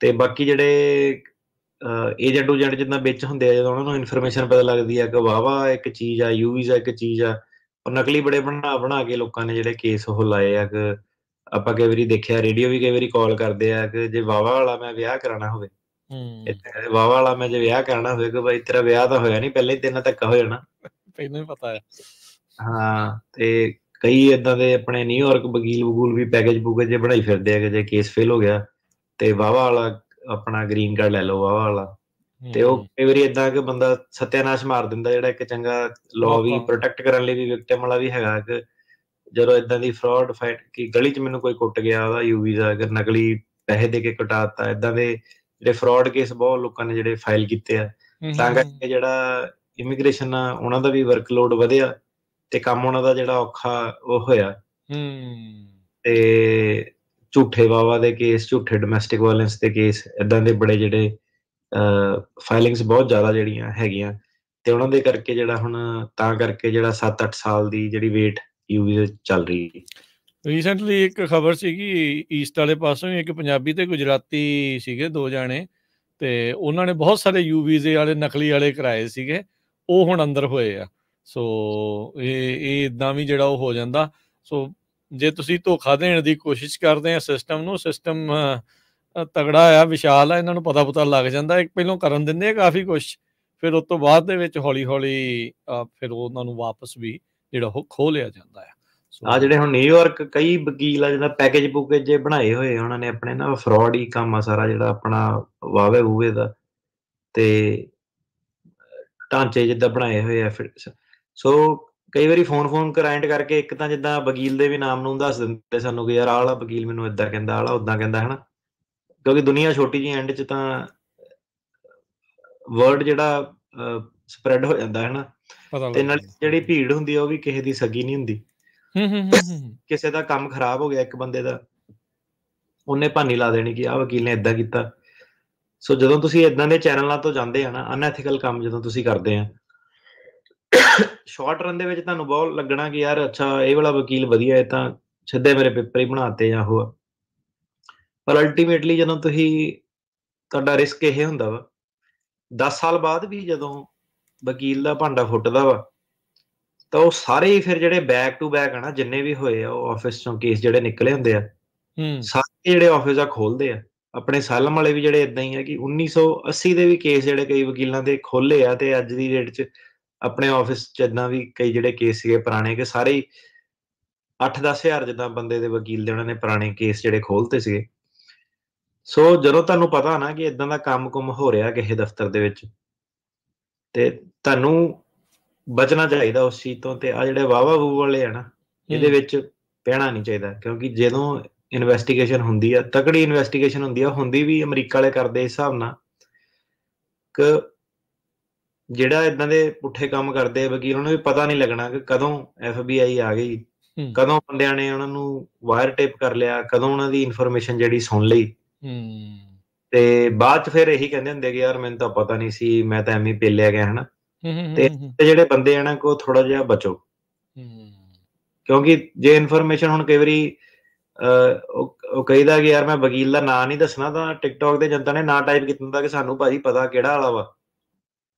ਤੇ ਬਾਕੀ ਜਿਹੜੇ ਏਜੰਟ ਊਜੰਟ ਜਿੱਦਾਂ ਵਿੱਚ ਹੁੰਦੇ ਆ, ਜਦੋਂ ਉਹਨਾਂ ਨੂੰ ਇਨਫੋਰਮੇਸ਼ਨ ਪਤਾ ਲੱਗਦੀ ਆ ਕਿ ਵਾਹਵਾ ਇੱਕ ਚੀਜ਼ ਆ, ਯੂ ਵੀਜ਼ਾ ਇੱਕ ਚੀਜ਼ ਆ, ਉਹ ਨਕਲੀ ਬੜੇ ਬਣਾ ਕੇ ਲੋਕਾਂ ਨੇ ਜਿਹੜੇ ਕੇਸ ਉਹ ਲਾਏ ਆ। ਕਿ ਆਪਾਂ ਕਈ ਵਾਰੀ ਦੇਖਿਆ ਰੇਡੀਓ ਵੀ ਕਈ ਵਾਰੀ ਕਾਲ ਕਰਦੇ ਆ ਕਿ ਜੇ ਵਾਹਵਾ ਵਾਲਾ ਮੈਂ ਵਿਆਹ ਕਰਾਉਣਾ ਹੋਵੇ, ਵਾਹਵਾ ਵਾਲਾ ਮੈਂ ਜੇ ਵਿਆਹ ਕਰਨਾ ਹੋਵੇ, ਕਿ ਬਾਈ ਤੇਰਾ ਵਿਆਹ ਤਾਂ ਹੋਇਆ ਨਹੀਂ, ਪਹਿਲਾਂ ਹੀ ਤੇਰੇ ਨਾਲ ਧੱਕਾ ਹੋ ਜਾਣਾ, ਪਹਿਲਾਂ ਹੀ ਪਤਾ ਹੈ। ਹਾਂ, ਤੇ ਕਈ ਏਦਾਂ ਦੇ ਆਪਣੇ ਨਿਊਯਾਰਕ ਵਕੀਲ ਵਕੂਲ ਵੀ ਪੈਕੇਜ ਪੂਕੇਜ ਜੇ ਬਣਾਈ ਫਿਰਦੇ ਆ ਕਿ ਜੇ ਕੇਸ ਫੇਲ ਹੋ ਗਿਆ ਤੇ ਵਾਹਵਾ ਵਾਲਾ ਆਪਣਾ ਗ੍ਰੀਨ ਕਾਰਡ ਲੈ ਲਓ, ਵਾਹਵਾ ਵਾਲਾ। ਤੇ ਉਹ ਕਈ ਵਾਰੀ ਏਦਾਂ ਕਿ ਬੰਦਾ ਸਤਿਆਨਾਸ਼ ਮਾਰ ਦਿੰਦਾ, ਜਿਹੜਾ ਇੱਕ ਚੰਗਾ ਲਾਅ ਵੀ ਪ੍ਰੋਟੈਕਟ ਕਰਨ ਲਈ ਵੀ ਵਿਕਟਿਮ ਵਾਲਾ ਵੀ ਹੈਗਾ। ਕਿ ਜਦੋਂ ਏਦਾਂ ਦੀ ਫਰਾਡ ਫਾਈਟ ਕਿ ਗਲੀ 'ਚ ਮੈਨੂੰ ਕੋਈ ਕੁੱਟ ਗਿਆ, ਉਹਦਾ ਯੂ ਵੀਜ਼ਾ ਅਗਰ ਨਕਲੀ ਪੈਸੇ ਦੇ ਕੇ ਕਟਾ ਦਿੱਤਾ, ਏਦਾਂ ਦੇ ਜਿਹੜੇ ਫਰਾਡ ਕੇਸ ਬਹੁਤ ਲੋਕਾਂ ਨੇ ਜਿਹੜੇ ਫਾਈਲ ਕੀਤੇ ਆ, ਤਾਂ ਕਰਕੇ ਜਿਹੜਾ ਇਮੀਗ੍ਰੇਸ਼ਨ ਆ ਉਹਨਾਂ ਦਾ ਵੀ ਵਰਕਲੋਡ ਵਧਿਆ ਤੇ ਕੰਮ ਉਹਨਾਂ ਦਾ ਜਿਹੜਾ ਔਖਾ ਉਹ ਹੋਇਆ। ਤੇ ਝੂਠੇ ਵਾਵਾ ਦੇ ਕੇਸ, ਝੂਠੇ ਡੋਮੈਸਟਿਕ ਵਾਇਲੈਂਸ ਦੇ ਕੇਸ, ਏਦਾਂ ਦੇ ਬੜੇ ਜਿਹੜੇ ਫਾਈਲਿੰਗਸ ਬਹੁਤ ਜ਼ਿਆਦਾ ਜਿਹੜੀਆਂ ਹੈਗੀਆਂ, ਤੇ ਉਹਨਾਂ ਦੇ ਕਰਕੇ ਜਿਹੜਾ ਹੁਣ ਤਾਂ ਕਰਕੇ ਜਿਹੜਾ 7-8 ਸਾਲ ਦੀ ਜਿਹੜੀ ਵੇਟ ਯੂ ਵੀਜ਼ਾ ਚੱਲ ਰਹੀ ਹੈ। ਰੀਸੈਂਟਲੀ ਇੱਕ ਖਬਰ ਸੀਗੀ ਈਸਟ ਵਾਲੇ ਪਾਸੋਂ, ਇੱਕ ਪੰਜਾਬੀ ਤੇ ਗੁਜਰਾਤੀ ਸੀਗੇ, 2 ਜਾਣੇ, ਤੇ ਉਹਨਾਂ ਨੇ ਬਹੁਤ ਸਾਰੇ ਯੂ ਵੀਜ਼ੇ ਵਾਲੇ ਨਕਲੀ ਵਾਲੇ ਕਰਾਏ ਸੀਗੇ, ਉਹ ਹੁਣ ਅੰਦਰ ਹੋਏ ਆ। ਸੋ ਇਹ ਇਦਾਂ ਵੀ ਜਿਹੜਾ ਉਹ ਹੋ ਜਾਂਦਾ। ਸੋ ਜੇ ਤੁਸੀਂ ਧੋਖਾ ਦੇਣ ਦੀ ਕੋਸ਼ਿਸ਼ ਕਰਦੇ ਆ ਸਿਸਟਮ ਨੂੰ, ਸਿਸਟਮ ਤਗੜਾ ਆ, ਵਿਸ਼ਾਲ ਆ, ਇਹਨਾਂ ਨੂੰ ਪਤਾ ਲੱਗ ਜਾਂਦਾ। ਇੱਕ ਪਹਿਲਾਂ ਕਰਨ ਦਿੰਦੇ ਆ ਕਾਫੀ ਕੁਛ, ਫਿਰ ਉਸ ਤੋਂ ਬਾਅਦ ਦੇ ਵਿੱਚ ਹੌਲੀ ਹੌਲੀ ਫਿਰ ਉਹਨਾਂ ਨੂੰ ਵਾਪਸ ਵੀ ਜਿਹੜਾ ਉਹ ਖੋਹ ਲਿਆ ਜਾਂਦਾ ਆ। ਆ ਜਿਹੜੇ ਹੁਣ ਨਿਊਯਾਰਕ ਕਈ ਵਕੀਲ ਆ ਜਿਹੜਾ ਪੈਕੇਜ ਪੂਕੇਜ ਜੇ ਬਣਾਏ ਹੋਏ ਉਹਨਾਂ ਨੇ ਆਪਣੇ, ਨਾ ਫਰਾਡ ਹੀ ਕੰਮ ਆ ਸਾਰਾ ਜਿਹੜਾ ਆਪਣਾ ਵਾਵੇ ਵੂਵੇ ਦਾ, ਤੇ ਢਾਂਚੇ ਜਿੱਦਾਂ ਬਣਾਏ ਹੋਏ ਆ। ਫਿਰ ਸੋ ਕਈ ਵਾਰੀ ਫੋਨ ਕਰਾਇੰਟ ਕਰਕੇ, ਇੱਕ ਤਾਂ ਜਿੱਦਾਂ ਵਕੀਲ ਦੇ ਵੀ ਨਾਮ ਨੂੰ ਦੱਸ ਦਿੰਦੇ ਸਾਨੂੰ ਕਿ ਯਾਰ ਆਹ ਵਾਲਾ ਵਕੀਲ ਮੈਨੂੰ ਏਦਾਂ ਕਹਿੰਦਾ, ਆਹ ਵਾਲਾ ਓਦਾਂ ਕਹਿੰਦਾ, ਹਨਾ, ਕਿਉਂਕਿ ਦੁਨੀਆ ਛੋਟੀ ਜਿਹੀ, ਐਂਡ 'ਚ ਤਾਂ ਵਰਡ ਜਿਹੜਾ ਸਪਰੈਡ ਹੋ ਜਾਂਦਾ, ਹਨਾ। ਤੇ ਨਾਲ ਜਿਹੜੀ ਭੀੜ ਹੁੰਦੀ ਆ ਉਹ ਵੀ ਕਿਸੇ ਦੀ ਸਗੀ ਨਹੀਂ ਹੁੰਦੀ। ਕਿਸੇ ਦਾ ਕੰਮ ਖਰਾਬ ਹੋ ਗਿਆ ਇੱਕ ਬੰਦੇ ਦਾ, ਉਹਨੇ ਭਾਨੀ ਲਾ ਦੇਣੀ ਕਿ ਆਹ ਵਕੀਲ ਨੇ ਏਦਾਂ ਕੀਤਾ। ਸੋ ਜਦੋਂ ਤੁਸੀਂ ਏਦਾਂ ਦੇ ਚੈਨਲਾਂ ਤੋਂ ਜਾਂਦੇ ਆ ਨਾ, ਅਨਐਥੀਕਲ ਕੰਮ ਜਦੋਂ ਤੁਸੀਂ ਕਰਦੇ ਆ, ਸ਼ਾਰਟ ਰਨ ਦੇ ਵਿੱਚ ਤੁਹਾਨੂੰ ਬਹੁਤ ਲੱਗਣਾ ਕਿ ਯਾਰ ਅੱਛਾ ਇਹ ਵਾਲਾ ਵਕੀਲ ਵਧੀਆ ਹੈ, ਤਾਂ ਸਿੱਧੇ ਮੇਰੇ ਪੇਪਰ ਹੀ ਬਣਾਤੇ ਜਾਂ ਉਹ। ਪਰ ਅਲਟੀਮੇਟਲੀ ਜਦੋਂ ਤੁਸੀਂ, ਤੁਹਾਡਾ ਰਿਸਕ ਇਹ ਹੁੰਦਾ ਵਾ 10 ਸਾਲ ਬਾਅਦ ਵੀ ਜਦੋਂ ਵਕੀਲ ਦਾ ਭਾਂਡਾ ਫੁੱਟਦਾ ਵਾ, ਤਾਂ ਉਹ ਸਾਰੇ ਹੀ ਫਿਰ ਜਿਹੜੇ ਬੈਕ ਟੂ ਬੈਕ ਆ ਨਾ, ਜਿੰਨੇ ਵੀ ਹੋਏ ਆ ਉਹ ਆਫਿਸ ਚੋਂ ਕੇਸ ਜਿਹੜੇ ਨਿਕਲੇ ਹੁੰਦੇ ਆ, ਸਾਰੇ ਜਿਹੜੇ ਆਫਿਸ ਆ ਖੋਲਦੇ ਆ। ਆਪਣੇ ਸਾਲਮ ਵਾਲੇ ਵੀ ਜਿਹੜੇ ਏਦਾਂ ਹੀ ਆ ਕਿ 1980 ਦੇ ਵੀ ਕੇਸ ਜਿਹੜੇ ਕਈ ਵਕੀਲਾਂ ਦੇ ਖੋਲੇ ਆ, ਤੇ ਅੱਜ ਦੀ ਡੇਟ 'ਚ ਆਪਣੇ ਆਫਿਸ 'ਚ ਏਦਾਂ ਵੀ ਕਈ ਜਿਹੜੇ ਕੇਸ ਸੀਗੇ ਪੁਰਾਣੇ ਕਿ ਸਾਰੇ ਹੀ 8-10 ਹਜ਼ਾਰ ਜਿੱਦਾਂ ਬੰਦੇ ਦੇ ਵਕੀਲ ਦੇ ਉਹਨਾਂ ਨੇ ਪੁਰਾਣੇ ਕੇਸ ਜਿਹੜੇ ਖੋਲ੍ਹਤੇ ਸੀਗੇ। ਸੋ ਜਦੋਂ ਤੁਹਾਨੂੰ ਪਤਾ ਨਾ ਕਿ ਏਦਾਂ ਦਾ ਕੰਮ-ਕੁੰਮ ਹੋ ਰਿਹਾ ਕਿਸੇ ਦਫ਼ਤਰ ਦੇ ਵਿੱਚ ਤੇ ਤੁਹਾਨੂੰ ਬਚਣਾ ਚਾਹੀਦਾ ਉਸ ਚੀਜ਼ ਤੋਂ, ਤੇ ਆਹ ਜਿਹੜੇ ਵਾਹ-ਵਾਹ-ਵੂ ਵਾਲੇ ਆ ਨਾ, ਇਹਦੇ ਵਿੱਚ ਪੈਣਾ ਨਹੀਂ ਚਾਹੀਦਾ ਕਿਉਂਕਿ ਜਦੋਂ ਇਨਵੈਸਟੀਗੇਸ਼ਨ ਹੁੰਦੀ ਆ, ਤਕੜੀ ਇਨਵੈਸਟੀਗੇਸ਼ਨ ਹੁੰਦੀ ਆ, ਹੁੰਦੀ ਵੀ ਅਮਰੀਕਾ ਵਾਲੇ ਕਰਦੇ ਇਸ ਹਿਸਾਬ ਨਾਲ ਕਿ ਜਿਹੜਾ ਏਦਾਂ ਦੇ ਪੁੱਠੇ ਕੰਮ ਕਰਦੇ ਆ ਵਕੀਲ, ਉਹਨੂੰ ਵੀ ਪਤਾ ਨਹੀਂ ਲੱਗਣਾ ਕਿ ਕਦੋਂ FBI ਆ ਗਈ, ਕਦੋਂ ਬੰਦਿਆਂ ਨੇ ਉਹਨਾਂ ਨੂੰ ਵਾਇਰ ਟੇਪ ਕਰ ਲਿਆ, ਕਦੋਂ ਉਹਨਾਂ ਦੀ ਇਨਫੋਰਮੇਸ਼ਨ ਜਿਹੜੀ ਸੁਣ ਲਈ। ਤੇ ਬਾਅਦ 'ਚ ਫਿਰ ਇਹੀ ਕਹਿੰਦੇ ਹੁੰਦੇ ਕਿ ਯਾਰ ਮੈਨੂੰ ਤਾਂ ਪਤਾ ਨਹੀਂ ਸੀ, ਮੈਂ ਤਾਂ ਐਵੇਂ ਹੀ ਪੇਲਿਆ ਗਿਆ, ਹਨਾ। ਤੇ ਜਿਹੜੇ ਬੰਦੇ ਆ ਨਾ ਕੋ ਥੋੜਾ ਜਿਹਾ ਬਚੋ, ਕਿਉਂਕਿ ਜੇ ਇਨਫੋਰਮੇਸ਼ਨ ਹੁਣ ਕਈ ਵਾਰੀ ਉਹ ਕਹੀਦਾ ਕਿ ਯਾਰ ਮੈਂ ਵਕੀਲ ਦਾ ਨਾਂ ਨਹੀਂ ਦੱਸਣਾ, ਤਾਂ ਟਿਕਟੋਕ ਤੇ ਜਨਤਾ ਨੇ ਨਾਂ ਟਾਈਪ ਕੀਤਾ ਹੁੰਦਾ ਕਿ ਸਾਨੂੰ ਭਾਜੀ ਪਤਾ ਕਿਹੜਾ ਵਾਲਾ ਵਾ।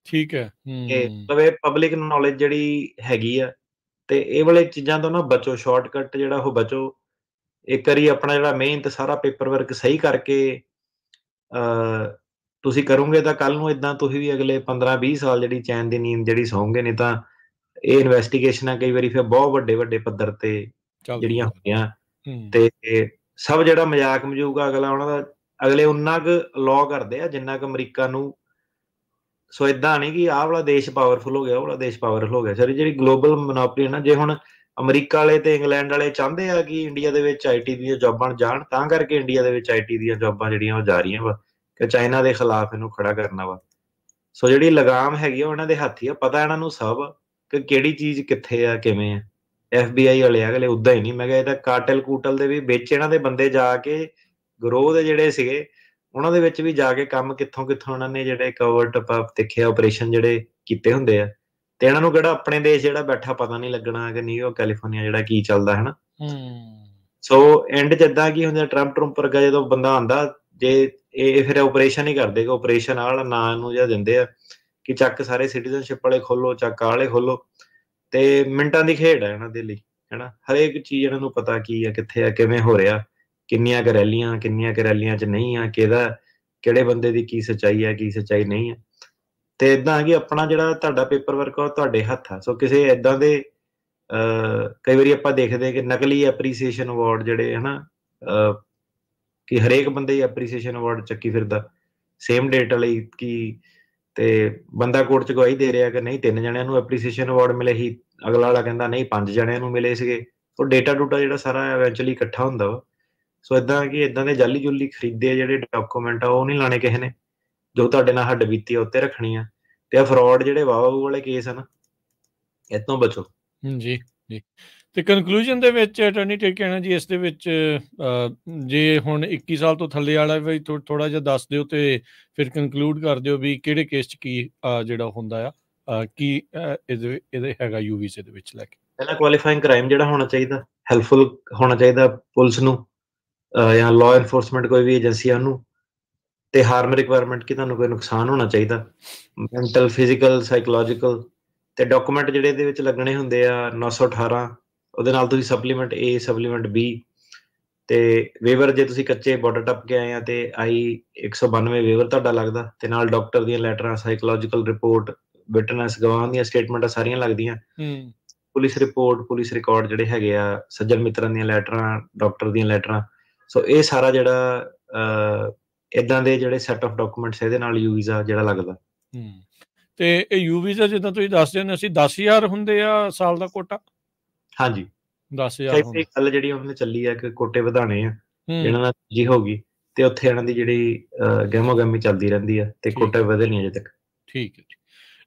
ਠੀਕ ਹੈ। ਮਤਲਬ ਇਹ ਪਬਲਿਕ ਨੌਲੇਜ ਜਿਹੜੀ ਹੈਗੀ ਆ, ਤੇ ਇਹ ਵਾਲੇ ਚੀਜ਼ਾਂ ਤੋਂ ਨਾ ਬਚੋ, ਸ਼ਾਰਟਕਟ ਜਿਹੜਾ ਉਹ ਬਚੋ। ਇੱਕ ਵਾਰੀ ਆਪਣਾ ਜਿਹੜਾ ਮਿਹਨਤ ਸਾਰਾ ਪੇਪਰ ਵਰਕ ਸਹੀ ਕਰਕੇ ਤੁਸੀਂ ਕਰੋਗੇ ਤਾਂ ਕੱਲ ਨੂੰ ਏਦਾਂ ਤੁਸੀਂ ਵੀ ਅਗਲੇ 15-20 ਸਾਲ ਜਿਹੜੀ ਚੈਨ ਦੀ ਨੀਂਦ ਜਿਹੜੀ ਸੌਂਗੇ। ਨਹੀਂ ਤਾਂ ਇਹ ਇਨਵੈਸਟੀਗੇਸ਼ਨਾਂ ਕਈ ਵਾਰੀ ਫਿਰ ਬਹੁਤ ਵੱਡੇ-ਵੱਡੇ ਪੱਧਰ ਤੇ ਜਿਹੜੀਆਂ ਹੁੰਦੀਆਂ, ਤੇ ਸਭ ਜਿਹੜਾ ਮਜ਼ਾਕ-ਮਜੂਕ ਆ ਅਗਲਾ ਉਹਨਾਂ ਦਾ, ਅਗਲੇ ਉਨਾ ਕੁ ਲਾਅ ਕਰਦੇ ਆ ਜਿੰਨਾ ਕੁ ਅਮਰੀਕਾ ਨੂੰ। ਸੋ ਏਦਾਂ ਨਹੀਂ ਕਿ ਆਹ ਵਾਲਾ ਦੇਸ਼ ਪਾਵਰਫੁਲ ਹੋ ਗਿਆ, ਉਹ ਵਾਲਾ ਦੇਸ਼ ਪਾਵਰਫੁਲ ਹੋ ਗਿਆ। ਸਰ ਜਿਹੜੀ ਗਲੋਬਲ ਮੋਨੋਪੋਲੀ ਹੈ ਨਾ, ਜੇ ਹੁਣ ਅਮਰੀਕਾ ਵਾਲੇ ਤੇ ਇੰਗਲੈਂਡ ਵਾਲੇ ਚਾਹੁੰਦੇ ਆ ਕਿ ਇੰਡੀਆ ਦੇ ਵਿੱਚ IT ਦੀਆਂ ਜੌਬਾਂ ਜਾਣ, ਤਾਂ ਕਰਕੇ ਇੰਡੀਆ ਦੇ ਵਿੱਚ IT ਦੀਆਂ ਜੌਬਾਂ ਜਿਹੜੀਆਂ ਉਹ ਜਾ ਰਹੀਆਂ ਵਾ ਕਿ ਚਾਈਨਾ ਦੇ ਖਿਲਾਫ ਇਹਨੂੰ ਖੜਾ ਕਰਨਾ ਵਾ। ਸੋ ਜਿਹੜੀ ਲਗਾਮ ਹੈਗੀ ਆ ਉਹਨਾਂ ਦੇ ਹੱਥ ਹੀ ਆ, ਪਤਾ ਇਹਨਾਂ ਨੂੰ ਸਭ ਕਿ ਕਿਹੜੀ ਚੀਜ਼ ਕਿੱਥੇ ਆ, ਕਿਵੇਂ ਆ। FBI ਵਾਲੇ ਆ ਅਗਲੇ ਉੱਦਾਂ ਹੀ ਨਹੀਂ, ਮੈਂ ਕਿਹਾ ਇਹਦਾ ਕਾਟਲ-ਕੂਟਲ ਦੇ ਵੀ ਵਿੱਚ ਇਹਨਾਂ ਦੇ ਬੰਦੇ ਜਾ ਕੇ, ਗਰੋਹ ਦੇ ਜਿਹੜੇ ਸੀਗੇ ਉਹਨਾਂ ਦੇ ਵਿੱਚ ਵੀ ਜਾ ਕੇ ਕੰਮ ਕਿੱਥੋਂ-ਕਿੱਥੋਂ ਉਹਨਾਂ ਨੇ ਜਿਹੜੇ ਕਵਰਟ ਤਿੱਖੇ ਆਪਰੇਸ਼ਨ ਜਿਹੜੇ ਕੀਤੇ ਹੁੰਦੇ ਆ। ਤੇ ਇਹਨਾਂ ਨੂੰ ਕਿਹੜਾ ਆਪਣੇ ਦੇਸ਼ ਜਿਹੜਾ ਬੈਠਾ ਪਤਾ ਨਹੀਂ ਲੱਗਣਾ ਕਿ ਨਿਊਯਾਰਕ, ਕੈਲੀਫੋਰਨੀਆ ਜਿਹੜਾ ਕੀ ਚੱਲਦਾ, ਹਨਾ। ਸੋ ਐਂਡ 'ਚ ਏਦਾਂ ਕੀ ਹੁੰਦਾ, ਟਰੰਪ ਵਰਗਾ ਜਦੋਂ ਬੰਦਾ ਆਉਂਦਾ, ਜੇ ਇਹ ਫਿਰ ਆਪਰੇਸ਼ਨ ਹੀ ਕਰਦੇ ਕਿ ਆਪਰੇਸ਼ਨ ਆਹ ਵਾਲਾ ਨਾਂ ਇਹਨੂੰ ਜਿਹਾ ਦਿੰਦੇ ਆ ਕਿ ਚੱਕ ਸਾਰੇ ਸਿਟੀਜ਼ਨਸ਼ਿਪ ਵਾਲੇ ਖੋਲੋ, ਚੱਕ ਆਹ ਵਾਲੇ ਖੋਲੋ, ਤੇ ਮਿੰਟਾਂ ਦੀ ਖੇਡ ਹੈ ਇਹਨਾਂ ਦੇ ਲਈ, ਹਨਾ। ਹਰੇਕ ਚੀਜ਼ ਇਹਨਾਂ ਨੂੰ ਪਤਾ ਕੀ ਆ, ਕਿੱਥੇ ਆ, ਕਿਵੇਂ ਹੋ ਰਿਹਾ, ਕਿੰਨੀਆਂ ਕੁ ਰੈਲੀਆਂ 'ਚ ਨਹੀਂ ਆ, ਕਿਹੜੇ ਬੰਦੇ ਦੀ ਕੀ ਸੱਚਾਈ ਹੈ, ਕੀ ਸੱਚਾਈ ਨਹੀਂ ਹੈ। ਤੇ ਏਦਾਂ ਕਿ ਆਪਣਾ ਜਿਹੜਾ ਤੁਹਾਡਾ ਪੇਪਰ ਵਰਕ ਆ ਉਹ ਤੁਹਾਡੇ ਹੱਥ ਆ। ਸੋ ਕਿਸੇ ਏਦਾਂ ਦੇ ਕਈ ਵਾਰੀ ਆਪਾਂ ਦੇਖਦੇ ਕਿ ਨਕਲੀ ਐਪਰੀਸੀਏਸ਼ਨ ਅਵਾਰਡ ਜਿਹੜੇ, ਹਨਾ, ਕਿ ਹਰੇਕ ਬੰਦੇ ਹੀ ਐਪਰੀਸੀਏਸ਼ਨ ਅਵਾਰਡ ਚੱਕੀ ਫਿਰਦਾ ਸੇਮ ਡੇਟ ਵਾਲੀ, ਕਿ ਤੇ ਬੰਦਾ ਕੋਰਟ 'ਚ ਗਵਾਹੀ ਦੇ ਰਿਹਾ ਕਿ ਨਹੀਂ 3 ਜਣਿਆਂ ਨੂੰ ਐਪਰੀਸੀਏਸ਼ਨ ਅਵਾਰਡ ਮਿਲੇ ਸੀ, ਅਗਲਾ ਵਾਲਾ ਕਹਿੰਦਾ ਨਹੀਂ 5 ਜਣਿਆਂ ਨੂੰ ਮਿਲੇ ਸੀਗੇ। ਉਹ ਡੇਟਾ ਜਿਹੜਾ ਸਾਰਾ ਇਵੈਂਚੁਅਲੀ ਇਕੱਠਾ ਹੁੰਦਾ ਵਾ। ਸੋ ਏਦਾਂ ਕਿ ਏਦਾਂ ਦੇ ਜਾਲੀ-ਜੁਲੀ ਖਰੀਦੇ ਜਿਹੜੇ ਡਾਕੂਮੈਂਟ ਆ ਉਹ ਨਹੀਂ ਲਾਣੇ ਕਿਸੇ ਨੇ, ਜੋ ਤੁਹਾਡੇ ਨਾਲ ਹੱਡ-ਬੀਤੀ ਉੱਤੇ ਰੱਖਣੀ ਆ। ਤੇ ਆ ਫਰਾਡ ਜਿਹੜੇ ਵਾਹ-ਵਾਹ ਵਾਲੇ ਕੇਸ ਆ ਨਾ, ਇਹ ਤੋਂ ਬਚੋ। ਜੀ। ਤੇ ਕਨਕਲੂਜਨ ਦੇ ਵਿੱਚ ਅਟਾਰਨੀ ਕੀ ਕਹਿਣਾ ਜੀ ਇਸ ਦੇ ਵਿੱਚ, ਜੇ ਹੁਣ 21 ਸਾਲ ਤੋਂ ਥੱਲੇ ਵਾਲਾ ਵੀ ਥੋੜਾ ਜਿਹਾ ਦੱਸ ਦਿਓ, ਤੇ ਫਿਰ ਕਨਕਲੂਡ ਕਰ ਦਿਓ ਵੀ ਕਿਹੜੇ ਕੇਸ 'ਚ ਕੀ ਜਿਹੜਾ ਹੁੰਦਾ ਆ, ਕੀ ਇਹਦੇ ਹੈਗਾ UVC ਦੇ ਵਿੱਚ ਲੈ ਕੇ। ਪਹਿਲਾਂ ਕੁਆਲੀਫਾਈਂਗ ਕ੍ਰਾਈਮ ਜਿਹੜਾ ਹੋਣਾ ਚਾਹੀਦਾ, ਹੈਲਪਫੁਲ ਹੋਣਾ ਚਾਹੀਦਾ ਪੁਲਿਸ ਨੂੰ ਜਾਂ ਲਾਅ ਐਨਫੋਰਸਮੈਂਟ ਕੋਈ ਵੀ ਏਜੰਸੀ ਆ ਉਹਨੂੰ, ਤੇ ਹਾਰਮ ਰਿਕੁਆਇਰਮੈਂਟ ਕਿ ਤੁਹਾਨੂੰ ਕੋਈ ਨੁਕਸਾਨ ਹੋਣਾ ਚਾਹੀਦਾ, ਮੈਂਟਲ, ਫਿਜ਼ੀਕਲ, ਸਾਈਕੋਲੋਜੀਕਲ, ਤੇ ਡਾਕੂਮੈਂਟ ਜਿਹੜੇ ਇਹਦੇ ਵਿੱਚ ਲੱਗਣੇ ਹੁੰਦੇ ਆ 918, ਉਹਦੇ ਨਾਲ ਤੁਸੀਂ ਸਪਲੀਮੈਂਟ A, ਸਪਲੀਮੈਂਟ B, ਤੇ ਵੇਵਰ ਜੇ ਤੁਸੀਂ ਕੱਚੇ ਬਾਰਡਰ ਟੱਪ ਕੇ ਆਏ ਆ ਤੇ I-192 ਵੇਵਰ ਤੁਹਾਡਾ ਲੱਗਦਾ, ਤੇ ਨਾਲ ਡਾਕਟਰ ਦੀਆਂ ਲੈਟਰਾਂ, ਸਾਈਕੋਲੋਜੀਕਲ ਰਿਪੋਰਟ, ਵਿਟਨੈਸ, ਗਵਾਹਾਂ ਦੀਆਂ ਸਟੇਟਮੈਂਟਾਂ ਸਾਰੀਆਂ ਲੱਗਦੀਆਂ, ਪੁਲਿਸ ਰਿਪੋਰਟ, ਪੁਲਿਸ ਰਿਕਾਰਡ ਜਿਹੜੇ ਹੈਗੇ ਆ, ਸੱਜਣ ਮਿੱਤਰਾਂ ਦੀਆਂ ਲੈਟਰਾਂ, ਡਾਕਟਰ ਦੀਆਂ ਲੈਟਰਾਂ। ਸੋ ਇਹ ਸਾਰਾ ਜਿਹੜਾ ਏਦਾਂ ਦੇ ਜਿਹੜੇ ਸੈਟ ਆਫ ਡਾਕੂਮੈਂਟਸ ਇਹਦੇ ਨਾਲ ਯੂ ਵੀਜ਼ਾ ਜਿਹੜਾ ਲੱਗਦਾ। ਤੇ ਇਹ ਯੂ ਵੀਜ਼ਾ ਜਿੱਦਾਂ ਤੁਸੀਂ ਦੱਸਦੇ ਹੋ, ਅਸੀਂ 10,000 ਹੁੰਦੇ ਆ ਸਾਲ ਦਾ ਕੋਟਾ। ਹਾਂਜੀ, 10,000 ਗੱਲ ਜਿਹੜੀ ਉਹਨਾਂ ਨੇ ਚੱਲੀ ਆ ਕਿ ਕੋਟੇ ਵਧਾਣੇ ਆ, ਇਹਨਾਂ ਨਾਲ ਜੀ ਹੋਗੀ ਤੇ ਉੱਥੇ ਇਹਨਾਂ ਦੀ ਜਿਹੜੀ ਗਹਿਮੋ-ਗਹਿਮੀ ਚੱਲਦੀ ਰਹਿੰਦੀ ਆ ਤੇ ਕੋਟੇ ਵਧੇ ਨਹੀਂ ਅਜੇ ਤੱਕ। ਠੀਕ ਹੈ ਜੀ।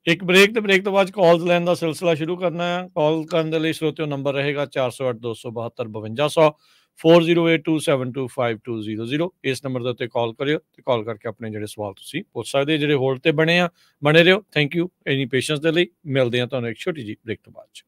ਇੱਕ ਬ੍ਰੇਕ ਤੇ ਬ੍ਰੇਕ ਤੋਂ ਬਾਅਦ ਕਾਲਸ ਲੈਣ ਦਾ ਸਿਲਸਿਲਾ ਸ਼ੁਰੂ ਕਰਨਾ ਹੈ। ਕਾਲ ਕਰਨ ਦੇ ਲਈ ਸਰੋਤਿਓ ਨੰਬਰ ਰਹੇਗਾ 408-272-5200, 4082725200। ਇਸ ਨੰਬਰ ਦੇ ਉੱਤੇ ਕਾਲ ਕਰਿਓ ਤੇ ਕਾਲ ਕਰਕੇ ਆਪਣੇ ਜਿਹੜੇ ਸਵਾਲ ਤੁਸੀਂ ਪੁੱਛ ਸਕਦੇ, ਜਿਹੜੇ ਹੋਲਡ ਤੇ ਬਣੇ ਰਹੋ। ਥੈਂਕ ਯੂ ਇਨੀ ਪੇਸ਼ੈਂਸ ਦੇ ਲਈ। ਮਿਲਦੇ ਹਾਂ ਤੁਹਾਨੂੰ ਇੱਕ ਛੋਟੀ ਜਿਹੀ ਬ੍ਰੇਕ ਤੋਂ ਬਾਅਦ 'ਚ।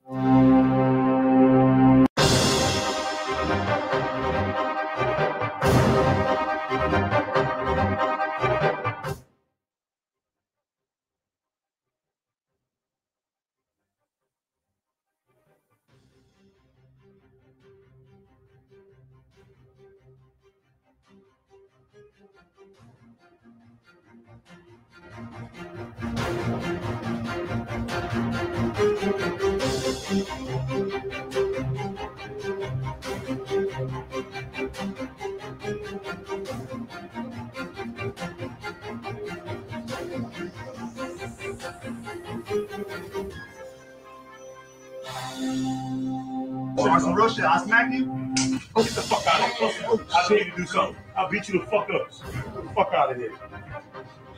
On some real shit, I smack you. Get the fuck out of here. I need you to do something. I'll beat you the fuck up. Get the fuck out of here.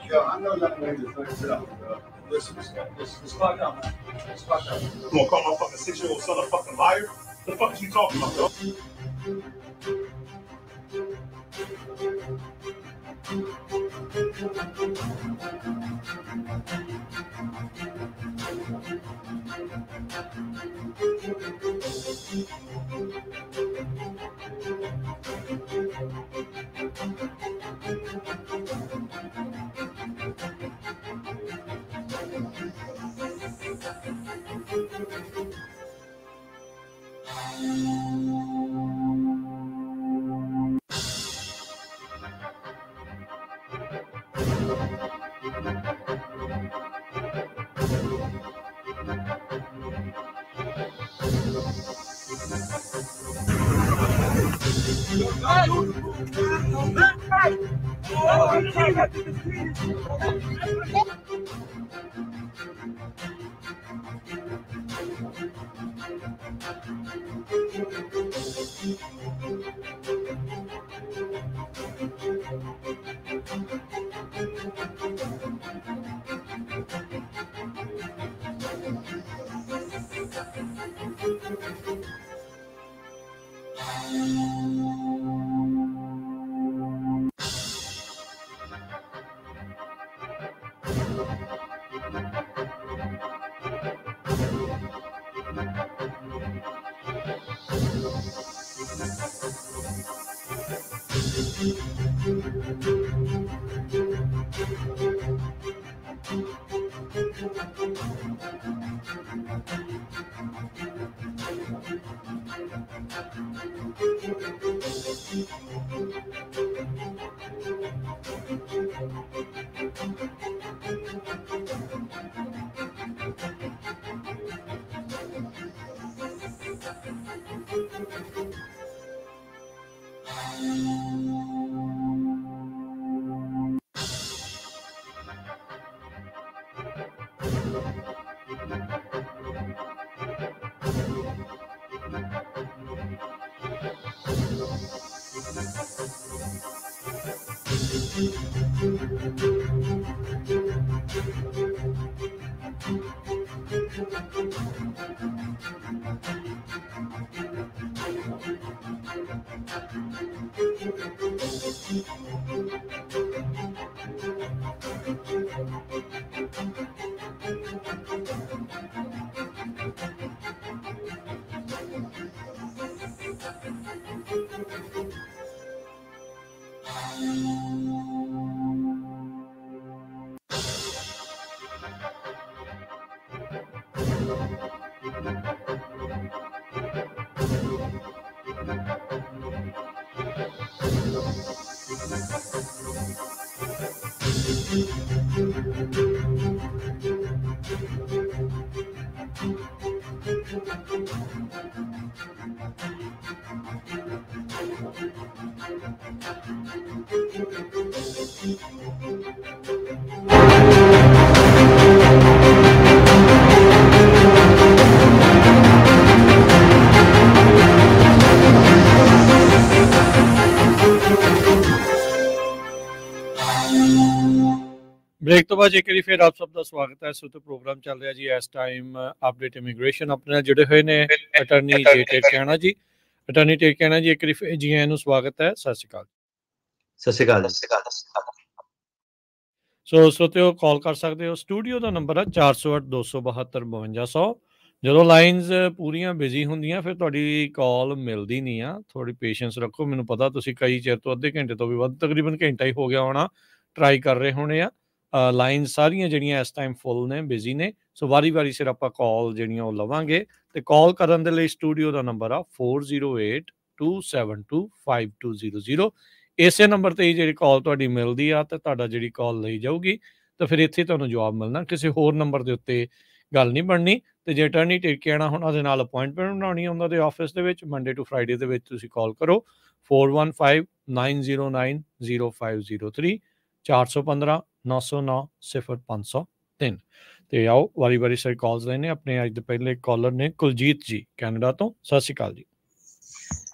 Yo, I know y'all can make this thing sit up, bro. Listen, let's fuck out, man. Let's fuck out. You gonna call my fucking 6-year-old son a fucking liar? What the fuck is you talking about, bro? ब्रेक तो बाद एक बार फिर आप सबका स्वागत है। तो प्रोग्राम चल रहा जी इस टाइम अपडेट इमीग्रेशन अपने नाल जुड़े हुए ने अटॉर्नी जे टेकाना जी। अटॉर्नी टेकाना जी एक बार जी आयन स्वागत है। सत श्री अकाल। सत श्री अकाल। सो तो कॉल कर सकते हो। स्टूडियो का नंबर है 408 272 5200। जो लाइनस पूरियां बिजी होंदियां फिर तुहाडी कॉल मिलती नहीं आ। थोड़ी पेशेंस रखो। मैनूं पता तुसीं कई चिर तो अद्धे घंटे तो भी वध तकरीबन घंटा ही हो गया होना ट्राई कर रहे होने आ। लाइन सारियां जिहड़ियां इस टाइम फुल ने बिजी ने। सो वारी वारी सिर आपां कॉल जिहड़ियां ओह लवांगे ते कॉल करन दे लई स्टूडियो दा नंबर आ 408 272 5200। इसे नंबर ते ही जिहड़ी कॉल तुहाडी मिलदी आ ते तुहाडा जिहड़ी कॉल लई जाऊगी तो फिर इत्थे तुहानूं जवाब मिलना। किसी होर नंबर दे उत्ते गल नहीं बननी। ते जे अटॉर्नी टेकियाना हुणां दे नाल अपॉइंटमेंट बनाउणी उन्हां दे ऑफिस दे विच मंडे टू फ्राइडे दे विच तुसीं कॉल करो 415 909 0503 415 909 0503। ਤੇ ਆਓ ਵਾਰੀ ਸਾਰੇ ਕਾਲਸ ਲੈਣੇ ਆਪਣੇ। ਅੱਜ ਦੇ ਪਹਿਲੇ ਕਾਲਰ ਨੇ ਕੁਲਜੀਤ ਜੀ ਕੈਨੇਡਾ ਤੋਂ। ਸਤਿ ਸ਼੍ਰੀ ਅਕਾਲ ਜੀ।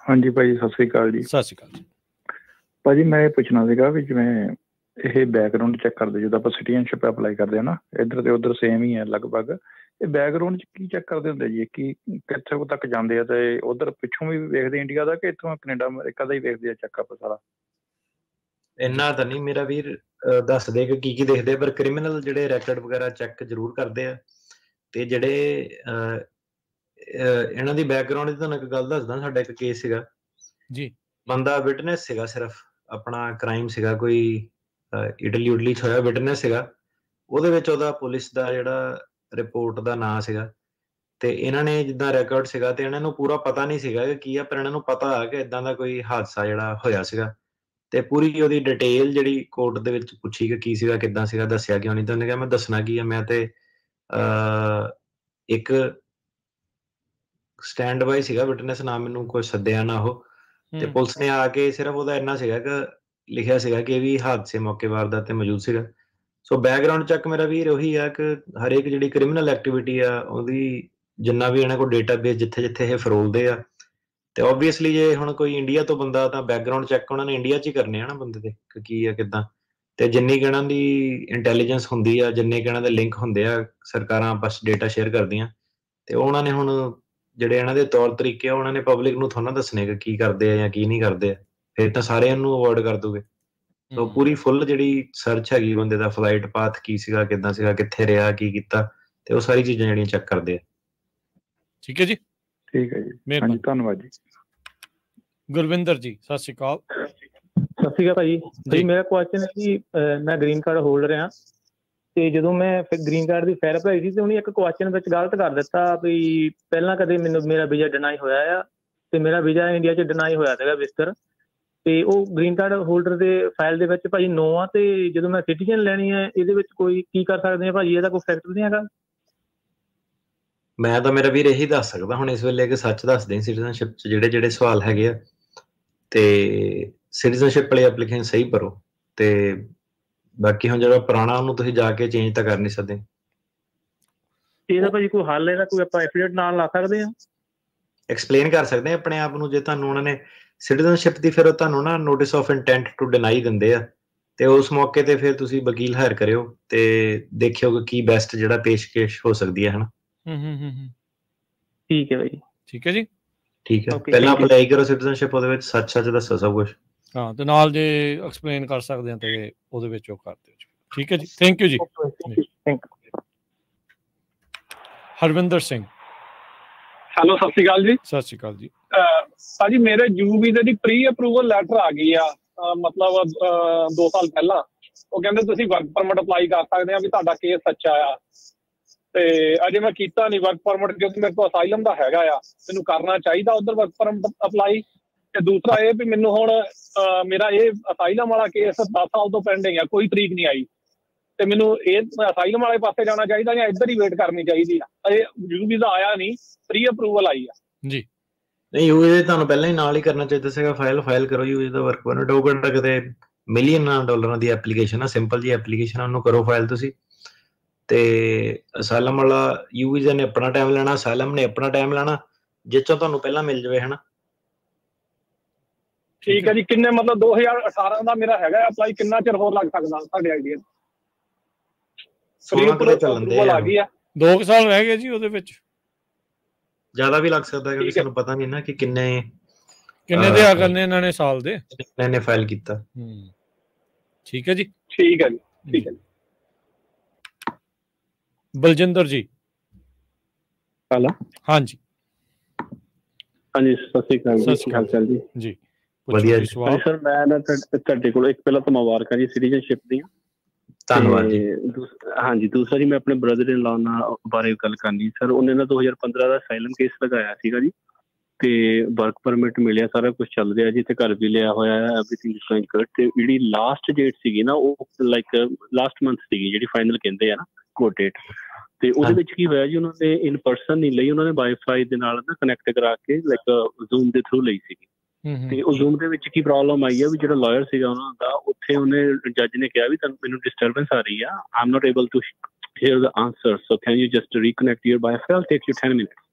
ਹਾਂਜੀ ਭਾਜੀ, ਸਤਿ ਸ਼੍ਰੀ ਅਕਾਲ ਜੀ। ਸਤਿ ਸ਼੍ਰੀ ਅਕਾਲ ਜੀ। ਭਾਜੀ ਮੈਂ ਇਹ ਪੁੱਛਣਾ ਸੀਗਾ ਵੀ ਜਿਵੇਂ ਇਹ ਬੈਕਗਰਾਉਂਡ ਚੈੱਕ ਕਰਦੇ, ਜਦੋਂ ਆਪਾਂ ਸਿਟੀਜ਼ਨਸ਼ਿਪ ਅਪਲਾਈ ਕਰਦੇ ਹਾਂ ਨਾ, ਇੱਧਰ ਤੇ ਉੱਧਰ ਸੇਮ ਹੀ ਹੈ ਲਗਭਗ। ਇਹ ਬੈਕਗਰਾਉਂਡ 'ਚ ਕੀ ਚੈੱਕ ਕਰਦੇ ਹੁੰਦੇ ਜੀ? ਕੀ ਕਿੱਥੇ ਤੱਕ ਜਾਂਦੇ ਆ ਤੇ ਉੱਧਰ ਪਿੱਛੋਂ ਵੀ ਵੇਖਦੇ ਇੰਡੀਆ ਦਾ, ਕਿ ਇੱਥੋਂ ਕੈਨੇਡਾ ਅਮਰੀਕਾ ਦਾ ਹੀ ਵੇਖਦੇ ਆ ਚੈੱਕਅਪ ਸਾਰਾ? ਇੰਨਾ ਤਾਂ ਨਹੀਂ ਮੇਰਾ ਵੀਰ ਦੱਸਦੇ ਕਿ ਕੀ ਦੇਖਦੇ, ਪਰ ਕ੍ਰਿਮੀਨਲ ਜਿਹੜੇ ਰੈਕਡ ਵਗੈਰਾ ਚੈੱਕ ਜ਼ਰੂਰ ਕਰਦੇ ਆ। ਤੇ ਜਿਹੜੇ ਇਹਨਾਂ ਦੀ ਬੈਕਗਰਾਉਂਡ ਦੀ ਤੁਹਾਨੂੰ ਇੱਕ ਗੱਲ ਦੱਸਦਾ। ਸਾਡਾ ਇੱਕ ਕੇਸ ਸੀਗਾ ਜੀ, ਬੰਦਾ ਵਿਟਨੈਸ ਸੀਗਾ, ਸਿਰਫ ਆਪਣਾ ਕ੍ਰਾਈਮ ਸੀਗਾ ਕੋਈ ਇਟਲੀ 'ਚ ਹੋਇਆ ਵਿਟਨੈਸ ਸੀਗਾ। ਉਹਦੇ ਵਿੱਚ ਉਹਦਾ ਪੁਲਿਸ ਦਾ ਜਿਹੜਾ ਰਿਪੋਰਟ ਦਾ ਨਾਂ ਸੀਗਾ, ਤੇ ਇਹਨਾਂ ਨੇ ਜਿੱਦਾਂ ਰਿਕਾਰਡ ਸੀਗਾ ਤੇ ਇਹਨਾਂ ਨੂੰ ਪੂਰਾ ਪਤਾ ਨਹੀਂ ਸੀਗਾ ਕਿ ਕੀ ਆ, ਪਰ ਇਹਨਾਂ ਨੂੰ ਪਤਾ ਆ ਕਿ ਇਦਾਂ ਦਾ ਕੋਈ ਹਾਦਸਾ ਜਿਹੜਾ ਹੋਇਆ ਸੀਗਾ। ਤੇ ਪੂਰੀ ਉਹਦੀ ਡਿਟੇਲ ਜਿਹੜੀ ਕੋਰਟ ਦੇ ਵਿੱਚ ਪੁੱਛੀ ਕਿ ਕੀ ਸੀਗਾ, ਕਿੱਦਾਂ ਸੀਗਾ, ਦੱਸਿਆ ਕਿਉਂ ਨਹੀਂ। ਤਾਂ ਉਹਨੇ ਕਿਹਾ ਮੈਂ ਦੱਸਣਾ ਕੀ ਆ, ਮੈਂ ਤੇ ਇੱਕ ਸਟੈਂਡ ਬਾਈ ਸੀਗਾ ਵਿਟਨੈਸ, ਨਾ ਮੈਨੂੰ ਕੋਈ ਸੱਦਿਆ ਨਾ ਉਹ। ਤੇ ਪੁਲਿਸ ਨੇ ਆ ਕੇ ਸਿਰਫ ਉਹਦਾ ਇੰਨਾ ਸੀਗਾ ਕਿ ਲਿਖਿਆ ਸੀਗਾ ਕਿ ਇਹ ਵੀ ਹਾਦਸੇ ਮੌਕੇ ਵਾਰਦਾਤ ਤੇ ਮੌਜੂਦ ਸੀਗਾ। ਸੋ ਬੈਕਗਰਾਉਂਡ ਚੈੱਕ ਮੇਰਾ ਵੀਰ ਉਹੀ ਆ ਕਿ ਹਰੇਕ ਜਿਹੜੀ ਕ੍ਰਿਮੀਨਲ ਐਕਟੀਵਿਟੀ ਆ ਉਹਦੀ ਜਿੰਨਾ ਵੀ ਇਹਨਾਂ ਕੋਲ ਡੇਟਾਬੇਸ ਜਿੱਥੇ ਜਿੱਥੇ ਇਹ ਫਰੋਲਦੇ ਆ, ਤੇ ਓਬਵੀਅਸਲੀ ਜੇ ਹੁਣ ਕੋਈ ਇੰਡੀਆ ਤੋਂ ਬੰਦਾ, ਤਾਂ ਬੈਕਗਰਾਉਂਡ ਚੈੱਕ ਉਹਨਾਂ ਨੇ ਇੰਡੀਆ 'ਚ ਹੀ ਕਰਨੇ ਆ ਨਾ ਬੰਦੇ ਦੇ, ਕਿ ਕੀ ਆ ਕਿੱਦਾਂ। ਤੇ ਜਿੰਨੀ ਕੁ ਇਹਨਾਂ ਦੀ ਇੰਟੈਲੀਜੈਂਸ ਹੁੰਦੀ ਆ, ਜਿੰਨੇ ਕੁ ਇਹਨਾਂ ਦੇ ਲਿੰਕ ਹੁੰਦੇ ਆ, ਸਰਕਾਰਾਂ ਬਸ ਡੇਟਾ ਸ਼ੇਅਰ ਕਰਦੀਆਂ। ਤੇ ਉਹਨਾਂ ਨੇ ਹੁਣ ਜਿਹੜੇ ਇਹਨਾਂ ਦੇ ਤੌਰ ਤਰੀਕੇ ਆ, ਉਹਨਾਂ ਨੇ ਪਬਲਿਕ ਨੂੰ ਥੋੜ੍ਹਾ ਦੱਸਣੇ ਕਿ ਕੀ ਕਰਦੇ ਆ ਜਾਂ ਕੀ ਨਹੀਂ ਕਰਦੇ ਆ, ਫਿਰ ਤਾਂ ਸਾਰੇ ਇਹਨੂੰ ਅਵੋਇਡ ਕਰ ਦੂਗੇ। ਸੋ ਪੂਰੀ ਫੁੱਲ ਜਿਹੜੀ ਸਰਚ ਹੈਗੀ ਬੰਦੇ ਦਾ, ਫਲਾਈਟ ਪਾਥ ਕੀ ਸੀਗਾ, ਕਿੱਦਾਂ ਸੀਗਾ, ਕਿੱਥੇ ਰਿਹਾ, ਕੀ ਕੀਤਾ, ਤੇ ਉਹ ਸਾਰੀ ਚੀਜ਼ਾਂ ਜਿਹੜੀਆਂ ਚੈੱਕ ਕਰਦੇ ਆ। ਠੀਕ ਹੈ ਜੀ, ਠੀਕ ਹੈ ਜੀ, ਹਾਂਜੀ ਧੰਨਵਾਦ ਜੀ। ਗੁਰਵਿੰਦਰ ਜੀ ਸਤਿ ਸ਼੍ਰੀ ਅਕਾਲ। ਸਤਿ ਸ਼੍ਰੀ ਅਕਾਲ ਭਾਜੀ। ਜੀ ਮੇਰਾ ਕੁਐਸਚਨ ਹੈ ਕਿ ਮੈਂ ਗ੍ਰੀਨ ਕਾਰਡ ਹੋਲਡਰ ਹਾਂ, ਤੇ ਜਦੋਂ ਮੈਂ ਗ੍ਰੀਨ ਕਾਰਡ ਦੀ ਫਾਈਲ ਭਰਾਈ ਸੀ ਤੇ ਉਹਨੇ ਇੱਕ ਕੁਐਸਚਨ ਵਿੱਚ ਗਲਤ ਕਰ ਦਿੱਤਾ ਵੀ ਪਹਿਲਾਂ ਕਦੇ ਮੈਨੂੰ ਮੇਰਾ ਵੀਜ਼ਾ ਡਿਨਾਈ ਹੋਇਆ ਆ, ਤੇ ਮੇਰਾ ਵੀਜ਼ਾ ਇੰਡੀਆ 'ਚ ਡਿਨਾਈ ਹੋਇਆ ਸੀਗਾ ਵਿਜ਼ਟਰ। ਤੇ ਉਹ ਗ੍ਰੀਨ ਕਾਰਡ ਹੋਲਡਰ ਦੇ ਫਾਈਲ ਦੇ ਵਿੱਚ ਭਾਜੀ ਨੋ ਆ, ਤੇ ਜਦੋਂ ਮੈਂ ਸਿਟੀਜ਼ਨ ਲੈਣੀ ਹੈ ਇਹਦੇ ਵਿੱਚ ਕੋਈ ਕੀ ਕਰ ਸਕਦੇ ਆ ਭਾਜੀ? ਇਹਦਾ ਕੋਈ ਫੈਕਟਰ ਨਹੀਂ ਹੈਗਾ? ਮੈਂ ਤਾਂ ਮੇਰਾ ਵੀਰ ਇਹੀ ਦੱਸ ਸਕਦਾ ਹੁਣ ਇਸ ਵੇਲੇ ਕਿ ਸੱਚ ਦੱਸਦੇ ਸਿਟੀਜ਼ਨਸ਼ਿਪ 'ਚ ਜਿਹੜੇ ਸਵਾਲ ਹੈਗੇ ਆ, ਤੇ ਸਿਟੀਜ਼ਨਸ਼ਿਪ ਵਾਲੀ ਐਪਲੀਕੇਸ਼ਨ ਸਹੀ ਭਰੋ। ਤੇ ਬਾਕੀ ਹੁਣ ਜਿਹੜਾ ਪੁਰਾਣਾ ਉਹਨੂੰ ਤੁਸੀਂ ਜਾ ਕੇ ਚੇਂਜ ਤਾਂ ਕਰ ਨਹੀਂ ਸਕਦੇ। ਇਹਦਾ ਭਾਜੀ ਕੋਈ ਹੱਲ, ਇਹਦਾ ਕੋਈ ਆਪਾਂ ਐਫੀਡੇਵਿਟ ਨਾਲ ਲਾ ਸਕਦੇ ਹਾਂ? ਐਕਸਪਲੇਨ ਕਰ ਸਕਦੇ ਆ ਆਪਣੇ ਆਪ ਨੂੰ। ਜੇ ਤੁਹਾਨੂੰ ਉਹਨਾਂ ਨੇ ਸਿਟੀਜ਼ਨਸ਼ਿਪ ਦੀ, ਫਿਰ ਉਹ ਤੁਹਾਨੂੰ ਨਾ notice of intent to deny ਦਿੰਦੇ ਆ, ਤੇ ਉਸ ਮੌਕੇ ਤੇ ਫਿਰ ਤੁਸੀਂ ਵਕੀਲ ਹਾਇਰ ਕਰਿਓ ਤੇ ਦੇਖਿਓ ਕਿ ਕੀ ਬੈਸਟ ਜਿਹੜਾ ਪੇਸ਼ਕਸ਼ ਹੋ ਸਕਦੀ ਹੈ, ਹਨਾ। ਠੀਕ ਹੈ ਭਾਈ। ਠੀਕ ਹੈ ਜੀ, ਠੀਕ ਹੈ। ਪਹਿਲਾਂ ਅਪਲਾਈ ਕਰੋ ਸਿਟੀਜ਼ਨਸ਼ਿਪ, ਉਹਦੇ ਵਿੱਚ ਸੱਚ ਦੱਸੋ ਸਭ ਕੁਝ। ਹਾਂ, ਤੇ ਨਾਲ ਜੇ ਐਕਸਪਲੇਨ ਕਰ ਸਕਦੇ ਆ ਤੇ ਉਹਦੇ ਵਿੱਚ ਉਹ ਕਰ ਦਿਓ। ਠੀਕ ਹੈ ਜੀ, ਥੈਂਕ ਯੂ ਜੀ। ਹਰਵਿੰਦਰ ਸਿੰਘ। ਹੈਲੋ, ਸਤਿ ਸ਼੍ਰੀ ਅਕਾਲ ਜੀ। ਸਤਿ ਸ਼੍ਰੀ ਅਕਾਲ ਜੀ। ਭਾਜੀ ਮੇਰੇ ਯੂ ਵੀਜ਼ੇ ਦੀ ਪ੍ਰੀ ਅਪਰੂਵਲ ਲੈਟਰ ਆ ਗਈ ਆ, ਮਤਲਬ 2 ਸਾਲ ਪਹਿਲਾਂ। ਉਹ ਕਹਿੰਦੇ ਤੁਸੀਂ ਵਰਕ ਪਰਮਿਟ ਅਪਲਾਈ ਕਰ ਸਕਦੇ ਆ ਵੀ ਤੁਹਾਡਾ ਕੇਸ ਸੱਚਾ ਆ। ਤੇ ਅਜੇ ਮੈਂ ਕੀਤਾ ਨਹੀਂ ਵਰਕ ਪਰਮਿਟ, ਕਿਉਂਕਿ ਮੇਰੇ ਕੋਲ ਅਸਾਈਲਮ ਦਾ ਹੈਗਾ ਆ, ਮੈਨੂੰ ਕਰਨਾ ਚਾਹੀਦਾ ਉਧਰ ਵਰਕ ਪਰਮਿਟ ਅਪਲਾਈ। ਤੇ ਦੂਸਰਾ ਇਹ ਵੀ ਮੈਨੂੰ ਹੁਣ ਮੇਰਾ ਇਹ ਅਸਾਈਲਮ ਵਾਲਾ ਕੇਸ 10 ਸਾਲ ਤੋਂ ਪੈਂਡਿੰਗ ਆ, ਕੋਈ ਤਰੀਕ ਨਹੀਂ ਆਈ। ਤੇ ਮੈਨੂੰ ਇਹ ਅਸਾਈਲਮ ਵਾਲੇ ਪਾਸੇ ਜਾਣਾ ਚਾਹੀਦਾ ਜਾਂ ਇੱਧਰ ਹੀ ਵੇਟ ਕਰਨੀ ਚਾਹੀਦੀ ਆ? ਇਹ ਯੂ ਵੀਜ਼ਾ ਆਇਆ ਨਹੀਂ, ਪ੍ਰੀ ਅਪਰੂਵਲ ਆਈ ਆ ਜੀ। ਨਹੀਂ, ਯੂ ਵੀਜ਼ਾ ਤੁਹਾਨੂੰ ਪਹਿਲਾਂ ਹੀ ਨਾਲ ਹੀ ਕਰਨਾ ਚਾਹੀਦਾ ਸੀਗਾ। ਫਾਈਲ ਕਰੋ you visa the work permit. ਉਹ ਕਿਹੜਾ ਕਿਤੇ ਮਿਲੀਅਨਾਂ ਡਾਲਰਾਂ ਦੀ ਐਪਲੀਕੇਸ਼ਨ ਆ, ਸਿੰਪਲ ਜੀ ਐਪਲੀਕੇਸ਼ਨ, ਉਹਨੂੰ ਕਰੋ ਫਾਈਲ ਤੁਸੀਂ। ਤੇ ਅਸਾਈਲਮ ਵਾਲਾ ਯੂ ਵੀਜ਼ਾ ਨੇ ਆਪਣਾ ਟਾਈਮ ਲੈਣਾ, ਅਸਾਈਲਮ ਨੇ ਆਪਣਾ ਟਾਈਮ ਲੈਣਾ, ਜਿਸ ਤੋਂ ਤੁਹਾਨੂੰ ਪਹਿਲਾਂ ਮਿਲ ਜਾਵੇ, ਹਨਾ। ਠੀਕ ਹੈ ਜੀ। ਕਿੰਨੇ ਮਤਲਬ 2018 ਦਾ ਮੇਰਾ ਹੈਗਾ ਅਪਲਾਈ, ਕਿੰਨਾ ਚਿਰ ਹੋਰ ਲੱਗ ਸਕਦਾ ਤੁਹਾਡੇ ਆਈਡੀਆ? 16 ਚੱਲਦੇ ਆ ਗਈ ਆ, 2 ਸਾਲ ਰਹਿ ਗਏ ਜੀ ਉਹਦੇ ਵਿੱਚ। ਜ਼ਿਆਦਾ ਵੀ ਲੱਗ ਸਕਦਾ ਕਿਉਂਕਿ ਸਾਨੂੰ ਪਤਾ ਨਹੀਂ ਨਾ ਕਿ ਕਿੰਨੇ ਦੇ ਆ ਕਰਨੇ ਇਹਨਾਂ ਨੇ ਸਾਲ ਦੇ, ਨੇ ਫਾਈਲ ਕੀਤਾ। ਠੀਕ ਹੈ ਜੀ। ਠੀਕ ਹੈ ਜੀ, ਠੀਕ ਹੈ ਜੀ। ਬਲਜਿੰਦਰ ਜੀ। ਹੈਲੋ, ਹਾਂਜੀ ਹਾਂਜੀ, ਸਤਿ ਸ਼੍ਰੀ ਅਕਾਲ ਜੀ। ਕੀ ਹਾਲ ਚਾਲ ਜੀ? ਜੀ ਵਧੀਆ ਸਰ। ਮੈਂ ਨਾ ਤੁਹਾਡੇ ਕੋਲ ਇੱਕ ਪਹਿਲਾਂ ਤਾਂ ਮੁਬਾਰਕਾਂ ਜੀ ਸਿਟੀਜ਼ਨਸ਼ਿਪ ਦੀਆਂ। ਧੰਨਵਾਦ ਜੀ। ਹਾਂਜੀ, ਦੂਸਰਾ ਜੀ ਮੈਂ ਆਪਣੇ ਬ੍ਰਦਰ ਇਨ ਲਾ ਨਾਲ ਬਾਰੇ ਗੱਲ ਕਰਨੀ ਸਰ। ਉਹਨੇ ਨਾ 2015 ਦਾ ਅਸਾਈਲਮ ਕੇਸ ਲਗਾਇਆ ਸੀਗਾ ਜੀ, ਤੇ ਵਰਕ ਪਰਮਿਟ ਮਿਲਿਆ, ਸਾਰਾ ਕੁਝ ਚੱਲ ਰਿਹਾ ਜੀ, ਤੇ ਘਰ ਵੀ ਲਿਆ ਹੋਇਆ ਹੈ, ਐਵਰੀਥਿੰਗ ਇਜ਼ ਗੋਇੰਗ ਗੁੱਡ। ਤੇ ਜਿਹੜੀ ਲਾਸਟ ਡੇਟ ਸੀਗੀ ਨਾ, ਉਹ ਲਾਈਕ ਲਾਸਟ ਮੰਥ ਸੀਗੀ, ਜਿਹੜੀ ਫਾਈਨਲ ਕਹਿੰਦੇ ਆ ਨਾ ਕੋਰਟ ਡੇਟ। ਤੇ ਉਹਦੇ ਵਿੱਚ ਕੀ ਹੋਇਆ ਜੀ, ਉਹਨਾਂ ਨੇ ਇਨ ਪਰਸਨ ਨਹੀਂ ਲਈ, ਉਹਨਾਂ ਨੇ ਵਾਈਫਾਈ ਦੇ ਨਾਲ ਨਾ ਕਨੈਕਟ ਕਰਾ ਕੇ ਲਾਈਕ ਜ਼ੂਮ ਦੇ ਥਰੂ ਲਈ ਸੀਗੀ। ਤੇ ਉਹ ਜ਼ੂਮ ਦੇ ਵਿੱਚ ਕੀ ਪ੍ਰੋਬਲਮ ਆਈ ਆ ਵੀ ਜਿਹੜਾ ਲਾਇਰ ਸੀਗਾ ਉਹਨਾਂ ਦਾ, ਉੱਥੇ ਉਹਨੇ ਜੱਜ ਨੇ ਕਿਹਾ ਵੀ ਤੁਹਾਨੂੰ ਮੈਨੂੰ ਡਿਸਟਰਬੈਂਸ ਆ ਰਹੀ ਆ, I am not able to hear the answer. So can you just reconnect your Wi-Fi? I'll take you 10 minutes.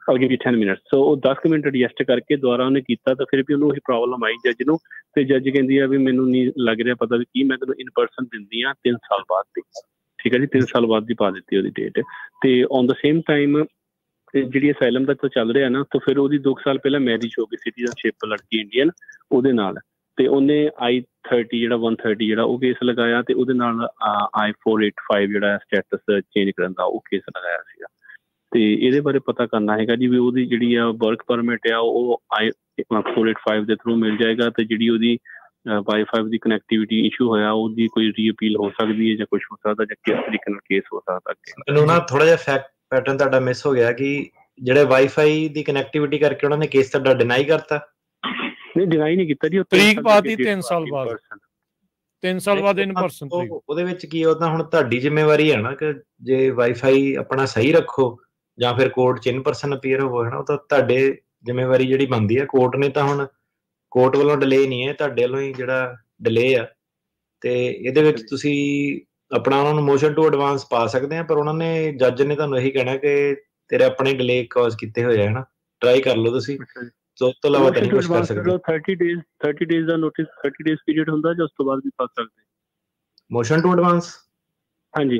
I'll give you 10 minutes. So ਉਹ 10 ਮਿੰਟ ਐਡਜਸਟ ਕਰਕੇ ਦੁਬਾਰਾ ਉਹਨੇ ਕੀਤਾ ਤਾਂ ਫਿਰ ਵੀ ਉਹਨੂੰ ਉਹੀ ਪ੍ਰੋਬਲਮ ਆਈ ਜੱਜ ਨੂੰ, ਤੇ ਜੱਜ ਕਹਿੰਦੀ ਆ ਵੀ ਮੈਨੂੰ ਨਹੀਂ ਲੱਗ ਰਿਹਾ ਪਤਾ ਵੀ ਕੀ, ਮੈਂ ਤੈਨੂੰ ਇਨ ਪਰਸਨ ਦਿੰਦੀ ਆ 3 ਸਾਲ ਬਾਅਦ ਦੀ। ਠੀਕ ਹੈ ਜੀ, 3 ਸਾਲ ਬਾਅਦ ਦੀ ਪਾ ਦਿੱਤੀ ਉਹਦੀ ਡੇਟ। ਤੇ ਔਨ ਦਾ ਸੇਮ ਟਾਈਮ ਜਿਹੜੀ ਅਸਾਈਲਮ ਦਾ ਚੱਲ ਰਿਹਾ ਨਾ, ਤਾਂ ਫਿਰ ਉਹਦੀ 2 ਸਾਲ ਪਹਿਲਾਂ ਮੈਰਿਜ ਹੋ ਗਈ, ਸਿਟੀਜ਼ਨਸ਼ਿਪ ਲੜਕੀ ਇੰਡੀਅਨ ਉਹਦੇ ਨਾਲ, ਤੇ ਉਹਨੇ I-30 ਜਿਹੜਾ 130 ਜਿਹੜਾ ਉਹ ਕੇਸ ਲਗਾਇਆ, ਤੇ ਉਹਦੇ ਨਾਲ I-485 ਜਿਹੜਾ ਸਟੇਟਸ ਚੇਂਜ ਕਰਨ ਦਾ ਉਹ ਕੇਸ ਲਗਾਇਆ ਸੀਗਾ। ਤੇ ਇਹਦੇ ਬਾਰੇ ਪਤਾ ਕਰਨਾ ਹੈਗਾ ਜੀ ਵੀ ਉਹਦੀ ਜਿਹੜੀ ਆ ਵਰਕ ਪਰਮਿਟ ਆ ਉਹ I-485 ਦੇ ਥਰੂ ਮਿਲ ਜਾਏਗਾ, ਤੇ ਜਿਹੜੀ ਉਹਦੀ Wi-Fi ਦੀ ਕਨੈਕਟੀਵਿਟੀ ਇਸ਼ੂ ਹੋਇਆ ਉਹਦੀ ਕੋਈ ਰੀਅਪੀਲ ਹੋ ਸਕਦੀ ਹੈ ਜਾਂ ਕੁਝ ਹੋ ਸਕਦਾ, ਜਾਂ ਕਿਸ ਤਰੀਕੇ ਨਾਲ ਕੇਸ ਹੋ ਸਕਦਾ। ਮੈਨੂੰ ਨਾ ਥੋੜਾ ਜਿਹਾ ਫੈਕਟ ਪੈਟਰਨ ਤੁਹਾਡਾ ਮਿਸ ਹੋ ਗਿਆ ਕਿ ਜਿਹੜੇ ਵਾਈਫਾਈ ਦੀ ਕਨੈਕਟੀਵਿਟੀ ਕਰਕੇ ਉਹਨਾਂ ਨੇ ਕੇਸ ਤੁਹਾਡਾ ਡਿਨਾਈ ਕਰਤਾ। ਨਹੀਂ, ਡਿਨਾਈ ਨਹੀਂ ਕੀਤਾ ਜੀ, ਤਰੀਕ ਪਾਤੀ 3 ਸਾਲ ਬਾਅਦ, 3 ਸਾਲ ਬਾਅਦ ਇਨ ਪਰਸਨ। ਉਹਦੇ ਵਿੱਚ ਕੀ ਉਹਦਾ ਹੁਣ ਤੁਹਾਡੀ ਜ਼ਿੰਮੇਵਾਰੀ ਹੈ ਨਾ ਕਿ ਜੇ ਵਾਈਫਾਈ ਆਪਣਾ ਸਹੀ ਰੱਖੋ ਜਾਂ ਫਿਰ ਕੋਰਟ 'ਚ ਇਨ ਪਰਸਨ ਅਪੀਅਰ ਹੋਵੋ, ਹੈ ਨਾ, ਉਹ ਤਾਂ ਤੁਹਾਡੇ ਜ਼ਿੰਮੇਵਾਰੀ ਜਿਹੜੀ ਬਣਦੀ ਹੈ। ਕੋਰਟ ਨੇ ਤਾਂ ਹੁਣ ਕੋਰਟ ਵੱਲੋਂ ਡਿਲੇ ਨਹੀਂ ਹੈ, ਤੁਹਾਡੇ ਵੱਲੋਂ ਹੀ ਜਿਹੜਾ ਡਿਲੇ ਆ, ਤੇ ਇਹਦੇ ਵਿੱਚ ਤੁਸੀਂ ਆਪਣਾ ਉਹਨਾਂ ਨੂੰ ਮੋਸ਼ਨ ਟੂ ਐਡਵਾਂਸ ਪਾ ਸਕਦੇ ਆ, ਪਰ ਉਹਨਾਂ ਨੇ ਜੱਜ ਨੇ ਤੁਹਾਨੂੰ ਇਹੀ ਕਹਿਣਾ ਕਿ ਤੇਰੇ ਆਪਣੇ ਡਿਲੇ ਕਾਜ਼ ਕੀਤੇ ਹੋਏ ਆ, ਹੈ ਨਾ, ਟਰਾਈ ਕਰ ਲਓ ਤੁਸੀਂ, ਉਸ ਤੋਂ ਇਲਾਵਾ ਤਾਂ ਨਹੀਂ ਕੁਝ ਕਰ ਸਕਦੇ। 30 ਡੇਜ਼ ਦਾ ਨੋਟਿਸ, 30 ਡੇਜ਼ ਪੀਰੀਅਡ ਹੁੰਦਾ ਜਾਂ ਉਸ ਤੋਂ ਬਾਅਦ ਵੀ ਪਾ ਸਕਦੇ ਮੋਸ਼ਨ ਟੂ ਐਡਵਾਂਸ? ਹਾਂਜੀ,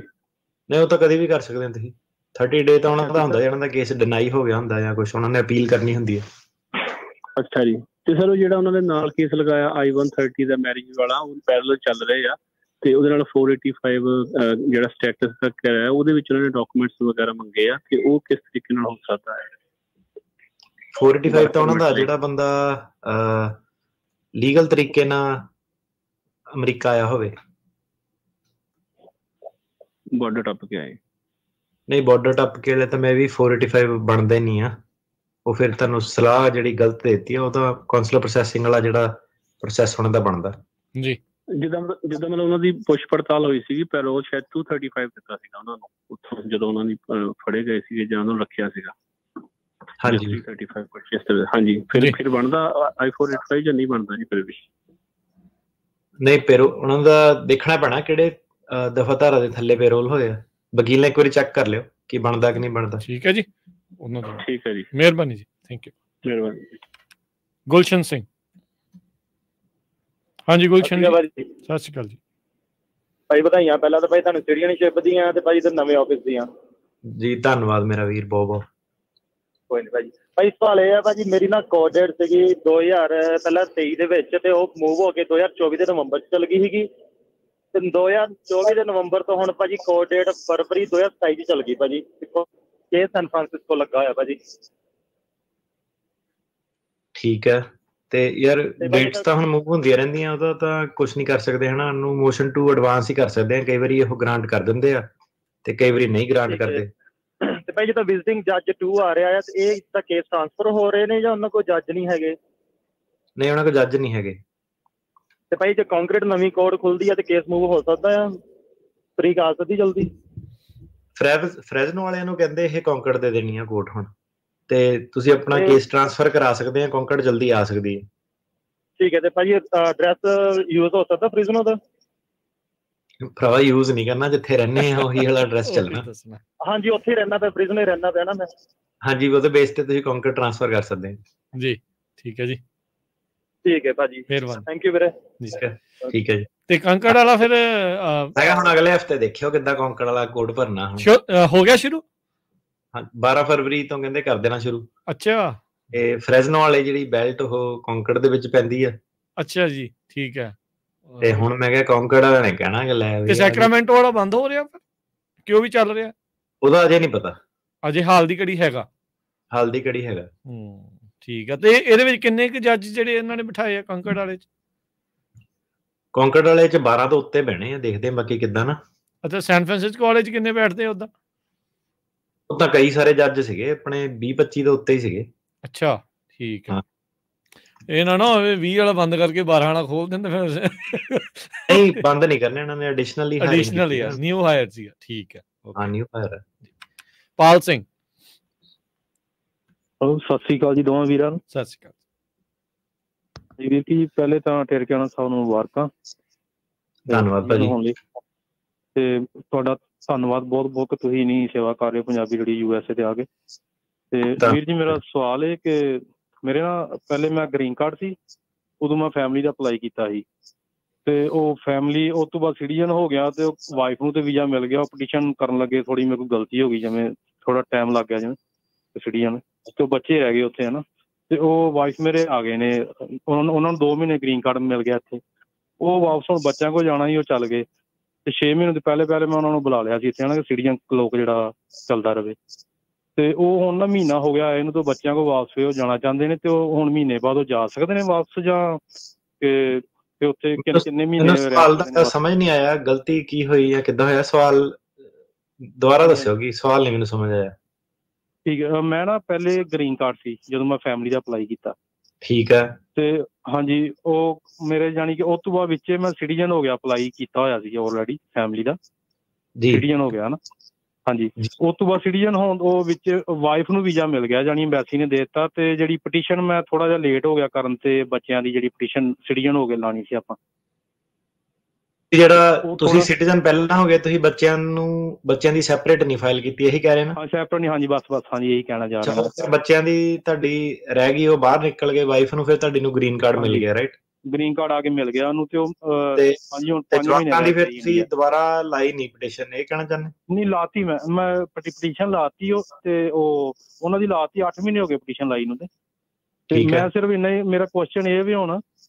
ਨਹੀਂ, ਉਹ ਤਾਂ ਕਦੇ ਵੀ ਕਰ ਸਕਦੇ ਹੋ ਤੁਸੀਂ। 30 ਡੇ ਤਾਂ ਉਹਨਾਂ ਦਾ ਹੁੰਦਾ ਜਿਹਨਾਂ ਦਾ ਕੇਸ ਡਿਨਾਈ ਹੋ ਗਿਆ ਹੁੰਦਾ ਜਾਂ ਕੁਝ ਉਹਨਾਂ ਨੇ ਅਪੀਲ ਕਰਨੀ ਹੁੰਦੀ ਹੈ। ਅੱਛਾ ਜੀ। ਤੇ ਸਰ ਉਹ ਜਿਹੜਾ ਉਹਨਾਂ ਦੇ ਨਾਲ ਕੇਸ ਲਗਾਇਆ I-130 ਦਾ ਮੈਰਿਜ ਵਾਲਾ, ਉਹ ਪੈਰਲਲ ਚੱਲ ਰਹੇ ਆ, ਤੇ ਉਹਦੇ ਨਾਲ 485 ਜਿਹੜਾ ਸਟੇਟਸ ਤੱਕ ਹੈ ਉਹਦੇ ਵਿੱਚ ਉਹਨਾਂ ਨੇ ਡਾਕੂਮੈਂਟਸ ਵਗੈਰਾ ਮੰਗੇ ਆ, ਕਿ ਉਹ ਕਿਸ ਤਰੀਕੇ ਨਾਲ ਹੋ ਸਕਦਾ ਹੈ? 485 ਤਾਂ ਉਹਨਾਂ ਦਾ ਜਿਹੜਾ ਬੰਦਾ ਲੀਗਲ ਤਰੀਕੇ ਨਾਲ ਅਮਰੀਕਾ ਆਇਆ ਹੋਵੇ, ਬਾਰਡਰ ਟੱਪ ਕੇ ਆਏ। ਨਹੀਂ, ਬਾਰਡਰ ਟੱਪ ਕੇ ਵਾਲੇ ਤਾਂ ਮੈਂ ਵੀ 485 ਬਣਦੇ ਨਹੀਂ ਆ। ਉਹ ਫਿਰ ਤੁਹਾਨੂੰ ਸਲਾਹ ਜਿਹੜੀ ਗਲਤ ਦੇਤੀ ਆ, ਉਹ ਤਾਂ ਕੌਂਸਲਰ ਪ੍ਰੋਸੈਸਿੰਗ ਵਾਲਾ ਜਿਹੜਾ ਪ੍ਰੋਸੈਸ ਉਹਨਾਂ ਦਾ ਬਣਦਾ ਜੀ। ਜਿੱਦਾਂ ਮਤਲਬ ਉਹਨਾਂ ਦੀ ਪੁੱਛ ਪੜਤਾਲ ਹੋਈ ਸੀਗੀ, ਪਰ ਉਹ ਸ਼ਾਇਦ 235 ਦਿੱਤਾ ਸੀਗਾ ਉਹਨਾਂ ਨੂੰ ਉੱਥੋਂ ਜਦੋਂ ਉਹਨਾਂ ਦੀ ਫੜੇ ਗਏ ਸੀਗੇ ਜਾਂ ਉਹਨਾਂ ਨੂੰ ਰੱਖਿਆ ਸੀਗਾ। ਹਾਂਜੀ, 235 ਹਾਂਜੀ। ਫਿਰ ਬਣਦਾ I-485 ਜਾਂ ਨਹੀਂ ਬਣਦਾ ਜੀ? ਫਿਰ ਵੀ ਨਹੀਂ, ਉਹਨਾਂ ਦਾ ਦੇਖਣਾ ਪੈਣਾ ਕਿਹੜੇ ਦਫਾ ਧਾਰਾ ਦੇ ਥੱਲੇ ਪੇਰੋਲ ਹੋਏ ਆ। ਵਕੀਲ ਨੇ ਇੱਕ ਵਾਰੀ ਚੈੱਕ ਕਰ ਲਿਓ ਕਿ ਬਣਦਾ ਕਿ ਨਹੀਂ ਬਣਦਾ। ਠੀਕ ਹੈ ਜੀ, ਉਹਨਾਂ ਦਾ ਠੀਕ ਹੈ ਜੀ, ਮਿਹਰਬਾਨੀ ਜੀ, ਥੈਂਕ ਯੂ। ਮਿਹਰਬਾਨੀ। ਗੁਲਸ਼ਨ ਸਿੰਘ। ਹਾਂਜੀ ਗੁਲਸ਼ਨ ਜੀ, ਸਤਿ ਸ਼੍ਰੀ ਅਕਾਲ ਜੀ ਭਾਈ। ਵਧਾਈਆਂ ਪਹਿਲਾਂ ਤਾਂ ਭਾਈ ਤੁਹਾਨੂੰ ਸਿਟੀਜ਼ਨਸ਼ਿਪ ਦੀਆਂ, ਤੇ ਭਾਈ ਤੇ ਨਵੇਂ ਆਫਿਸ ਦੀਆਂ ਜੀ। ਧੰਨਵਾਦ ਮੇਰਾ ਵੀਰ, ਬਹੁਤ ਬਹੁਤ। ਕੋਈ ਨਹੀਂ ਭਾਜੀ। ਭਾਈ ਸਵਾਲ ਇਹ ਆ ਭਾਜੀ, ਮੇਰੀ ਨਾ ਕੋਡ ਡੇਟ ਸੀਗੀ 2023 ਦੇ ਵਿੱਚ, ਤੇ ਉਹ ਮੂਵ ਹੋ ਕੇ 2024 ਦੇ ਨਵੰਬਰ 'ਚ ਚਲ ਗਈ ਸੀਗੀ, ਤੇ 2024 ਦੇ ਨਵੰਬਰ ਤੋਂ ਹੁਣ ਭਾਜੀ ਕੋਡ ਡੇਟ ਫਰਵਰੀ 2027 'ਚ ਚਲ ਗਈ ਭਾਜੀ। ਇਹ ਸੈਨ ਫਰਾਂਸਿਸਕੋ ਲੱਗਾ ਹੋਇਆ ਭਾਜੀ। ਠੀਕ ਹੈ, ਤੇ ਯਾਰ ਡੇਟਸ ਤਾਂ ਹੁਣ ਮੂਵ ਹੁੰਦੀਆਂ ਰਹਿੰਦੀਆਂ, ਉਹਦਾ ਤਾਂ ਕੁਝ ਨਹੀਂ ਕਰ ਸਕਦੇ, ਹੈ ਨਾ। ਉਹਨੂੰ ਮੋਸ਼ਨ ਟੂ ਐਡਵਾਂਸ ਹੀ ਕਰ ਸਕਦੇ ਆ। ਕਈ ਵਾਰੀ ਉਹ ਗ੍ਰਾਂਟ ਕਰ ਦਿੰਦੇ ਆ ਤੇ ਕਈ ਵਾਰੀ ਨਹੀਂ ਗ੍ਰਾਂਟ ਕਰਦੇ। ਤੇ ਭਾਈ ਜਦੋਂ ਵਿਜ਼ਿਟਿੰਗ ਜੱਜ 2 ਆ ਰਿਹਾ ਹੈ, ਤੇ ਇਹ ਤਾਂ ਕੇਸ ਟ੍ਰਾਂਸਫਰ ਹੋ ਰਹੇ ਨੇ ਜਾਂ ਉਹਨਾਂ ਕੋਲ ਜੱਜ ਨਹੀਂ ਹੈਗੇ? ਨਹੀਂ, ਉਹਨਾਂ ਕੋਲ ਜੱਜ ਨਹੀਂ ਹੈਗੇ। ਤੇ ਭਾਈ ਜੇ ਕੰਕਰੀਟ ਨਵੀਂ ਕੋਰਟ ਖੁੱਲਦੀ ਆ ਤੇ ਕੇਸ ਮੂਵ ਹੋ ਸਕਦਾ ਆ? ਤਰੀਕ ਆ ਸਕਦੀ ਜਲਦੀ? ਫਰੈਜ਼ਨੋ ਵਾਲਿਆਂ ਨੂੰ ਕਹਿੰਦੇ ਇਹ ਕੰਕੜ ਦੇ ਦੇਣੀ ਆ ਕੋਰਟ ਹੁਣ, ਤੇ ਤੁਸੀਂ ਆਪਣਾ ਕੇਸ ਟ੍ਰਾਂਸਫਰ ਕਰਾ ਸਕਦੇ ਆ। ਕੰਕੜ ਜਲਦੀ ਆ ਸਕਦੀ ਹੈ। ਠੀਕ ਹੈ। ਤੇ ਭਾਈ ਐਡਰੈਸ ਯੂਜ਼ ਹੋ ਸਕਦਾ ਫਰੈਜ਼ਨੋ ਦਾ? ਭਰਾਵਾ ਯੂਜ਼ ਨਹੀਂ ਕਰਨਾ, ਜਿੱਥੇ ਰਹਿੰਦੇ ਆ ਉਹੀ ਵਾਲਾ ਐਡਰੈਸ ਚੱਲਣਾ। ਹਾਂਜੀ, ਉੱਥੇ ਹੀ ਰਹਿਣਾ ਪਿਆ, ਫਰੈਜ਼ਨੋ ਹੀ ਰਹਿਣਾ ਪਿਆ ਨਾ ਮੈਂ। ਹਾਂਜੀ, ਉਹਦੇ ਬੇਸ ਤੇ ਤੁਸੀਂ ਕੰਕੜ ਟ੍ਰਾਂਸਫਰ ਕਰ ਸਕਦੇ ਹੋ ਜੀ। ਠੀਕ ਹੈ ਜੀ, ਠੀਕ ਹੈ ਭਾਜੀ, ਮਿਹਰਬਾਨੀ, ਥੈਂਕ ਯੂ ਵੀਰੇ। ਠੀਕ ਹੈ ਜੀ। ਤੇ ਕੰਕੜ ਵਾਲਾ ਫਿਰ ਹੈਗਾ ਹੁਣ ਅਗਲੇ ਹਫਤੇ, ਦੇਖਿਓ ਕਿੱਦਾਂ ਕੰਕੜ ਵਾਲਾ ਕੋਡ ਭਰਨਾ। ਹੋ ਗਿਆ ਸ਼ੁਰੂ? ਹਾਂ, 12 ਫਰਵਰੀ ਤੋਂ ਕਹਿੰਦੇ ਕਰ ਦੇਣਾ ਸ਼ੁਰੂ। ਅੱਛਾ। ਇਹ ਫਰੈਜ਼ਨੋ ਵਾਲੇ ਜਿਹੜੀ ਬੈਲਟ ਉਹ ਕੰਕੜ ਦੇ ਵਿੱਚ ਪੈਂਦੀ ਆ। ਅੱਛਾ ਜੀ, ਠੀਕ ਹੈ। ਤੇ ਹੁਣ ਮੈਂ ਕਿਹਾ ਕੰਕੜ ਵਾਲਿਆਂ ਨੇ ਕਹਿਣਾ ਕਿ ਲੈ ਤੇ ਸੈਕਰਾਮੈਂਟੋ ਵਾਲਾ ਬੰਦ ਹੋ ਰਿਹਾ ਫਿਰ ਕਿ ਉਹ ਵੀ ਚੱਲ ਰਿਹਾ? ਉਹਦਾ ਅਜੇ ਨਹੀਂ ਪਤਾ, ਅਜੇ ਹਾਲ ਦੀ ਘੜੀ ਹੈਗਾ। ਹਾਲ ਦੀ ਘੜੀ ਹੈਗਾ। ਠੀਕ ਆ। ਤੇ ਇਹਦੇ ਵਿੱਚ ਕਿੰਨੇ ਕੁ ਜੱਜ ਜਿਹੜੇ ਇਹਨਾਂ ਨੇ ਬਿਠਾਏ ਆ ਕੰਕੜ ਵਾਲੇ 'ਚ? ਕੰਕੜ ਵਾਲੇ 'ਚ 12 ਤੋਂ ਉੱਤੇ ਬਹਿਣੇ ਆ, ਦੇਖਦੇ ਆ ਬਾਕੀ ਕਿੱਦਾਂ ਨਾ। ਅੱਛਾ, ਸੈਨ ਫਰਾਂਸਿਸਕੋ ਵਾਲੇ 'ਚ ਕਿੰਨੇ ਬੈਠਦੇ ਆ? ਉਹ ਤਾਂ ਕਈ ਸਾਰੇ ਜੱਜ ਸੀਗੇ, ਆਪਣੇ 20-25 ਦੇ ਉੱਤੇ ਹੀ ਸੀਗੇ। ਅੱਛਾ, ਠੀਕ ਹੈ। ਇਹ ਨਾ ਹੋਵੇ 20 ਵਾਲਾ ਬੰਦ ਕਰਕੇ 12 ਵਾਲਾ ਖੋਲ ਦਿੰਦੇ ਫਿਰ। ਨਹੀਂ, ਬੰਦ ਨਹੀਂ ਕਰਨੇ ਇਹਨਾਂ ਨੇ, ਐਡੀਸ਼ਨਲ ਆ, ਨਿਊ ਹਾਇਰ ਸੀਗਾ। ਠੀਕ ਹੈ, ਹਾਂ, ਨਿਊ ਹਾਇਰ ਹੈ। ਪਾਲ ਸਿੰਘ। ਸਤਿ ਸ੍ਰੀ ਅਕਾਲ ਜੀ ਦੋਵਾਂ ਵੀਰਾਂ ਨੂੰ। ਸਤਿ ਸ੍ਰੀ ਅਕਾਲ ਵੀਰ ਜੀ। ਪਹਿਲੇ ਤਾਂ ਟਿਰਕਿਆਣਾ ਸਾਹਿਬ ਨੂੰ ਮੁਬਾਰਕਾਂ, ਧੰਨਵਾਦ ਭਾਜੀ। ਤੇ ਤੁਹਾਡਾ ਧੰਨਵਾਦ ਬਹੁਤ ਬਹੁਤ ਕਿ ਤੁਸੀਂ ਨਹੀਂ ਸੇਵਾ ਕਰ ਰਹੇ ਹੋ ਪੰਜਾਬੀ ਰੇਡੀਓ USA ਤੇ ਆ ਕੇ। ਤੇ ਵੀਰ ਜੀ ਮੇਰਾ ਸਵਾਲ ਹੈ ਕਿ ਮੇਰੇ ਨਾ ਪਹਿਲੇ ਮੈਂ ਗ੍ਰੀਨ ਕਾਰਡ ਸੀ, ਉਦੋਂ ਮੈਂ ਫੈਮਿਲੀ ਦਾ ਅਪਲਾਈ ਕੀਤਾ ਸੀ ਤੇ ਉਹ ਫੈਮਿਲੀ ਉਸ ਤੋਂ ਬਾਅਦ ਸਿਟੀਜ਼ਨ ਹੋ ਗਿਆ ਤੇ ਵਾਈਫ ਨੂੰ ਤੇ ਵੀਜ਼ਾ ਮਿਲ ਗਿਆ। ਉਹ ਪਟੀਸ਼ਨ ਕਰਨ ਲੱਗੇ ਥੋੜੀ ਮੇਰੇ ਕੋਲ ਗਲਤੀ ਹੋ ਗਈ, ਜਿਵੇਂ ਥੋੜਾ ਟਾਈਮ ਲੱਗ ਗਿਆ ਜਿਵੇਂ ਸਿਟੀਜ਼ਨ ਤੇ ਬੱਚੇ ਰਹਿ ਗਏ ਉੱਥੇ ਹੈ ਨਾ। ਤੇ ਉਹ ਵਾਈਫ ਮੇਰੇ ਆ ਗਏ ਨੇ, ਉਹਨਾਂ ਨੂੰ 2 ਮਹੀਨੇ ਗ੍ਰੀਨ ਕਾਰਡ ਮਿਲ ਗਿਆ ਇੱਥੇ। ਉਹ ਵਾਪਸ ਹੁਣ ਬੱਚਿਆਂ ਕੋਲ ਜਾਣਾ ਸੀ, ਉਹ ਚੱਲ ਗਏ ਤੇ 6 ਮਹੀਨੇ ਤੋਂ ਪਹਿਲੇ ਮੈਂ ਉਹਨਾਂ ਨੂੰ ਬੁਲਾ ਲਿਆ ਸੀ ਇੱਥੇ ਨਾ, ਸਿਟੀਜ਼ਨ ਕਲੋਕ ਜਿਹੜਾ ਚੱਲਦਾ ਰਵੇ। ਤੇ ਉਹ ਹੁਣ ਨਾ ਮਹੀਨਾ ਹੋ ਗਿਆ ਇਹਨੂੰ ਤੋਂ ਬੱਚਿਆਂ ਕੋਲ ਵਾਪਸ ਉਹ ਜਾਣਾ ਚਾਹੁੰਦੇ ਨੇ ਤੇ ਉਹ ਹੁਣ ਮਹੀਨੇ ਬਾਅਦ ਉਹ ਜਾ ਸਕਦੇ ਨੇ ਵਾਪਸ ਜਾਂ ਕਿ ਉੱਥੇ ਕਿੰਨੇ ਮਹੀਨੇ? ਸਵਾਲ ਦਾ ਸਮਝ ਨਹੀਂ ਆਇਆ, ਗਲਤੀ ਕੀ ਹੋਈ ਜਾਂ ਕਿੱਦਾਂ ਹੋਇਆ? ਸਵਾਲ ਦੁਬਾਰਾ ਦੱਸਿਓਗੀ, ਸਵਾਲ ਨਹੀਂ ਮੈਨੂੰ ਸਮਝ ਆਇਆ। ਠੀਕ ਹੈ, ਮੈਂ ਨਾ ਪਹਿਲੇ ਗ੍ਰੀਨ ਕਾਰਡ ਸੀ ਜਦੋਂ ਮੈਂ ਫੈਮਿਲੀ ਦਾ ਅਪਲਾਈ ਕੀਤਾ। ਠੀਕ ਹੈ। ਤੇ ਹਾਂਜੀ ਉਹ ਮੇਰੇ ਜਾਣੀ ਕਿ ਉਸ ਤੋਂ ਬਾਅਦ ਵਿੱਚ ਮੈਂ ਸਿਟੀਜ਼ਨ ਹੋ ਗਿਆ, ਅਪਲਾਈ ਕੀਤਾ ਹੋਇਆ ਸੀ ਆਲਰੇਡੀ ਫੈਮਿਲੀ ਦਾ, ਸਿਟੀਜ਼ਨ ਹੋ ਗਿਆ ਨਾ। ਹਾਂਜੀ ਉਸ ਤੋਂ ਬਾਅਦ ਸਿਟੀਜ਼ਨ ਹੋਣ ਉਹ ਵਿੱਚ ਵਾਈਫ ਨੂੰ ਵੀਜ਼ਾ ਮਿਲ ਗਿਆ, ਜਾਣੀ ਐਮਬੈਸੀ ਨੇ ਦੇ ਦਿੱਤਾ। ਤੇ ਜਿਹੜੀ ਪਟੀਸ਼ਨ ਮੈਂ ਥੋੜਾ ਜਿਹਾ ਲੇਟ ਹੋ ਗਿਆ ਕਰਨ ਤੇ ਬੱਚਿਆਂ ਦੀ ਜਿਹੜੀ ਪਟੀਸ਼ਨ ਸਿਟੀਜ਼ਨ ਹੋ ਕੇ ਲਾਣੀ ਸੀ ਆਪਾਂ। ਜਿਹੜਾ ਤੁਸੀਂ ਸਿਟੀਜ਼ਨ ਪਹਿਲਾਂ ਹੋ ਗਏ, ਤੁਸੀਂ ਬੱਚਿਆਂ ਦੀ ਸੈਪਰੇਟ ਨਹੀਂ ਫਾਈਲ ਕੀਤੀ, ਇਹੀ ਕਹਿ ਰਹੇ ਨਾ? ਹਾਂ ਸੈਪਰੇਟ ਨਹੀਂ, ਹਾਂਜੀ ਬਸ ਹਾਂਜੀ ਇਹੀ ਕਹਿਣਾ ਜਾ ਰਿਹਾ। ਬੱਚਿਆਂ ਦੀ ਤੁਹਾਡੀ ਰਹਿ ਗਈ, ਉਹ ਬਾਹਰ ਨਿਕਲ ਗਏ, ਵਾਈਫ ਨੂੰ ਫਿਰ ਤੁਹਾਡੀ ਨੂੰ ਗ੍ਰੀਨ ਕਾਰਡ ਮਿਲ ਗਿਆ, ਰਾਈਟ? ਗ੍ਰੀਨ ਕਾਰਡ ਆ ਕੇ ਮਿਲ ਗਿਆ ਉਹਨੂੰ ਤੇ ਉਹ ਹਾਂਜੀ ਹੁਣ 5 ਮਹੀਨੇ ਦੀ ਫਿਰ ਤੁਸੀਂ ਦੁਬਾਰਾ ਲਾਈ ਨਹੀਂ ਪਟੀਸ਼ਨ, ਇਹ ਕਹਿਣਾ ਚਾਹੁੰਦੇ? ਨਹੀਂ ਲਾਤੀ ਮੈਂ ਪਟੀਸ਼ਨ ਲਾਤੀ ਉਹ ਤੇ ਉਹ ਉਹਨਾਂ ਦੀ ਲਾਤੀ 8 ਮਹੀਨੇ ਹੋ ਗਏ ਪਟੀਸ਼ਨ ਲਾਈ ਨੂੰ। ਤੇ ਮੈਂ ਸਿਰਫ ਇੰਨਾ ਹੀ, ਮੇਰਾ ਕੁਐਸਚਨ ਇਹ ਵੀ ਹੁਣ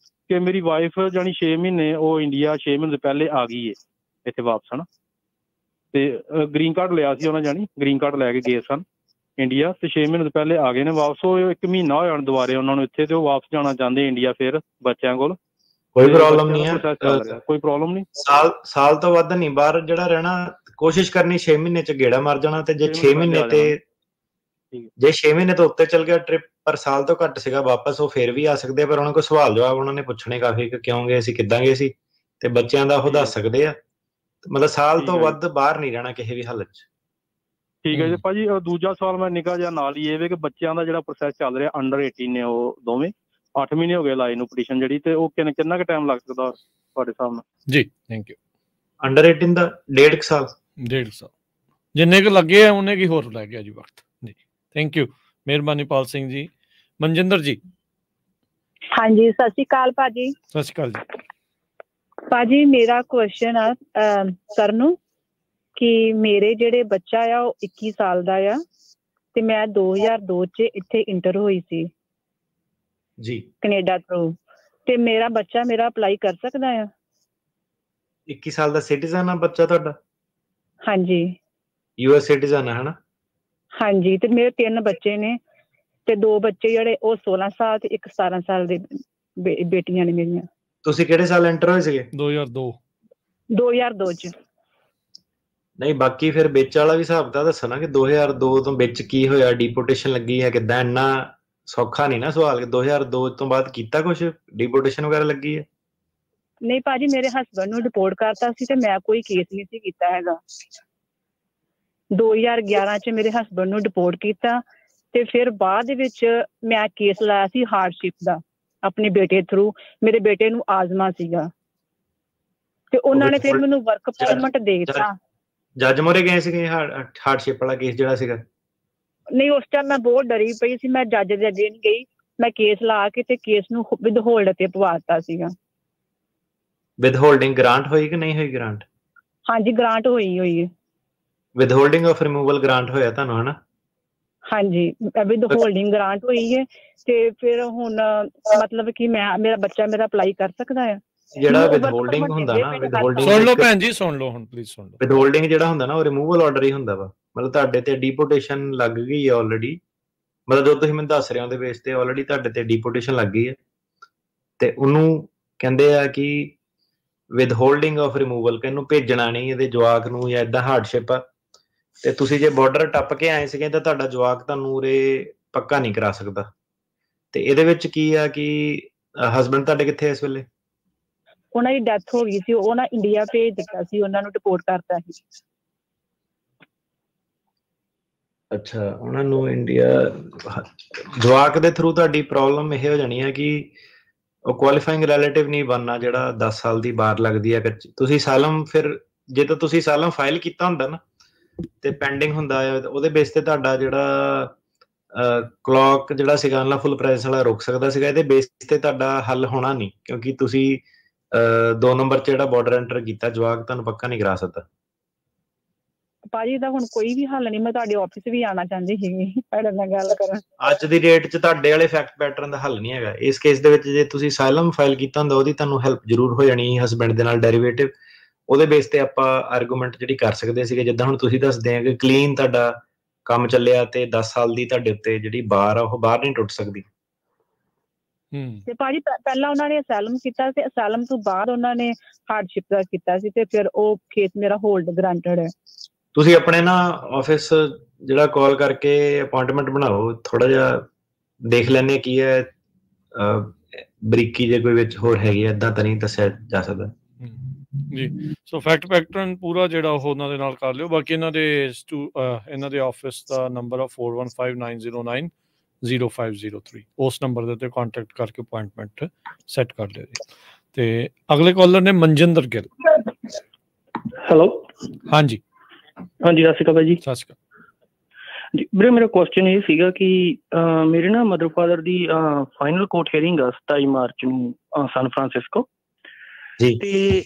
ਕਿ ਮੇਰੀ ਵਾਈਫ ਜਾਣੀ 6 ਮਹੀਨੇ ਉਹ ਇੰਡੀਆ 6 ਮਹੀਨੇ ਤੋਂ ਪਹਿਲੇ ਆ ਗਈ ਹੈ ਇੱਥੇ ਵਾਪਸ ਹਨਾ। ਤੇ ਗ੍ਰੀਨ ਕਾਰਡ ਲਿਆ ਸੀ ਉਹਨਾਂ, ਜਾਣੀ ਗ੍ਰੀਨ ਕਾਰਡ ਲੈ ਕੇ ਗਏ ਸਨ ਇੰਡੀਆ ਤੇ 6 ਮਹੀਨੇ ਤੋਂ ਪਹਿਲੇ ਆ ਗਏ ਨੇ ਵਾਪਸ। ਉਹ 1 ਮਹੀਨਾ ਹੋਇਆ ਹੁਣ ਦੁਬਾਰੇ ਉਹਨਾਂ ਨੂੰ ਇੱਥੇ ਤੇ ਉਹ ਵਾਪਸ ਜਾਣਾ ਚਾਹੁੰਦੇ ਇੰਡੀਆ ਫਿਰ ਬੱਚਿਆਂ ਕੋਲ। ਕੋਈ ਪ੍ਰੋਬਲਮ ਨਹੀਂ ਹੈ, ਕੋਈ ਪ੍ਰੋਬਲਮ ਨਹੀਂ। ਸਾਲ ਤੋਂ ਵੱਧ ਨਹੀਂ ਬਾਹਰ ਜਿਹੜਾ ਰਹਿਣਾ, ਕੋਸ਼ਿਸ਼ ਕਰਨੀ 6 ਮਹੀਨੇ ਚ ਗੇੜਾ ਮਾਰ ਜਾਣਾ। ਤੇ ਜੇ 6 ਮਹੀਨੇ ਤੇ ਜੇ 6 ਮਹੀਨੇ ਤੋਂ ਉੱਤੇ ਚੱਲ ਗਿਆ ਟ੍ਰਿਪ, ਪਰ ਸਾਲ ਤੋਂ ਘੱਟ ਸੀਗਾ ਵਾਪਸ, ਉਹ ਫਿਰ ਵੀ ਆ ਸਕਦੇ ਆ। ਪਰ ਉਹਨਾਂ ਕੋਲ ਸਵਾਲ ਜਵਾਬ ਉਹਨਾਂ ਨੇ ਪੁੱਛਣੇ ਕਾਫੀ, ਕਿ ਕਿਉਂ ਗਏ ਸੀ, ਕਿੱਦਾਂ ਗਏ ਸੀ, ਤੇ ਬੱਚਿਆਂ ਦਾ ਉਹ ਦੱਸ ਸਕਦੇ ਆ। ਮਤਲਬ ਸਾਲ ਤੋਂ ਵੱਧ ਬਾਹਰ ਨਹੀਂ ਰਹਿਣਾ ਕਿਸੇ ਵੀ ਹਾਲਤ ਚ। ਠੀਕ ਹੈ ਜੀ ਭਾਜੀ। ਦੂਜਾ ਸਵਾਲ ਮੈਂ ਨਿੱਕਾ ਜਿਹਾ ਨਾਲ ਹੀ ਇਹ ਵੀ ਕਿ ਬੱਚਿਆਂ ਦਾ ਜਿਹੜਾ ਪ੍ਰੋਸੈਸ ਚੱਲ ਰਿਹਾ, ਅੰਡਰ 18 ਨੇ ਉਹ ਦੋਵੇਂ, 8 ਮਹੀਨੇ ਹੋ ਗਏ ਲਾਏ ਨੂੰ ਪਟੀਸ਼ਨ ਜਿਹੜੀ, ਤੇ ਉਹ ਕਿੰਨਾ ਕੁ ਟਾਈਮ ਲੱਗ ਸਕਦਾ ਤੁਹਾਡੇ ਹਿਸਾਬ ਨਾਲ? ਜੀ ਥੈਂਕ ਯੂ। ਅੰਡਰ 18 ਦਾ 1.5 ਸਾਲ, 1.5 ਸਾਲ ਜਿੰਨੇ ਕੁ ਲੱਗੇ ਆ ਉਹਨੇ ਕੀ ਹੋਰ ਲੱਗ ਗਿਆ ਜੀ ਵਕਤ ਜੀ। ਥੈਂਕ ਯੂ, ਮਿਹਰਬਾਨੀ ਪਾਲ ਸਿੰਘ ਜੀ। ਮਨਜਿੰਦਰ ਜੀ। ਹਾਂਜੀ ਸਤਿ ਸ਼੍ਰੀ ਅਕਾਲ ਭਾਜੀ। ਸਤਿ ਸ਼੍ਰੀ ਅਕਾਲ ਜੀ। ਭਾਜੀ ਮੇਰਾ ਕੁਐਸਚਨ ਆ ਸਰ ਨੂੰ ਕਿ ਮੇਰੇ ਜਿਹੜੇ ਬੱਚਾ ਆ ਉਹ 21 ਸਾਲ ਦਾ ਆ ਤੇ ਮੈਂ 2002 ਚ ਇੱਥੇ ਇੰਟਰ ਹੋਈ ਸੀ ਜੀ ਕੈਨੇਡਾ ਤੋਂ, ਤੇ ਮੇਰਾ ਬੱਚਾ ਮੇਰਾ ਅਪਲਾਈ ਕਰ ਸਕਦਾ ਆ? 21 ਸਾਲ ਦਾ ਸਿਟੀਜ਼ਨ ਆ ਬੱਚਾ ਤੁਹਾਡਾ? ਹਾਂਜੀ US ਸਿਟੀਜ਼ਨ ਹੈ ਹਨਾ? ਹਾਂਜੀ। ਤੇ ਮੇਰੇ 3 ਬੱਚੇ ਨੇ ਤੇ 2 ਬੱਚੇ ਜਿਹੜੇ ਉਹ 16 ਸਾਲ ਤੇ ਇੱਕ 17 ਸਾਲ ਦੇ ਬੇਟੀਆਂ ਨੇ ਮੇਰੀਆਂ। ਤੁਸੀਂ ਕਿਹੜੇ ਸਾਲ ਐਂਟਰ ਹੋਏ ਸੀਗੇ? 2002 ਚ। ਨਹੀਂ ਬਾਕੀ ਫਿਰ ਵਿੱਚ ਵਾਲਾ ਵੀ ਹਿਸਾਬ ਤਾਂ ਦੱਸਣਾ ਕਿ 2002 ਤੋਂ ਵਿੱਚ ਕੀ ਹੋਇਆ, ਡੀਪੋਰਟੇਸ਼ਨ ਲੱਗੀ ਹੈ ਕਿੱਦਾਂ? ਇੰਨਾ ਸੌਖਾ ਨਹੀਂ ਨਾ ਸਵਾਲ ਕਿ 2002 ਤੋਂ ਬਾਅਦ ਕੀਤਾ ਕੁਛ, ਡੀਪੋਰਟੇਸ਼ਨ ਵਗੈਰਾ ਲੱਗੀ ਹੈ? ਨਹੀਂ ਭਾਜੀ ਮੇਰੇ ਹਸਬੈਂਡ ਨੂੰ ਰਿਪੋਰਟ ਕਰਤਾ ਸੀ ਤੇ ਮੈਂ ਕੋਈ ਕੇਸ ਨਹੀਂ ਸੀ ਕੀਤਾ ਹੈਗਾ। 2011 ਚ ਮੇਰੇ ਹਸਬੈਂਡ ਨੂੰ ਡਿਪੋਰਟ ਕੀਤਾ ਤੇ ਫਿਰ ਬਾਅਦ ਦੇ ਵਿੱਚ ਮੈਂ ਕੇਸ ਲਾਇਆ ਸੀ ਹਾਰਡਸ਼ਿਪ ਦਾ ਆਪਣੇ ਬੇਟੇ ਥਰੂ। ਮੇਰੇ ਬੇਟੇ ਨੂੰ ਆਜ਼ਮਾ ਸੀਗਾ ਤੇ ਉਹਨਾਂ ਨੇ ਫਿਰ ਮੈਨੂੰ ਵਰਕ ਪਰਮਿਟ ਦੇ ਦਿੱਤਾ। ਜੱਜ ਮੋਰੇ ਗਏ ਸੀਗੇ ਹਾਰਡਸ਼ਿਪ ਵਾਲਾ ਕੇਸ ਜਿਹੜਾ ਸੀਗਾ? ਨਹੀਂ ਉਸ ਟਾਈਮ ਮੈਂ ਬਹੁਤ ਡਰੀ ਪਈ ਸੀ, ਮੈਂ ਜੱਜ ਦੇ ਅੱਗੇ ਨਹੀਂ ਗਈ, ਮੈਂ ਕੇਸ ਲਾ ਕੇ ਤੇ ਕੇਸ ਨੂੰ ਵਿਦ ਹੋਲਡ ਤੇ ਪਵਾ ਦਿੱਤਾ ਸੀਗਾ। ਵਿਦ ਹੋਲਡਿੰਗ ਗ੍ਰਾਂਟ ਹੋਈ ਕਿ ਨਹੀਂ ਹੋਈ ਗ੍ਰਾਂਟ? ਹਾਂਜੀ ਗ੍ਰਾਂਟ ਹੋਈ ਹੈ। With holding of removal grant ਹੋਇਆ ਤੁਹਾਨੂੰ ਹਨਾ? ਹਾਂਜੀ ਵਿਦ ਹੋਲਡਿੰਗ ਗ੍ਰਾਂਟ ਹੋਈ ਹੈ। ਤੇ ਫਿਰ ਹੁਣ ਮਤਲਬ ਕਿ ਮੇਰਾ ਬੱਚਾ ਮੇਰਾ ਅਪਲਾਈ ਕਰ ਸਕਦਾ ਹੈ? ਜਿਹੜਾ ਵਿਦ ਹੋਲਡਿੰਗ ਹੁੰਦਾ ਨਾ, ਵਿਦ ਹੋਲਡਿੰਗ ਸੁਣ ਲਓ ਭੈਣ ਜੀ, ਸੁਣ ਲਓ ਹੁਣ ਪਲੀਜ਼ ਸੁਣ ਲਓ। ਵਿਦ ਹੋਲਡਿੰਗ ਜਿਹੜਾ ਹੁੰਦਾ ਨਾ ਉਹ ਰਿਮੂਵਲ ਆਰਡਰ ਹੀ ਹੁੰਦਾ ਵਾ। ਮਤਲਬ ਤੁਹਾਡੇ ਤੇ ਡੀਪੋਰਟੇਸ਼ਨ ਲੱਗ ਗਈ ਹੈ ਆਲਰੇਡੀ, ਮਤਲਬ ਜੋ ਤੁਸੀਂ ਮੈਨੂੰ ਦੱਸ ਰਹੇ ਹੋ ਉਹਦੇ ਬੇਸ ਤੇ ਆਲਰੇਡੀ ਤੁਹਾਡੇ ਤੇ ਡੀਪੋਰਟੇਸ਼ਨ ਲੱਗ ਗਈ ਹੈ ਤੇ ਉਹਨੂੰ ਕਹਿੰਦੇ ਆ ਕਿ ਵਿਦ ਹੋਲਡਿੰਗ ਆਫ ਰਿਮੂਵਲ, ਕਿ ਇਹਨੂੰ ਭੇਜਣਾ ਨਹੀਂ ਇਹਦੇ ਜਵਾਕ ਨੂੰ ਜਾਂ ਏਦਾਂ ਹਾਰਡਸ਼ਿਪ ਆ। ਤੇ ਤੁਸੀਂ ਜੇ ਬਾਰਡਰ ਟੱਪ ਕੇ ਆਏ ਸੀਗੇ ਤਾਂ ਤੁਹਾਡਾ ਜਵਾਕ ਤੁਹਾਨੂੰ ਉਰੇ ਪੱਕਾ ਨਹੀਂ ਕਰਾ ਸਕਦਾ। ਤੇ ਇਹਦੇ ਵਿੱਚ ਕੀ ਆ ਕਿ ਹਸਬੈਂਡ ਤੁਹਾਡੇ ਕਿੱਥੇ ਇਸ ਵੇਲੇ? ਉਹਨਾਂ ਦੀ ਡੈਥ ਹੋ ਗਈ ਸੀ, ਉਹਨਾਂ ਇੰਡੀਆ ਭੇਜ ਦਿੱਤਾ ਸੀ, ਉਹਨਾਂ ਨੂੰ ਡਿਪੋਰਟ ਕਰਤਾ ਸੀ। ਅੱਛਾ, ਉਹਨਾਂ ਨੂੰ ਇੰਡੀਆ। ਜਵਾਕ ਦੇ ਥਰੂ ਤੁਹਾਡੀ ਪ੍ਰੋਬਲਮ ਇਹ ਹੋ ਜਾਣੀ ਹੈ ਕਿ ਉਹ ਕੁਆਲੀਫਾਈਂਗ ਰਿਲੇਟਿਵ ਨਹੀਂ ਬਣਨਾ, ਜਿਹੜਾ 10 ਸਾਲ ਦੀ ਬਾਰ ਲੱਗਦੀ ਹੈ। ਤੁਸੀਂ ਸਾਲਮ ਫਿਰ ਜੇ ਤਾਂ ਤੁਸੀਂ ਸਾਲਾਂ ਫਾਈਲ ਕੀਤਾ ਹੁੰਦਾ ਨਾ ਤੇ ਪੈਂਡਿੰਗ ਹੁੰਦਾ ਆ, ਉਹਦੇ ਬੇਸ ਤੇ ਤੁਹਾਡਾ ਜਿਹੜਾ ਕਲੌਕ ਜਿਹੜਾ ਸੀਗਾ ਅਨਲੌਫੁਲ ਪ੍ਰੈਜ਼ੈਂਸ ਵਾਲਾ ਰੁਕ ਸਕਦਾ ਸੀਗਾ। ਇਹਦੇ ਬੇਸ ਤੇ ਤੁਹਾਡਾ ਹੱਲ ਹੋਣਾ ਨਹੀਂ, ਕਿਉਂਕਿ ਤੁਸੀਂ 2 ਨੰਬਰ 'ਚ ਜਿਹੜਾ ਬਾਰਡਰ ਐਂਟਰ ਕੀਤਾ, ਜਵਾਕ ਤੁਹਾਨੂੰ ਪੱਕਾ ਨਹੀਂ ਕਰਾ ਸਕਦਾ। ਭਾਜੀ ਇਹਦਾ ਹੁਣ ਕੋਈ ਵੀ ਹੱਲ ਨਹੀਂ, ਮੈਂ ਤੁਹਾਡੇ ਆਫਿਸ ਵੀ ਆਉਣਾ ਚਾਹੁੰਦੀ ਸੀਗੀ ਤੁਹਾਡੇ ਨਾਲ ਗੱਲ ਕਰਨ। ਅੱਜ ਦੀ ਡੇਟ 'ਚ ਤੁਹਾਡੇ ਵਾਲੇ ਫੈਕਟ ਪੈਟਰਨ ਦਾ ਹੱਲ ਨਹੀਂ ਹੈਗਾ। ਇਸ ਕੇਸ ਦੇ ਵਿੱਚ ਜੇ ਤੁਸੀਂ ਸਾਇਲਮ ਫਾਈਲ ਕੀਤਾ ਹੁੰਦਾ, ਉਹਦੀ ਤੁਹਾਨੂੰ ਹੈਲਪ ਜ਼ਰੂਰ ਹੋ ਜਾਣੀ ਹਸਬੈਂਡ ਦੇ ਨਾਲ ਡੈਰੀਵੇਟਿਵ। ਉਹਦੇ ਬੇਸ ਤੇ ਆਪਾਂ ਆਰਗੂਮੈਂਟ ਜਿਹੜੀ ਕਰ ਸਕਦੇ ਸੀਗੇ, ਜਿੱਦਾਂ ਹੁਣ ਤੁਸੀਂ ਦੱਸਦੇ ਆ ਕਿ ਕਲੀਨ ਤੁਹਾਡਾ ਕੰਮ ਚੱਲਿਆ ਤੇ 10 ਸਾਲ ਦੀ ਤੁਹਾਡੇ ਉੱਤੇ ਜਿਹੜੀ ਬਾਰ ਆ ਉਹ ਬਾਹਰ ਨਹੀਂ ਟੁੱਟ ਸਕਦੀ। ਤੇ ਭਾਜੀ ਪਹਿਲਾਂ ਉਹਨਾਂ ਨੇ ਅਸਾਈਲਮ ਕੀਤਾ ਤੇ ਅਸਾਈਲਮ ਤੋਂ ਬਾਅਦ ਉਹਨਾਂ ਨੇ ਹਾਰਡਸ਼ਿਪ ਦਾ ਕੀਤਾ ਸੀ ਤੇ ਫਿਰ ਉਹ ਕੇਸ ਮੇਰਾ ਹੋਲਡ ਗ੍ਰਾਂਟਡ ਹੈ। ਤੁਸੀਂ ਆਪਣੇ ਨਾ ਆਫਿਸ ਜਿਹੜਾ ਕਾਲ ਕਰਕੇ ਅਪਾਇੰਟਮੈਂਟ ਬਣਾਓ, ਥੋੜਾ ਜਿਹਾ ਦੇਖ ਲੈਣੇ ਕੀ ਹੈ ਬਰੀਕੀ ਜੇ ਕੋਈ ਵਿੱਚ ਹੋਰ ਹੈਗੀ, ਏਦਾਂ ਤਾਂ ਨਹੀਂ ਦੱਸਿਆ ਜਾ ਸਕਦਾ ਜੀ। ਸੋ ਫੈਕਟ ਪੈਟਰਨ ਪੂਰਾ ਜਿਹੜਾ ਉਹ ਉਹਨਾਂ ਦੇ ਨਾਲ ਕਰ ਲਿਓ। ਬਾਕੀ ਇਹਨਾਂ ਦੇ ਆਫਿਸ ਦਾ ਨੰਬਰ ਆ 4159090503, ਉਸ ਨੰਬਰ ਦੇ ਉੱਤੇ ਕੰਟੈਕਟ ਕਰਕੇ ਅਪਾਇੰਟਮੈਂਟ ਸੈੱਟ ਕਰ ਲਿਓ ਜੀ। ਤੇ ਅਗਲੇ ਕਾਲਰ ਨੇ ਮਨਜਿੰਦਰ ਗਿੱਲ। ਹੈਲੋ, ਹਾਂਜੀ ਹਾਂਜੀ, ਸਤਿ ਸ਼੍ਰੀ ਅਕਾਲ ਜੀ। ਸਤਿ ਸ਼੍ਰੀ ਅਕਾਲ ਜੀ ਵੀਰੇ, ਮੇਰਾ ਕੁਐਸਚਨ ਇਹ ਸੀਗਾ ਕਿ ਮੇਰੇ ਨਾ ਮਦਰ ਫਾਦਰ ਦੀ ਫਾਈਨਲ ਕੋਰਟ ਹੀਅਰਿੰਗ ਆ 27 ਮਾਰਚ ਨੂੰ ਸਨ ਫਰਾਂਸਿਸਕੋ ਜੀ, ਤੇ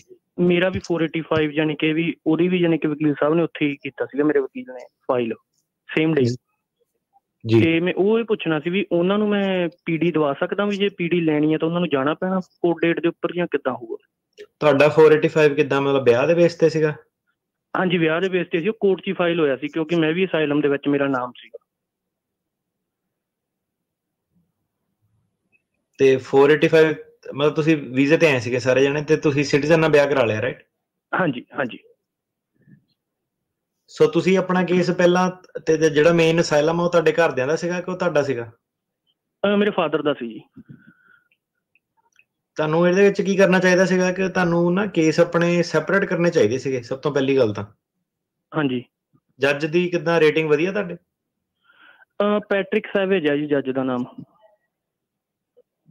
ਮੇਰਾ ਵੀ 485 ਯਾਨੀ ਕਿ ਵੀ ਉਹਦੀ ਵੀ ਯਾਨੀ ਕਿ ਵਕੀਲ ਸਾਹਿਬ ਨੇ ਉੱਥੇ ਹੀ ਕੀਤਾ ਸੀਗਾ, ਮੇਰੇ ਵਕੀਲ ਨੇ ਫਾਈਲ ਸੇਮ ਡੇ। ਤੇ ਮੈਂ ਉਹ ਇਹ ਪੁੱਛਣਾ ਸੀ ਵੀ ਉਹਨਾਂ ਨੂੰ ਮੈਂ ਪੀਡੀ ਦਵਾ ਸਕਦਾ ਵੀ ਜੇ ਪੀਡੀ ਲੈਣੀ ਹੈ ਤਾਂ ਉਹਨਾਂ ਨੂੰ ਜਾਣਾ ਪੈਣਾ ਕੋਰਟ ਡੇਟ ਦੇ ਉੱਪਰ ਜਾਂ ਕਿੱਦਾਂ ਹੋਊਗਾ? ਤੁਹਾਡਾ 485 ਕਿੱਦਾਂ, ਮਤਲਬ ਵਿਆਹ ਦੇ ਬੇਸ ਤੇ ਸੀਗਾ? ਹਾਂਜੀ, ਵਿਆਹ ਦੇ ਬੇਸ ਤੇ ਸੀ, ਉਹ ਕੋਰਟ 'ਚ ਹੀ ਫਾਈਲ ਹੋਇਆ ਸੀ ਕਿਉਂਕਿ ਮੈਂ ਵੀ ਅਸਾਈਲਮ ਦੇ ਵਿੱਚ ਮੇਰਾ ਨਾਮ ਸੀਗਾ। ਤੇ 485 ਮਤਲਬ ਤੁਸੀਂ ਵੀਜ਼ੇ ਤੇ ਆਏ ਸੀਗੇ ਸਾਰੇ ਜਣੇ ਤੇ ਤੁਸੀਂ ਸਿਟੀਜ਼ਨ ਨਾਲ ਵਿਆਹ ਕਰਾ ਲਿਆ, ਰਾਈਟ? ਹਾਂਜੀ ਹਾਂਜੀ। ਸੋ ਤੁਸੀਂ ਆਪਣਾ ਕੇਸ ਪਹਿਲਾਂ ਤੇ ਜਿਹੜਾ ਮੇਨ ਅਸਾਈਲਮ ਉਹ ਤੁਹਾਡੇ ਘਰਦਿਆਂ ਦਾ ਸੀਗਾ ਕਿ ਉਹ ਤੁਹਾਡਾ ਸੀਗਾ? ਮੇਰੇ ਫਾਦਰ ਦਾ ਸੀ ਜੀ। ਤੁਹਾਨੂੰ ਇਹਦੇ ਵਿੱਚ ਕੀ ਕਰਨਾ ਚਾਹੀਦਾ ਸੀਗਾ ਕਿ ਤੁਹਾਨੂੰ ਨਾ ਕੇਸ ਆਪਣੇ ਸੈਪਰੇਟ ਕਰਨੇ ਚਾਹੀਦੇ ਸੀਗੇ ਸਭ ਤੋਂ ਪਹਿਲੀ ਗੱਲ ਤਾਂ। ਹਾਂਜੀ। ਜੱਜ ਦੀ ਕਿੱਦਾਂ ਰੇਟਿੰਗ ਵਧੀਆ ਤੁਹਾਡੇ? ਪੈਟਰਿਕ ਸੈਵੇਜ ਹੈ ਜੀ ਜੱਜ ਦਾ ਨਾਮ।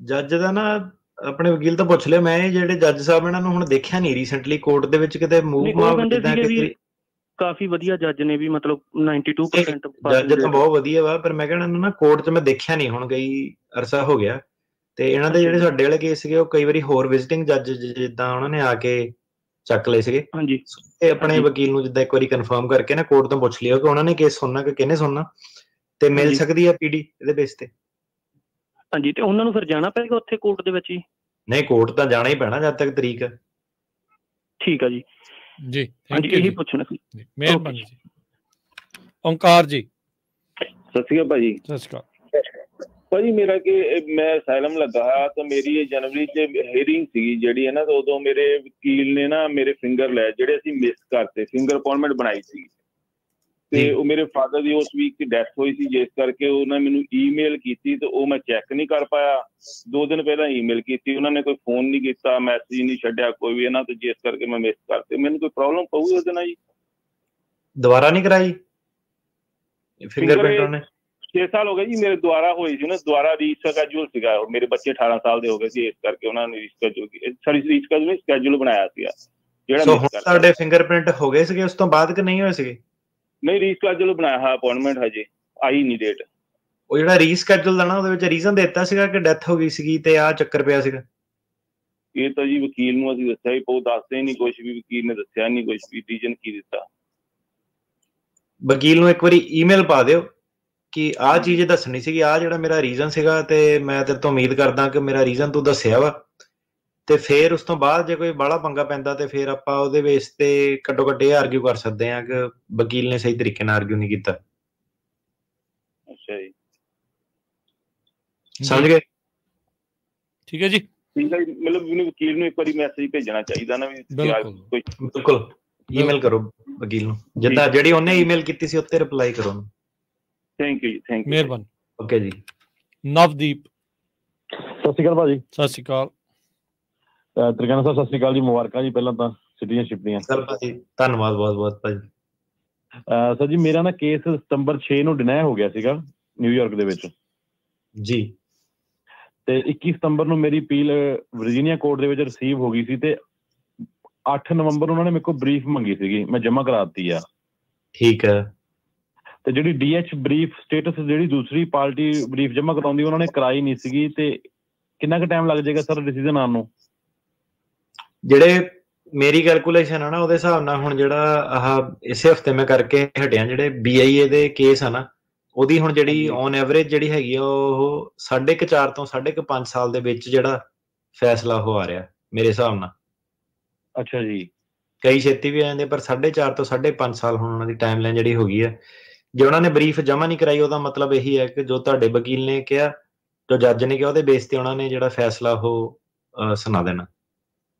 ਜੱਜ ਦਾ ਨਾ ਆਪਣੇ ਵਕੀਲ ਤੋਂ ਪੁੱਛ ਲਿਓ। ਮੈਂ ਜਿਹੜੇ ਜੱਜ ਸਾਹਿਬ ਇਹਨਾਂ ਨੂੰ ਹੁਣ ਦੇਖਿਆ ਨਹੀਂ ਰੀਸੈਂਟਲੀ ਕੋਰਟ ਦੇ ਵਿੱਚ ਕਿਤੇ ਮੂਵ ਕਾਫੀ ਵਧੀਆ ਜੱਜ ਨੇ ਵੀ, ਮਤਲਬ 92% ਜੱਜ ਤਾਂ ਬਹੁਤ ਵਧੀਆ ਵਾ, ਪਰ ਮੈਂ ਕਹਿਣਾ ਨਾ ਕੋਰਟ 'ਚ ਮੈਂ ਦੇਖਿਆ ਨਹੀਂ ਹੁਣ ਕਈ ਅਰਸਾ ਹੋ ਗਿਆ। ਤੇ ਇਹਨਾਂ ਦੇ ਜਿਹੜੇ ਸਾਡੇ ਵਾਲੇ ਕੇਸ ਸੀਗੇ ਉਹ ਕਈ ਵਾਰੀ ਹੋਰ ਵਿਜ਼ਿਟਿੰਗ ਜੱਜ ਜਿੱਦਾਂ ਉਹਨਾਂ ਨੇ ਆ ਕੇ ਚੱਕ ਲਏ ਸੀਗੇ। ਹਾਂਜੀ। ਤੇ ਆਪਣੇ ਵਕੀਲ ਨੂੰ ਜਿੱਦਾਂ ਇੱਕ ਵਾਰੀ ਕਨਫਰਮ ਕਰਕੇ ਨਾ ਕੋਰਟ ਤੋਂ ਪੁੱਛ ਲਿਓ ਕਿ ਉਹਨਾਂ ਨੇ ਕੇਸ ਸੁਣਨਾ ਕਿ ਕਿਹਨੇ ਸੁਣਨਾ, ਤੇ ਮਿਲ ਸਕਦੀ ਆ ਪੀਡੀ ਇਹਦੇ ਬੇਸ ਤੇ। ਹਾਂਜੀ, ਤੇ ਉਹਨਾਂ ਨੂੰ ਫਿਰ ਜਾਣਾ ਪਏਗਾ ਉੱਥੇ ਕੋਰਟ ਦੇ ਵਿੱਚ ਹੀ? ਨਹੀਂ, ਕੋਰਟ ਤਾਂ ਜਾਣਾ ਹੀ ਪੈਣਾ ਜਦ ਤੱਕ ਤਰੀਕ। ਠੀਕ ਆ ਜੀ। ਜੀ ਹਾਂਜੀ, ਇਹੀ ਪੁੱਛਣਾ ਸੀ। ਮਿਹਰਬਾਨੀ ਜੀ। ਓਂਕਾਰ ਜੀ। ਸਤਿ ਸ਼੍ਰੀ ਅਕਾਲ ਭਾਜੀ। ਸਤਿ ਸ਼੍ਰੀ ਅਕਾਲ ਭਾਜੀ। ਮੇਰਾ ਕਿ ਮੈਂ ਅਸਾਈਲਮ ਲੱਗਾ ਤਾਂ ਮੇਰੀ ਜਨਵਰੀ 'ਚ ਹੀਅਰਿੰਗ ਸੀਗੀ ਜਿਹੜੀ ਹੈ ਨਾ, ਤਾਂ ਉਦੋਂ ਮੇਰੇ ਵਕੀਲ ਨੇ ਨਾ ਮੇਰੇ ਫਿੰਗਰ ਲੈ ਜਿਹੜੇ ਅਸੀਂ ਮਿਸ ਕਰਤੇ, ਫਿੰਗਰ ਅਪਾਇੰਟਮੈਂਟ ਬਣਾਈ ਸੀ ਤੇ ਉਹ ਮੇਰੇ ਫਾਦਰ ਦੀ ਉਸ ਵੀਕ 'ਚ ਡੈਥ ਹੋਈ ਸੀ, ਜਿਸ ਕਰਕੇ ਉਹਨਾਂ ਮੈਨੂੰ ਈਮੇਲ ਕੀਤੀ ਤੇ ਉਹ ਮੈਂ ਚੈੱਕ ਨਹੀਂ ਕਰ ਪਾਇਆ। 2 ਦਿਨ ਪਹਿਲਾਂ ਈਮੇਲ ਕੀਤੀ, ਉਹਨਾਂ ਨੇ ਕੋਈ ਫੋਨ ਨਹੀਂ ਕੀਤਾ, ਮੈਸੇਜ ਨਹੀਂ ਛੱਡਿਆ ਕੋਈ ਵੀ ਇਹਨਾਂ ਤੋਂ, ਜਿਸ ਕਰਕੇ ਮੈਂ ਮਿਸ ਕਰਤੇ। ਮੈਨੂੰ ਕੋਈ ਪ੍ਰੋਬਲਮ ਪਊਗੀ ਉਹਦੇ ਨਾਲ ਜੀ? ਦੁਬਾਰਾ ਨਹੀਂ ਕਰਾਈ ਫਿੰਗਰਪ੍ਰਿੰਟ ਉਹਨੇ? 6 ਸਾਲ ਹੋ ਗਏ ਜੀ ਮੇਰੇ ਦੁਆਰਾ ਹੋਈ ਸੀ ਨਾ, ਦੁਆਰਾ ਰੀਸ਼ੈਡਿਊਲ ਸੀਗਾ। ਮੇਰੇ ਬੱਚੇ 18 ਸਾਲ ਦੇ ਹੋ ਗਏ ਸੀ, ਇਸ ਕਰਕੇ ਉਹਨਾਂ ਨੇ ਰੀਸ਼ੈਡਿਊਲ ਬਣਾਇਆ ਸੀਗਾ ਜਿਹੜਾ। ਹੁਣ ਤੁਹਾਡੇ ਫਿੰਗਰਪ੍ਰਿੰਟ ਹੋ ਗਏ ਸੀਗੇ ਉਸ ਤੋਂ ਬਾਅਦ ਕਿ ਨਹੀਂ ਹੋਏ ਸੀਗੇ? ਨਹੀਂ, ਰੀਸ਼ੈਡਿਊਲ ਬਣਾਇਆ ਹੈ, ਅਪਾਇੰਟਮੈਂਟ ਹਜੇ ਆਈ ਨਹੀਂ ਡੇਟ। ਉਹ ਜਿਹੜਾ ਰੀਸ਼ੈਡਿਊਲ ਦਾ ਨਾ ਉਹਦੇ ਵਿੱਚ ਰੀਜ਼ਨ ਦਿੱਤਾ ਸੀਗਾ ਕਿ ਡੈਥ ਹੋ ਗਈ ਸੀਗੀ ਤੇ ਆਹ ਚੱਕਰ ਪਿਆ ਸੀਗਾ? ਇਹ ਤਾਂ ਜੀ ਵਕੀਲ ਨੂੰ ਅਸੀਂ ਦੱਸਿਆ ਹੀ ਪਊ, ਦੱਸਦੇ ਨਹੀਂ ਕੁਛ ਵੀ, ਵਕੀਲ ਨੇ ਦੱਸਿਆ ਨਹੀਂ ਕੁਛ ਵੀ, ਰੀਜ਼ਨ ਕੀ ਦਿੱਤਾ। ਵਕੀਲ ਨੂੰ ਇੱਕ ਵਾਰੀ ਈਮੇਲ ਪਾ ਦਿਓ ਕਿ ਆਹ ਚੀਜ਼ ਦੱਸਣੀ ਸੀਗੀ, ਆਹ ਜਿਹੜਾ ਮੇਰਾ ਰੀਜ਼ਨ ਸੀਗਾ ਤੇ ਮੈਂ ਤੇਰੇ ਤੋਂ ਉਮੀਦ ਕਰਦਾ ਕਿ ਮੇਰਾ ਰੀਜ਼ਨ ਤੂੰ ਦੱਸਿਆ ਵਾ। ਤੇ ਫਿਰ ਉਸ ਤੋਂ ਬਾਅਦ ਜੇ ਕੋਈ ਬਾਹਲਾ ਪੰਗਾ ਪੈਂਦਾ ਤੇ ਫਿਰ ਆਪਾਂ ਉਹਦੇ ਬੇਸ ਤੇ ਘੱਟੋ ਘੱਟ ਇਹ ਆਰਗਿਊ ਕਰ ਸਕਦੇ ਹਾਂ ਕਿ ਵਕੀਲ ਨੇ ਸਹੀ ਤਰੀਕੇ ਨਾਲ ਆਰਗਿਊ ਨਹੀਂ ਕੀਤਾ। ਅੱਛਾ ਜੀ, ਸਮਝ ਗਏ? ਠੀਕ ਹੈ ਜੀ। ਠੀਕ ਹੈ ਜੀ, ਮਤਲਬ ਮੈਨੂੰ ਵਕੀਲ ਨੂੰ ਇੱਕ ਵਾਰੀ ਮੈਸੇਜ ਭੇਜਣਾ ਚਾਹੀਦਾ ਨਾ ਵੀ? ਬਿਲਕੁਲ, ਈਮੇਲ ਕਰੋ ਵਕੀਲ ਨੂੰ, ਜਿੱਦਾਂ ਜਿਹੜੀ ਉਹਨੇ ਈਮੇਲ ਕੀਤੀ ਸੀ ਉੱਤੇ ਰਿਪਲਾਈ ਕਰੋ। ਥੈਂਕ ਯੂ ਜੀ, ਥੈਂਕ ਯੂ, ਮਿਹਰਬਾਨੀ। ਓਕੇ ਜੀ। ਨਵਦੀਪ। ਸਤਿ ਸ਼੍ਰੀ ਅਕਾਲ ਭਾਜੀ। ਸਤਿ ਸ਼੍ਰੀ ਅਕਾਲ ਤ੍ਰਿਕਨਾ ਸਾਹਿਬ, ਸਤਿ ਸ਼੍ਰੀ ਅਕਾਲ ਜੀ। ਮੁਬਾਰਕਾਂ ਜੀ ਪਹਿਲਾਂ ਤਾਂ ਸਿਟੀਜ਼ਨਸ਼ਿਪ ਦੀਆਂ। ਧੰਨਵਾਦ ਬਹੁਤ ਬਹੁਤ ਭਾਜੀ। ਸਰ ਜੀ, ਮੇਰਾ ਨਾ ਕੇਸ ਸਤੰਬਰ 6 ਨੂੰ ਡਿਨਾਈ ਹੋ ਗਿਆ ਸੀਗਾ ਨਿਊਯਾਰਕ ਦੇ ਵਿੱਚ ਜੀ, ਤੇ 21 ਸਤੰਬਰ ਨੂੰ ਮੇਰੀ ਅਪੀਲ ਵਰਜੀਨੀਆ ਕੋਰਟ ਦੇ ਵਿੱਚ ਰਿਸੀਵ ਹੋ ਗਈ ਸੀ ਤੇ 8 ਨਵੰਬਰ ਉਹਨਾਂ ਨੇ ਮੇਰੇ ਕੋਲ ਬਰੀਫ ਮੰਗੀ ਸੀਗੀ, ਮੈਂ ਜਮ੍ਹਾਂ ਕਰਾ ਦਿੱਤੀ ਆ। ਠੀਕ ਹੈ। ਤੇ ਜਿਹੜੀ DH ਬਰੀਫ ਸਟੇਟਸ ਜਿਹੜੀ ਦੂਸਰੀ ਪਾਰਟੀ ਬਰੀਫ ਜਮ੍ਹਾਂ ਕਰਾਉਂਦੀ ਉਹਨਾਂ ਨੇ ਕਰਾਈ ਨਹੀਂ ਸੀਗੀ, ਤੇ ਕਿੰਨਾ ਕੁ ਟਾਈਮ ਲੱਗ ਜਾਏਗਾ ਸਰ ਡਿਸੀਜਨ ਆਉਣ ਨੂੰ? ਜਿਹੜੇ ਮੇਰੀ ਕੈਲਕੂਲੇਸ਼ਨ ਆ ਨਾ ਉਹਦੇ ਹਿਸਾਬ ਨਾਲ ਹੁਣ ਜਿਹੜਾ ਆਹ ਇਸੇ ਹਫਤੇ ਮੈਂ ਕਰਕੇ ਹਟਿਆ ਜਿਹੜੇ BIA ਦੇ ਕੇਸ ਆ ਨਾ, ਉਹਦੀ ਹੁਣ ਜਿਹੜੀ ਔਨ ਐਵਰੇਜ ਜਿਹੜੀ ਹੈਗੀ ਆ ਉਹ 4.5 ਤੋਂ 5.5 ਸਾਲ ਦੇ ਵਿੱਚ ਜਿਹੜਾ ਫੈਸਲਾ ਉਹ ਆ ਰਿਹਾ ਮੇਰੇ ਹਿਸਾਬ ਨਾਲ। ਅੱਛਾ ਜੀ। ਕਈ ਛੇਤੀ ਵੀ ਆ ਜਾਂਦੇ, ਪਰ 4.5 ਤੋਂ 5.5 ਸਾਲ ਹੁਣ ਉਹਨਾਂ ਦੀ ਟਾਈਮ ਲਾਈਨ ਜਿਹੜੀ ਹੋ ਗਈ ਹੈ। ਜੇ ਉਹਨਾਂ ਨੇ ਬਰੀਫ ਜਮ੍ਹਾਂ ਨਹੀਂ ਕਰਾਈ ਉਹਦਾ ਮਤਲਬ ਇਹੀ ਹੈ ਕਿ ਜੋ ਤੁਹਾਡੇ ਵਕੀਲ ਨੇ ਕਿਹਾ, ਜੋ ਜੱਜ ਨੇ ਕਿਹਾ, ਉਹਦੇ ਬੇਸ ਤੇ ਉਹਨਾਂ ਨੇ ਜਿਹੜਾ ਫੈਸਲਾ ਉਹ ਸੁਣਾ ਦੇਣਾ।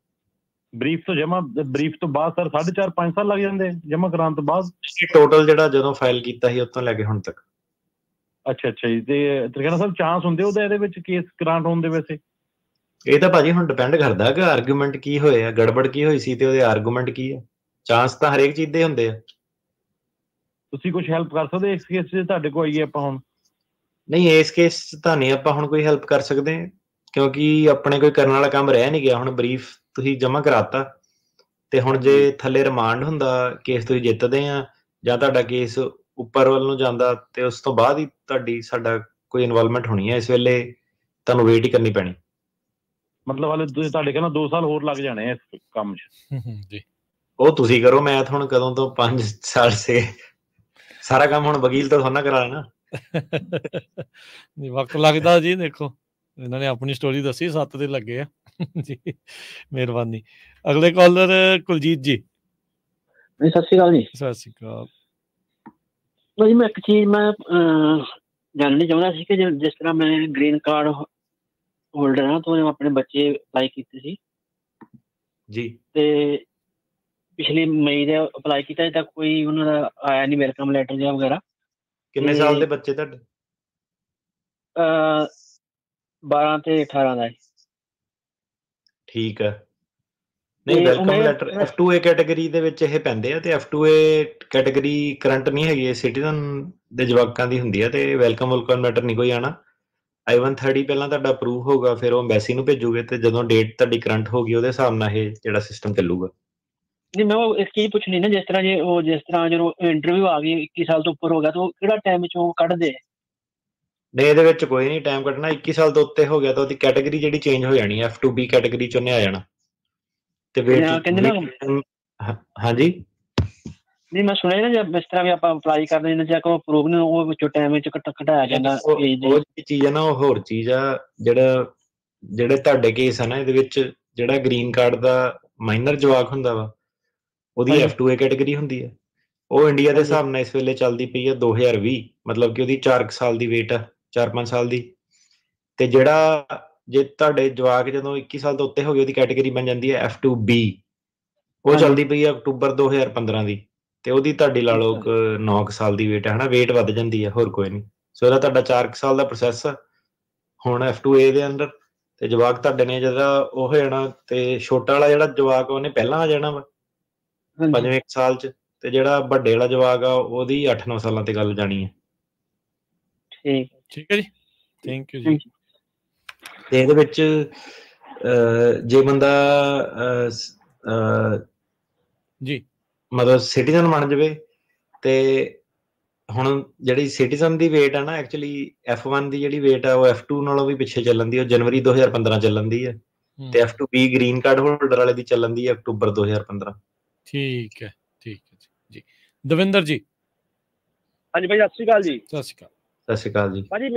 ਬਰੀਫ ਤੋਂ ਬਾਅਦ ਸਰ 4.5 5 ਸਾਲ ਲੱਗ ਜਾਂਦੇ ਜਮ੍ਹਾਂ ਕਰਾਉਣ ਤੋਂ ਬਾਅਦ? ਟੋਟਲ ਜਿਹੜਾ ਜਦੋਂ ਫਾਈਲ ਕੀਤਾ ਸੀ ਉਤੋਂ ਲੈ ਕੇ ਹੁਣ ਤੱਕ। ਅੱਛਾ ਜੀ। ਤੇ ਕਹਿੰਦਾ ਸਰ ਚਾਂਸ ਹੁੰਦੇ ਉਹਦਾ ਇਹਦੇ ਵਿੱਚ ਕੇਸ ਗ੍ਰਾਂਟ ਹੋਣ ਦੇ? ਵੈਸੇ ਇਹ ਤਾਂ ਭਾਜੀ ਹੁਣ ਡਿਪੈਂਡ ਕਰਦਾ ਕਿ ਆਰਗੂਮੈਂਟ ਕੀ ਹੋਏ ਆ, ਗੜਬੜ ਕੀ ਹੋਈ ਸੀ ਤੇ ਉਹਦੇ ਆਰਗੂਮੈਂਟ ਕੀ ਆ। ਚਾਂਸ ਤਾਂ ਹਰੇਕ ਚੀਜ਼ ਦੇ ਹੁੰਦੇ ਆ। ਤੁਸੀਂ ਕੁਝ ਹੈਲਪ ਕਰ ਸਕਦੇ ਇਸ ਕੇਸ 'ਚ? ਤੁਹਾਡੇ ਕੋਲ ਆਈਏ ਆਪਾਂ ਹੁਣ? ਨਹੀਂ, ਇਸ ਕੇਸ 'ਚ ਤਾਂ ਨਹੀਂ ਆਪਾਂ ਹੁਣ ਕੋਈ ਹੈਲਪ ਕਰ ਸਕਦੇ, ਕਿਉਂਕਿ ਆਪਣੇ ਕੋਈ ਕਰਨ ਵਾਲਾ ਕੰਮ ਰਹਿ ਨਹੀਂ ਗਿਆ। ਹੁਣ ਬਰੀਫ ਤੁਸੀਂ ਜਮ੍ਹਾਂ ਕਰਾਤਾ ਤੇ ਹੁਣ ਜੇ ਥੱਲੇ ਰਿਮਾਂਡ ਹੁੰਦਾ, ਕੇਸ ਤੁਸੀਂ ਜਿੱਤਦੇ ਆ ਜਾਂ ਤੁਹਾਡਾ ਕੇਸ ਉੱਪਰ ਵੱਲ ਨੂੰ ਜਾਂਦਾ, ਤੇ ਉਸ ਤੋਂ ਬਾਅਦ ਹੀ ਸਾਡਾ ਕੋਈ ਇਨਵੋਲਵਮੈਂਟ ਹੋਣੀ ਹੈ। ਇਸ ਵੇਲੇ ਤੁਹਾਨੂੰ ਵੇਟ ਹੀ ਕਰਨੀ ਪੈਣੀ। ਮਤਲਬ ਹਾਲੇ ਤੁਹਾਡੇ ਕਹਿੰਦਾ 2 ਸਾਲ ਹੋਰ ਲੱਗ ਜਾਣੇ ਇਸ ਕੰਮ 'ਚ ਜੀ। ਉਹ ਤੁਸੀਂ ਕਰੋ, ਮੈਥ ਹੁਣ ਕਦੋਂ ਤੋਂ 5 ਸਾਲ ਸੇ ਸਾਰਾ ਕੰਮ ਹੁਣ ਵਕੀਲ ਤੋਂ ਥੋੜਾ ਕਰਾ ਲੈਣਾ। ਵਕਤ ਲੱਗਦਾ ਜੀ। ਦੇਖੋ ਇਹਨਾਂ ਨੇ ਆਪਣੀ ਸਟੋਰੀ ਦੱਸੀ, 7 ਦਿਨ ਲੱਗੇ ਆ ਜੀ। ਮਿਹਰਬਾਨੀ। ਅਗਲੇ ਕਾਲਰ ਕੁਲਜੀਤ ਜੀ। ਸਤਿ ਸ਼੍ਰੀ ਅਕਾਲ ਜੀ। ਸਤਿ ਸ਼੍ਰੀ ਅਕਾਲ ਭਾਜੀ, ਮੈਂ ਇੱਕ ਚੀਜ਼ ਮੈਂ ਜਾਣਨੀ ਚਾਹੁੰਦਾ ਸੀ ਕਿ ਜਿਸ ਤਰ੍ਹਾਂ ਮੈਂ ਗ੍ਰੀਨ ਕਾਰਡ ਹੋਲਡਰ ਹਾਂ, ਤੋਂ ਆਪਣੇ ਬੱਚੇ ਅਪਲਾਈ ਕੀਤੇ ਸੀ ਜੀ, ਤੇ ਪਿਛਲੇ ਮਈ ਦੇ ਅਪਲਾਈ ਕੀਤਾ, ਅਜੇ ਤੱਕ ਕੋਈ ਉਹਨਾਂ ਦਾ ਆਇਆ ਨਹੀਂ ਵੈਲਕਮ ਲੈਟਰ ਜਾਂ ਵਗੈਰਾ। ਕਿੰਨੇ ਸਾਲ ਦੇ ਬੱਚੇ ਤੁਹਾਡੇ? 12 ਤੇ 18 ਦਾ। ਠੀਕ ਹੈ। ਨਹੀਂ, ਵੈਲਕਮ ਲੈਟਰ F2A ਕੈਟਾਗਰੀ ਦੇ ਵਿੱਚ ਇਹ ਪੈਂਦੇ ਆ, ਤੇ F2A ਕੈਟਾਗਰੀ ਕਰੰਟ ਨਹੀਂ ਹੈਗੀ, ਸਿਟੀਜ਼ਨ ਦੇ ਜਵਾਕਾਂ ਦੀ ਹੁੰਦੀ ਹੈ, ਤੇ ਵੈਲਕਮ ਲੈਟਰ ਨਹੀਂ ਕੋਈ ਆਣਾ। I-130 ਪਹਿਲਾਂ ਤੁਹਾਡਾ ਅਪਰੂਵ ਹੋਊਗਾ, ਫਿਰ ਉਹ ਐਮਬੈਸੀ ਨੂੰ ਭੇਜੂਗੇ, ਤੇ ਜਦੋਂ ਡੇਟ ਤੁਹਾਡੀ ਕਰੰਟ ਹੋ ਗਈ ਉਹਦੇ ਹਿਸਾਬ ਨਾਲ ਇਹ ਜਿਹੜਾ ਸਿਸਟਮ ਚੱਲੂਗਾ। ਨਹੀਂ, ਮੈਂ ਉਹ ਇੱਕ ਚੀਜ਼ ਪੁੱਛਣੀ ਨਾ, ਜਿਸ ਤਰ੍ਹਾਂ ਜਦੋਂ ਇੰਟਰਵਿਊ ਆ ਗਈ 21 ਸਾਲ ਤੋਂ ਉੱਪਰ ਹੋ ਗਿਆ, ਤਾਂ ਉਹ ਕਿਹੜਾ ਟਾਈਮ ਵਿੱਚ ਉਹ ਕੱਢਦੇ? ਨਹੀਂ, ਇਹਦੇ ਵਿੱਚ ਕੋਈ ਨਹੀਂ ਟਾਈਮ ਕੱਢਣਾ। 21 ਸਾਲ ਤੋਂ ਉੱਤੇ ਹੋ ਗਿਆ ਤਾਂ ਉਹਦੀ ਕੈਟਾਗਰੀ ਜਿਹੜੀ ਚੇਂਜ ਹੋ ਜਾਣੀ ਹੈ, F2B ਕੈਟਾਗਰੀ ਚ ਉਹਨੇ ਆ ਜਾਣਾ। ਤੇ ਹਾਂਜੀ, ਨਹੀਂ ਮੈਂ ਸੁਣਿਆ ਨਾ, ਜਿਸ ਤਰ੍ਹਾਂ ਵੀ ਆਪਾਂ ਅਪਲਾਈ ਕਰਦੇ ਹਾਂ, ਜੇ ਕੋਈ ਅਪਰੂਵ ਨਹੀਂ ਉਹ ਵਿੱਚੋਂ ਟਾਈਮ ਵਿੱਚ ਘਟਾਇਆ ਜਾਂਦਾ। ਉਹ ਜਿਹੜੀ ਚੀਜ਼ ਆ ਨਾ, ਉਹ ਹੋਰ ਚੀਜ਼ ਆ। ਜਿਹੜੇ ਤੁਹਾਡੇ ਕੇਸ ਆ ਨਾ, ਇਹਦੇ ਵਿੱਚ ਜਿਹੜਾ ਗ੍ਰੀਨ ਕਾਰਡ ਦਾ ਮਾਈਨਰ ਜਵਾਕ ਹੁੰਦਾ ਵਾ, ਉਹਦੀ F2A ਕੈਟਾਗਰੀ ਹੁੰਦੀ ਹੈ। ਉਹ ਇੰਡੀਆ ਦੇ ਹਿਸਾਬ ਨਾਲ ਇਸ ਵੇਲੇ ਚੱਲਦੀ ਪਈ ਆ 2020, ਮਤਲਬ ਕਿ ਉਹਦੀ 4 ਸਾਲ ਦੀ ਵੇਟ ਆ, 4-5 ਸਾਲ ਦੀ। ਤੇ ਜੇ ਤੁਹਾਡੇ ਜਵਾਕ ਜਦੋਂ 21 ਸਾਲ ਤੋਂ ਉੱਤੇ ਹੋ ਗਏ, ਉਹਦੀ ਕੈਟਾਗਰੀ ਬਣ ਜਾਂਦੀ ਹੈ F2B। ਉਹ ਚੱਲਦੀ ਪਈ ਆ ਅਕਤੂਬਰ 2015 ਦੀ, ਤੇ ਉਹਦੀ ਤੁਹਾਡੀ ਲਾ ਲਓ 9 ਸਾਲ ਦੀ ਵੇਟ ਹੈ ਹਨਾ, ਵੇਟ ਵੱਧ ਜਾਂਦੀ ਹੈ, ਹੋਰ ਕੋਈ ਨਹੀਂ। ਸੋ ਇਹਦਾ ਤੁਹਾਡਾ 4 ਸਾਲ ਦਾ ਪ੍ਰੋਸੈਸ ਹੁਣ F2A ਦੇ ਅੰਦਰ, ਤੇ ਜਵਾਕ ਤੁਹਾਡੇ ਨੇ ਜਿਹੜਾ ਉਹ ਹੋ ਜਾਣਾ, ਤੇ ਛੋਟਾ ਵਾਲਾ ਜਿਹੜਾ ਜਵਾਕ ਉਹਨੇ ਪਹਿਲਾਂ ਆ ਜਾਣਾ ਵਾ 5ਵੇਂ ਸਾਲ ਚ, ਤੇ ਜਿਹੜਾ ਵੱਡੇ ਵਾਲਾ ਜਵਾਕ ਆ ਉਹਦੀ 8-9 ਸਾਲਾਂ ਤੇ ਗੱਲ ਜਾਣੀ ਹੈ। ਠੀਕ ਹੈ ਜੀ, ਥੈਂਕ ਯੂ ਜੀ। ਤੇ ਇਹਦੇ ਵਿੱਚ ਜੇ ਬੰਦਾ ਜੀ ਮਤਲਬ ਸਿਟੀਜ਼ਨ ਬਣ ਜਾਵੇ, ਤੇ ਹੁਣ ਜਿਹੜੀ ਸਿਟੀਜ਼ਨ ਦੀ ਵੇਟ ਆ ਨਾ, ਐਕਚੁਅਲੀ F1 ਦੀ ਜਿਹੜੀ ਵੇਟ ਆ ਉਹ F2 ਨਾਲੋਂ ਵੀ ਪਿੱਛੇ ਚੱਲਣ ਦੀ, ਉਹ ਜਨਵਰੀ 2015 ਚੱਲਣ ਦੀ ਹੈ, ਤੇ F2B ਗ੍ਰੀਨ ਕਾਰਡ ਹੋਲਡਰ ਵਾਲੇ ਦੀ ਚੱਲਣ ਦੀ ਹੈ ਅਕਤੂਬਰ 2015। ਠੀਕ ਹੈ, ਠੀਕ ਹੈ ਜੀ। ਦਵਿੰਦਰ ਜੀ। ਹਾਂਜੀ ਭਾਈ, ਸਤਿ ਸ਼੍ਰੀ ਅਕਾਲ ਜੀ। ਸਤਿ ਸ਼੍ਰੀ ਅਕਾਲ। ਸਤਿ ਸ਼੍ਰੀ ਅਕਾਲ ਜੀ। ਭਾਜੀ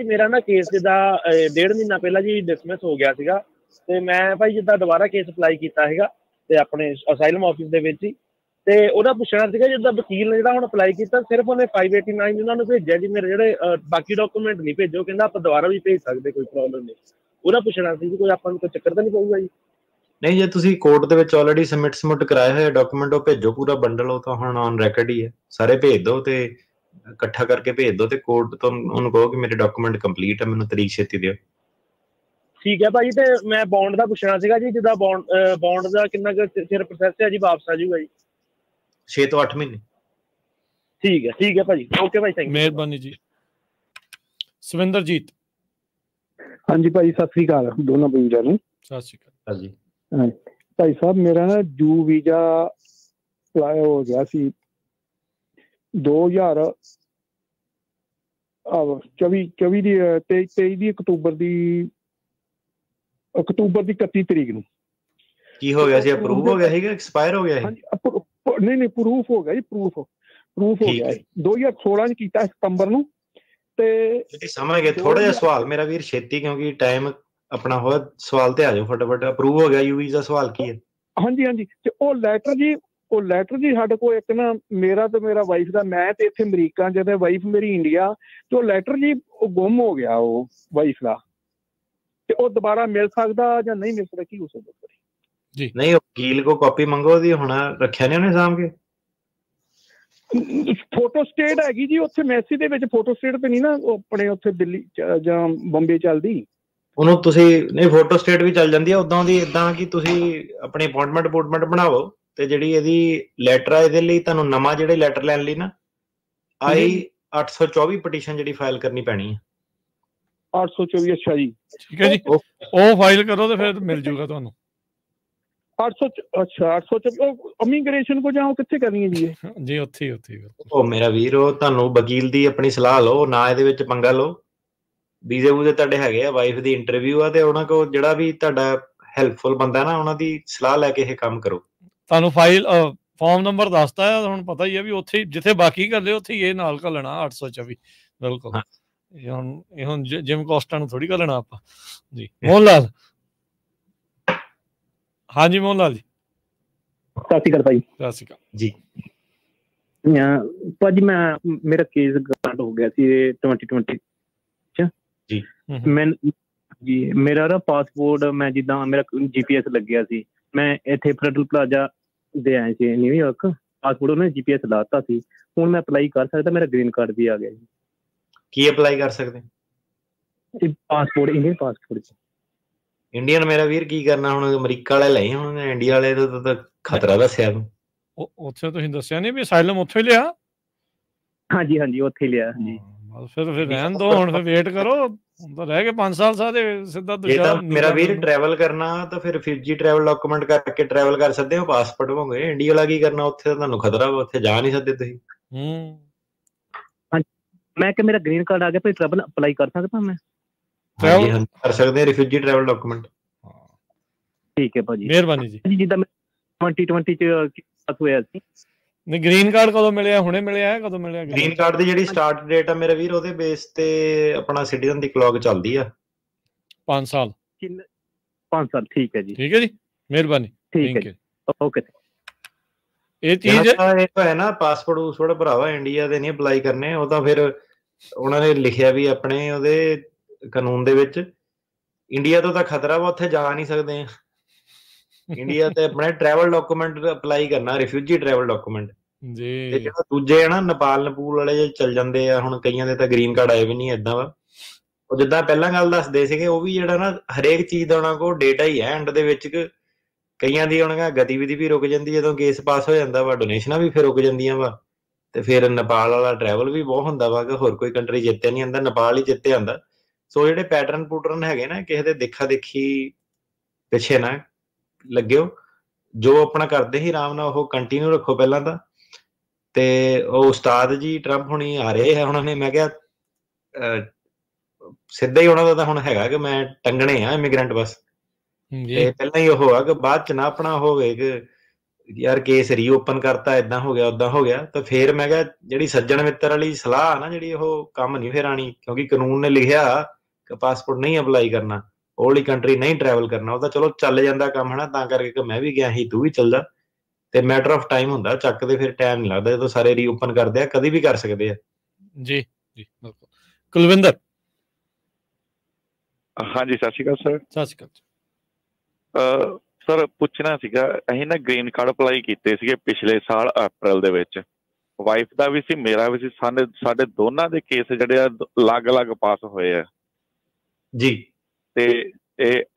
ਮੇਰਾ ਨਾ ਕੇਸ ਜਿੱਦਾਂ 1.5 ਮਹੀਨਾ ਪਹਿਲਾਂ ਜੀ ਡਿਸਮਿਸ ਹੋ ਗਿਆ ਸੀਗਾ, ਤੇ ਮੈਂ ਭਾਈ ਜਿੱਦਾਂ ਦੁਬਾਰਾ ਕੇਸ ਅਪਲਾਈ ਕੀਤਾ ਹੈਗਾ ਤੇ ਆਪਣੇ ਅਸਾਈਲਮ ਆਫਿਸ ਦੇ ਵਿੱਚ ਹੀ, ਤੇ ਉਹਦਾ ਪੁੱਛਣਾ ਸੀਗਾ ਜਿੱਦਾਂ ਵਕੀਲ ਨੇ ਜਿਹੜਾ ਹੁਣ ਅਪਲਾਈ ਕੀਤਾ, ਸਿਰਫ ਉਹਨੇ 589 ਉਹਨਾਂ ਨੂੰ ਭੇਜਿਆ ਜੀ, ਮੇਰੇ ਜਿਹੜੇ ਬਾਕੀ ਡਾਕੂਮੈਂਟ ਨਹੀਂ ਭੇਜੋ, ਕਹਿੰਦਾ ਆਪਾਂ ਦੁਬਾਰਾ ਵੀ ਭੇਜ ਸਕਦੇ, ਕੋਈ ਪ੍ਰੋਬਲਮ ਨਹੀਂ। ਉਹਦਾ ਪੁੱਛਣਾ ਸੀ ਕਿ ਕੋਈ ਆਪਾਂ ਨੂੰ ਕੋਈ ਚੱਕਰ ਤਾਂ ਨਹੀਂ ਪਊਗਾ ਜੀ? ਨਹੀਂ, ਜੇ ਤੁਸੀਂ ਕੋਰਟ ਦੇ ਵਿੱਚ ਆਲਰੇਡੀ ਸਬਮਿਟ ਕਰਾਏ ਹੋਏ ਡਾਕੂਮੈਂਟ, ਉਹ ਭੇਜੋ ਪੂਰਾ ਬੰਡਲ, ਉਹ ਤਾਂ ਹੁਣ ਔਨ ਰੈਕਰਡ ਹੀ ਹੈ, ਸਾਰੇ ਭੇਜ ਦਿਓ, ਤੇ ਇਕੱਠਾ ਕਰਕੇ ਭੇਜ ਦਿਓ, ਤੇ ਕੋਰਟ ਤੋਂ ਉਹਨੂੰ ਕਹੋ ਕਿ ਮੇਰੇ ਡਾਕੂਮੈਂਟ ਕੰਪਲੀਟ ਹੈ, ਮੈਨੂੰ ਤਰੀਕ ਛੇਤੀ ਦਿਓ। ਠੀਕ ਹੈ ਭਾਜੀ। ਤੇ ਮੈਂ ਬੌਂਡ ਦਾ ਪੁੱਛਣਾ ਸੀਗਾ ਜੀ, ਜਿੱਦਾਂ ਬੌਂਡ ਦਾ ਕਿੰਨਾ ਕੁ ਚਿਰ ਪ੍ਰੋਸੈਸ ਹੈ ਜੀ, ਵਾਪਸ ਆ ਜਾਊਗਾ ਜੀ? 6 ਤੋਂ 8 ਮਹੀਨੇ। ਠੀਕ ਹੈ ਭਾਜੀ, ਓਕੇ ਭਾਈ, ਥੈਂਕ ਯੂ, ਮਿਹਰਬਾਨੀ ਜੀ। ਸਵਿੰਦਰਜੀਤ। ਹਾਂਜੀ ਭਾਈ, ਸਤਿ ਸ੍ਰੀ ਅਕਾਲ ਦੋਨਾਂ ਵੀਰਾਂ ਨੂੰ। ਸਤਿ ਸ਼੍ਰੀ ਅਕਾਲ ਜੀ। ਭਾਈ ਸਾਹਿਬ ਮੇਰਾ ਨਾ ਜੂ ਵੀਜ਼ਾ ਅਪਲਾਈ ਹੋ ਗਿਆ ਸੀ 2024 ਦੀ 23 ਦੀ ਅਕਤੂਬਰ ਦੀ 31 ਤਰੀਕ ਨੂੰ। ਕੀ ਹੋ ਗਿਆ ਸੀ? ਅਪਰੂਵ ਹੋ ਗਿਆ ਸੀਗਾ, ਐਕਸਪਾਇਰ ਹੋ ਗਿਆ ਸੀ? ਨਹੀਂ ਪ੍ਰੂਫ ਹੋ ਗਿਆ ਜੀ, ਪ੍ਰੂਫ ਹੋ ਗਿਆ 2016 ਚ ਕੀਤਾ ਸਤੰਬਰ ਨੂੰ। ਤੇ ਸਮਝ ਗਏ। ਥੋੜਾ ਜਿਹਾ ਸਵਾਲ ਮੇਰਾ ਵੀਰ ਛੇਤੀ, ਕਿਉਂਕਿ ਟਾਈਮ ਆਪਣਾ ਹੋਇਆ, ਸਵਾਲ ਤੇ ਆ ਜਾਓ ਫਟਾਫਟ। ਅਪਰੂਵ ਹੋ ਗਿਆ ਯੂ ਵੀਜ਼ਾ, ਸਵਾਲ ਕੀ ਹੈ? ਹਾਂਜੀ ਤੇ ਉਹ ਲੈਟਰ ਜੀ ਸਾਡੇ ਕੋਲ ਇੱਕ ਨਾ ਮੇਰਾ ਤੇ ਮੇਰਾ ਵਾਈਫ ਦਾ, ਮੈਂ ਤੇ ਇੱਥੇ ਅਮਰੀਕਾ ਜਦ ਵਾਈਫ ਮੇਰੀ ਇੰਡੀਆ, ਤੇ ਉਹ ਲੈਟਰ ਜੀ ਉਹ ਗੁੰਮ ਹੋ ਗਿਆ ਉਹ ਵਾਈਫ ਦਾ, ਤੇ ਉਹ ਦੁਬਾਰਾ ਮਿਲ ਸਕਦਾ ਜਾਂ ਨਹੀਂ ਮਿਲ ਸਕਦਾ, ਕੀ ਹੋ ਸਕਦਾ ਜੀ? ਨਹੀਂ, ਵਕੀਲ ਕੋ ਕਾਪੀ ਮੰਗੋ ਉਹਦੀ, ਹੁਣ ਰੱਖਿਆ ਨਹੀਂ ਉਹਨੇ ਸਾਂਭ ਕੇ? ਫੋਟੋ ਸਟੇਟ ਹੈਗੀ ਜੀ ਉੱਥੇ ਮੈਸੇਜ ਦੇ ਵਿੱਚ, ਫੋਟੋ ਸਟੇਟ ਤੇ ਨਹੀਂ ਨਾ ਆਪਣੇ ਉੱਥੇ ਦਿੱਲੀ ਜਾਂ ਬੰਬੇ ਚੱਲਦੀ। ਉਹਨੂੰ ਤੁਸੀਂ ਨਹੀਂ, ਫੋਟੋ ਸਟੇਟ ਵੀ ਚੱਲ ਜਾਂਦੀ ਹੈ ਉਦਾਂ ਦੀ, ਇਦਾਂ ਕਿ ਤੁਸੀਂ ਆਪਣੀ ਅਪਾਇੰਟਮੈਂਟ ਬਣਾਵੋ, ਤੇ ਜਿਹੜੀ ਇਹਦੀ ਲੈਟਰ ਆ ਇਹਦੇ ਲਈ ਤੁਹਾਨੂੰ ਨਵਾਂ ਜਿਹੜੇ ਲੈਟਰ ਲੈਣ ਲਈ ਨਾ I-824 ਪਟੀਸ਼ਨ ਜਿਹੜੀ ਫਾਈਲ ਕਰਨੀ ਪੈਣੀ ਹੈ। 824, ਅੱਛਾ ਜੀ, ਠੀਕ ਹੈ ਜੀ, ਉਹ ਫਾਈਲ ਕਰੋ ਤੇ ਫਿਰ ਮਿਲ ਜੂਗਾ ਤੁਹਾਨੂੰ। 824 ਇਮੀਗ੍ਰੇਸ਼ਨ ਕੋ ਜਾਓ, ਕਿੱਥੇ ਕਰਨੀ ਹੈ ਜੀ? ਜੀ ਉੱਥੇ ਉਹ ਮੇਰਾ ਵੀਰ, ਉਹ ਤੁਹਾਨੂੰ ਵਕੀਲ ਦੀ ਆਪਣੀ ਸਲਾਹ ਲਓ, ਨਾ ਇਹਦੇ ਵਿੱਚ ਪੰਗਾ ਲਓ। ਵੀਜ਼ੇ ਵੂਜ਼ੇ ਤੁਹਾਡੇ ਹੈਗੇ ਆ, ਵਾਈਫ ਦੀ ਇੰਟਰਵਿਊ ਆ, ਤੇ ਉਹਨਾਂ ਕੋਲ ਜਿਹੜਾ ਵੀ ਤੁਹਾਡਾ ਹੈਲਪਫੁਲ ਬੰਦਾ ਨਾ, ਉਹਨਾਂ ਦੀ ਸਲਾਹ ਲੈ ਕੇ ਇਹ ਕੰਮ ਕਰੋ। ਤੁਹਾਨੂੰ ਫਾਰਮ ਨੰਬਰ ਦੱਸਤਾ ਹੈ, ਹੁਣ ਪਤਾ ਹੀ ਹੈ ਵੀ ਉੱਥੇ ਜਿੱਥੇ ਬਾਕੀ ਕਰਦੇ ਉੱਥੇ ਇਹ ਨਾਲ ਘੱਲਣਾ 824। ਬਿਲਕੁਲ, ਇਹ ਹੁਣ ਜਿਮ ਕੋਸਟਾਂ ਨੂੰ ਥੋੜੀ ਘੱਲਣਾ ਆਪਾਂ ਜੀ। ਮੋਹਨ ਲਾਲ, ਹਾਂਜੀ ਮੋਹਨ ਲਾਲ ਜੀ, ਸਤਿ ਸ਼੍ਰੀ ਅਕਾਲ ਭਾਈ। ਸਤਿ ਸ਼੍ਰੀ ਅਕਾਲ ਜੀ। ਭਾਜੀ ਮੇਰਾ ਕੇਸ ਗ੍ਰਾਂਟ ਹੋ ਗਿਆ ਸੀ 2020 ਚ ਜੀ। ਮੇਰਾ ਨਾ ਪਾਸਪੋਰਟ, ਮੈਂ ਜਿੱਦਾਂ ਮੇਰਾ GPS ਲੱਗਿਆ ਸੀ, ਮੈਂ ਇੱਥੇ ਫੈਡਰਲ ਪਲਾਜ਼ਾ ਦੇ ਆਏ ਸੀ ਨਿਊਯਾਰਕ, ਪਾਸਪੋਰਟ ਉਹਨੇ GPS ਲਾਤਾ ਸੀ। ਹੁਣ ਮੈਂ ਅਪਲਾਈ ਕਰ ਸਕਦਾ, ਮੇਰਾ ਗ੍ਰੀਨ ਕਾਰਡ ਵੀ ਆ ਗਿਆ ਜੀ। ਕੀ ਅਪਲਾਈ ਕਰ ਸਕਦੇ? Passport, Indian passport. ਇੰਡੀਅਨ ਮੇਰਾ ਵੀਰ ਕੀ ਕਰਨਾ ਹੁਣ? ਅਮਰੀਕਾ ਵਾਲੇ ਲਈ, ਹੁਣ ਇੰਡੀਆ ਵਾਲੇ ਤੋਂ ਤਾਂ ਖਤਰਾ ਦੱਸਿਆ ਤੂੰ। ਉੱਥੇ ਤੁਸੀਂ ਦੱਸਿਆ ਨਹੀਂ ਵੀ ਅਸਾਈਲਮ ਉੱਥੇ ਲਿਆ? ਹਾਂਜੀ ਉੱਥੇ ਲਿਆ ਜੀ। ਫਿਰ ਰਹਿਣ ਦੋ, ਹੁਣ ਫਿਰ ਵੇਟ ਕਰੋ, ਹੁਣ ਤਾਂ ਰਹਿ ਗਏ 5 ਸਾਲ ਸਾਰੇ ਸਿੱਧਾ ਦੂਜਾ। ਮੇਰਾ ਵੀਰ ਟਰੈਵਲ ਕਰਨਾ ਤਾਂ ਫਿਰ ਰਿਫਿਊਜੀ ਟਰੈਵਲ ਡਾਕੂਮੈਂਟ ਕਰਕੇ ਟਰੈਵਲ ਕਰ ਸਕਦੇ ਹੋ, ਪਾਸਪੋਰਟ ਹੋਵੇ। ਇੰਡੀਆ ਵਾਲਾ ਕੀ ਕਰਨਾ? ਉੱਥੇ ਤੁਹਾਨੂੰ ਖਤਰਾ ਵਾ, ਉੱਥੇ ਜਾ ਨਹੀਂ ਸਕਦੇ ਤੁਸੀਂ। ਮੈਂ ਕਿ ਮੇਰਾ ਗ੍ਰੀਨ ਕਾਰਡ ਆ ਗਿਆ, ਫਿਰ ਟਰੈਵਲ ਅਪਲਾਈ ਕਰ ਸਕਦਾ ਮੈਂ? ਹਾਂਜੀ ਕਰ ਸਕਦੇ ਆ, ਰਿਫਿਊਜੀ ਟਰੈਵਲ ਡਾਕੂਮੈਂਟ। ਠੀਕ ਹੈ ਭਾਜੀ, ਮਿਹਰਬਾਨੀ ਜੀ। ਜਿੱਦਾਂ 2020 ਚ ਹੋਇਆ ਸੀ। ਨਹੀਂ, ਗ੍ਰੀਨ ਕਾਰਡ ਕਦੋਂ ਮਿਲਿਆ? ਹੁਣੇ ਮਿਲਿਆ ਹੈ? ਕਦੋਂ ਮਿਲਿਆ ਗ੍ਰੀਨ ਕਾਰਡ ਦੀ ਜਿਹੜੀ ਸਟਾਰਟ ਡੇਟ ਆ ਮੇਰੇ ਵੀਰ, ਉਹਦੇ ਬੇਸ ਤੇ ਆਪਣਾ ਸਿਟੀਜ਼ਨ ਦੀ ਕਲੌਕ ਚੱਲਦੀ ਆ 5 ਸਾਲ। 5 ਸਾਲ, ਠੀਕ ਹੈ ਜੀ। ਠੀਕ ਹੈ ਜੀ, ਮਿਹਰਬਾਨੀ। ਠੀਕ ਹੈ, ਓਕੇ। ਇਹ ਚੀਜ਼ ਇਹ ਹੈ ਨਾ, ਪਾਸਪੋਰਟ ਉਸਪੋਰਟ ਭਰਾਵਾ ਇੰਡੀਆ ਦੇ ਨਹੀਂ ਅਪਲਾਈ ਕਰਨੇ, ਉਹ ਤਾਂ ਫਿਰ ਉਹਨਾਂ ਨੇ ਲਿਖਿਆ ਵੀ ਆਪਣੇ ਉਹਦੇ ਕਾਨੂੰਨ ਦੇ ਵਿੱਚ ਇੰਡੀਆ ਤੋਂ ਤਾਂ ਖਤਰਾ ਵਾ, ਉੱਥੇ ਜਾ ਨਹੀਂ ਸਕਦੇ ਆ। ਇੰਡੀਆ ਤੇ ਆਪਣੇ ਟਰੈਵਲ ਡਾਕੂਮੈਂਟ ਅਪਲਾਈ ਕਰਨਾ, ਰਿਫਿਊਜੀ ਟਰੈਵਲ ਡਾਕੂਮੈਂਟ ਜੀ। ਤੇ ਜਿਹੜਾ ਦੂਜੇ ਆ ਨਾ, ਨੇਪਾਲ ਵਾਲੇ ਚੱਲ ਜਾਂਦੇ ਆ, ਹੁਣ ਕਈਆਂ ਦੇ ਤਾਂ ਗ੍ਰੀਨ ਕਾਰਡ ਆਏ ਵੀ ਨਹੀਂ। ਏਦਾਂ ਵਾ, ਉਹ ਜਿੱਦਾਂ ਪਹਿਲਾਂ ਗੱਲ ਦੱਸਦੇ ਸੀਗੇ, ਉਹ ਵੀ ਜਿਹੜਾ ਨਾ ਹਰੇਕ ਚੀਜ਼ ਦਾ ਉਹਨਾਂ ਕੋਲ ਡੇਟਾ ਹੀ ਹੈ ਐਂਡ ਦੇ ਵਿੱਚ। ਕਈਆਂ ਦੀ ਉਹਨਾਂ ਗਤੀਵਿਧੀ ਵੀ ਰੁਕ ਜਾਂਦੀ ਜਦੋਂ ਕੇਸ ਪਾਸ ਹੋ ਜਾਂਦਾ ਵਾ, ਡੋਨੇਸ਼ਨਾਂ ਵੀ ਫਿਰ ਰੁਕ ਜਾਂਦੀਆਂ ਵਾ, ਤੇ ਫਿਰ ਨੇਪਾਲ ਵਾਲਾ ਟਰੈਵਲ ਵੀ ਬਹੁਤ ਹੁੰਦਾ ਵਾ ਕਿ ਹੋਰ ਕੋਈ ਕੰਟਰੀ ਜਿੱਤੇ ਨਹੀਂ ਆਉਂਦਾ, ਨੇਪਾਲ ਹੀ ਜਿੱਤੇ ਆਉਂਦਾ। ਸੋ ਜਿਹੜੇ ਪੈਟਰਨ ਹੈਗੇ ਨਾ, ਕਿਸੇ ਦੇ ਦੇਖਾ ਦੇਖੀ ਪਿੱਛੇ ਨਾ ਲੱਗਿਓ, ਜੋ ਆਪਣਾ ਕਰਦੇ ਹੀ ਆਰਾਮ ਨਾਲ ਉਹ ਕੰਟੀਨਿਊ ਰੱਖੋ ਪਹਿਲਾਂ ਤਾਂ। ਤੇ ਉਹ ਉਸਤਾਦ ਜੀ ਟਰੰਪ ਹੁਣੀ ਆ ਰਹੇ ਆ, ਉਹਨਾਂ ਨੇ, ਮੈਂ ਕਿਹਾ ਸਿੱਧਾ ਹੀ ਉਹਨਾਂ ਦਾ ਤਾਂ ਹੁਣ ਹੈਗਾ ਕਿ ਮੈਂ ਟੰਗਣੇ ਆ ਇਮੀਗ੍ਰੈਂਟ ਬਸ। ਤੇ ਪਹਿਲਾਂ ਹੀ ਉਹ ਆ ਕਿ ਬਾਅਦ ਚ ਨਾ ਆਪਣਾ ਹੋਵੇ ਕਿ ਯਾਰ ਕੇਸ ਰੀਓਪਨ ਕਰਤਾ, ਏਦਾਂ ਹੋ ਗਿਆ ਓਦਾਂ ਹੋ ਗਿਆ। ਤਾਂ ਫੇਰ ਮੈਂ ਕਿਹਾ ਜਿਹੜੀ ਸੱਜਣ ਮਿੱਤਰ ਵਾਲੀ ਸਲਾਹ ਆ ਨਾ, ਜਿਹੜੀ ਉਹ ਕੰਮ ਨਹੀਂ ਫੇਰ ਆਣੀ, ਕਿਉਂਕਿ ਕਾਨੂੰਨ ਨੇ ਲਿਖਿਆ ਕਿ ਪਾਸਪੋਰਟ ਨਹੀਂ ਅਪਲਾਈ ਕਰਨਾ, ਉਹ ਵਾਲੀ ਕੰਟਰੀ ਨਹੀਂ ਟਰੈਵਲ ਕਰਨਾ। ਉਹ ਤਾਂ ਚਲੋ ਚੱਲ ਜਾਂਦਾ ਕੰਮ ਹੈ ਨਾ, ਤਾਂ ਕਰਕੇ ਕਿ ਮੈਂ ਵੀ ਗਿਆ ਸੀ, ਤੂੰ ਵੀ ਚੱਲ ਜਾ, ਤੇ ਮੈਟਰ ਆਫ ਟਾਈਮ ਹੁੰਦਾ, ਚੱਕਦੇ ਫਿਰ ਟਾਈਮ ਨਹੀਂ ਲੱਗਦਾ, ਜਦੋਂ ਸਾਰੇ ਰੀਓਪਨ ਕਰਦੇ ਆ, ਕਦੀ ਵੀ ਕਰ ਸਕਦੇ ਆ ਜੀ। ਬਿਲਕੁਲ। ਕੁਲਵਿੰਦਰ, ਹਾਂਜੀ ਸਤਿ ਸ਼੍ਰੀ ਅਕਾਲ ਸਰ। ਸਤਿ ਸ਼੍ਰੀ ਅਕਾਲ ਸਰ, ਪੁੱਛਣਾ ਸੀਗਾ, ਅਸੀਂ ਨਾ ਗ੍ਰੀਨ ਕਾਰਡ ਅਪਲਾਈ ਕੀਤੇ ਸੀਗੇ ਪਿਛਲੇ ਸਾਲ ਅਪ੍ਰੈਲ ਦੇ ਵਿੱਚ, ਵਾਈਫ ਦਾ ਵੀ ਸੀ, ਮੇਰਾ ਵੀ ਸੀ, ਸਾਡੇ ਦੋਨਾਂ ਦੇ ਕੇਸ ਜਿਹੜੇ ਆ ਅਲੱਗ-ਅਲੱਗ ਪਾਸ ਹੋਏ ਆ ਜੀ। ਤੇ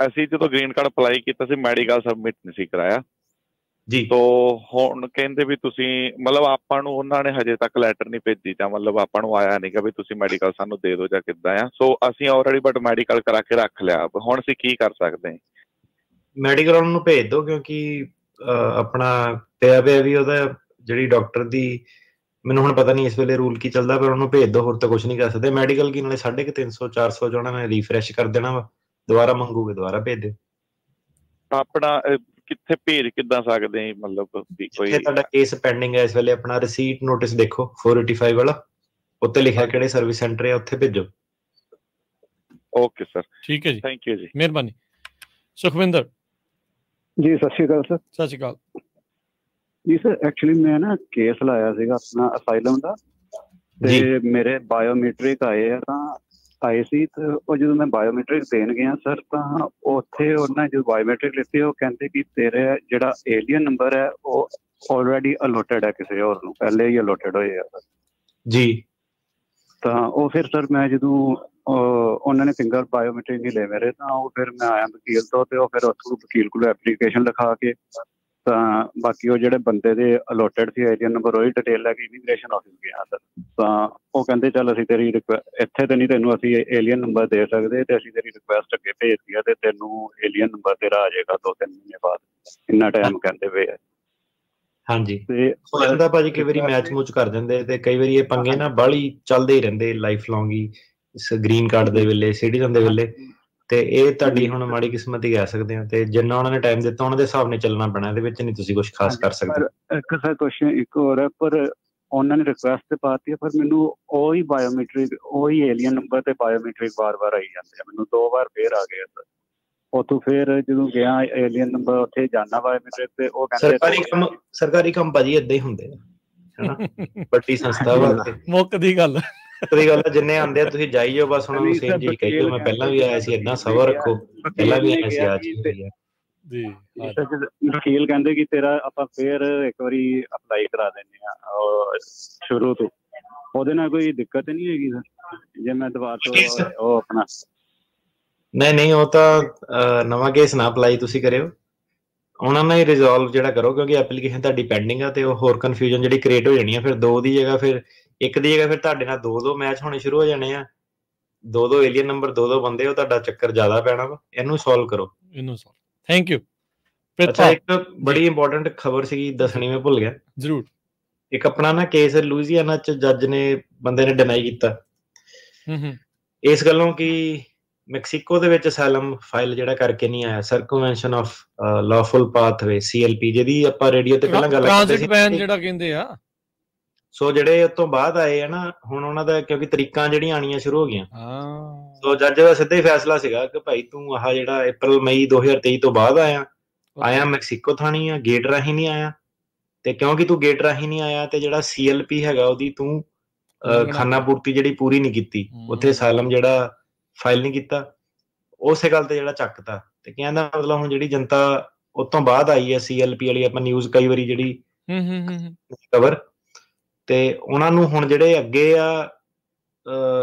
ਅਸੀਂ ਜਦੋਂ ਗ੍ਰੀਨ ਕਾਰਡ ਅਪਲਾਈ ਕੀਤਾ ਸੀ, ਮੈਡੀਕਲ ਸਬਮਿਟ ਨਹੀਂ ਸੀ ਕਰਾਇਆ ਜੀ। ਤੋ ਹੁਣ ਕਹਿੰਦੇ ਵੀ ਤੁਸੀਂ ਮਤਲਬ ਆਪਾਂ ਨੂੰ ਉਹਨਾਂ ਨੇ ਹਜੇ ਤੱਕ ਲੈਟਰ ਨਹੀਂ ਭੇਜੀ, ਜਾਂ ਮਤਲਬ ਆਪਾਂ ਨੂੰ ਆਇਆ ਨਹੀਂ ਕਿ ਵੀ ਤੁਸੀਂ ਮੈਡੀਕਲ ਸਾਨੂੰ ਦੇ ਦਿਓ ਜਾਂ ਕਿੱਦਾਂ ਆ। ਸੋ ਅਸੀਂ ਆਲਰੇਡੀ ਬਟ ਮੈਡੀਕਲ ਕਰਾ ਕੇ ਰੱਖ ਲਿਆ, ਹੁਣ ਅਸੀਂ ਕੀ ਕਰ ਸਕਦੇ ਹਾਂ? ਮੈਡੀਕਲ ਉਹਨਾਂ ਨੂੰ ਭੇਜ ਦਿਓ, ਕਿਉਂਕਿ ਆਪਣਾ ਪਿਆ ਵੀ ਉਹਦਾ ਜਿਹੜੀ ਡਾਕਟਰ ਦੀ, ਮੈਨੂੰ ਹੁਣ ਪਤਾ ਨਹੀਂ ਇਸ ਵੇਲੇ ਰੂਲ ਕੀ ਚੱਲਦਾ, ਪਰ ਉਹਨੂੰ ਭੇਜ ਦਿਓ, ਹੋਰ ਤਾਂ ਕੁਝ ਨਹੀਂ ਕਰ ਸਕਦੇ। ਮੈਡੀਕਲ ਕੀ ਨਾਲੇ 350 400 ਚ ਉਹਨਾਂ ਨੇ ਰੀਫਰੈਸ਼ ਕਰ ਦੇਣਾ ਵਾ, ਦੁਬਾਰਾ ਮੰਗੂਗੇ ਦੁਬਾਰਾ ਭੇਜ ਦਿਓ। ਆਪਣਾ ਕਿੱਥੇ ਭੇਜ ਕਿੱਦਾਂ ਸਕਦੇ ਆ, ਮਤਲਬ ਕੋਈ ਤੁਹਾਡਾ ਕੇਸ ਪੈਂਡਿੰਗ ਹੈ ਇਸ ਵੇਲੇ, ਆਪਣਾ ਰਿਸੀਟ ਨੋਟਿਸ ਦੇਖੋ 485 ਵਾਲਾ, ਉੱਤੇ ਲਿਖਿਆ ਕਿਹੜੇ ਸਰਵਿਸ ਸੈਂਟਰ ਹੈ, ਉੱਥੇ ਭੇਜੋ। ਓਕੇ ਸਰ, ਠੀਕ ਹੈ ਜੀ, ਥੈਂਕ ਯੂ ਜੀ, ਮਿਹਰਬਾਨੀ। ਸੁਖਵਿੰਦਰ ਜੀ, ਸਤਿ ਸ਼੍ਰੀ ਅਕਾਲ ਸਰ। ਸਤਿ ਸ਼੍ਰੀ ਅਕਾਲ ਜੀ ਸਰ, ਐਕਚੁਅਲੀ ਮੈਂ ਨਾ ਕੇਸ ਲਾਇਆ ਸੀਗਾ ਆਪਣਾ ਅਸਾਈਲਮ ਦਾ, ਤੇ ਮੇਰੇ ਬਾਇਓਮੈਟ੍ਰਿਕ ਆਏ ਸੀ, ਤੇ ਉਹ ਜਦੋਂ ਮੈਂ ਬਾਇਓਮੈਟ੍ਰਿਕ ਦੇਣ ਗਿਆ ਸਰ, ਤਾਂ ਉੱਥੇ ਉਹਨਾਂ ਜਦੋਂ ਬਾਇਓਮੈਟ੍ਰਿਕ ਲਿੱਤੀ, ਉਹ ਕਹਿੰਦੇ ਕਿ ਤੇਰੇ ਜਿਹੜਾ ਏਲੀਅਨ ਨੰਬਰ ਹੈ ਉਹ ਆਲਰੇਡੀ ਅਲੋਟਡ ਹੈ ਕਿਸੇ ਹੋਰ ਨੂੰ, ਪਹਿਲੇ ਹੀ ਅਲੋਟਡ ਹੋਏ ਆ ਸਰ ਜੀ। ਤਾਂ ਉਹ ਫਿਰ ਸਰ ਮੈਂ ਜਦੋਂ ਉਹਨਾਂ ਨੇ ਫਿੰਗਰ ਬਾਇਓਮੈਟ੍ਰਿਕ ਨਹੀਂ ਲਏ ਮੇਰੇ, ਤਾਂ ਉਹ ਫਿਰ ਮੈਂ ਆਇਆ ਵਕੀਲ ਤੋਂ, ਤੇ ਉਹ ਫਿਰ ਉੱਥੋਂ ਵਕੀਲ ਕੋਲ ਐਪਲੀਕੇਸ਼ਨ ਲਿਖਾ ਕੇ, ਤਾਂ ਬਾਕੀ ਉਹ ਜਿਹੜੇ ਬੰਦੇ ਦੇ ਅਲੋਟਡ ਸੀ ਏਰੀਆ ਨੰਬਰ, ਉਹੀ ਡਿਟੇਲ ਲੈ ਕੇ ਇਮੀਗ੍ਰੇਸ਼ਨ ਆਫਿਸ ਗਿਆ ਸਰ। ਤਾਂ ਉਹ ਕਹਿੰਦੇ ਚੱਲ ਅਸੀਂ ਤੇਰੀ ਇੱਥੇ ਤੇ ਨਹੀਂ ਤੈਨੂੰ ਅਸੀਂ ਏਲੀਅਨ ਨੰਬਰ ਦੇ ਸਕਦੇ, ਤੇ ਅਸੀਂ ਤੇਰੀ ਰਿਕੁਐਸਟ ਅੱਗੇ ਭੇਜਦੀ ਆ, ਤੇ ਤੈਨੂੰ ਏਲੀਅਨ ਨੰਬਰ ਤੇਰਾ ਆ ਜਾਏਗਾ 2-3 ਮਹੀਨੇ ਬਾਅਦ, ਇੰਨਾ ਟਾਈਮ ਕਹਿੰਦੇ ਪਏ ਆ। ਹਾਂਜੀ, ਤੇ ਹੋ ਜਾਂਦਾ ਭਾਜੀ, ਕਈ ਵਾਰੀ ਮੈਚ ਮੂਚ ਕਰ ਜਾਂਦੇ, ਤੇ ਕਈ ਵਾਰੀ ਇਹ ਪੰਗੇ ਨਾ ਬਾਹਲੀ ਚੱਲਦੇ ਹੀ ਰਹਿੰਦੇ ਲਾਈਫ ਲੌਂਗ ਹੀ, ਇਸ ਗ੍ਰੀਨ ਕਾਰਡ ਦੇ ਵੇਲੇ, ਸਿਟੀਜ਼ਨ ਦੇ ਵੇਲੇ। ਤੇ ਇਹ ਤੁਹਾਡੀ ਹੁਣ ਮਾੜੀ ਕਿਸਮਤ ਹੀ ਕਹਿ ਸਕਦੇ ਹੋ, ਤੇ ਜਿੰਨਾ ਉਹਨਾਂ ਨੇ ਟਾਈਮ ਦਿੱਤਾ ਉਹਨਾਂ ਦੇ ਹਿਸਾਬ ਨਾਲ ਚੱਲਣਾ ਪੈਣਾ, ਇਹਦੇ ਵਿੱਚ ਨਹੀਂ ਤੁਸੀਂ ਕੁਝ ਖਾਸ ਕਰ ਸਕਦੇ। ਇੱਕ ਸਰ ਕੁਐਸਚਨ ਇੱਕ ਹੋਰ ਹੈ, ਪਰ ਉਹਨਾਂ ਨੇ ਰਿਕੁਐਸਟ ਤੇ ਪਾਤੀ ਹੈ, ਪਰ ਮੈਨੂੰ ਉਹੀ ਬਾਇਓਮੈਟ੍ਰਿਕ, ਉਹੀ ਏਲੀਅਨ ਨੰਬਰ ਤੇ ਬਾਇਓਮੈਟ੍ਰਿਕ ਵਾਰ-ਵਾਰ ਆਈ ਜਾਂਦੇ ਆ, ਮੈਨੂੰ 2 ਵਾਰ ਫੇਰ ਆ ਗਏ ਸਰ। ਉੱਥੋਂ ਫੇਰ ਜਦੋਂ ਗਿਆ ਏਲੀਅਨ ਨੰਬਰ, ਉੱਥੇ ਜਾਣਾ ਬਾਇਓਮੈਟ੍ਰਿਕ, ਤੇ ਉਹ ਕਹਿੰਦੇ ਸਰਕਾਰੀ ਕੰਮ ਭਾਜੀ ਏਦਾਂ ਹੀ ਹੁੰਦੇ ਆ, ਹਨਾ, ਵੱਡੀ ਸੰਸਥਾ ਵਾਸਤੇ ਮੁੱਕਦੀ ਗੱਲ ਜਿੰਨੇ ਆਉਂਦੇ ਆ ਤੁਸੀਂ ਜਾਈ ਜਾਓ, ਬਸ ਉਹਨਾਂ ਨੂੰ ਸੇਮ ਚੀਜ਼ ਕਹੀਓ, ਮੈਂ ਪਹਿਲਾਂ ਵੀ ਆਇਆ ਸੀ, ਏਦਾਂ ਸਬਰ ਰੱਖੋ, ਪਹਿਲਾਂ ਵੀ ਆਇਆ ਸੀ ਆ ਚੀਜ਼ ਜੀ। ਵਕੀਲ ਕਹਿੰਦੇ ਕਿ ਤੇਰਾ ਆਪਾਂ ਫੇਰ ਇੱਕ ਵਾਰੀ ਅਪਲਾਈ ਕਰਾ ਦਿੰਦੇ ਆ ਸ਼ੁਰੂ ਤੋਂ, ਉਹਦੇ ਨਾਲ ਕੋਈ ਦਿੱਕਤ ਨਹੀਂ ਹੈਗੀ ਸਰ, ਜੇ ਮੈਂ ਦੁਬਾਰਾ ਤੋਂ ਉਹ ਆਪਣਾ? ਨਹੀਂ, ਉਹ ਤਾਂ ਨਵਾਂ ਕੇਸ ਨਾ ਅਪਲਾਈ ਤੁਸੀਂ ਕਰਿਓ, ਉਹਨਾਂ ਨਾਲ ਹੀ ਰਿਜ਼ੋਲਵ ਜਿਹੜਾ ਕਰੋ, ਕਿਉਂਕਿ ਐਪਲੀਕੇਸ਼ਨ ਤੁਹਾਡੀ ਪੈਂਡਿੰਗ ਆ, ਤੇ ਉਹ ਹੋਰ ਕਨਫਿਊਜ਼ਨ ਜਿਹੜੀ ਕ੍ਰੀਏਟ ਹੋ ਜਾਣੀ ਆ, ਫਿਰ 2 ਦੀ ਜਗ੍ਹਾ ਫਿਰ 1 ਦੀ ਜਗ੍ਹਾ ਫਿਰ ਤੁਹਾਡੇ ਨਾਲ 2 ਮੈਚ ਹੋਣੇ ਸ਼ੁਰੂ ਹੋ ਜਾਣੇ ਆ, 2 ਏਲੀਅਨ ਨੰਬਰ 2 ਬੰਦੇ, ਉਹ ਤੁਹਾਡਾ ਚੱਕਰ ਜ਼ਿਆਦਾ ਪੈਣਾ ਵਾ। ਇਹਨੂੰ ਸੋਲਵ ਕਰੋ, ਇਹਨੂੰ ਸੋਲਵ। Thank you. ਅੱਛਾ, ਇੱਕ ਬੜੀ ਇੰਪੋਰਟੈਂਟ ਖਬਰ ਸੀਗੀ ਦੱਸਣੀ, ਮੈਂ ਭੁੱਲ ਗਿਆ। ਜ਼ਰੂਰ। ਇੱਕ ਆਪਣਾ ਨਾ ਕੇਸ ਲੂਈਜ਼ੀਆਨਾ ਚ ਜੱਜ ਨੇ, ਬੰਦੇ ਨੇ ਡਿਨਾਈ ਕੀਤਾ ਇਸ ਗੱਲੋਂ ਕਿ ਮੈਕਸੀਕੋ ਦੇ ਵਿੱਚ ਅਸਾਈਲਮ ਫਾਈਲ ਜਿਹੜਾ ਕਰਕੇ ਨਹੀਂ ਆਇਆ, ਸਰਕਮਵੈਂਸ਼ਨ ਆਫ ਲਾਫੁਲ ਪਾਥਵੇ CLP, ਜਿਹਦੀ ਆਪਾਂ ਰੇਡੀਓ ਤੇ ਪਹਿਲਾਂ ਗੱਲ ਕਰਦੇ ਸੀ, ਬੈਨ ਜਿਹੜਾ ਕਹਿੰਦੇ ਆ। ਸੋ ਜਿਹੜੇ ਉਸ ਤੋਂ ਬਾਅਦ ਆਏ ਆ ਨਾ, ਹੁਣ ਉਹਨਾਂ ਦਾ ਕਿਉਂਕਿ ਤਰੀਕਾਂ ਜਿਹੜੀਆਂ ਆਣੀਆਂ ਸ਼ੁਰੂ ਹੋ ਗਈਆਂ, ਸੋ ਜੱਜ ਦਾ ਸਿੱਧਾ ਹੀ ਫੈਸਲਾ ਸੀਗਾ ਕਿ ਭਾਈ ਤੂੰ ਆਹ ਜਿਹੜਾ April-May 2023 ਤੋਂ ਬਾਅਦ ਆਇਆ ਮੈਕਸੀਕੋ ਥਾਣੀ ਆ, ਗੇਟ ਰਾਹੀਂ ਨਹੀਂ ਆਇਆ, ਤੇ ਕਿਉਂਕਿ ਤੂੰ ਗੇਟ ਰਾਹੀਂ ਨਹੀਂ ਆਇਆ, ਤੇ ਜਿਹੜਾ CLP ਹੈਗਾ ਉਹਦੀ ਤੂੰ ਖਾਨਾ ਪੂਰਤੀ ਜਿਹੜੀ ਪੂਰੀ ਨਹੀਂ ਕੀਤੀ, ਉੱਥੇ ਅਸਾਈਲਮ ਜਿਹੜਾ ਫਾਈਲ ਨਹੀਂ ਕੀਤਾ, ਉਸੇ ਗੱਲ ਤੇ ਜਿਹੜਾ ਚੱਕਤਾ। ਤੇ ਕਹਿੰਦਾ ਮਤਲਬ ਹੁਣ ਜਿਹੜੀ ਜਨਤਾ ਉਸ ਤੋਂ ਬਾਅਦ ਆਈ ਹੈ CLP ਵਾਲੀ, ਆਪਾਂ ਨਿਊਜ਼ ਕਈ ਵਾਰੀ ਜਿਹੜੀ ਕਵਰ, ਤੇ ਉਹਨਾਂ ਨੂੰ ਹੁਣ ਜਿਹੜੇ ਅੱਗੇ ਆ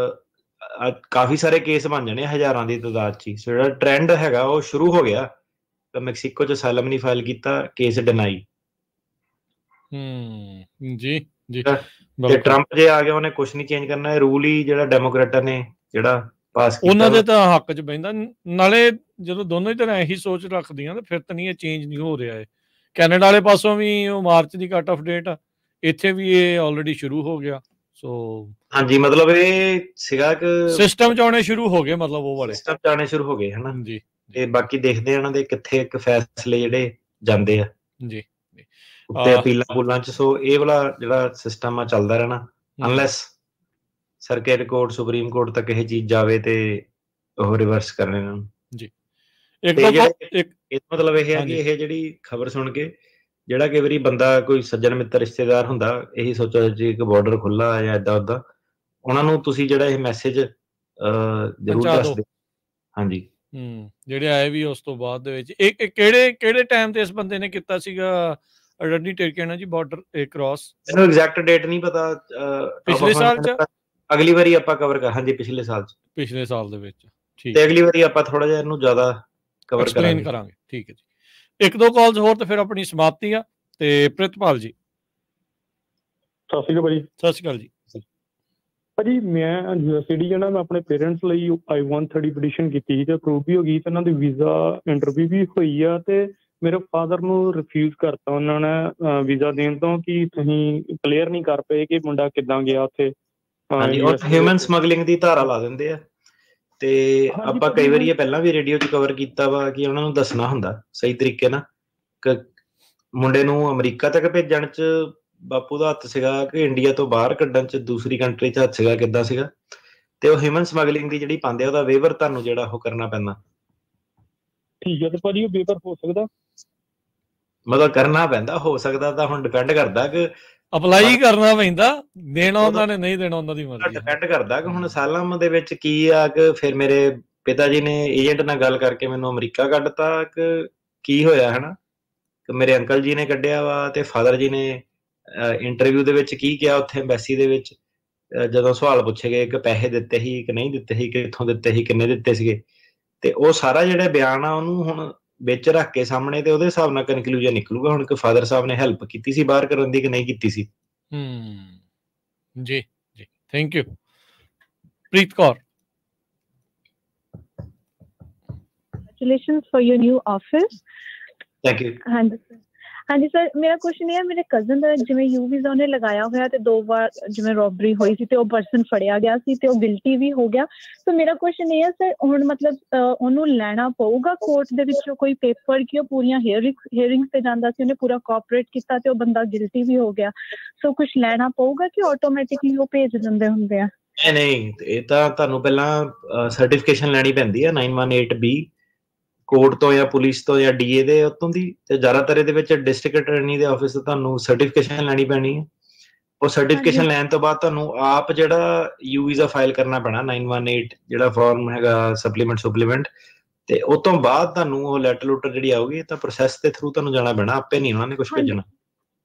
ਕਾਫੀ ਸਾਰੇ ਕੇਸ ਬਣ ਜਾਣੇ, ਹਜ਼ਾਰਾਂ ਦੀ ਤਾਦਾਦ 'ਚ। ਸੋ ਜਿਹੜਾ ਟ੍ਰੈਂਡ ਹੈਗਾ ਉਹ ਸ਼ੁਰੂ ਹੋ ਗਿਆ, ਤਾਂ ਮੈਕਸੀਕੋ 'ਚ ਅਸਾਈਲਮ ਨਹੀਂ ਫਾਈਲ ਕੀਤਾ, ਕੇਸ ਡਿਨਾਈ। ਜੀ ਜੀ। ਤੇ ਟਰੰਪ ਜੇ ਆ ਗਿਆ, ਉਹਨੇ ਕੁਝ ਨਹੀਂ ਚੇਂਜ ਕਰਨਾ, ਇਹ ਰੂਲ ਹੀ ਜਿਹੜਾ ਡੈਮੋਕ੍ਰੇਟਾਂ ਨੇ ਜਿਹੜਾ ਪਾਸ ਕੀਤਾ, ਉਹਨਾਂ ਦੇ ਤਾਂ ਹੱਕ 'ਚ ਬਹਿੰਦਾ। ਨਾਲੇ ਜਦੋਂ ਦੋਨੋਂ ਹੀ ਤਰ੍ਹਾਂ ਇਹੀ ਸੋਚ ਰੱਖਦੀਆਂ, ਤਾਂ ਫਿਰ ਤਾਂ ਨਹੀਂ ਇਹ ਚੇਂਜ ਨਹੀਂ ਹੋ ਰਿਹਾ। ਕੈਨੇਡਾ ਵਾਲੇ ਪਾਸੋਂ ਵੀ ਉਹ ਮਾਰਚ ਦੀ ਕੱਟ ਆਫ ਡੇਟ ਆ, ਇੱਥੇ ਵੀ ਇਹ ਆਲਰੇਡੀ ਸ਼ੁਰੂ ਹੋ ਗਿਆ। ਸੋ ਹਾਂਜੀ, ਮਤਲਬ ਇਹ ਸੀਗਾ ਕਿ ਸਿਸਟਮ 'ਚ ਆਉਣੇ ਸ਼ੁਰੂ ਹੋ ਗਏ, ਮਤਲਬ ਉਹ ਵਾਲੇ ਸਿਸਟਮ 'ਚ ਆਉਣੇ ਸ਼ੁਰੂ ਹੋ ਗਏ, ਹਨਾ ਜੀ। ਤੇ ਬਾਕੀ ਦੇਖਦੇ ਆ ਉਹਨਾਂ ਦੇ ਕਿੱਥੇ ਇੱਕ ਫੈਸਲੇ ਜਿਹੜੇ ਜਾਂਦੇ ਆ ਜੀ ਉੱਤੇ ਅਪੀਲਾਂ ਪੂਲਾਂ 'ਚ। ਸੋ ਇਹ ਵਾਲਾ ਜਿਹੜਾ ਸਿਸਟਮ ਆ ਚੱਲਦਾ ਰਹਿਣਾ, unless circuit court, supreme court ਤੱਕ ਇਹ ਚੀਜ਼ ਜਾਵੇ ਤੇ ਉਹ ਰਿਵਰਸ ਕਰਨੇ ਇਹਨਾਂ ਨੂੰ ਜੀ। ਮਤਲਬ ਇਹ ਹੈ ਕਿ ਇਹ ਜਿਹੜੀ ਖਬਰ ਸੁਣ ਕੇ ਜਿਹੜਾ ਕਈ ਵਾਰੀ ਬੰਦਾ ਕੋਈ ਸੱਜਣ ਮਿੱਤਰ ਰਿਸ਼ਤੇਦਾਰ ਹੁੰਦਾ, ਇਹੀ ਸੋਚਦਾ ਜੀ ਇੱਕ ਬਾਰਡਰ ਖੁੱਲਾ ਜਾਂ ਏਦਾਂ ਓਦਾਂ, ਉਹਨਾਂ ਨੂੰ ਤੁਸੀਂ ਜਿਹੜਾ ਇਹ ਮੈਸੇਜ ਜ਼ਰੂਰ ਦੱਸ ਦਿਓ। ਹਾਂਜੀ, ਜਿਹੜੇ ਆਏ ਵੀ ਉਸ ਤੋਂ ਬਾਅਦ ਦੇ ਵਿੱਚ ਕਿਹੜੇ ਟਾਈਮ ਤੇ ਇਸ ਬੰਦੇ ਨੇ ਕੀਤਾ ਸੀਗਾ ਰਣਨੀ ਟੇਕਿਆਣਾ ਜੀ ਬਾਰਡਰ ਕ੍ਰਾਸ? ਮੈਨੂੰ ਐਗਜ਼ੈਕਟ ਡੇਟ ਨਹੀਂ ਪਤਾ, ਪਿਛਲੇ ਸਾਲ 'ਚ, ਅਗਲੀ ਵਾਰੀ ਆਪਾਂ ਕਵਰ ਕਰ। ਹਾਂਜੀ, ਪਿਛਲੇ ਸਾਲ 'ਚ, ਪਿਛਲੇ ਸਾਲ ਦੇ ਵਿੱਚ। ਠੀਕ, ਤੇ ਅਗਲੀ ਵਾਰੀ ਆਪਾਂ ਥੋੜਾ ਜਿਹਾ ਇਹਨੂੰ ਜ਼ਿਆਦਾ ਕਵਰ ਕਰਾਂਗੇ। ਠੀਕ ਹੈ ਜੀ। 1-2 ਕਾਲਸ ਹੋਰ ਤੇ ਫਿਰ ਆਪਣੀ ਸਮਾਪਤੀ ਆ। ਤੇ ਪ੍ਰਿਤਪਾਲ ਜੀ, ਸਤਿ ਸ਼੍ਰੀ ਅਕਾਲ ਜੀ। ਸਤਿ ਸ਼੍ਰੀ ਅਕਾਲ ਜੀ। ਭਾਜੀ ਮੈਂ ਸਿਟੀਜ਼ਨ ਆ, ਮੈਂ ਆਪਣੇ ਪੇਰੈਂਟਸ ਲਈ I-130 ਪਟੀਸ਼ਨ ਕੀਤੀ ਸੀ ਤੇ ਅਪਰੂਵ ਵੀ ਹੋ ਗਈ ਤੇ ਉਹਨਾਂ ਦੀ ਵੀਜ਼ਾ ਇੰਟਰਵਿਊ ਵੀ ਹੋਈ ਆ ਤੇ ਮੇਰੇ ਫਾਦਰ ਨੂੰ ਰਿਫਿਊਜ਼ ਕਰਤਾ ਉਹਨਾਂ ਨੇ ਵੀਜ਼ਾ ਦੇਣ ਤੋਂ ਕਿ ਤੁਸੀਂ ਕਲੀਅਰ ਨਹੀਂ ਕਰ ਪਏ ਕਿ ਮੁੰਡਾ ਕਿੱਦਾਂ ਗਿਆ ਉੱਥੇ। ਹਾਂਜੀ, ਉਹ ਹਿਊਮਨ ਸਮਗਲਿੰਗ ਦੀ ਧਾਰਾ ਲਾ ਦਿੰਦੇ ਆ ਤੇ ਆਪਾਂ ਕਈ ਵਾਰੀ ਇਹ ਪਹਿਲਾਂ ਵੀ ਰੇਡੀਓ 'ਚ ਕਵਰ ਕੀਤਾ ਵਾ ਕਿ ਉਹਨਾਂ ਨੂੰ ਦੱਸਣਾ ਹੁੰਦਾ ਸਹੀ ਤਰੀਕੇ ਨਾਲ। ਮੁੰਡੇ ਨੂੰ ਅਮਰੀਕਾ ਤੱਕ ਭੇਜਣ 'ਚ ਬਾਪੂ ਦਾ ਹੱਥ ਸੀਗਾ ਕਿ ਇੰਡੀਆ ਤੋਂ ਬਾਹਰ ਕੱਢਣ 'ਚ ਦੂਸਰੀ ਕੰਟਰੀ 'ਚ ਹੱਥ ਸੀਗਾ, ਕਿੱਦਾਂ ਸੀਗਾ। ਤੇ ਉਹ ਹਿਊਮਨ ਸਮਗਲਿੰਗ ਦੀ ਜਿਹੜੀ ਪਾਉਂਦੇ ਆ ਉਹਦਾ ਵੇਵਰ ਤੁਹਾਨੂੰ ਜਿਹੜਾ ਉਹ ਕਰਨਾ ਪੈਂਦਾ। ਠੀਕ ਹੈ, ਤੇ ਭਾਜੀ ਉਹ ਵੇਵਰ ਹੋ ਸਕਦਾ? ਮਤਲਬ ਕਰਨਾ ਪੈਂਦਾ, ਹੋ ਸਕਦਾ ਤਾਂ ਹੁਣ ਡਿਪੈਂਡ ਕਰਦਾ ਕਿ ਅਪਲਾਈ ਕਰਨਾ ਪੈਂਦਾ, ਦੇਣਾ ਉਹਨਾਂ ਨੇ ਨਹੀਂ ਦੇਣਾ ਉਹਨਾਂ ਦੀ ਮਰਜ਼ੀ। ਡਿਪੈਂਡ ਕਰਦਾ ਕਿ ਹੁਣ ਅਸਾਲਮ ਦੇ ਵਿੱਚ ਕੀ ਆ ਕਿ ਫਿਰ ਮੇਰੇ ਪਿਤਾ ਜੀ ਨੇ ਏਜੰਟ ਨਾਲ ਗੱਲ ਕਰਕੇ ਮੈਨੂੰ ਅਮਰੀਕਾ ਕੱਢਤਾ ਕਿ ਕੀ ਹੋਇਆ ਹੈ ਨਾ, ਕਿ ਮੇਰੇ ਅੰਕਲ ਜੀ ਨੇ ਕੱਢਿਆ ਵਾ ਤੇ ਫਾਦਰ ਜੀ ਨੇ ਇੰਟਰਵਿਊ ਦੇ ਵਿੱਚ ਕੀ ਕਿਹਾ ਉੱਥੇ ਐਮਬੈਸੀ ਦੇ ਵਿੱਚ ਜਦੋਂ ਸਵਾਲ ਪੁੱਛੇ ਗਏ ਕਿ ਪੈਸੇ ਦਿੱਤੇ ਸੀ ਕਿ ਨਹੀਂ ਦਿੱਤੇ ਸੀ, ਕਿੱਥੋਂ ਦਿੱਤੇ ਸੀ, ਕਿੰਨੇ ਦਿੱਤੇ ਸੀਗੇ, ਤੇ ਉਹ ਸਾਰਾ ਜਿਹੜਾ ਬਿਆਨ ਆ ਉਹਨੂੰ ਹੁਣ ਵਿੱਚ ਰੱਖ ਕੇ ਸਾਹਮਣੇ ਤੇ ਉਹਦੇ ਹਿਸਾਬ ਨਾਲ ਕਨਕਲੂਜਨ ਨਿਕਲੂਗਾ ਹੁਣ ਕਿ ਫਾਦਰ ਸਾਹਿਬ ਨੇ ਹੈਲਪ ਕੀਤੀ ਸੀ ਬਾਹਰ ਕਰਨ ਦੀ ਕਿ ਨਹੀਂ ਕੀਤੀ ਸੀ। ਜੀ ਜੀ, thank you. Preet Kaur, congratulations for your new office. Thank you. ਹਾਂਜੀ ਸਰ, ਮੇਰਾ ਕੁਐਸਚਨ ਇਹ ਹੈ, ਮੇਰੇ ਕਜ਼ਨ ਦਾ ਜਿਵੇਂ ਯੂ ਵੀਜ਼ਾ ਉਹਨੇ ਲਗਾਇਆ ਹੋਇਆ ਤੇ 2 ਵਾਰ ਜਿਵੇਂ ਰੋਬਰੀ ਹੋਈ ਸੀ ਤੇ ਉਹ ਪਰਸਨ ਫੜਿਆ ਗਿਆ ਸੀ ਤੇ ਉਹ ਗਿਲਟੀ ਵੀ ਹੋ ਗਿਆ। ਸੋ ਮੇਰਾ ਕੁਐਸਚਨ ਇਹ ਹੈ ਸਰ, ਹੁਣ ਮਤਲਬ ਉਹਨੂੰ ਲੈਣਾ ਪਊਗਾ ਕੋਰਟ ਦੇ ਵਿੱਚੋਂ ਕੋਈ ਪੇਪਰ ਕਿ ਉਹ ਪੂਰੀਆਂ ਹੀਅਰਿੰਗਸ ਤੇ ਜਾਂਦਾ ਸੀ, ਉਹਨੇ ਪੂਰਾ ਕੋਆਪਰੇਟ ਕੀਤਾ ਤੇ ਉਹ ਬੰਦਾ ਗਿਲਟੀ ਵੀ ਹੋ ਗਿਆ, ਸੋ ਕੁਝ ਲੈਣਾ ਪਊਗਾ ਕਿ ਆਟੋਮੈਟਿਕਲੀ ਉਹ ਭੇਜ ਦਿੰਦੇ ਹੁੰਦੇ ਆ? ਨਹੀਂ, ਇਹ ਤਾਂ ਤੁਹਾਨੂੰ ਪਹਿਲਾਂ ਸਰਟੀਫਿਕੇਸ਼ਨ ਲੈਣੀ ਪੈਂਦੀ ਹੈ 918B ਕੋਰਟ ਤੋਂ ਜਾਂ ਪੁਲਿਸ ਤੋਂ ਜਾਂ DA ਦੇ ਉੱਤੋਂ ਦੀ, ਤੇ ਜ਼ਿਆਦਾਤਰ ਇਹਦੇ ਵਿੱਚ ਡਿਸਟ੍ਰਿਕਟ ਅਟਾਰਨੀ ਦੇ ਆਫਿਸ ਤੋਂ ਤੁਹਾਨੂੰ ਸਰਟੀਫਿਕੇਸ਼ਨ ਲੈਣੀ ਪੈਣੀ ਹੈ। ਉਹ ਸਰਟੀਫਿਕੇਸ਼ਨ ਲੈਣ ਤੋਂ ਬਾਅਦ ਤੁਹਾਨੂੰ ਆਪ ਜਿਹੜਾ ਯੂ ਵੀਜ਼ਾ ਫਾਈਲ ਕਰਨਾ ਪੈਣਾ 918 ਜਿਹੜਾ ਫਾਰਮ ਹੈਗਾ ਸਪਲੀਮੈਂਟ, ਤੇ ਉਸ ਤੋਂ ਬਾਅਦ ਤੁਹਾਨੂੰ ਉਹ ਲੈਟਰ ਲੂਟਰ ਜਿਹੜੀ ਆਊਗੀ ਤਾਂ ਪ੍ਰੋਸੈਸ ਦੇ ਥਰੂ ਤੁਹਾਨੂੰ ਜਾਣਾ ਪੈਣਾ, ਆਪੇ ਨਹੀਂ ਉਹਨਾਂ ਨੇ ਕੁਝ ਭੇਜਣਾ।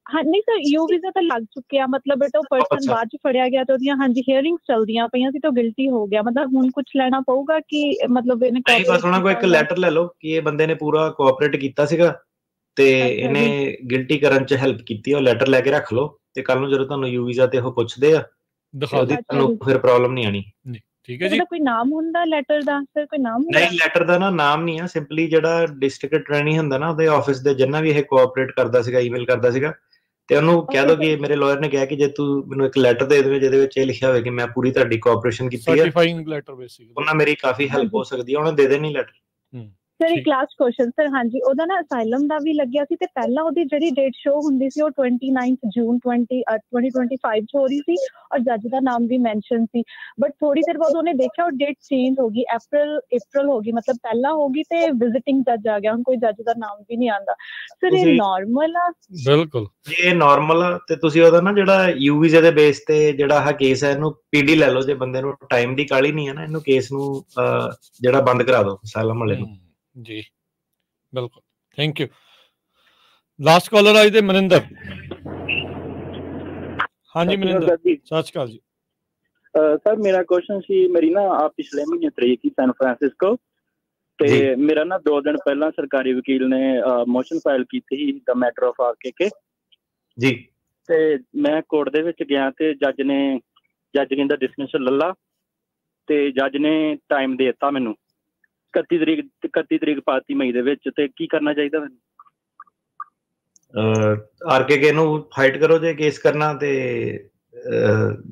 ਹਾਂ ਨਹੀਂ ਸਰ, ਯੂ ਵੀਜ਼ਾ ਤਾਂ ਲੱਗ ਚੁੱਕਿਆ, ਮਤਲਬ ਬਟ ਉਹ ਪਰਸਨ ਬਾਅਦ ਚ ਫੜਿਆ ਗਿਆ ਤੇ ਉਹਦੀਆਂ ਹਾਂਜੀ ਹੀਅਰਿੰਗਸ ਚੱਲਦੀਆਂ ਪਈਆਂ ਸੀ ਤੇ ਉਹ ਗਿਲਟੀ ਹੋ ਗਿਆ, ਮਤਲਬ ਹੁਣ ਕੁਝ ਲੈਣਾ ਪਊਗਾ ਕਿ ਮਤਲਬ ਇਹਨੇ ਨਹੀਂ, ਬਸ ਉਹਨਾਂ ਕੋਲ ਇੱਕ ਲੈਟਰ ਲੈ ਲਓ ਕਿ ਇਹ ਬੰਦੇ ਨੇ ਪੂਰਾ ਕੋਆਪਰੇਟ ਕੀਤਾ ਸੀਗਾ ਤੇ ਇਹਨੇ ਗਿਲਟੀ ਕਰਨ ਚ ਹੈਲਪ ਕੀਤੀ, ਉਹ ਲੈਟਰ ਲੈ ਕੇ ਰੱਖ ਲਓ ਤੇ ਕੱਲ ਨੂੰ ਜਦੋਂ ਤੁਹਾਨੂੰ ਯੂ ਵੀਜ਼ਾ ਤੇ ਉਹ ਪੁੱਛਦੇ ਆ ਉਹਦੀ ਤੁਹਾਨੂੰ ਫਿਰ ਪ੍ਰੋਬਲਮ ਨਹੀਂ ਆਣੀ। ਠੀਕ ਹੈ ਜੀ। ਕੋਈ ਨਾਮ ਹੁੰਦਾ ਲੈਟਰ ਦਾ ਸਰ? ਕੋਈ ਨਾਮ ਹੁੰਦਾ? ਨਹੀਂ, ਲੈਟਰ ਦਾ ਨਾ ਨਾਮ ਨਹੀਂ ਆ, ਸਿੰਪਲੀ ਜਿਹੜਾ ਡਿਸਟ੍ਰਿਕਟ ਅਟਾਰਨੀ ਹੁੰਦਾ ਨਾ ਉਹਦੇ ਆਫਿਸ ਦੇ ਜਿੰਨਾ ਵੀ ਇਹ ਕੋਆਪਰੇਟ ਕਰਦਾ ਸੀਗਾ, ਈਮੇਲ ਕਰਦਾ ਸੀਗਾ, ਤੇ ਉਹਨੂੰ ਕਹਿ ਦੋ ਕਿ ਮੇਰੇ ਲਾਇਰ ਨੇ ਕਿਹਾ ਕਿ ਜੇ ਤੂੰ ਮੈਨੂੰ ਇੱਕ ਲੈਟਰ ਦੇ ਦੇਵੇਂ ਜਿਹਦੇ ਵਿੱਚ ਇਹ ਲਿਖਿਆ ਹੋਵੇ ਕਿ ਮੈਂ ਪੂਰੀ ਤੁਹਾਡੀ ਕੋਆਪਰੇਸ਼ਨ ਕੀਤੀ ਹੈ, ਸਰਟੀਫਾਈਂਗ ਲੈਟਰ ਬੇਸਿਕਲੀ, ਉਹਨਾਂ ਮੇਰੀ ਕਾਫੀ ਹੈਲਪ ਹੋ ਸਕਦੀ ਹੈ, ਉਹਨੇ ਦੇ ਦੇਣੀ ਲੈਟਰ। ਸਰ ਇੱਕ ਲਾਸਟ ਕੁਐਸਚਨ ਸਰ, ਹਾਂਜੀ ਉਹਦਾ ਨਾ ਅਸਾਈਲਮ ਦਾ ਵੀ ਲੱਗਿਆ ਸੀ ਤੇ ਪਹਿਲਾਂ ਉਹਦੀ ਜਿਹੜੀ ਡੇਟ ਸ਼ੋ ਹੁੰਦੀ ਸੀ ਉਹ 29 ਜੂਨ 2025 ਚ ਹੋ ਰਹੀ ਸੀ ਔਰ ਜੱਜ ਦਾ ਨਾਮ ਵੀ ਮੈਂਸ਼ਨ ਸੀ, ਬਟ ਥੋੜੀ ਦੇਰ ਬਾਅਦ ਉਹਨੇ ਦੇਖਿਆ ਉਹ ਡੇਟ ਚੇਂਜ ਹੋ ਗਈ, ਅਪ੍ਰੈਲ ਹੋ ਗਈ, ਮਤਲਬ ਪਹਿਲਾਂ ਹੋ ਗਈ ਤੇ ਵਿਜ਼ਿਟਿੰਗ ਜੱਜ ਆ ਗਿਆ, ਹੁਣ ਕੋਈ ਜੱਜ ਦਾ ਨਾਮ ਵੀ ਨਹੀਂ ਆਉਂਦਾ। ਸਰ ਇਹ ਨਾਰਮਲ ਆ? ਬਿਲਕੁਲ ਜੀ ਇਹ ਨਾਰਮਲ ਆ, ਤੇ ਤੁਸੀਂ ਉਹਦਾ ਨਾ ਜਿਹੜਾ ਯੂ ਵੀਜ਼ਾ ਦੇ ਬੇਸ ਤੇ ਜਿਹੜਾ ਆਹ ਕੇਸ ਹੈ ਇਹਨੂੰ PD ਲੈ ਲਓ, ਜੇ ਬੰਦੇ ਨੂੰ ਟਾਈਮ ਦੀ ਕਾਹਲੀ ਨਹੀਂ ਹੈ ਨਾ, ਇਹਨੂੰ ਕੇਸ ਨੂੰ ਜਿਹੜਾ ਬੰਦ ਕਰਾ ਦਿਓ ਅਸਾਈਲਮ ਵਾਲੇ ਨੂੰ। ਜੀ ਬਿਲਕੁਲ, ਥੈਂਕ ਯੂ। ਲਾਸਟ ਕਾਲਰ ਆਈ ਤੇ ਮਨਿੰਦਰ। ਹਾਂਜੀ ਮਨਿੰਦਰ, ਸਤਿ ਸ਼੍ਰੀ ਅਕਾਲ ਜੀ। ਸਰ ਮੇਰਾ ਕੁਐਸਚਨ ਸੀ, ਮੇਰੀ ਨਾ ਪਿਛਲੇ ਮਹੀਨੇ ਤਰੀਕ ਸੀ ਸੈਨ ਫਰਾਂਸਿਸਕੋ, ਤੇ ਮੇਰਾ ਨਾ 2 ਦਿਨ ਪਹਿਲਾਂ ਸਰਕਾਰੀ ਵਕੀਲ ਨੇ ਮੋਸ਼ਨ ਫਾਈਲ ਕੀਤੀ ਸੀ ਦ ਮੈਟਰ ਆਫ RKK ਜੀ, ਤੇ ਮੈਂ ਕੋਰਟ ਦੇ ਵਿੱਚ ਗਿਆ ਤੇ ਜੱਜ ਕਹਿੰਦਾ ਡਿਸਮਿਸਲ ਲੱਲਾ, ਤੇ ਜੱਜ ਨੇ ਟਾਈਮ ਦੇ ਦਿੱਤਾ ਮੈਨੂੰ 31 ਤਰੀਕ ਪਾਤੀ ਮਈ ਦੇ ਵਿੱਚ, ਤੇ ਕੀ ਕਰਨਾ ਚਾਹੀਦਾ ਮੈਨੂੰ? RKK ਨੂੰ ਫਾਈਟ ਕਰੋ ਜੇ ਕੇਸ ਕਰਨਾ, ਤੇ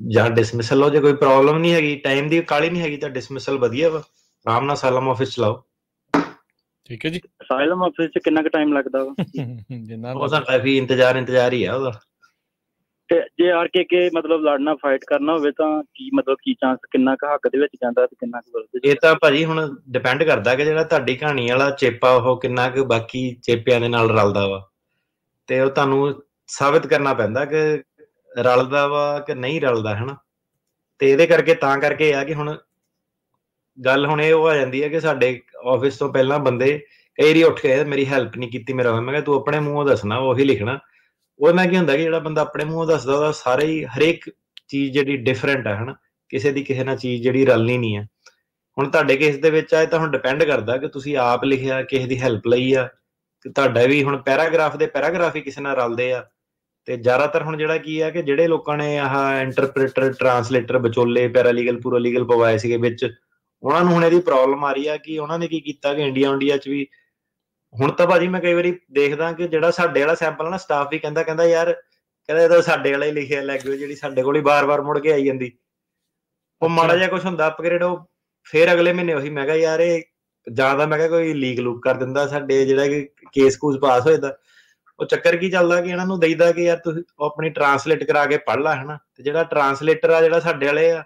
ਜਾਂ ਡਿਸਮਿਸਲ ਲਓ ਜੇ ਕੋਈ ਪ੍ਰੋਬਲਮ ਨਹੀਂ ਹੈਗੀ, ਟਾਈਮ ਦੀ ਕਾਹਲੀ ਨਹੀਂ ਹੈਗੀ ਤਾਂ ਡਿਸਮਿਸਲ ਵਧੀਆ ਵਾ, ਆਰਾਮ ਨਾਲ ਅਸਾਈਲਮ ਆਫਿਸ ਚਲਾਓ। ਠੀਕ ਹੈ ਜੀ। ਅਸਾਈਲਮ ਆਫਿਸ ਚ ਕਿੰਨਾ ਕੁ ਟਾਈਮ ਲੱਗਦਾ ਵਾ? ਉਹ ਤਾਂ ਕਾਫੀ ਇੰਤਜ਼ਾਰ ਹੀ ਆ ਉਹਦਾ। ਤੇ ਜੇ RKK ਮਤਲਬ ਲੜਨਾ ਫਾਈਟ ਕਰਨਾ ਹੋਵੇ ਤਾਂ ਕੀ ਚਾਂਸ, ਕਿੰਨਾ ਕੁ ਹੱਕ ਦੇ ਵਿੱਚ ਜਾਂਦਾ ਤੇ ਕਿੰਨਾ ਕੁ ਵਿਰੋਧ? ਇਹ ਤਾਂ ਭਾਜੀ ਹੁਣ ਡਿਪੈਂਡ ਕਰਦਾ ਕਿ ਜਿਹੜਾ ਤੁਹਾਡੀ ਕਹਾਣੀ ਵਾਲਾ ਚੇਪਾ ਉਹ ਕਿੰਨਾ ਕੁ ਬਾਕੀ ਚੇਪਿਆਂ ਦੇ ਨਾਲ ਰਲਦਾ ਵਾ, ਤੇ ਉਹ ਤੁਹਾਨੂੰ ਸਾਬਿਤ ਕਰਨਾ ਪੈਂਦਾ ਕਿ ਰਲਦਾ ਵਾ ਕਿ ਨਹੀਂ ਰਲਦਾ, ਹਨਾ। ਤੇ ਇਹਦੇ ਕਰਕੇ ਤਾਂ ਕਰਕੇ ਆ ਕਿ ਹੁਣ ਗੱਲ ਹੁਣ ਇਹ ਆ ਜਾਂਦੀ ਹੈ ਕਿ ਸਾਡੇ ਆਫਿਸ ਤੋਂ ਪਹਿਲਾਂ ਬੰਦੇ ਕਈ ਵਾਰੀ ਉੱਠ ਕੇ ਮੇਰੀ ਹੈਲਪ ਨਹੀਂ ਕੀਤੀ, ਮੇਰਾ ਮੈਂ ਕਿਹਾ ਤੂੰ ਆਪਣੇ ਮੂੰਹੋਂ ਦੱਸਣਾ, ਉਹੀ ਲਿਖਣਾ। ਉਹਦੇ ਨਾਲ ਕੀ ਹੁੰਦਾ ਕਿ ਜਿਹੜਾ ਬੰਦਾ ਆਪਣੇ ਮੂੰਹੋਂ ਦੱਸਦਾ ਉਹਦਾ ਸਾਰੇ ਹੀ ਹਰੇਕ ਚੀਜ਼ ਜਿਹੜੀ ਡਿਫਰੈਂਟ ਹੈ, ਹਨਾ, ਕਿਸੇ ਦੀ ਕਿਸੇ ਨਾਲ ਚੀਜ਼ ਜਿਹੜੀ ਰਲਣੀ ਨਹੀਂ ਹੈ। ਹੁਣ ਤੁਹਾਡੇ ਕੇਸ ਦੇ ਵਿੱਚ ਆਏ ਤਾਂ ਹੁਣ ਡਿਪੈਂਡ ਕਰਦਾ ਕਿ ਤੁਸੀਂ ਆਪ ਲਿਖਿਆ, ਕਿਸੇ ਦੀ ਹੈਲਪ ਲਈ ਆ, ਤੇ ਤੁਹਾਡਾ ਵੀ ਹੁਣ ਪੈਰਾਗ੍ਰਾਫ ਦੇ ਪੈਰਾਗ੍ਰਾਫ ਹੀ ਕਿਸੇ ਨਾਲ ਰਲਦੇ ਆ, ਤੇ ਜ਼ਿਆਦਾਤਰ ਹੁਣ ਜਿਹੜਾ ਕੀ ਹੈ ਕਿ ਜਿਹੜੇ ਲੋਕਾਂ ਨੇ ਆਹ ਇੰਟਰਪ੍ਰੀਟਰ, ਟਰਾਂਸਲੇਟਰ, ਵਿਚੋਲੇ, ਪੈਰਾਲੀਗਲ, ਪੂਰਾਲੀਗਲ ਪਵਾਏ ਸੀਗੇ ਵਿੱਚ, ਉਹਨਾਂ ਨੂੰ ਹੁਣ ਇਹਦੀ ਪ੍ਰੋਬਲਮ ਆ ਰਹੀ ਆ ਕਿ ਉਹਨਾਂ ਨੇ ਕੀ ਕੀਤਾ ਕਿ ਇੰਡੀਆ 'ਚ ਵੀ ਹੁਣ ਤਾਂ ਭਾਜੀ ਮੈਂ ਕਈ ਵਾਰੀ ਦੇਖਦਾ ਕਿ ਜਿਹੜਾ ਸਾਡੇ ਵਾਲਾ ਸੈਂਪਲ ਨਾ, ਸਟਾਫ ਵੀ ਕਹਿੰਦਾ ਯਾਰ, ਕਹਿੰਦਾ ਇਹ ਤਾਂ ਸਾਡੇ ਵਾਲਾ ਹੀ ਲਿਖਿਆ ਲੈਂਗੁਏਜ ਜਿਹੜੀ ਸਾਡੇ ਕੋਲ ਹੀ ਬਾਰ-ਬਾਰ ਮੁੜ ਕੇ ਆਈ ਜਾਂਦੀ। ਉਹ ਮਾੜਾ ਜਿਹਾ ਕੁਝ ਹੁੰਦਾ ਅਪਗ੍ਰੇਡ, ਉਹ ਫਿਰ ਅਗਲੇ ਮਹੀਨੇ ਉਹੀ। ਮੈਂ ਕਿਹਾ ਯਾਰ ਇਹ ਜਾਂ ਤਾਂ ਮੈਂ ਕਿਹਾ ਕੋਈ ਲੀਕ ਲੂਕ ਕਰ ਦਿੰਦਾ ਸਾਡੇ, ਜਿਹੜਾ ਕਿ ਕੇਸ ਕੂਸ ਪਾਸ ਹੋ ਜਾਂਦਾ। ਉਹ ਚੱਕਰ ਕੀ ਚੱਲਦਾ ਕਿ ਇਹਨਾਂ ਨੂੰ ਦਈਦਾ ਕਿ ਯਾਰ ਤੁਸੀਂ ਆਪਣੀ ਟਰਾਂਸਲੇਟ ਕਰਾ ਕੇ ਪੜ੍ਹ ਲਾ, ਹਨਾ। ਤੇ ਜਿਹੜਾ ਟਰਾਂਸਲੇਟਰ ਆ ਜਿਹੜਾ ਸਾਡੇ ਵਾਲੇ ਆ,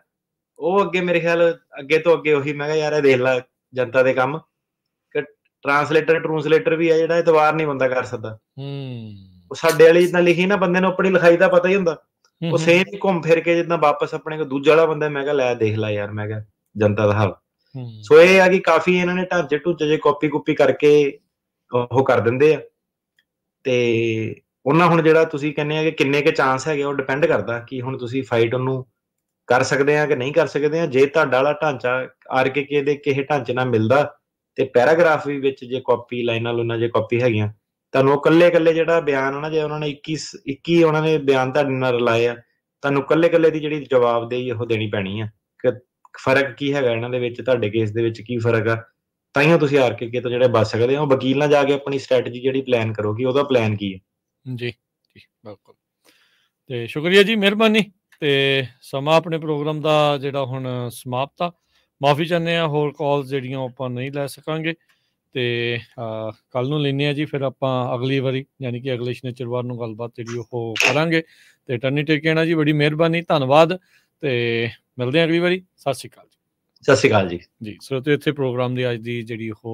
ਉਹ ਅੱਗੇ ਮੇਰੇ ਖਿਆਲ ਅੱਗੇ ਤੋਂ ਅੱਗੇ ਉਹੀ। ਮੈਂ ਕਿਹਾ ਯਾਰ ਇਹ ਦੇਖ ਲਾ ਜਨਤਾ ਦੇ ਕੰਮ, ਕਿ ਟਰਾਂਸਲੇਟਰ ਵੀ ਆ ਜਿਹੜਾ ਇਤਵਾਰ ਨਹੀਂ ਬੰਦਾ ਕਰ ਸਕਦਾ। ਉਹ ਸਾਡੇ ਵਾਲੀ ਜਿੱਦਾਂ ਲਿਖੀ ਨਾ, ਬੰਦੇ ਨੂੰ ਆਪਣੀ ਲਿਖਾਈ ਦਾ ਪਤਾ ਹੀ ਹੁੰਦਾ, ਉਹ ਸੇਮ ਹੀ ਘੁੰਮ ਫਿਰ ਕੇ ਜਿੱਦਾਂ ਵਾਪਸ ਆਪਣੇ ਕੋਲ ਦੂਜਾ ਵਾਲਾ ਬੰਦਾ। ਮੈਂ ਕਿਹਾ ਲੈ ਦੇਖ ਲਾ ਯਾਰ, ਮੈਂ ਕਿਹਾ ਜਨਤਾ ਦਾ ਹਾਲ। ਸੋ ਇਹ ਆ ਕਿ ਕਾਫੀ ਇਹਨਾਂ ਨੇ ਢਾਂਚੇ ਜੇ ਕਾਪੀ ਕੁਪੀ ਕਰਕੇ ਉਹ ਕਰ ਦਿੰਦੇ ਆ। ਤੇ ਉਹਨਾਂ ਹੁਣ ਜਿਹੜਾ ਤੁਸੀਂ ਕਹਿੰਦੇ ਆ ਕਿ ਕਿੰਨੇ ਕੇ ਚਾਂਸ ਹੈਗੇ, ਉਹ ਡਿਪੈਂਡ ਕਰਦਾ ਕਿ ਹੁਣ ਤੁਸੀਂ ਫਾਈਟ ਉਹਨੂੰ ਕਰ ਸਕਦੇ ਆ ਕਿ ਨਹੀਂ ਕਰ ਸਕਦੇ ਆ। ਜੇ ਤੁਹਾਡਾ ਵਾਲਾ ਢਾਂਚਾ RKK ਦੇ ਕਿਸੇ ਢਾਂਚੇ ਨਾਲ ਮਿਲਦਾ, ਤੇ ਪੈਰਾਗ੍ਰਾਫ ਵੀ ਵਿੱਚ ਜੇ ਕਾਪੀ ਲਾਈਨਾਂ ਲੂਨਾਂ ਜੇ ਕਾਪੀ ਹੈਗੀਆਂ, ਤੁਹਾਨੂੰ ਉਹ ਕੱਲੇ ਜਿਹੜਾ ਬਿਆਨ ਨਾ, ਜੇ ਉਹਨਾਂ ਨੇ 21 ਉਹਨਾਂ ਨੇ ਬਿਆਨ ਤੁਹਾਡੇ ਨਾਲ ਰਲਾਏ ਆ, ਤੁਹਾਨੂੰ ਕੱਲੇ ਦੀ ਜਿਹੜੀ ਜਵਾਬਦੇਹੀ ਉਹ ਦੇਣੀ ਪੈਣੀ ਆ ਕਿ ਫਰਕ ਕੀ ਹੈਗਾ ਇਹਨਾਂ ਦੇ ਵਿੱਚ, ਤੁਹਾਡੇ ਕੇਸ ਦੇ ਵਿੱਚ ਕੀ ਫਰਕ ਆ। ਤਾਈਓ ਤੁਸੀਂ RKK ਤੋਂ ਜਿਹੜੇ ਬਚ ਸਕਦੇ ਹੋ। ਵਕੀਲ ਨਾਲ ਜਾ ਕੇ ਆਪਣੀ ਸਟ੍ਰੈਟਜੀ ਜਿਹੜੀ ਪਲਾਨ ਕਰੋ ਕਿ ਉਹਦਾ ਪਲਾਨ ਕੀ ਹੈ। ਜੀ ਬਿਲਕੁਲ। ਤੇ ਸ਼ੁਕਰੀਆ ਜੀ, ਮਿਹਰਬਾਨੀ। ਤੇ ਸਮਾਂ ਆਪਣੇ ਪ੍ਰੋਗਰਾਮ ਦਾ ਜਿਹੜਾ ਹੁਣ ਸਮਾਪਤ ਆ। ਮਾਫੀ ਚਾਹੁੰਦੇ ਆ, ਹੋਰ ਕਾਲਸ ਜਿਹੜੀਆਂ ਆਪਾਂ ਨਹੀਂ ਲੈ ਸਕਾਂਗੇ, ਤੇ ਕੱਲ ਨੂੰ ਲੈਂਦੇ ਆ ਜੀ। ਫਿਰ ਆਪਾਂ ਅਗਲੀ ਵਾਰੀ ਯਾਨੀ ਕਿ ਅਗਲੇ ਸ਼ਨੀਚਰਵਾਰ ਨੂੰ ਗੱਲਬਾਤ ਜਿਹੜੀ ਉਹ ਕਰਾਂਗੇ। ਤੇ ਟਰਨੀ ਟੇਕੇਣਾ ਜੀ, ਬੜੀ ਮਿਹਰਬਾਨੀ, ਧੰਨਵਾਦ। ਤੇ ਮਿਲਦੇ ਆ ਅਗਲੀ ਵਾਰੀ। ਸਤਿ ਸ਼੍ਰੀ ਅਕਾਲ ਜੀ। ਸਤਿ ਸ਼੍ਰੀ ਅਕਾਲ ਜੀ। ਜੀ ਸਰੋਤਿਓ, ਇੱਥੇ ਪ੍ਰੋਗਰਾਮ ਦੀ ਅੱਜ ਦੀ ਜਿਹੜੀ ਉਹ